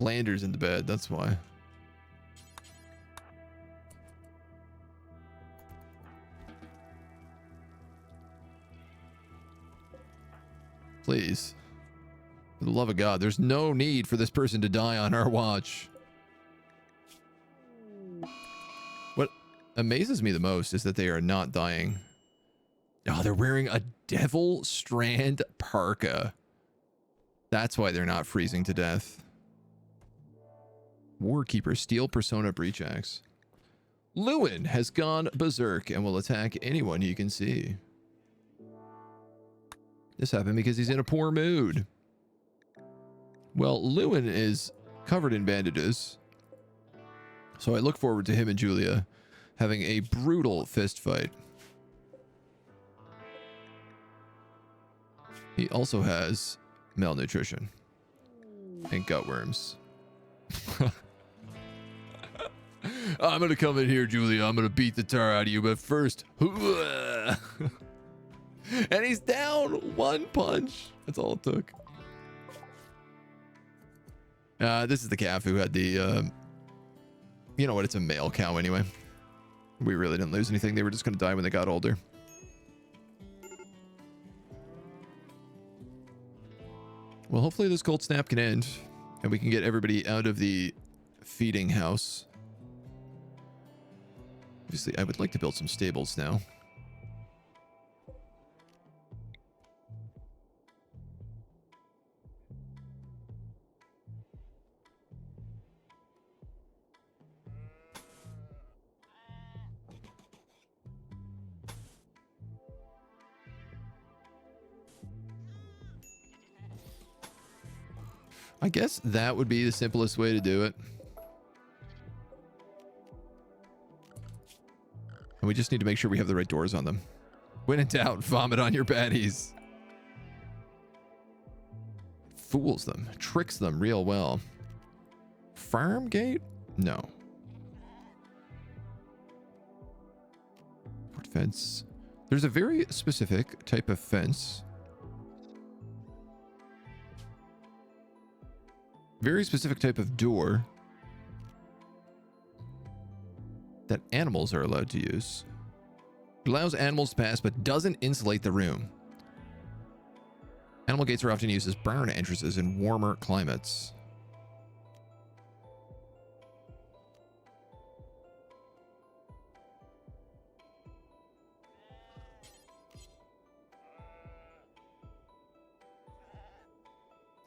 Lander's in the bed, that's why. Please. For the love of God, there's no need for this person to die on our watch. What amazes me the most is that they are not dying. Oh, they're wearing a devil strand parka. That's why they're not freezing to death. Warkeeper, steel persona breach axe. Lewin has gone berserk and will attack anyone he can see. This happened because he's in a poor mood. Well, Lewin is covered in bandages, so I look forward to him and Julia having a brutal fist fight. He also has malnutrition and gut worms. I'm gonna come in here, Julia. I'm gonna beat the tar out of you, but first, and he's down. One punch. That's all it took. This is the calf who had the, you know what? It's a male cow anyway. We really didn't lose anything. They were just gonna die when they got older. Well, hopefully this cold snap can end and we can get everybody out of the feeding house. Obviously, I would like to build some stables now. I guess that would be the simplest way to do it. And we just need to make sure we have the right doors on them. When in doubt, vomit on your baddies. Fools them, tricks them real well. Farm gate? No. Port fence. There's a very specific type of fence. Very specific type of door that animals are allowed to use. It allows animals to pass but doesn't insulate the room. Animal gates are often used as barn entrances in warmer climates.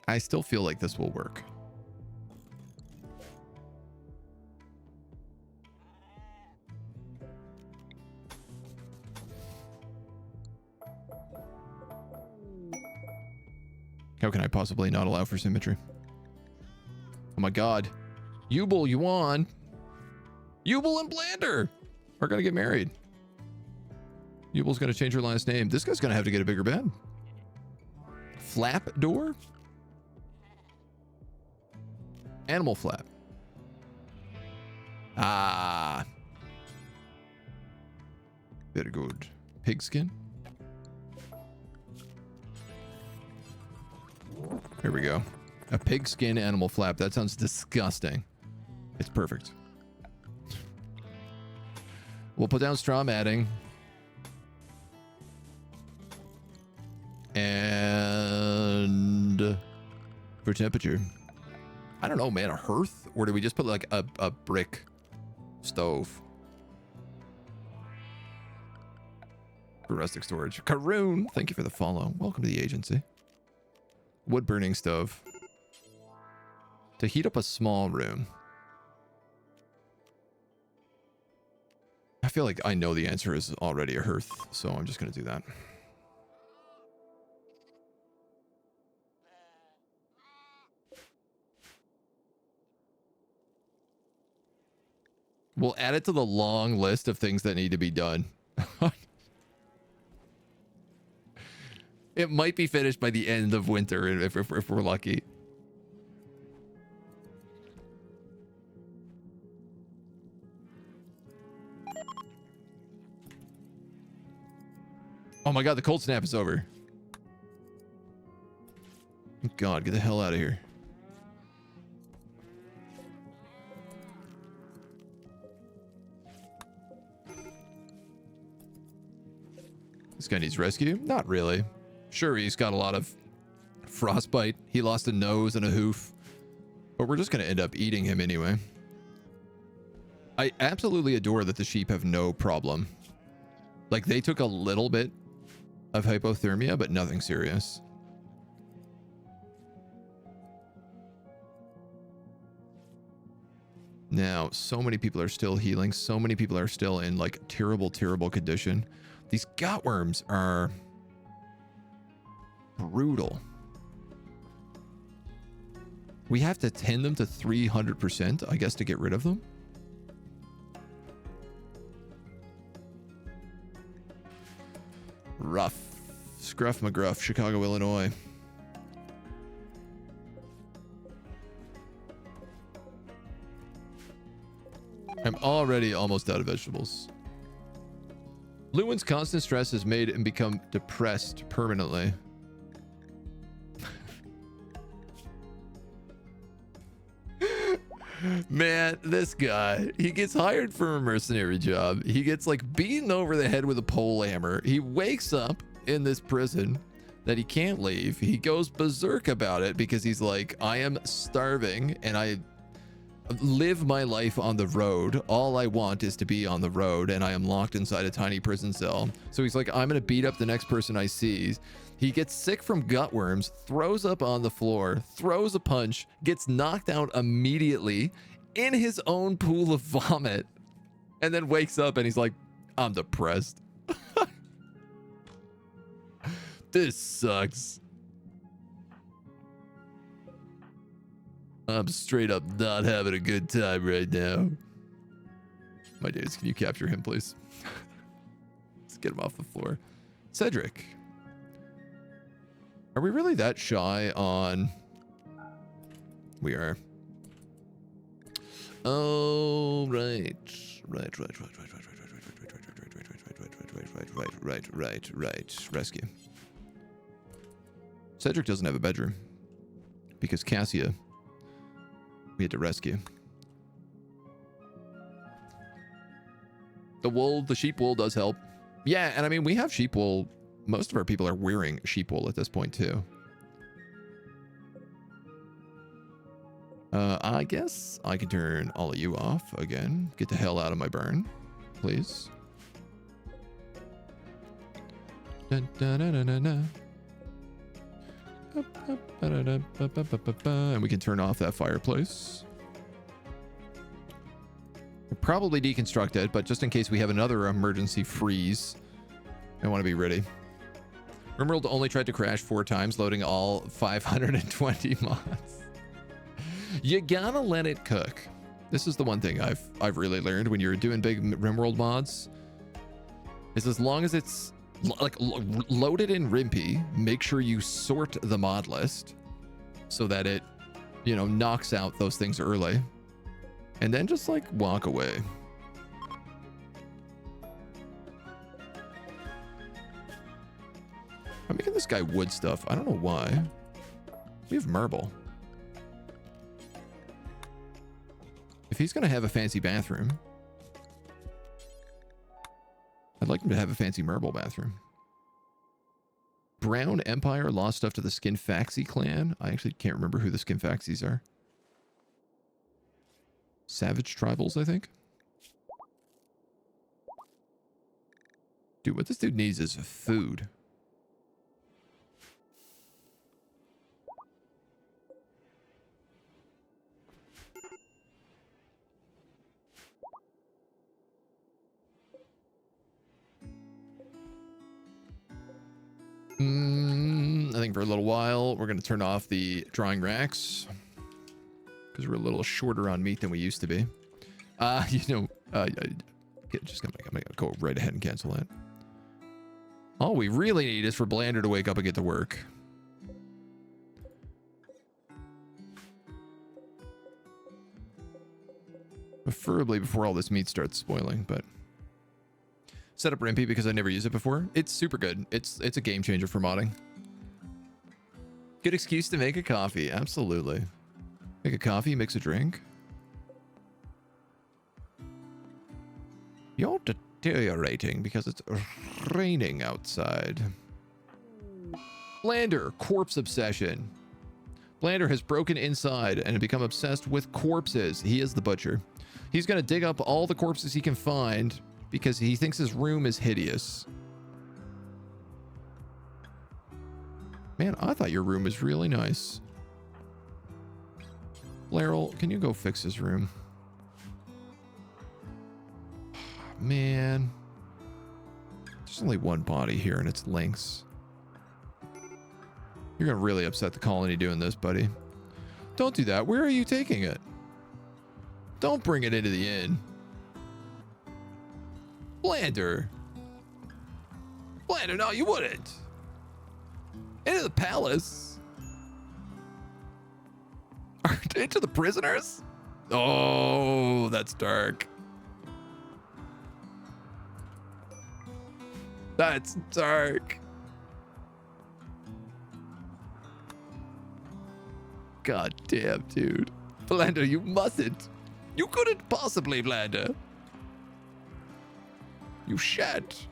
I still feel like this will work. How can I possibly not allow for symmetry? Oh my god. Yubel, Yuan. Yubel and Blander are gonna get married. Yubel's gonna change her last name. This guy's gonna have to get a bigger bed. Flap door? Animal flap. Ah. Very good. Pigskin. Here we go. A pigskin animal flap. That sounds disgusting. It's perfect. We'll put down straw matting. And for temperature. I don't know, man. A hearth? Or do we just put like a brick stove? For rustic storage. Karoon, thank you for the follow. Welcome to the agency. Wood burning stove. To heat up a small room. I feel like I know the answer is already a hearth, so I'm just going to do that. We'll add it to the long list of things that need to be done. It might be finished by the end of winter if we're lucky. Oh my god, the cold snap is over. God, get the hell out of here. This guy needs rescue? Not really. Sure, he's got a lot of frostbite. He lost a nose and a hoof. But we're just going to end up eating him anyway. I absolutely adore that the sheep have no problem. Like, they took a little bit of hypothermia, but nothing serious. Now, so many people are still healing. So many people are still in, like, terrible, terrible condition. These gutworms are brutal. We have to tend them to 300%, I guess, to get rid of them. Rough Scruff McGruff, Chicago, Illinois. I'm already almost out of vegetables. Lewin's constant stress has made him become depressed permanently. Man, this guy, he gets hired for a mercenary job. He gets like beaten over the head with a pole hammer. He wakes up in this prison that he can't leave. He goes berserk about it because he's like, I am starving and I live my life on the road. All I want is to be on the road, and I am locked inside a tiny prison cell. So he's like, I'm gonna beat up the next person I see. He gets sick from gut worms, throws up on the floor, throws a punch, gets knocked out immediately in his own pool of vomit, and then wakes up and he's like, I'm depressed. This sucks. I'm straight up not having a good time right now. My dudes, can you capture him, please? Let's get him off the floor. Cedric. Are we really that shy on... We are. Oh, right. Right. Rescue. Cedric doesn't have a bedroom. Because Cassia... we had to rescue. The sheep wool does help. Yeah, and I mean, we have sheep wool. Most of our people are wearing sheep wool at this point, too. I guess I can turn all of you off again. Get the hell out of my barn, please. Dun, dun, dun, dun, dun, dun. And we can turn off that fireplace. We'll probably deconstruct it, but just in case we have another emergency freeze, I want to be ready. Rimworld only tried to crash 4 times, loading all 520 mods. You gotta let it cook. This is the one thing I've really learned when you're doing big Rimworld mods, is as long as it's like loaded in Rimpy, make sure you sort the mod list so that it, you know, knocks out those things early, and then just like walk away. I'm making this guy wood stuff. I don't know why. We have marble. If he's gonna have a fancy bathroom, I'd like him to have a fancy marble bathroom. Brown Empire lost stuff to the Skinfaxi clan. I actually can't remember who the Skinfaxis are. Savage tribals, I think. Dude, what this dude needs is food. I think for a little while, we're going to turn off the drawing racks because we're a little shorter on meat than we used to be. Just gonna go right ahead and cancel that. All we really need is for Blander to wake up and get to work. Preferably before all this meat starts spoiling, but... Set up Rimpy because I never used it before. It's super good. It's a game changer for modding. Good excuse to make a coffee. Absolutely. Make a coffee, mix a drink. You're deteriorating because it's raining outside. Blander, corpse obsession. Blander has broken inside and become obsessed with corpses. He is the butcher. He's going to dig up all the corpses he can find because he thinks his room is hideous. Man, I thought your room was really nice. Laryl, can you go fix his room? Man. There's only one body here and it's Lynx. You're gonna really upset the colony doing this, buddy. Don't do that. Where are you taking it? Don't bring it into the inn. Blander. Blander, no, you wouldn't. Into the palace? Into the prisoners? Oh, that's dark. That's dark. God damn, dude. Blander, you mustn't. You couldn't possibly, Blander. You shan't.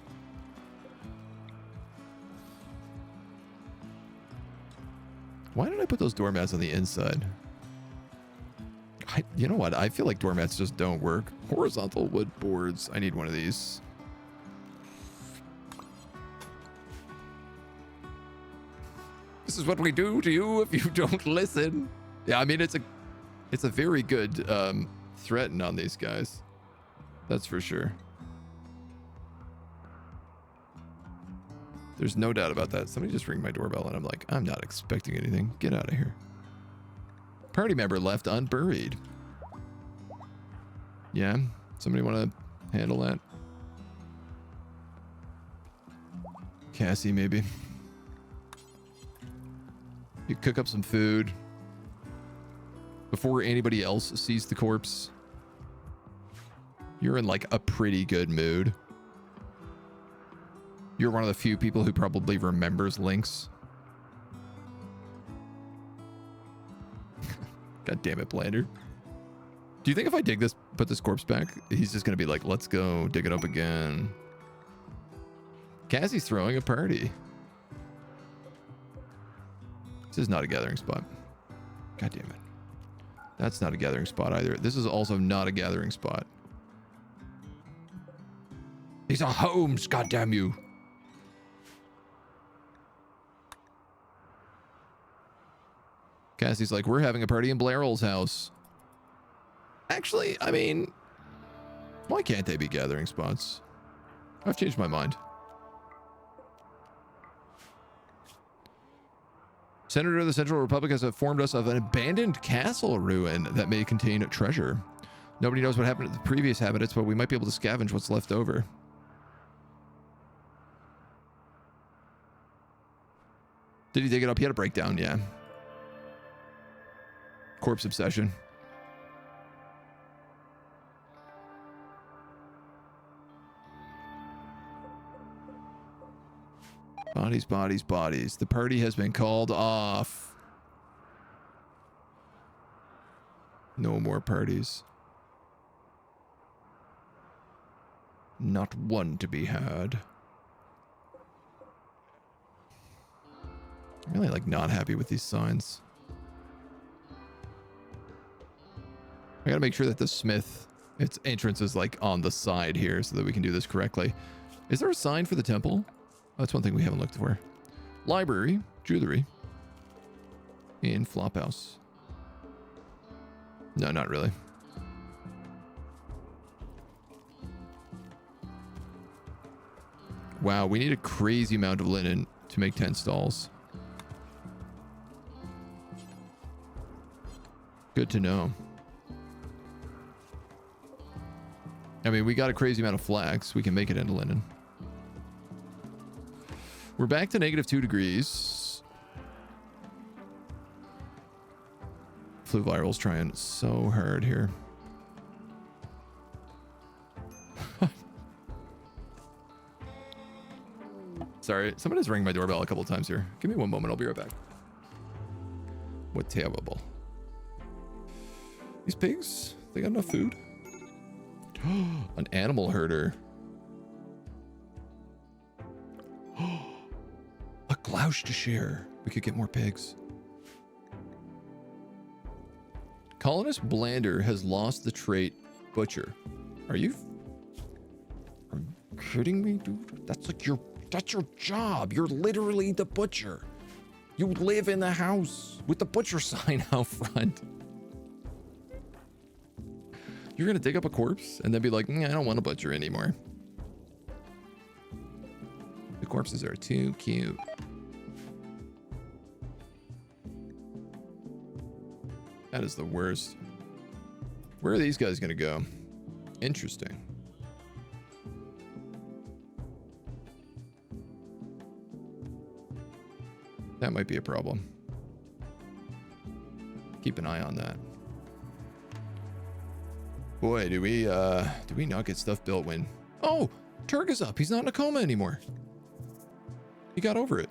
Why did I put those doormats on the inside? You know what? I feel like doormats just don't work. Horizontal wood boards. I need one of these. This is what we do to you if you don't listen. Yeah, I mean, it's a very good threaten on these guys. That's for sure. There's no doubt about that. Somebody just ring my doorbell and I'm like, I'm not expecting anything. Get out of here. Party member left unburied. Yeah, somebody want to handle that? Cassie, maybe. You cook up some food before anybody else sees the corpse. You're in like a pretty good mood. You're one of the few people who probably remembers Lynx. God damn it, Blander. Do you think if I dig this, put this corpse back, he's just going to be like, let's go dig it up again? Cassie's throwing a party. This is not a gathering spot. God damn it. That's not a gathering spot either. This is also not a gathering spot. These are homes, goddamn you. Cassie's like, we're having a party in Blairol's house. Actually, I mean, why can't they be gathering spots? I've changed my mind. Senator of the Central Republic has informed us of an abandoned castle ruin that may contain treasure. Nobody knows what happened to the previous habitants, but we might be able to scavenge what's left over. Did he dig it up? He had a breakdown, yeah. Corpse obsession. Bodies, bodies, bodies. The party has been called off. No more parties. Not one to be had. I'm really like not happy with these signs. I gotta make sure that the smith, its entrance is like on the side here so that we can do this correctly. Is there a sign for the temple? Oh, that's one thing we haven't looked for. Library, jewelry, in Flophouse. No, not really. Wow, we need a crazy amount of linen to make 10 stalls. Good to know. I mean, we got a crazy amount of flax. We can make it into linen. We're back to -2 degrees. Flu viral's trying so hard here. Sorry, somebody's ringing my doorbell a couple times here. Give me one moment, I'll be right back. What terrible. These pigs, they got enough food? An animal herder. A Gloucestershire. We could get more pigs. Colonist Blander has lost the trait butcher. Are you kidding me, dude? That's like that's your job. You're literally the butcher. You live in the house with the butcher sign out front. You're gonna dig up a corpse and then be like, I don't want a butcher anymore. The corpses are too cute. That is the worst. Where are these guys gonna go? Interesting. That might be a problem. Keep an eye on that. Boy, do we not get stuff built when... Oh, Turg is up. He's not in a coma anymore. He got over it.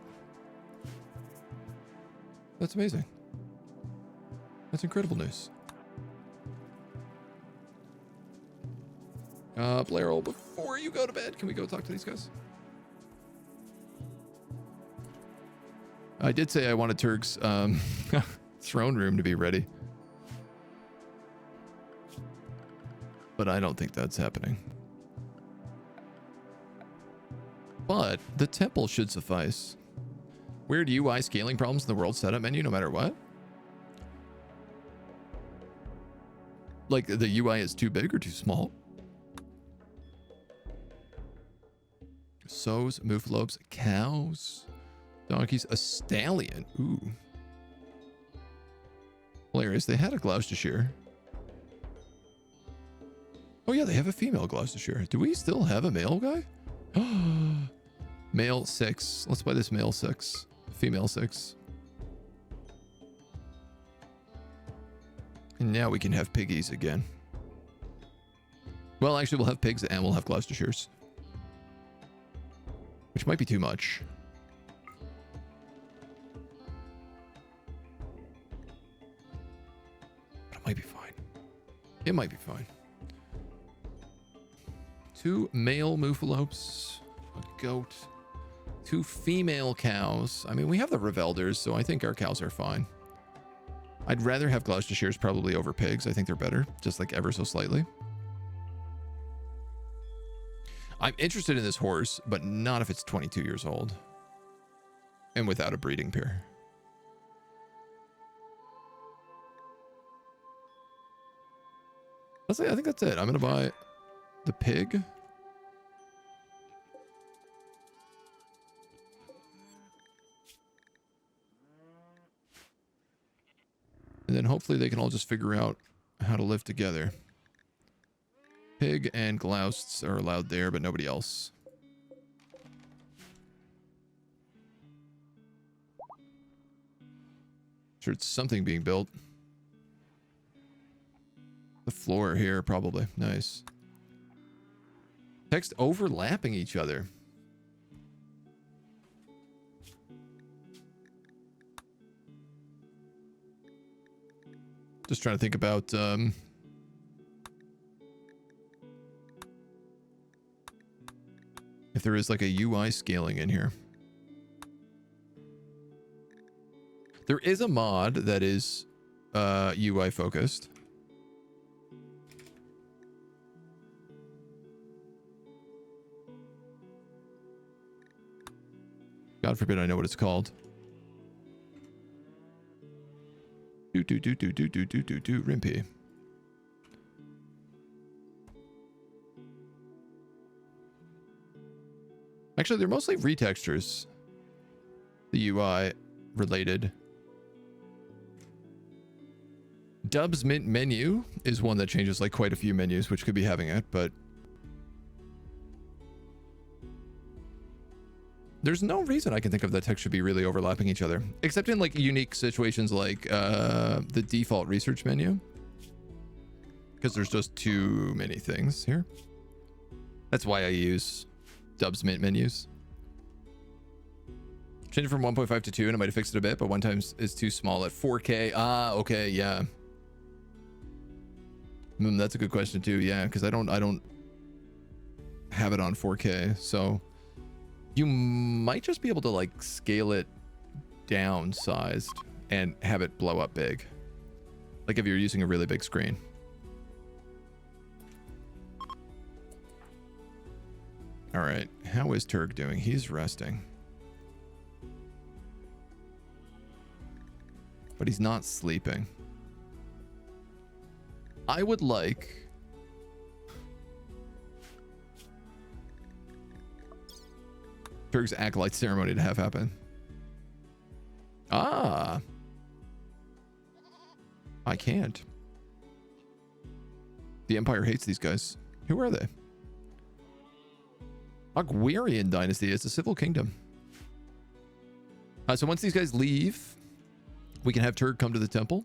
That's amazing. That's incredible news. Blairol, before you go to bed, can we go talk to these guys? I did say I wanted Turg's throne room to be ready. But I don't think that's happening. But the temple should suffice. Weird UI scaling problems in the world setup menu no matter what? Like the UI is too big or too small? Sows, muflobes, cows, donkeys, a stallion. Ooh. Hilarious. They had a Gloucestershire. Oh yeah, they have a female Gloucestershire. Do we still have a male guy? Male 6. Let's buy this male 6. Female 6. And now we can have piggies again. Well, actually, we'll have pigs and we'll have Gloucestershires. Which might be too much. But it might be fine. It might be fine. 2 male mufalopes, a goat, 2 female cows. I mean, we have the Revelders, so I think our cows are fine. I'd rather have Gloucestershires probably over pigs. I think they're better, just like ever so slightly. I'm interested in this horse, but not if it's 22 years old and without a breeding pair. I think that's it. I'm going to buy the pig. And then hopefully they can all just figure out how to live together. Pig and glousts are allowed there, but nobody else. Sure, it's something being built. The floor here, probably. Nice. Text overlapping each other. Just trying to think about... if there is like a UI scaling in here. There is a mod that is UI focused. God forbid I know what it's called. Rimpy. Actually, they're mostly retextures. The UI related. Dub's Mint menu is one that changes like quite a few menus, which could be having it, but there's no reason I can think of that text should be really overlapping each other, except in like unique situations like the default research menu, because there's just too many things here. That's why I use Dub's Mint menus. Change it from 1.5 to 2 and I might have fixed it a bit, but 1 times is too small at 4K. Ah, okay, yeah. That's a good question too, yeah, because I don't have it on 4K, so you might just be able to like scale it downsized and have it blow up big, like if you're using a really big screen. All right, how is Turg doing? He's resting. But he's not sleeping. I would like... Turg's acolyte ceremony to have happen. Ah! I can't. The Empire hates these guys. Who are they? Agwarian dynasty. It's a civil kingdom. So once these guys leave, we can have Turg come to the temple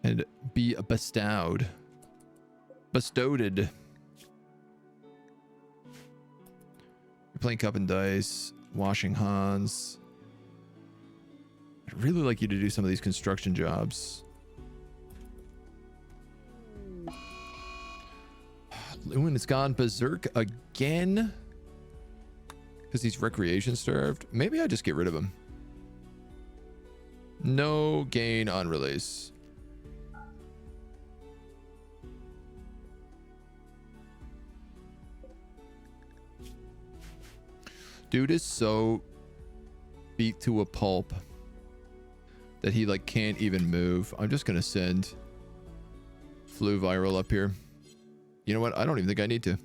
and be bestowed. Bestowed. You're playing cup and dice, washing Hans. I'd really like you to do some of these construction jobs. Lewin has gone berserk again because he's recreation starved. Maybe I just get rid of him. No gain on release. Dude is so beat to a pulp that he like can't even move. I'm just gonna send Flu Viral up here. You know what? I don't even think I need to.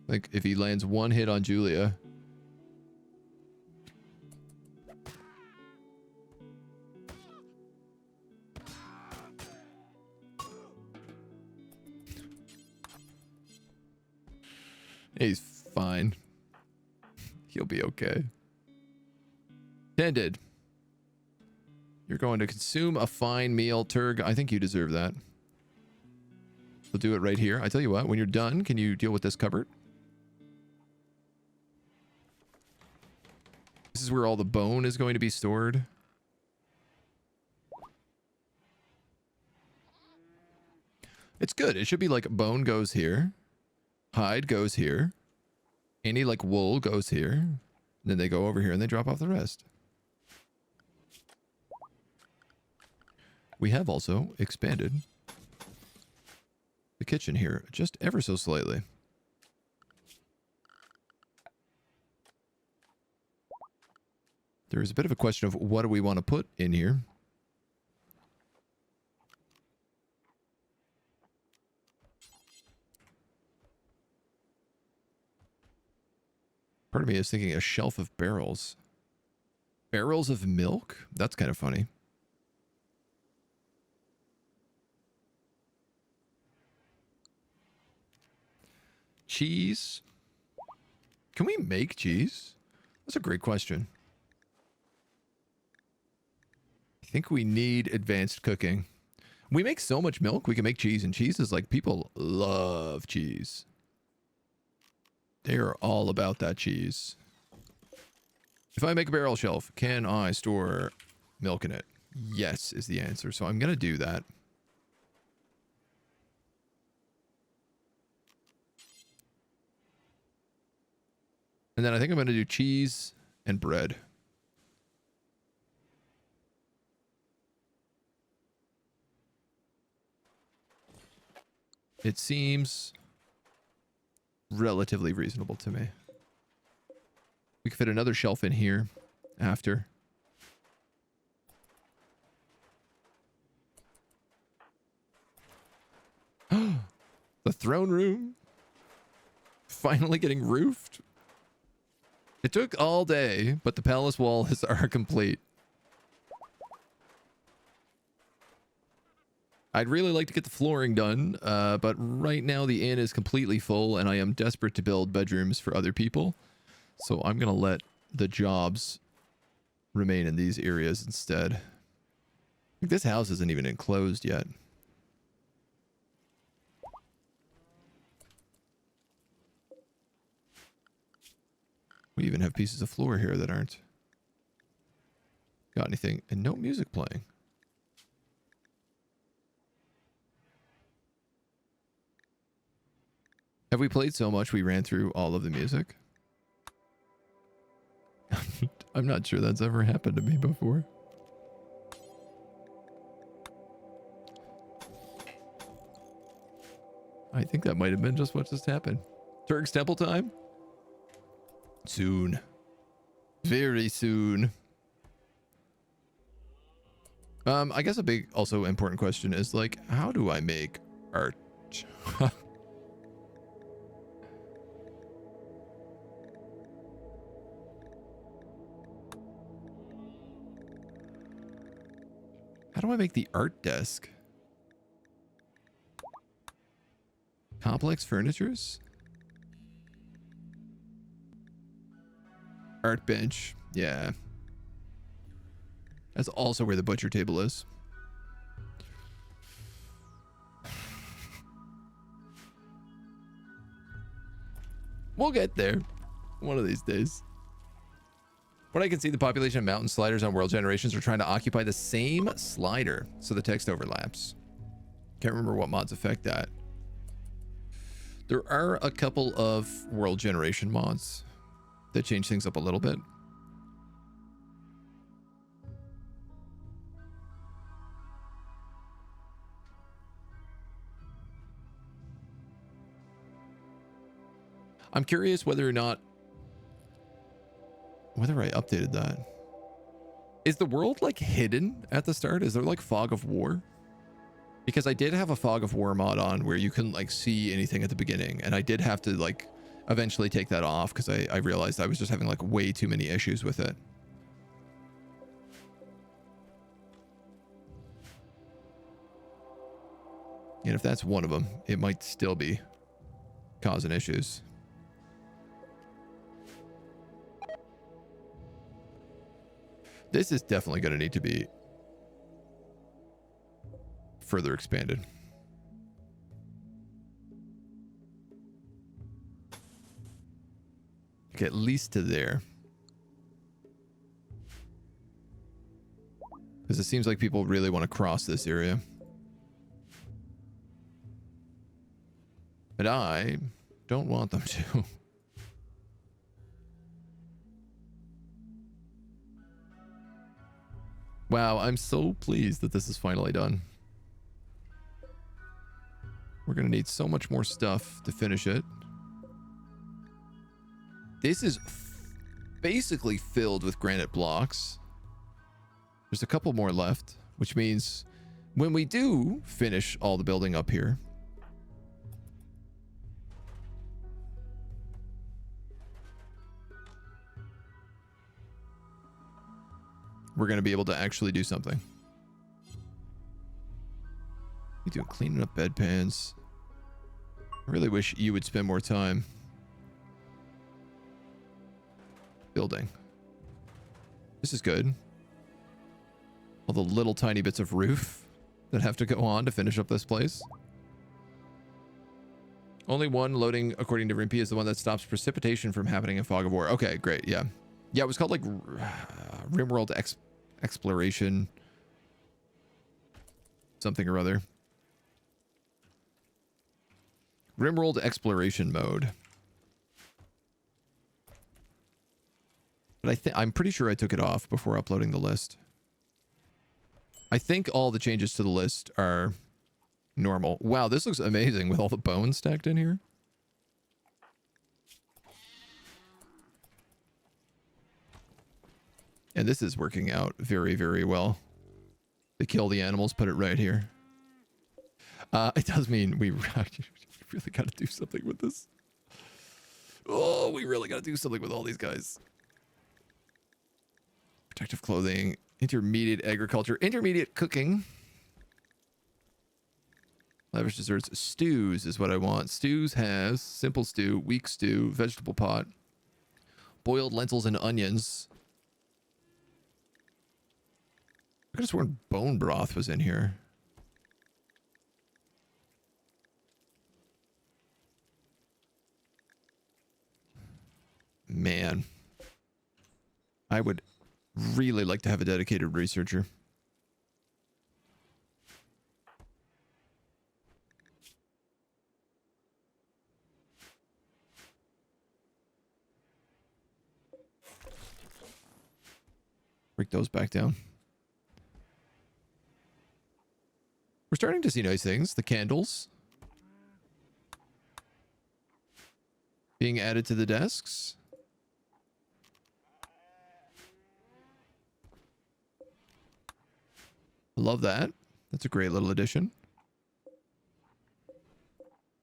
Like, if he lands one hit on Julia. He's fine. He'll be okay. Tended. You're going to consume a fine meal, Turg. I think you deserve that. We'll do it right here. I tell you what, when you're done, can you deal with this cupboard? This is where all the bone is going to be stored. It's good. It should be like bone goes here. Hide goes here. Any like wool goes here. And then they go over here and they drop off the rest. We have also expanded the kitchen here just ever so slightly. There is a bit of a question of what do we want to put in here. Part of me is thinking a shelf of barrels. Barrels of milk? That's kind of funny. Cheese? Can we make cheese? That's a great question. I think we need advanced cooking. We make so much milk, we can make cheese, and cheese is like, people love cheese. They are all about that cheese. If I make a barrel shelf, can I store milk in it? Yes is the answer, so I'm going to do that. And then I think I'm going to do cheese and bread. It seems relatively reasonable to me. We can fit another shelf in here after. The throne room finally getting roofed. It took all day, but the palace walls are complete. I'd really like to get the flooring done, but right now the inn is completely full and I am desperate to build bedrooms for other people. So I'm going to let the jobs remain in these areas instead. This house isn't even enclosed yet. We even have pieces of floor here that aren't got anything, and no music playing. Have we played so much we ran through all of the music? I'm not sure that's ever happened to me before. I think that might have been just what just happened. Turk's Temple time? Soon. Very soon. I guess a big, also important question is like, how do I make art? How do I make the art desk? Complex furnitures? Art bench. Yeah. That's also where the butcher table is. We'll get there one of these days. What I can see, the population of mountain sliders on world generations are trying to occupy the same slider, so the text overlaps. Can't remember what mods affect that. There are a couple of world generation mods that change things up a little bit. I'm curious whether or not, whether I updated that. Is the world like hidden at the start? Is there like fog of war? Because I did have a fog of war mod on where you couldn't like see anything at the beginning, and I did have to like eventually take that off because I realized I was just having like way too many issues with it. And if that's one of them, it might still be causing issues. This is definitely going to need to be further expanded. Okay, at least to there. Because it seems like people really want to cross this area. But I don't want them to. Wow, I'm so pleased that this is finally done. We're going to need so much more stuff to finish it. This is basically filled with granite blocks. There's a couple more left, which means when we do finish all the building up here, we're going to be able to actually do something. You do cleaning up bedpans. I really wish you would spend more time building. This is good. All the little tiny bits of roof that have to go on to finish up this place. Only one loading, according to Rimpy, is the one that stops precipitation from happening in Fog of War. Okay, great. Yeah. Yeah, it was called like Rimworld Exploration. Something or other. Rimworld Exploration mode. But I'm pretty sure I took it off before uploading the list. I think all the changes to the list are normal. Wow, this looks amazing with all the bones stacked in here. And this is working out very, very well. To kill the animals, put it right here. It does mean we really got to do something with this. Oh, we really got to do something with all these guys. Protective clothing, intermediate agriculture, intermediate cooking. Lavish desserts, stews is what I want. Stews has simple stew, weak stew, vegetable pot, boiled lentils and onions. I could have sworn bone broth was in here. Man, I would really like to have a dedicated researcher. Break those back down. We're starting to see nice things. The candles being added to the desks. Love that. That's a great little addition.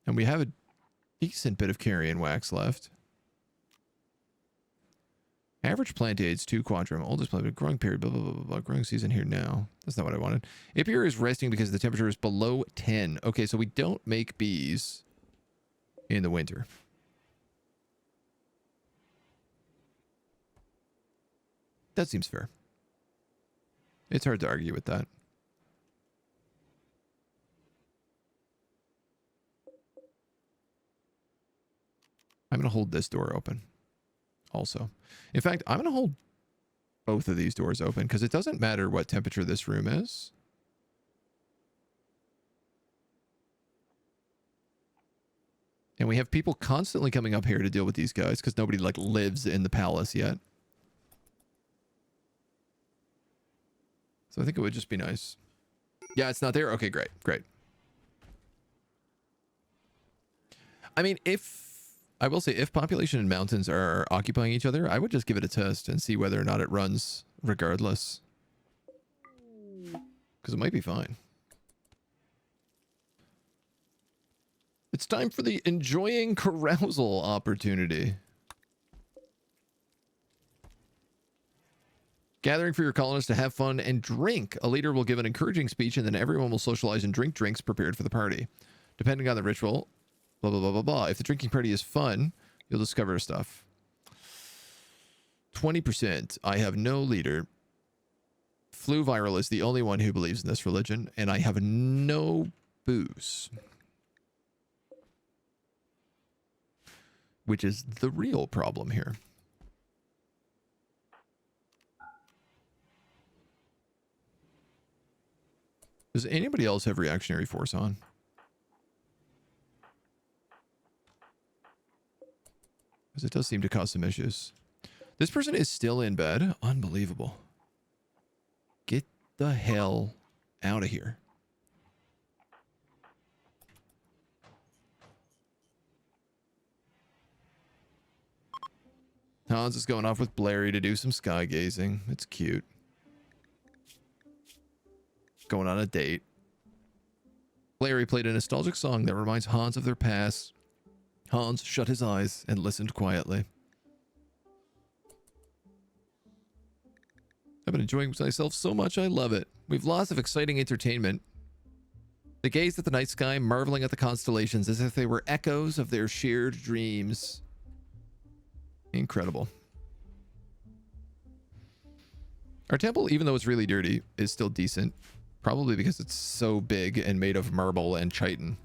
And we have a decent bit of carrion wax left. Average plant aids, 2 quadrum. Oldest plant, growing period, blah, blah, blah, blah, blah. Growing season here now. That's not what I wanted. Apiary is resting because the temperature is below 10. Okay, so we don't make bees in the winter. That seems fair. It's hard to argue with that. I'm going to hold this door open also. In fact, I'm going to hold both of these doors open because it doesn't matter what temperature this room is. And we have people constantly coming up here to deal with these guys because nobody like lives in the palace yet. So I think it would just be nice. Yeah, it's not there. Okay, great, great. I mean, I will say, if population and mountains are occupying each other, I would just give it a test and see whether or not it runs regardless. Because it might be fine. It's time for the enjoying carousal opportunity. Gathering for your colonists to have fun and drink. A leader will give an encouraging speech and then everyone will socialize and drink drinks prepared for the party. Depending on the ritual, blah, blah, blah, blah, blah. If the drinking party is fun, you'll discover stuff. 20%. I have no leader. Flu viral is the only one who believes in this religion, and I have no booze. Which is the real problem here. Does anybody else have reactionary force on? Because it does seem to cause some issues. This person is still in bed. Unbelievable. Get the hell out of here. Hans is going off with Blairy to do some sky gazing. It's cute. Going on a date. Blairy played a nostalgic song that reminds Hans of their past. Hans shut his eyes and listened quietly. I've been enjoying myself so much, I love it. We've lots of exciting entertainment. They gazed at the night sky, marveling at the constellations as if they were echoes of their shared dreams. Incredible. Our temple, even though it's really dirty, is still decent. Probably because it's so big and made of marble and chitin.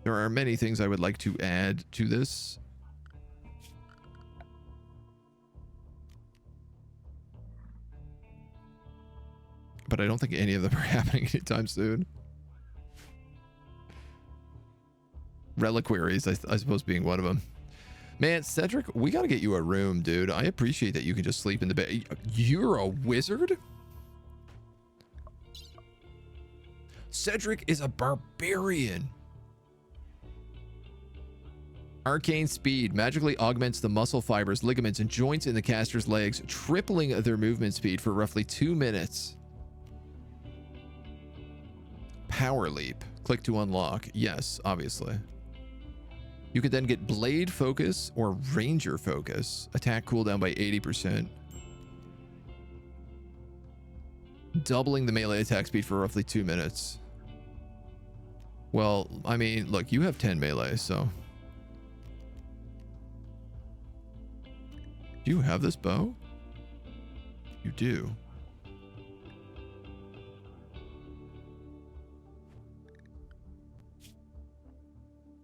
There are many things I would like to add to this. But I don't think any of them are happening anytime soon. Reliquaries, I suppose, being one of them. Man, Cedric, we gotta get you a room, dude. I appreciate that you can just sleep in the bed. You're a wizard? Cedric is a barbarian. Arcane speed magically augments the muscle fibers, ligaments, and joints in the caster's legs, tripling their movement speed for roughly 2 minutes. Power leap. Click to unlock. Yes, obviously. You could then get blade focus or ranger focus. Attack cooldown by 80%. Doubling the melee attack speed for roughly 2 minutes. Well, I mean, look, you have 10 melee, so. Do you have this bow? You do.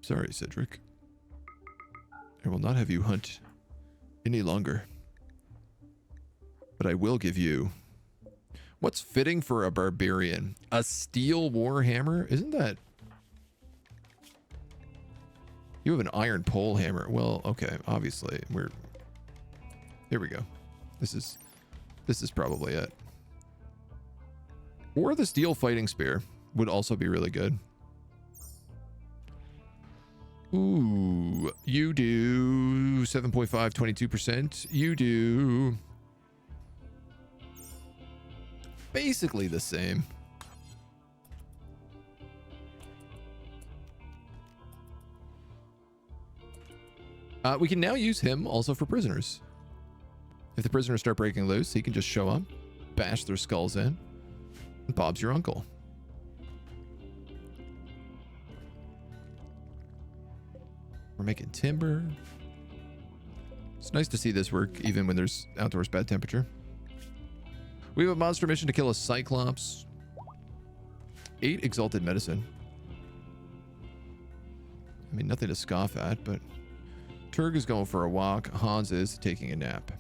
Sorry, Cedric. I will not have you hunt any longer. But I will give you... What's fitting for a barbarian? A steel warhammer? Isn't that... You have an iron pole hammer. Well, okay, obviously. Here we go. This is probably it. Or the steel fighting spear would also be really good. Ooh, you do 7.5, 22%. You do basically the same. We can now use him also for prisoners. If the prisoners start breaking loose, he can just show up, bash their skulls in, and Bob's your uncle. We're making timber. It's nice to see this work even when there's outdoors bad temperature. We have a monster mission to kill a cyclops. 8 exalted medicine. I mean, nothing to scoff at, but Turg is going for a walk. Hans is taking a nap.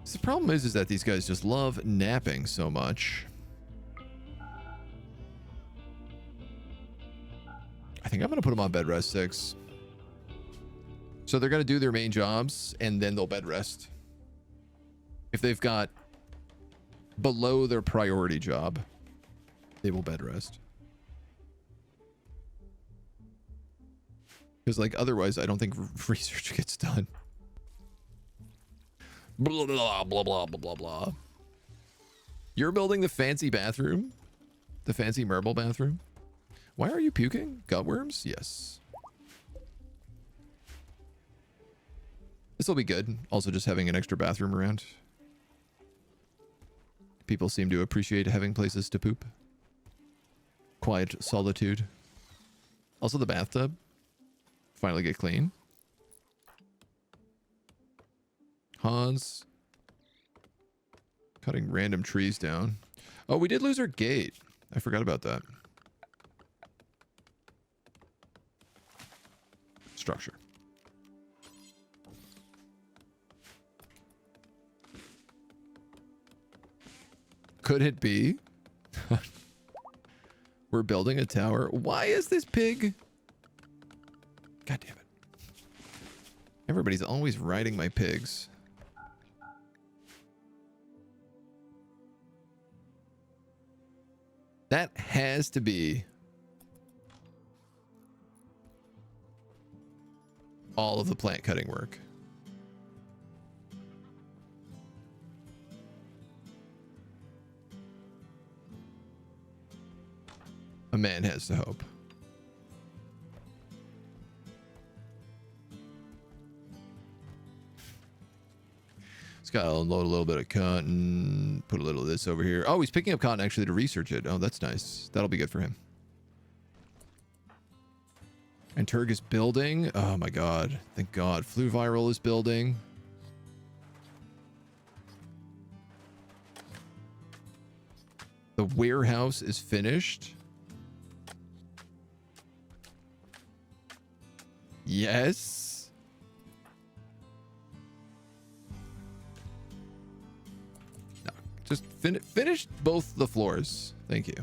So the problem is that these guys just love napping so much. I think I'm going to put them on bed rest 6. So they're going to do their main jobs and then they'll bed rest. If they've got below their priority job, they will bed rest. Because, like, otherwise, I don't think research gets done. Blah, blah, blah, blah, blah, blah, blah. You're building the fancy bathroom? The fancy marble bathroom? Why are you puking? Gutworms? Yes. This will be good. Also, just having an extra bathroom around. People seem to appreciate having places to poop. Quiet solitude. Also, the bathtub. Finally get clean. Hans. Cutting random trees down. Oh, we did lose our gate. I forgot about that. Structure. Could it be? We're building a tower. Why is this pig? God damn it. Everybody's always riding my pigs. That has to be all of the plant cutting work. A man has to hope. It's got to unload a little bit of cotton, put a little of this over here. Oh, he's picking up cotton actually to research it. Oh, that's nice. That'll be good for him. And Turg is building. Oh my god. Thank god. Flu viral is building. The warehouse is finished. Yes. No, just finish both the floors. Thank you.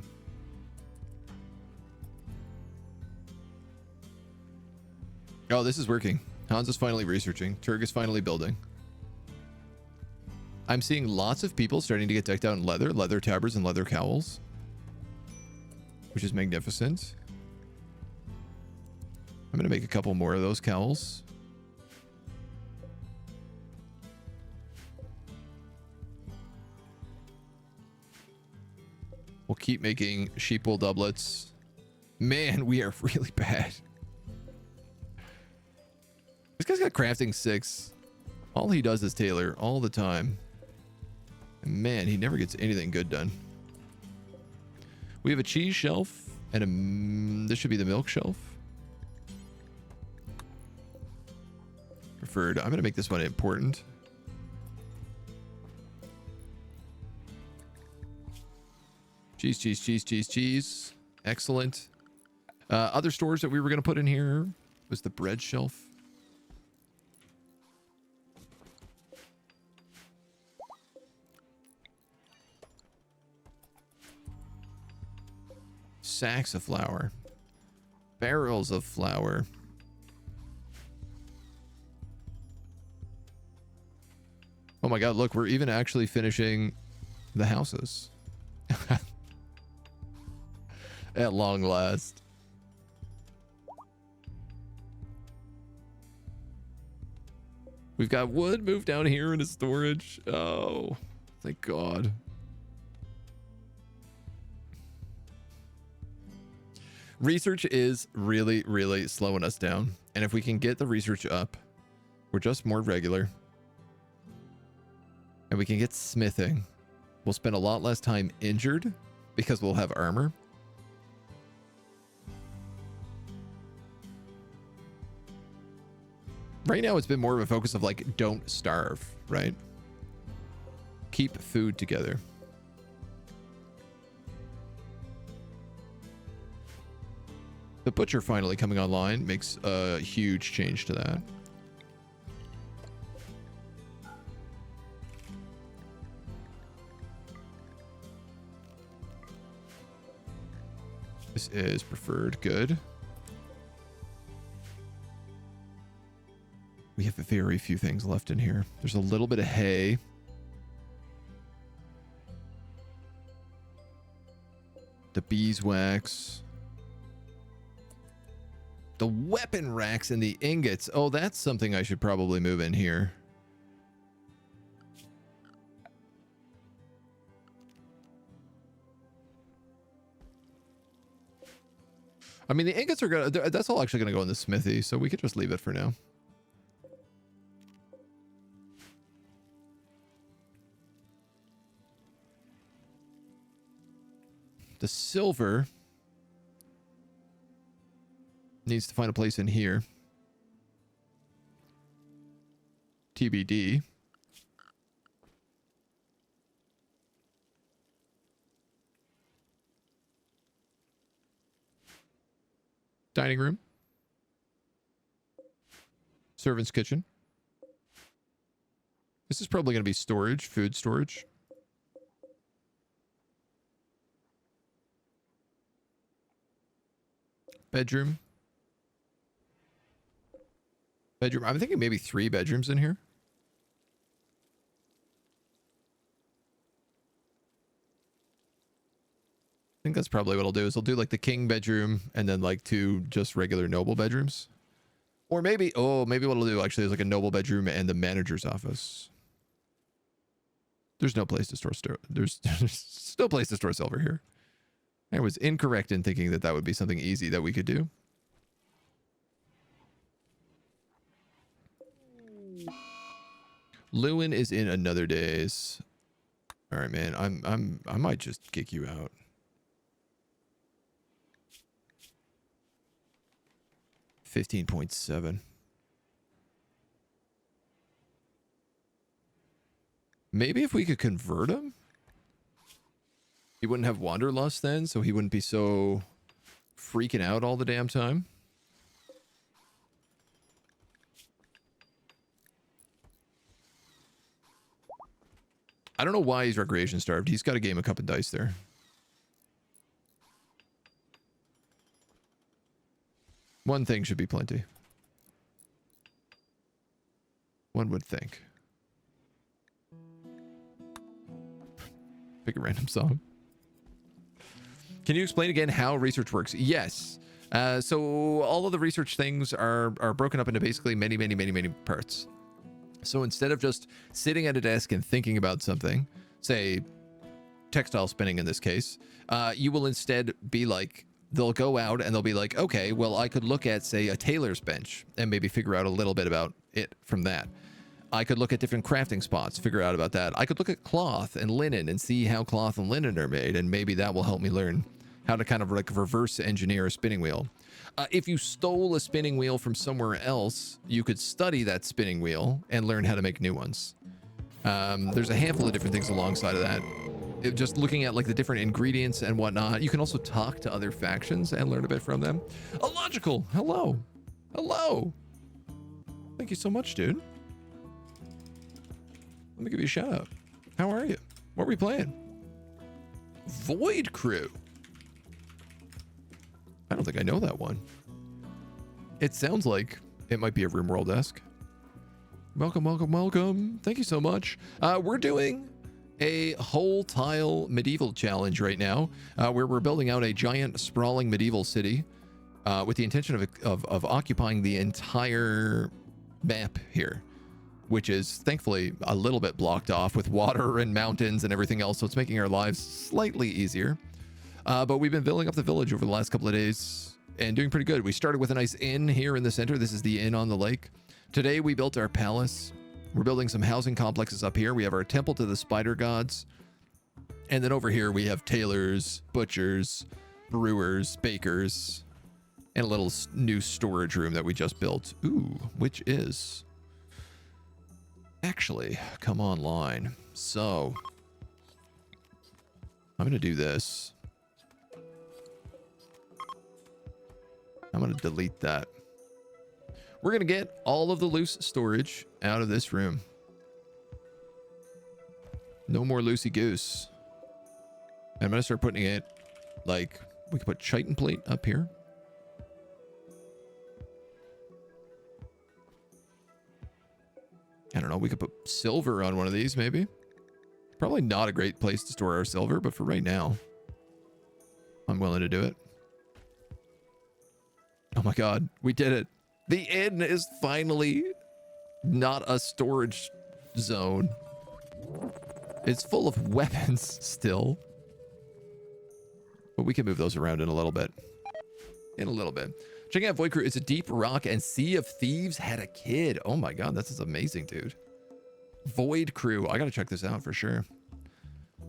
Oh, this is working. Hans is finally researching. Turg is finally building. I'm seeing lots of people starting to get decked out in leather tabards and leather cowls, which is magnificent. I'm going to make a couple more of those cowls. We'll keep making sheep wool doublets. Man, we are really bad. This guy's got crafting 6. All he does is tailor all the time. And man, he never gets anything good done. We have a cheese shelf and a... This should be the milk shelf. Preferred. I'm going to make this one important. Cheese, cheese, cheese, cheese, cheese. Excellent. Other stores that we were going to put in here was the bread shelf. Sacks of flour. Barrels of flour. Oh my god, look, we're even actually finishing the houses. At long last. We've got wood moved down here into storage. Oh, thank god. Research is really, really slowing us down. And if we can get the research up, we're just more regular. And we can get smithing. We'll spend a lot less time injured because we'll have armor. Right now, it's been more of a focus of like, don't starve, right? Keep food together. The butcher finally coming online makes a huge change to that. This is preferred. Good. We have very few things left in here. There's a little bit of hay. The beeswax. The weapon racks and the ingots. Oh, that's something I should probably move in here. I mean, the ingots are gonna, that's all actually gonna go in the smithy, so we could just leave it for now. The silver needs to find a place in here. TBD. Dining room. Servant's kitchen. This is probably going to be storage, food storage. Bedroom. Bedroom. I'm thinking maybe 3 bedrooms in here. I think that's probably what I'll do is I'll do like the king bedroom and then like 2 just regular noble bedrooms. Or maybe, oh, maybe what I'll do actually is like a noble bedroom and the manager's office. There's no place to store there's no place to store silver here. I was incorrect in thinking that that would be something easy that we could do. Lewin is in another days. All right, man. I might just kick you out. $15.7. Maybe if we could convert him, he wouldn't have wanderlust then, so he wouldn't be so freaking out all the damn time. I don't know why he's recreation starved. He's got a game of cup and dice there. One thing should be plenty. One would think. Pick a random song. Can you explain again how research works? Yes. So all of the research things are broken up into basically many parts. So instead of just sitting at a desk and thinking about something, say textile spinning in this case, you will instead be like, they'll go out and they'll be like, okay, well, I could look at, say, a tailor's bench and maybe figure out a little bit about it from that. I could look at different crafting spots, figure out about that. I could look at cloth and linen and see how cloth and linen are made, and maybe that will help me learn how to kind of like reverse engineer a spinning wheel. If you stole a spinning wheel from somewhere else, you could study that spinning wheel and learn how to make new ones. There's a handful of different things alongside of that. Just looking at like the different ingredients and whatnot. You can also talk to other factions and learn a bit from them. Illogical, hello. Hello. Thank you so much, dude. Let me give you a shout out. How are you? What are we playing? Void Crew. I don't think I know that one. It sounds like it might be a Rimworld-esque. Welcome, welcome, welcome. Thank you so much. We're doing a whole tile medieval challenge right now, where we're building out a giant sprawling medieval city with the intention of occupying the entire map here, which is thankfully a little bit blocked off with water and mountains and everything else, so it's making our lives slightly easier. But we've been building up the village over the last couple of days and doing pretty good. We started with a nice inn here in the center. This is the inn on the lake. Today we built our palace. We're building some housing complexes up here. We have our temple to the spider gods. And then over here we have tailors, butchers, brewers, bakers, And a little new storage room that we just built. Ooh, which is actually come online. So I'm going to do this. I'm going to delete that. We're going to get all of the loose storage out of this room. No more loosey goose. I'm going to start putting it like we could put chitin plate up here. I don't know. We could put silver on one of these, maybe. Probably not a great place to store our silver, but for right now, I'm willing to do it. Oh my God, we did it. The inn is finally not a storage zone. It's full of weapons still. But we can move those around in a little bit. Checking out Void Crew. It's a deep rock and Sea of Thieves had a kid. Oh my God, this is amazing, dude. Void Crew. I gotta check this out for sure.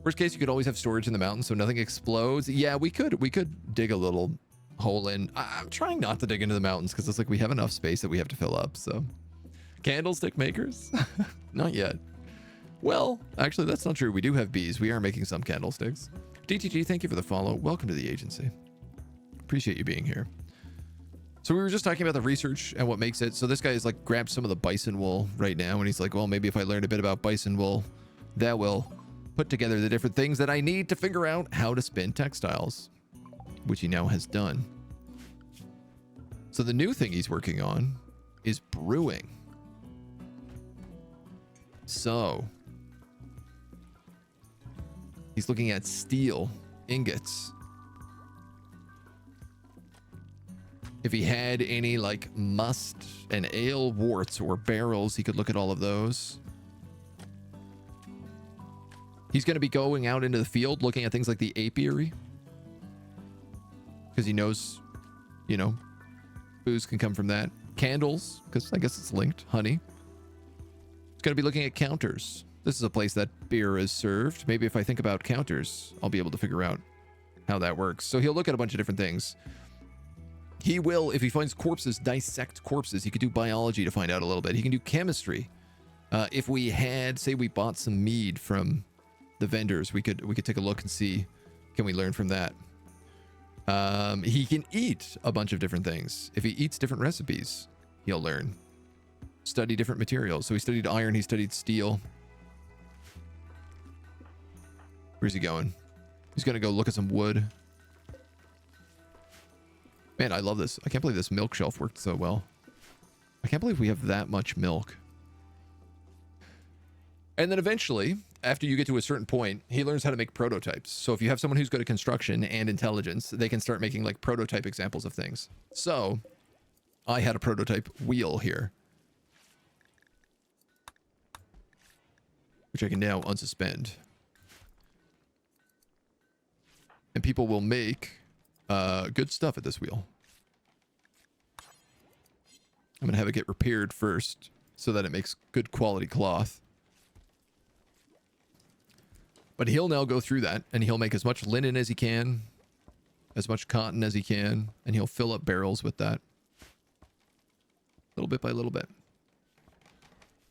Worst case, you could always have storage in the mountains so nothing explodes. Yeah, we could dig a little hole in. I'm trying not to dig into the mountains because it's like we have enough space that we have to fill up. So candlestick makers? Not yet. Well, actually, that's not true. We do have bees. We are making some candlesticks. DTG, thank you for the follow. Welcome to the agency. Appreciate you being here. So we were just talking about the research and what makes it. So this guy is like grabbed some of the bison wool right now. And he's like, well, maybe if I learn a bit about bison wool, that will put together the different things that I need to figure out how to spin textiles, which he now has done. So the new thing he's working on is brewing. So he's looking at steel ingots. If he had any like must and ale worts or barrels, he could look at all of those. He's going to be going out into the field looking at things like the apiary. Because he knows, you know, booze can come from that. Candles, because I guess it's linked. Honey. He's going to be looking at counters. This is a place that beer is served. Maybe if I think about counters, I'll be able to figure out how that works. So he'll look at a bunch of different things. He will, if he finds corpses, dissect corpses. He could do biology to find out a little bit. He can do chemistry. If we had, say we bought some mead from the vendors, we could take a look and see, can we learn from that? He can eat a bunch of different things. If he eats different recipes, he'll learn. Study different materials. So he studied iron, he studied steel. Where's he going? He's going to go look at some wood. Man, I love this. I can't believe this milk shelf worked so well. I can't believe we have that much milk. And then eventually, after you get to a certain point, he learns how to make prototypes. So if you have someone who's good at construction and intelligence, they can start making like prototype examples of things. So I had a prototype wheel here, which I can now unsuspend. And people will make good stuff at this wheel. I'm going to have it get repaired first so that it makes good quality cloth. But he'll now go through that and he'll make as much linen as he can, as much cotton as he can, and he'll fill up barrels with that. Little bit by little bit.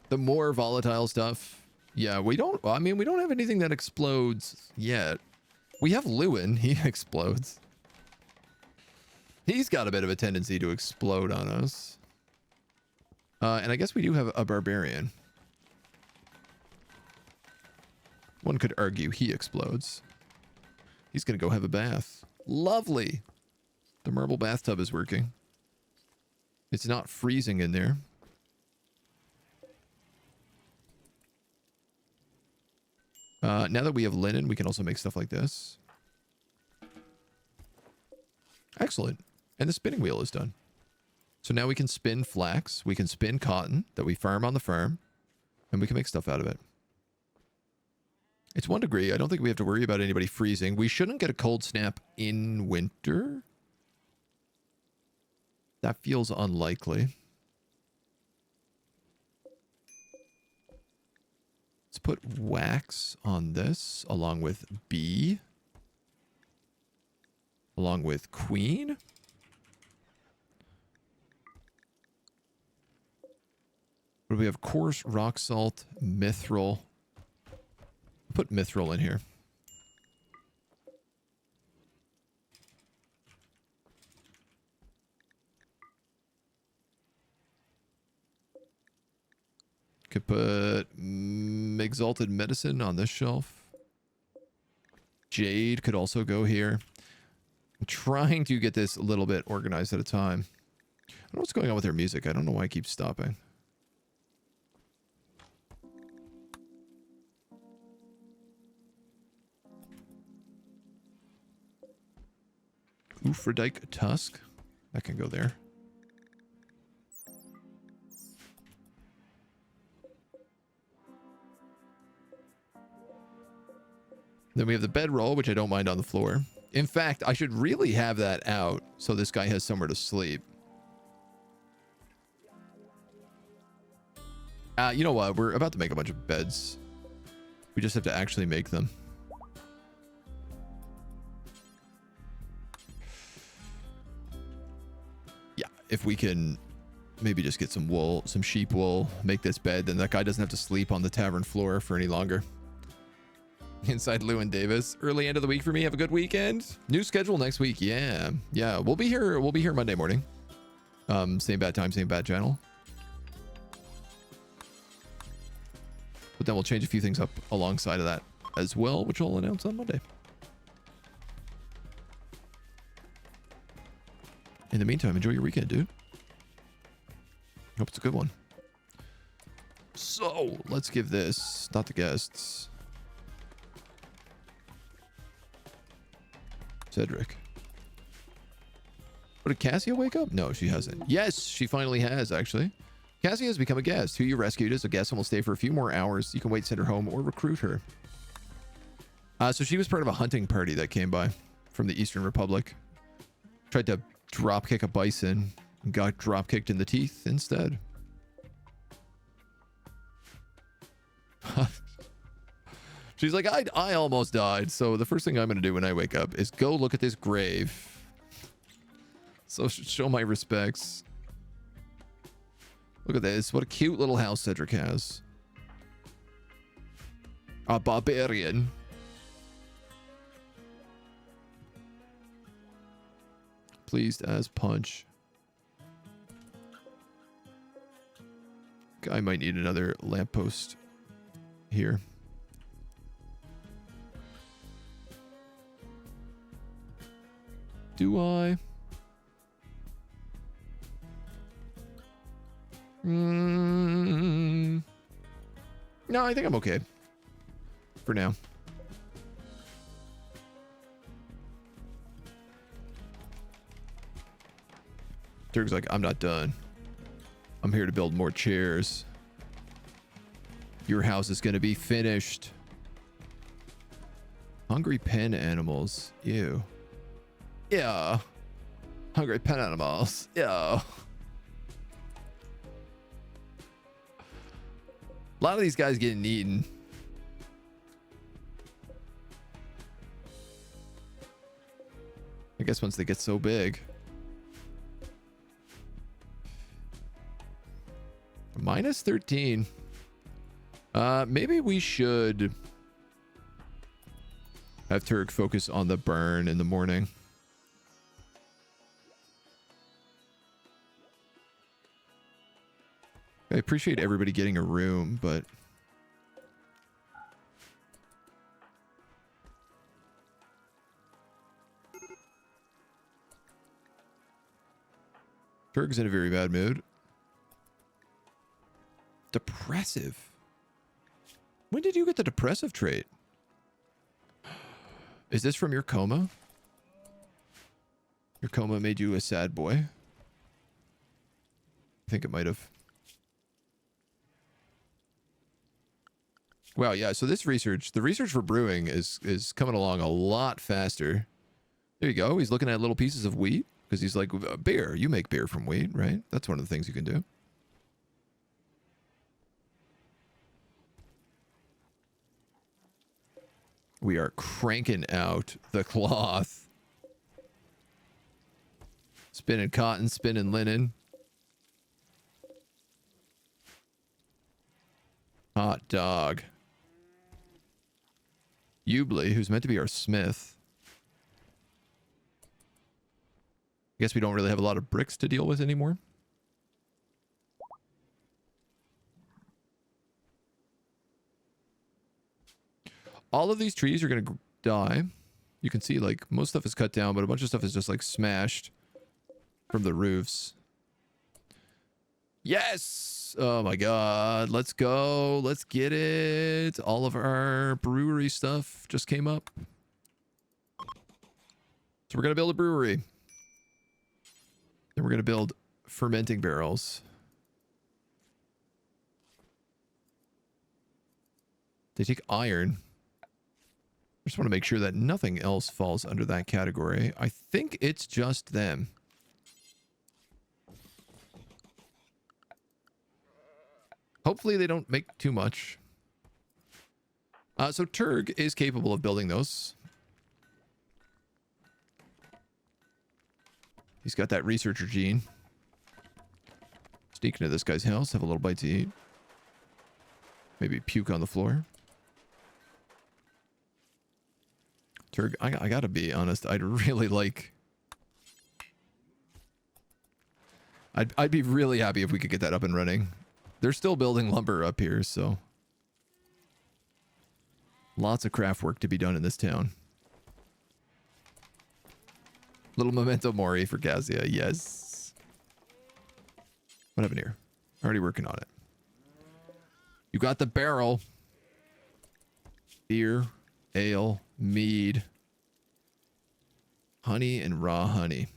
The more volatile stuff, yeah, we don't have anything that explodes yet. We have Lewin, he explodes. He's got a bit of a tendency to explode on us. And I guess we do have a barbarian. One could argue he explodes. He's going to go have a bath. Lovely. The marble bathtub is working. It's not freezing in there. Now that we have linen, we can also make stuff like this. Excellent. And the spinning wheel is done. So now we can spin flax. We can spin cotton that we farm on the farm. And we can make stuff out of it. It's 1 degree. I don't think we have to worry about anybody freezing. We shouldn't get a cold snap in winter. That feels unlikely. Let's put wax on this, along with bee. Along with queen. What do we have? Coarse rock salt, mithril. Put mithril in here. Could put exalted medicine on this shelf. Jade could also go here. I'm trying to get this a little bit organized at a time. I don't know what's going on with their music. I don't know why I keep stopping. Ufredike Tusk. That can go there. Then we have the bedroll, which I don't mind on the floor. In fact, I should really have that out so this guy has somewhere to sleep. You know what? We're about to make a bunch of beds. We just have to actually make them. Yeah, if we can maybe just get some wool, some sheep wool, make this bed, then that guy doesn't have to sleep on the tavern floor for any longer. Inside Lewin Davis. Early end of the week for me. Have a good weekend. New schedule next week. Yeah. Yeah. We'll be here. We'll be here Monday morning. Same bad time, same bad channel. But then we'll change a few things up alongside of that as well, which I'll announce on Monday. In the meantime, enjoy your weekend, dude. Hope it's a good one. So let's give this, not the guests, Cedric. But did Cassia wake up? No, she hasn't. Yes, she finally has, actually. Cassia has become a guest. Who you rescued is a guest and will stay for a few more hours. You can wait, send her home, or recruit her. So she was part of a hunting party that came by from the Eastern Republic. Tried to dropkick a bison and got dropkicked in the teeth instead. She's like, I almost died, so the first thing I'm going to do when I wake up is go look at this grave. So show my respects. Look at this. What a cute little house Cedric has. A barbarian. Pleased as punch. Guy might need another lamppost here. Do I? No, I think I'm okay. For now. Turk's like, I'm not done. I'm here to build more chairs. Your house is gonna be finished. Hungry pen animals. Ew. Yeah. Hungry pen animals. Yeah. A lot of these guys getting eaten. I guess once they get so big. Minus 13. Maybe we should have Turk focus on the burn in the morning. I appreciate everybody getting a room, but Turk's in a very bad mood. Depressive. When did you get the depressive trait? Is this from your coma? Your coma made you a sad boy? I think it might have. Wow, yeah, so this research, the research for brewing is coming along a lot faster. There you go. He's looking at little pieces of wheat because he's like, beer. You make beer from wheat, right? That's one of the things you can do. We are cranking out the cloth. Spinning cotton, spinning linen. Hot dog. Ubley, who's meant to be our smith. I guess we don't really have a lot of bricks to deal with anymore. All of these trees are going to die. You can see, like, most stuff is cut down, but a bunch of stuff is just, like, smashed from the roofs. Yes! Oh, my God. Let's go. Let's get it. All of our brewery stuff just came up. So we're going to build a brewery. Then we're going to build fermenting barrels. They take iron. I just want to make sure that nothing else falls under that category. I think it's just them. Hopefully they don't make too much. So Turg is capable of building those. He's got that researcher gene. Sneak into this guy's house, have a little bite to eat. Maybe puke on the floor. Turg, I gotta be honest, I'd really like... I'd be really happy if we could get that up and running. They're still building lumber up here, so... Lots of craft work to be done in this town. Little memento mori for Cassia, yes. What happened here? Already working on it. You got the barrel. Beer, ale, mead, honey, and raw honey.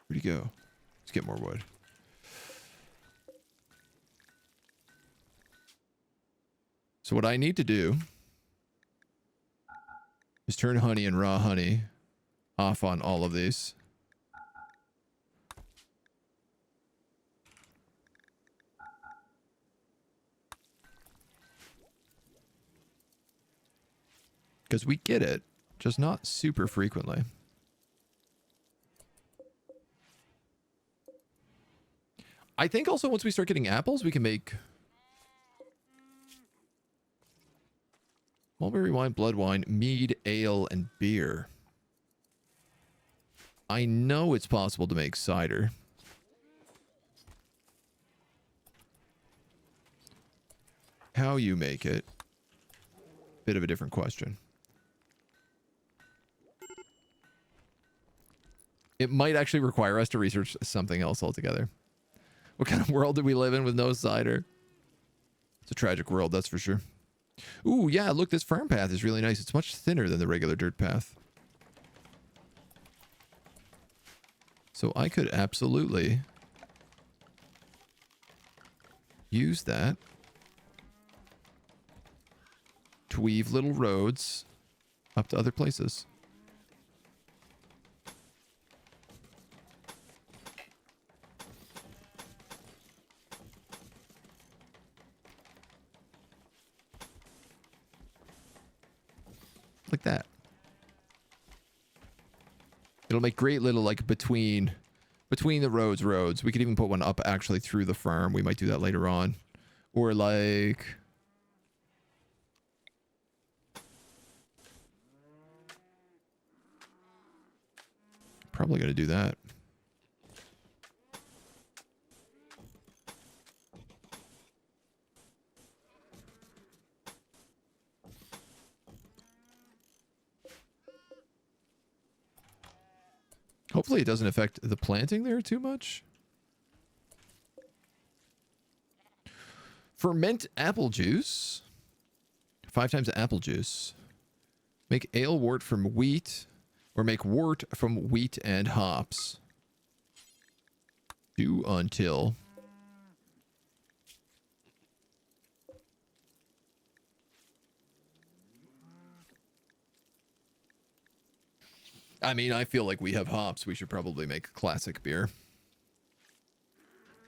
Where'd he go? Let's get more wood. So what I need to do is turn honey and raw honey off on all of these. Because we get it, just not super frequently. I think also once we start getting apples, we can make mulberry wine, blood wine, mead, ale, and beer. I know it's possible to make cider. How you make it, bit of a different question. It might actually require us to research something else altogether. What kind of world do we live in with no cider? It's a tragic world, that's for sure. Ooh, yeah, look, this farm path is really nice. It's much thinner than the regular dirt path. So I could absolutely use that to weave little roads up to other places. Like that. It'll make great little, like, between the roads. We could even put one up actually through the farm. We might do that later on. Or like... Probably gonna do that. Hopefully it doesn't affect the planting there too much. Ferment apple juice. 5 times apple juice. Make ale wort from wheat. Or make wort from wheat and hops. Do until... I mean, I feel like we have hops. We should probably make classic beer.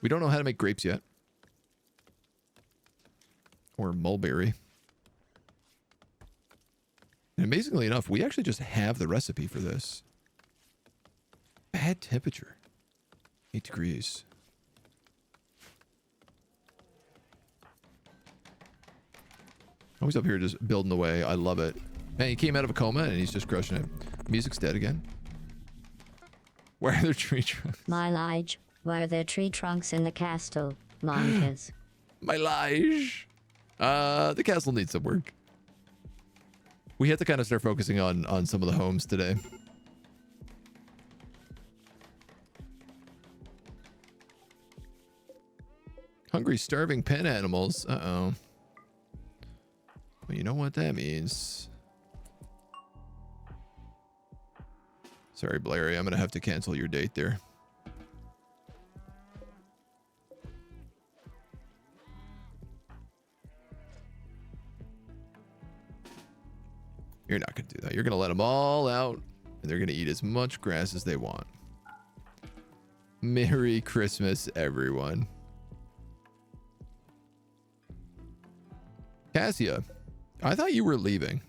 We don't know how to make grapes yet. Or mulberry. And amazingly enough, we actually just have the recipe for this. Bad temperature. 8 degrees. He's up here just building away. I love it. Man, he came out of a coma and he's just crushing it. Music's dead again. Where are their tree trunks? My liege, why are there tree trunks in the castle, Monicas? My liege. The castle needs some work. We have to kind of start focusing on some of the homes today. Hungry, starving pen animals. Uh-oh. Well, you know what that means. Sorry, Blairy. I'm going to have to cancel your date there. You're not going to do that. You're going to let them all out, and they're going to eat as much grass as they want. Merry Christmas, everyone. Cassia, I thought you were leaving.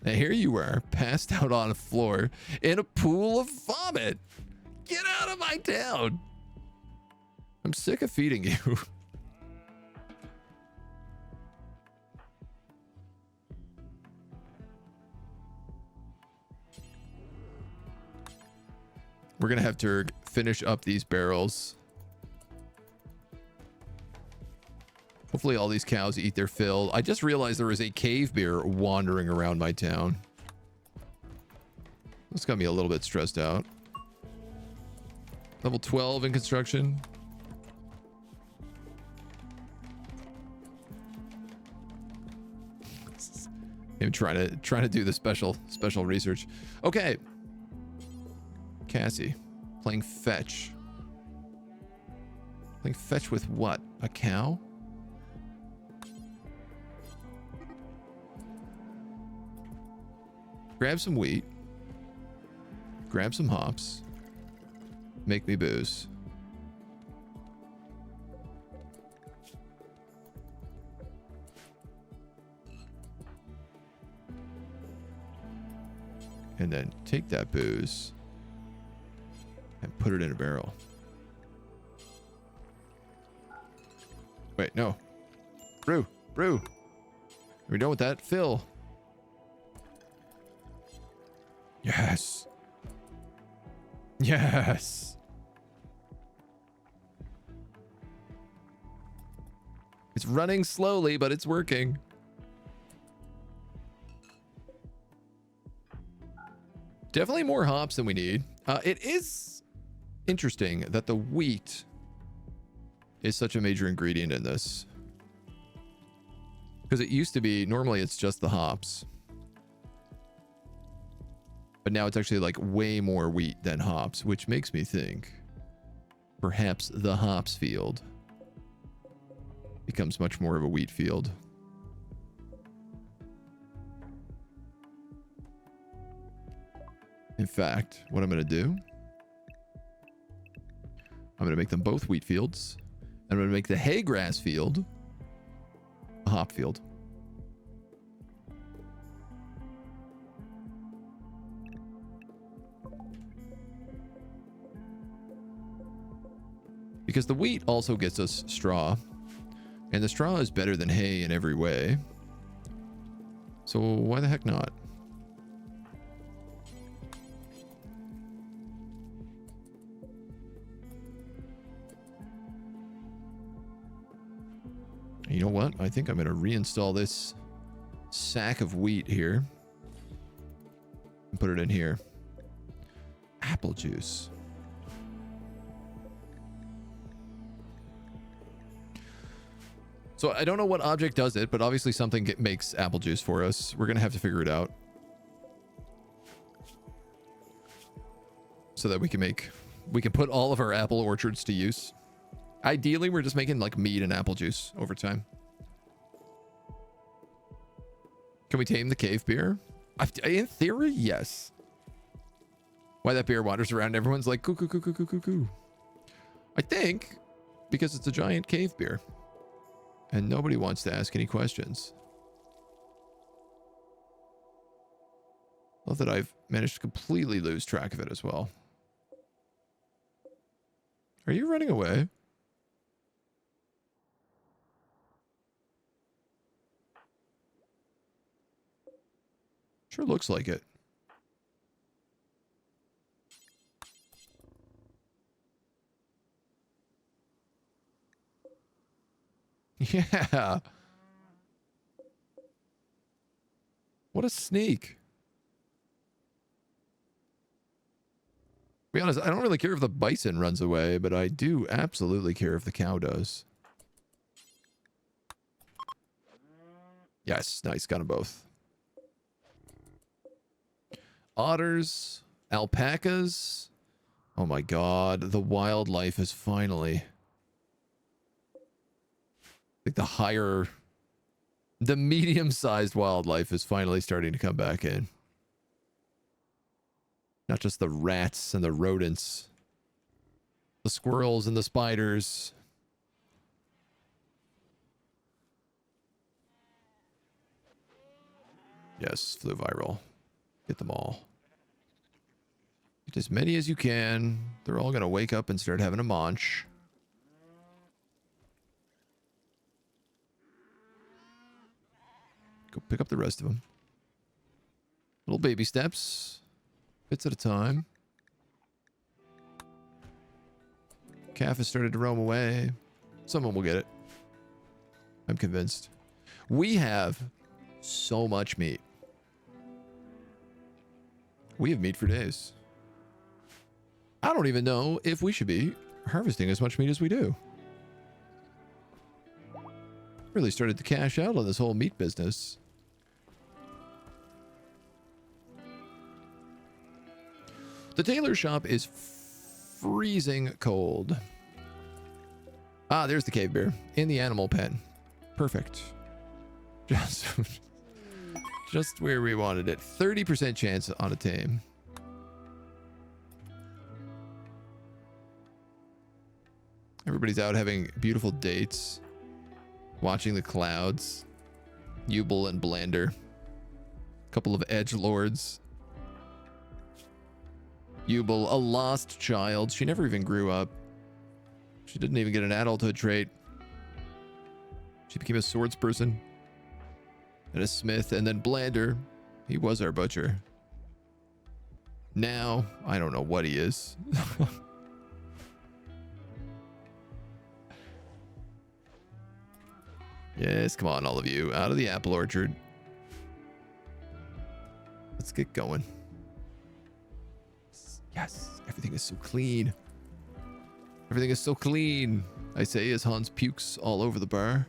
And here you were, passed out on the floor in a pool of vomit. Get out of my town. I'm sick of feeding you. We're going to have to finish up these barrels. Hopefully all these cows eat their fill. I just realized there was a cave bear wandering around my town. This got me a little bit stressed out. Level 12 in construction. I'm trying to do the special research. Okay. Cassie, playing fetch. Playing fetch with what? A cow? Grab some wheat. Grab some hops. Make me booze. And then take that booze and put it in a barrel. Wait, no. Brew. Are we done with that? Fill. Yes. Yes. It's running slowly, but it's working. Definitely more hops than we need. It is interesting that the wheat is such a major ingredient in this. Because it used to be, normally it's just the hops. But now it's actually like way more wheat than hops, which makes me think perhaps the hops field becomes much more of a wheat field. In fact, what I'm going to do, I'm going to make them both wheat fields. I'm going to make the hay grass field a hop field. Because the wheat also gets us straw. And the straw is better than hay in every way. So why the heck not? You know what? I think I'm going to reinstall this sack of wheat here. And put it in here. Apple juice. So I don't know what object does it, but obviously something makes apple juice for us. We're going to have to figure it out. So that we can put all of our apple orchards to use. Ideally, we're just making like mead and apple juice over time. Can we tame the cave bear? In theory, yes. Why that bear wanders around and everyone's like, coo, coo, coo, coo, coo, coo, coo. I think because it's a giant cave bear. And nobody wants to ask any questions. Love that I've managed to completely lose track of it as well. Are you running away? Sure looks like it. Yeah. What a sneak. To be honest, I don't really care if the bison runs away, but I do absolutely care if the cow does. Yes, nice. Got them both. Otters, alpacas. Oh my god, the wildlife is finally... like the medium-sized wildlife is finally starting to come back in. Not just the rats and the rodents. The squirrels and the spiders. Yes, flew viral. Get them all. Get as many as you can. They're all going to wake up and start having a munch. Go pick up the rest of them. Little baby steps. Bits at a time. Calf has started to roam away. Someone will get it. I'm convinced. We have so much meat. We have meat for days. I don't even know if we should be harvesting as much meat as we do. Really started to cash out on this whole meat business. The tailor shop is freezing cold. Ah, there's the cave bear in the animal pen. Perfect. Just where we wanted it. 30% chance on a tame. Everybody's out having beautiful dates. Watching the clouds. Yubel and Blander. Couple of edgelords. Yubel, a lost child. She never even grew up. She didn't even get an adulthood trait. She became a swords person. And a smith. And then Blander. He was our butcher. Now, I don't know what he is. Yes, come on, all of you. Out of the apple orchard. Let's get going. Yes, everything is so clean. Everything is so clean, I say as Hans pukes all over the bar.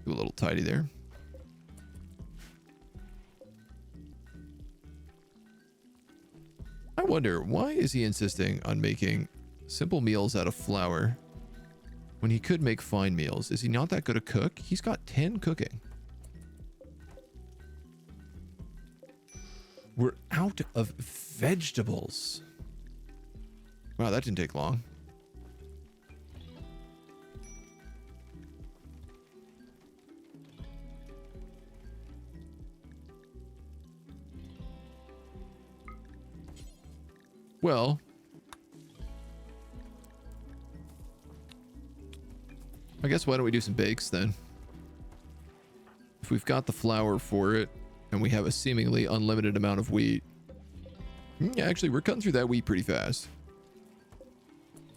Do a little tidy there. I wonder, why is he insisting on making simple meals out of flour when he could make fine meals? Is he not that good a cook? He's got 10 cooking. We're out of vegetables. Wow, that didn't take long. Well, I guess why don't we do some bakes then? If we've got the flour for it and we have a seemingly unlimited amount of wheat. Yeah, actually, we're cutting through that wheat pretty fast.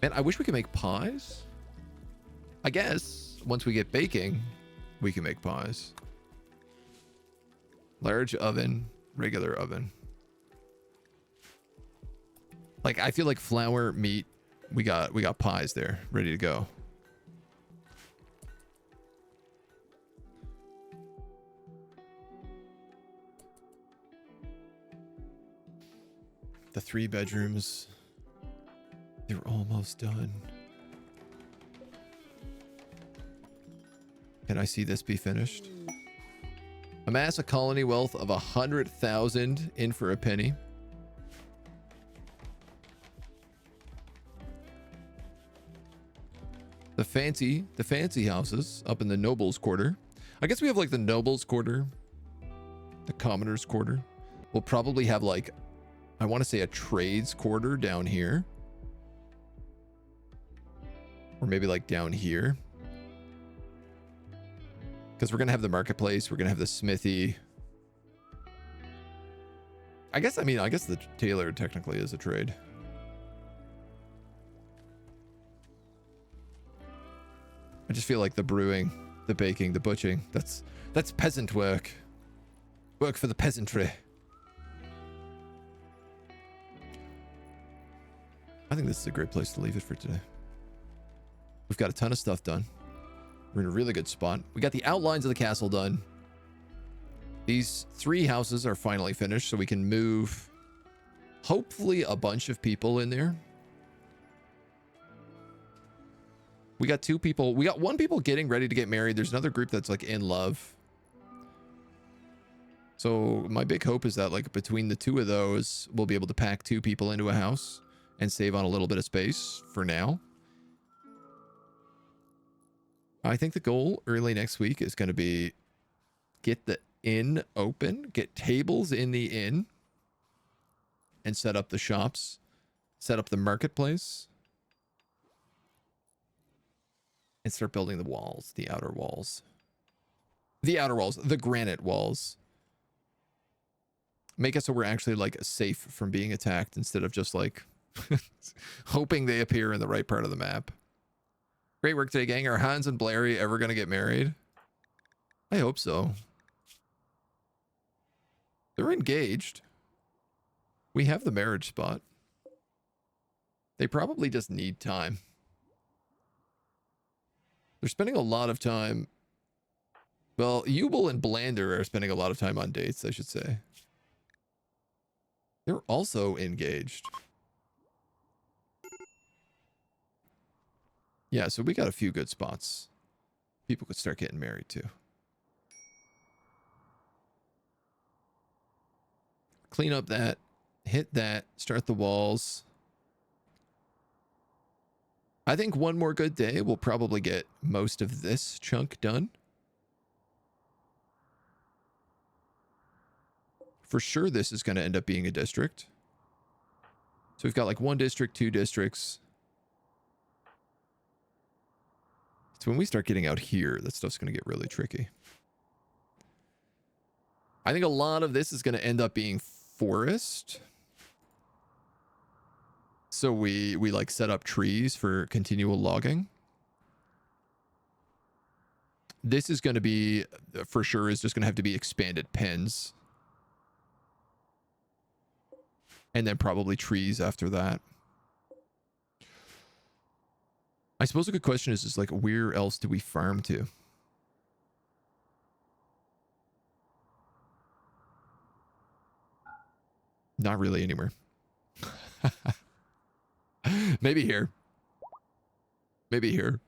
Man, I wish we could make pies. I guess once we get baking, we can make pies. Large oven, regular oven. Like, I feel like flour, meat, we got pies there, ready to go. The 3 bedrooms, they're almost done. Can I see this be finished? Amass a colony wealth of 100,000 in for a penny. The fancy houses up in the nobles quarter. I guess we have like the nobles quarter, the commoners quarter. We'll probably have like, I want to say a trades quarter down here. Or maybe like down here. Because we're going to have the marketplace. We're going to have the smithy. I guess the tailor technically is a trade. I just feel like the brewing, the baking, the butchering, that's peasant work. Work for the peasantry. I think this is a great place to leave it for today. We've got a ton of stuff done. We're in a really good spot. We got the outlines of the castle done. These 3 houses are finally finished, so we can move hopefully a bunch of people in there. We got 2 people. We got 1 people getting ready to get married. There's another group that's like in love. So my big hope is that like between the 2 of those, we'll be able to pack 2 people into a house and save on a little bit of space for now. I think the goal early next week is going to be get the inn open, get tables in the inn, and set up the shops, set up the marketplace, and start building the walls, the outer walls. The outer walls, the granite walls. Make it so we're actually like safe from being attacked instead of just like hoping they appear in the right part of the map. Great work today, gang. Are Hans and Blairy ever going to get married? I hope so. They're engaged. We have the marriage spot. They probably just need time. They're spending a lot of time. Well, Yubel and Blander are spending a lot of time on dates, I should say. They're also engaged. Yeah, so we got a few good spots. People could start getting married too. Clean up that, hit that, start the walls. I think one more good day, we'll probably get most of this chunk done. For sure, this is going to end up being a district. So we've got like 1 district, 2 districts. So when we start getting out here, that stuff's going to get really tricky. I think a lot of this is going to end up being forest. So we like set up trees for continual logging. This is going to be, for sure, is just going to have to be expanded pens. And then probably trees after that. I suppose a good question is like, where else do we farm to? Not really anywhere. Maybe here. Maybe here.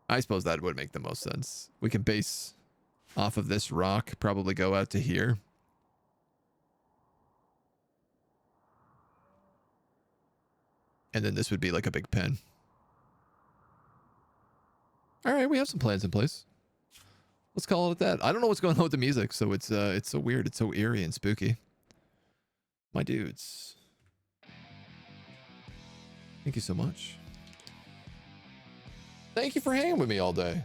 I suppose that would make the most sense. We can base off of this rock, probably go out to here. And then this would be like a big pen. All right, we have some plans in place. Let's call it that. I don't know what's going on with the music, so it's so weird. It's so eerie and spooky. My dudes. Thank you so much. Thank you for hanging with me all day.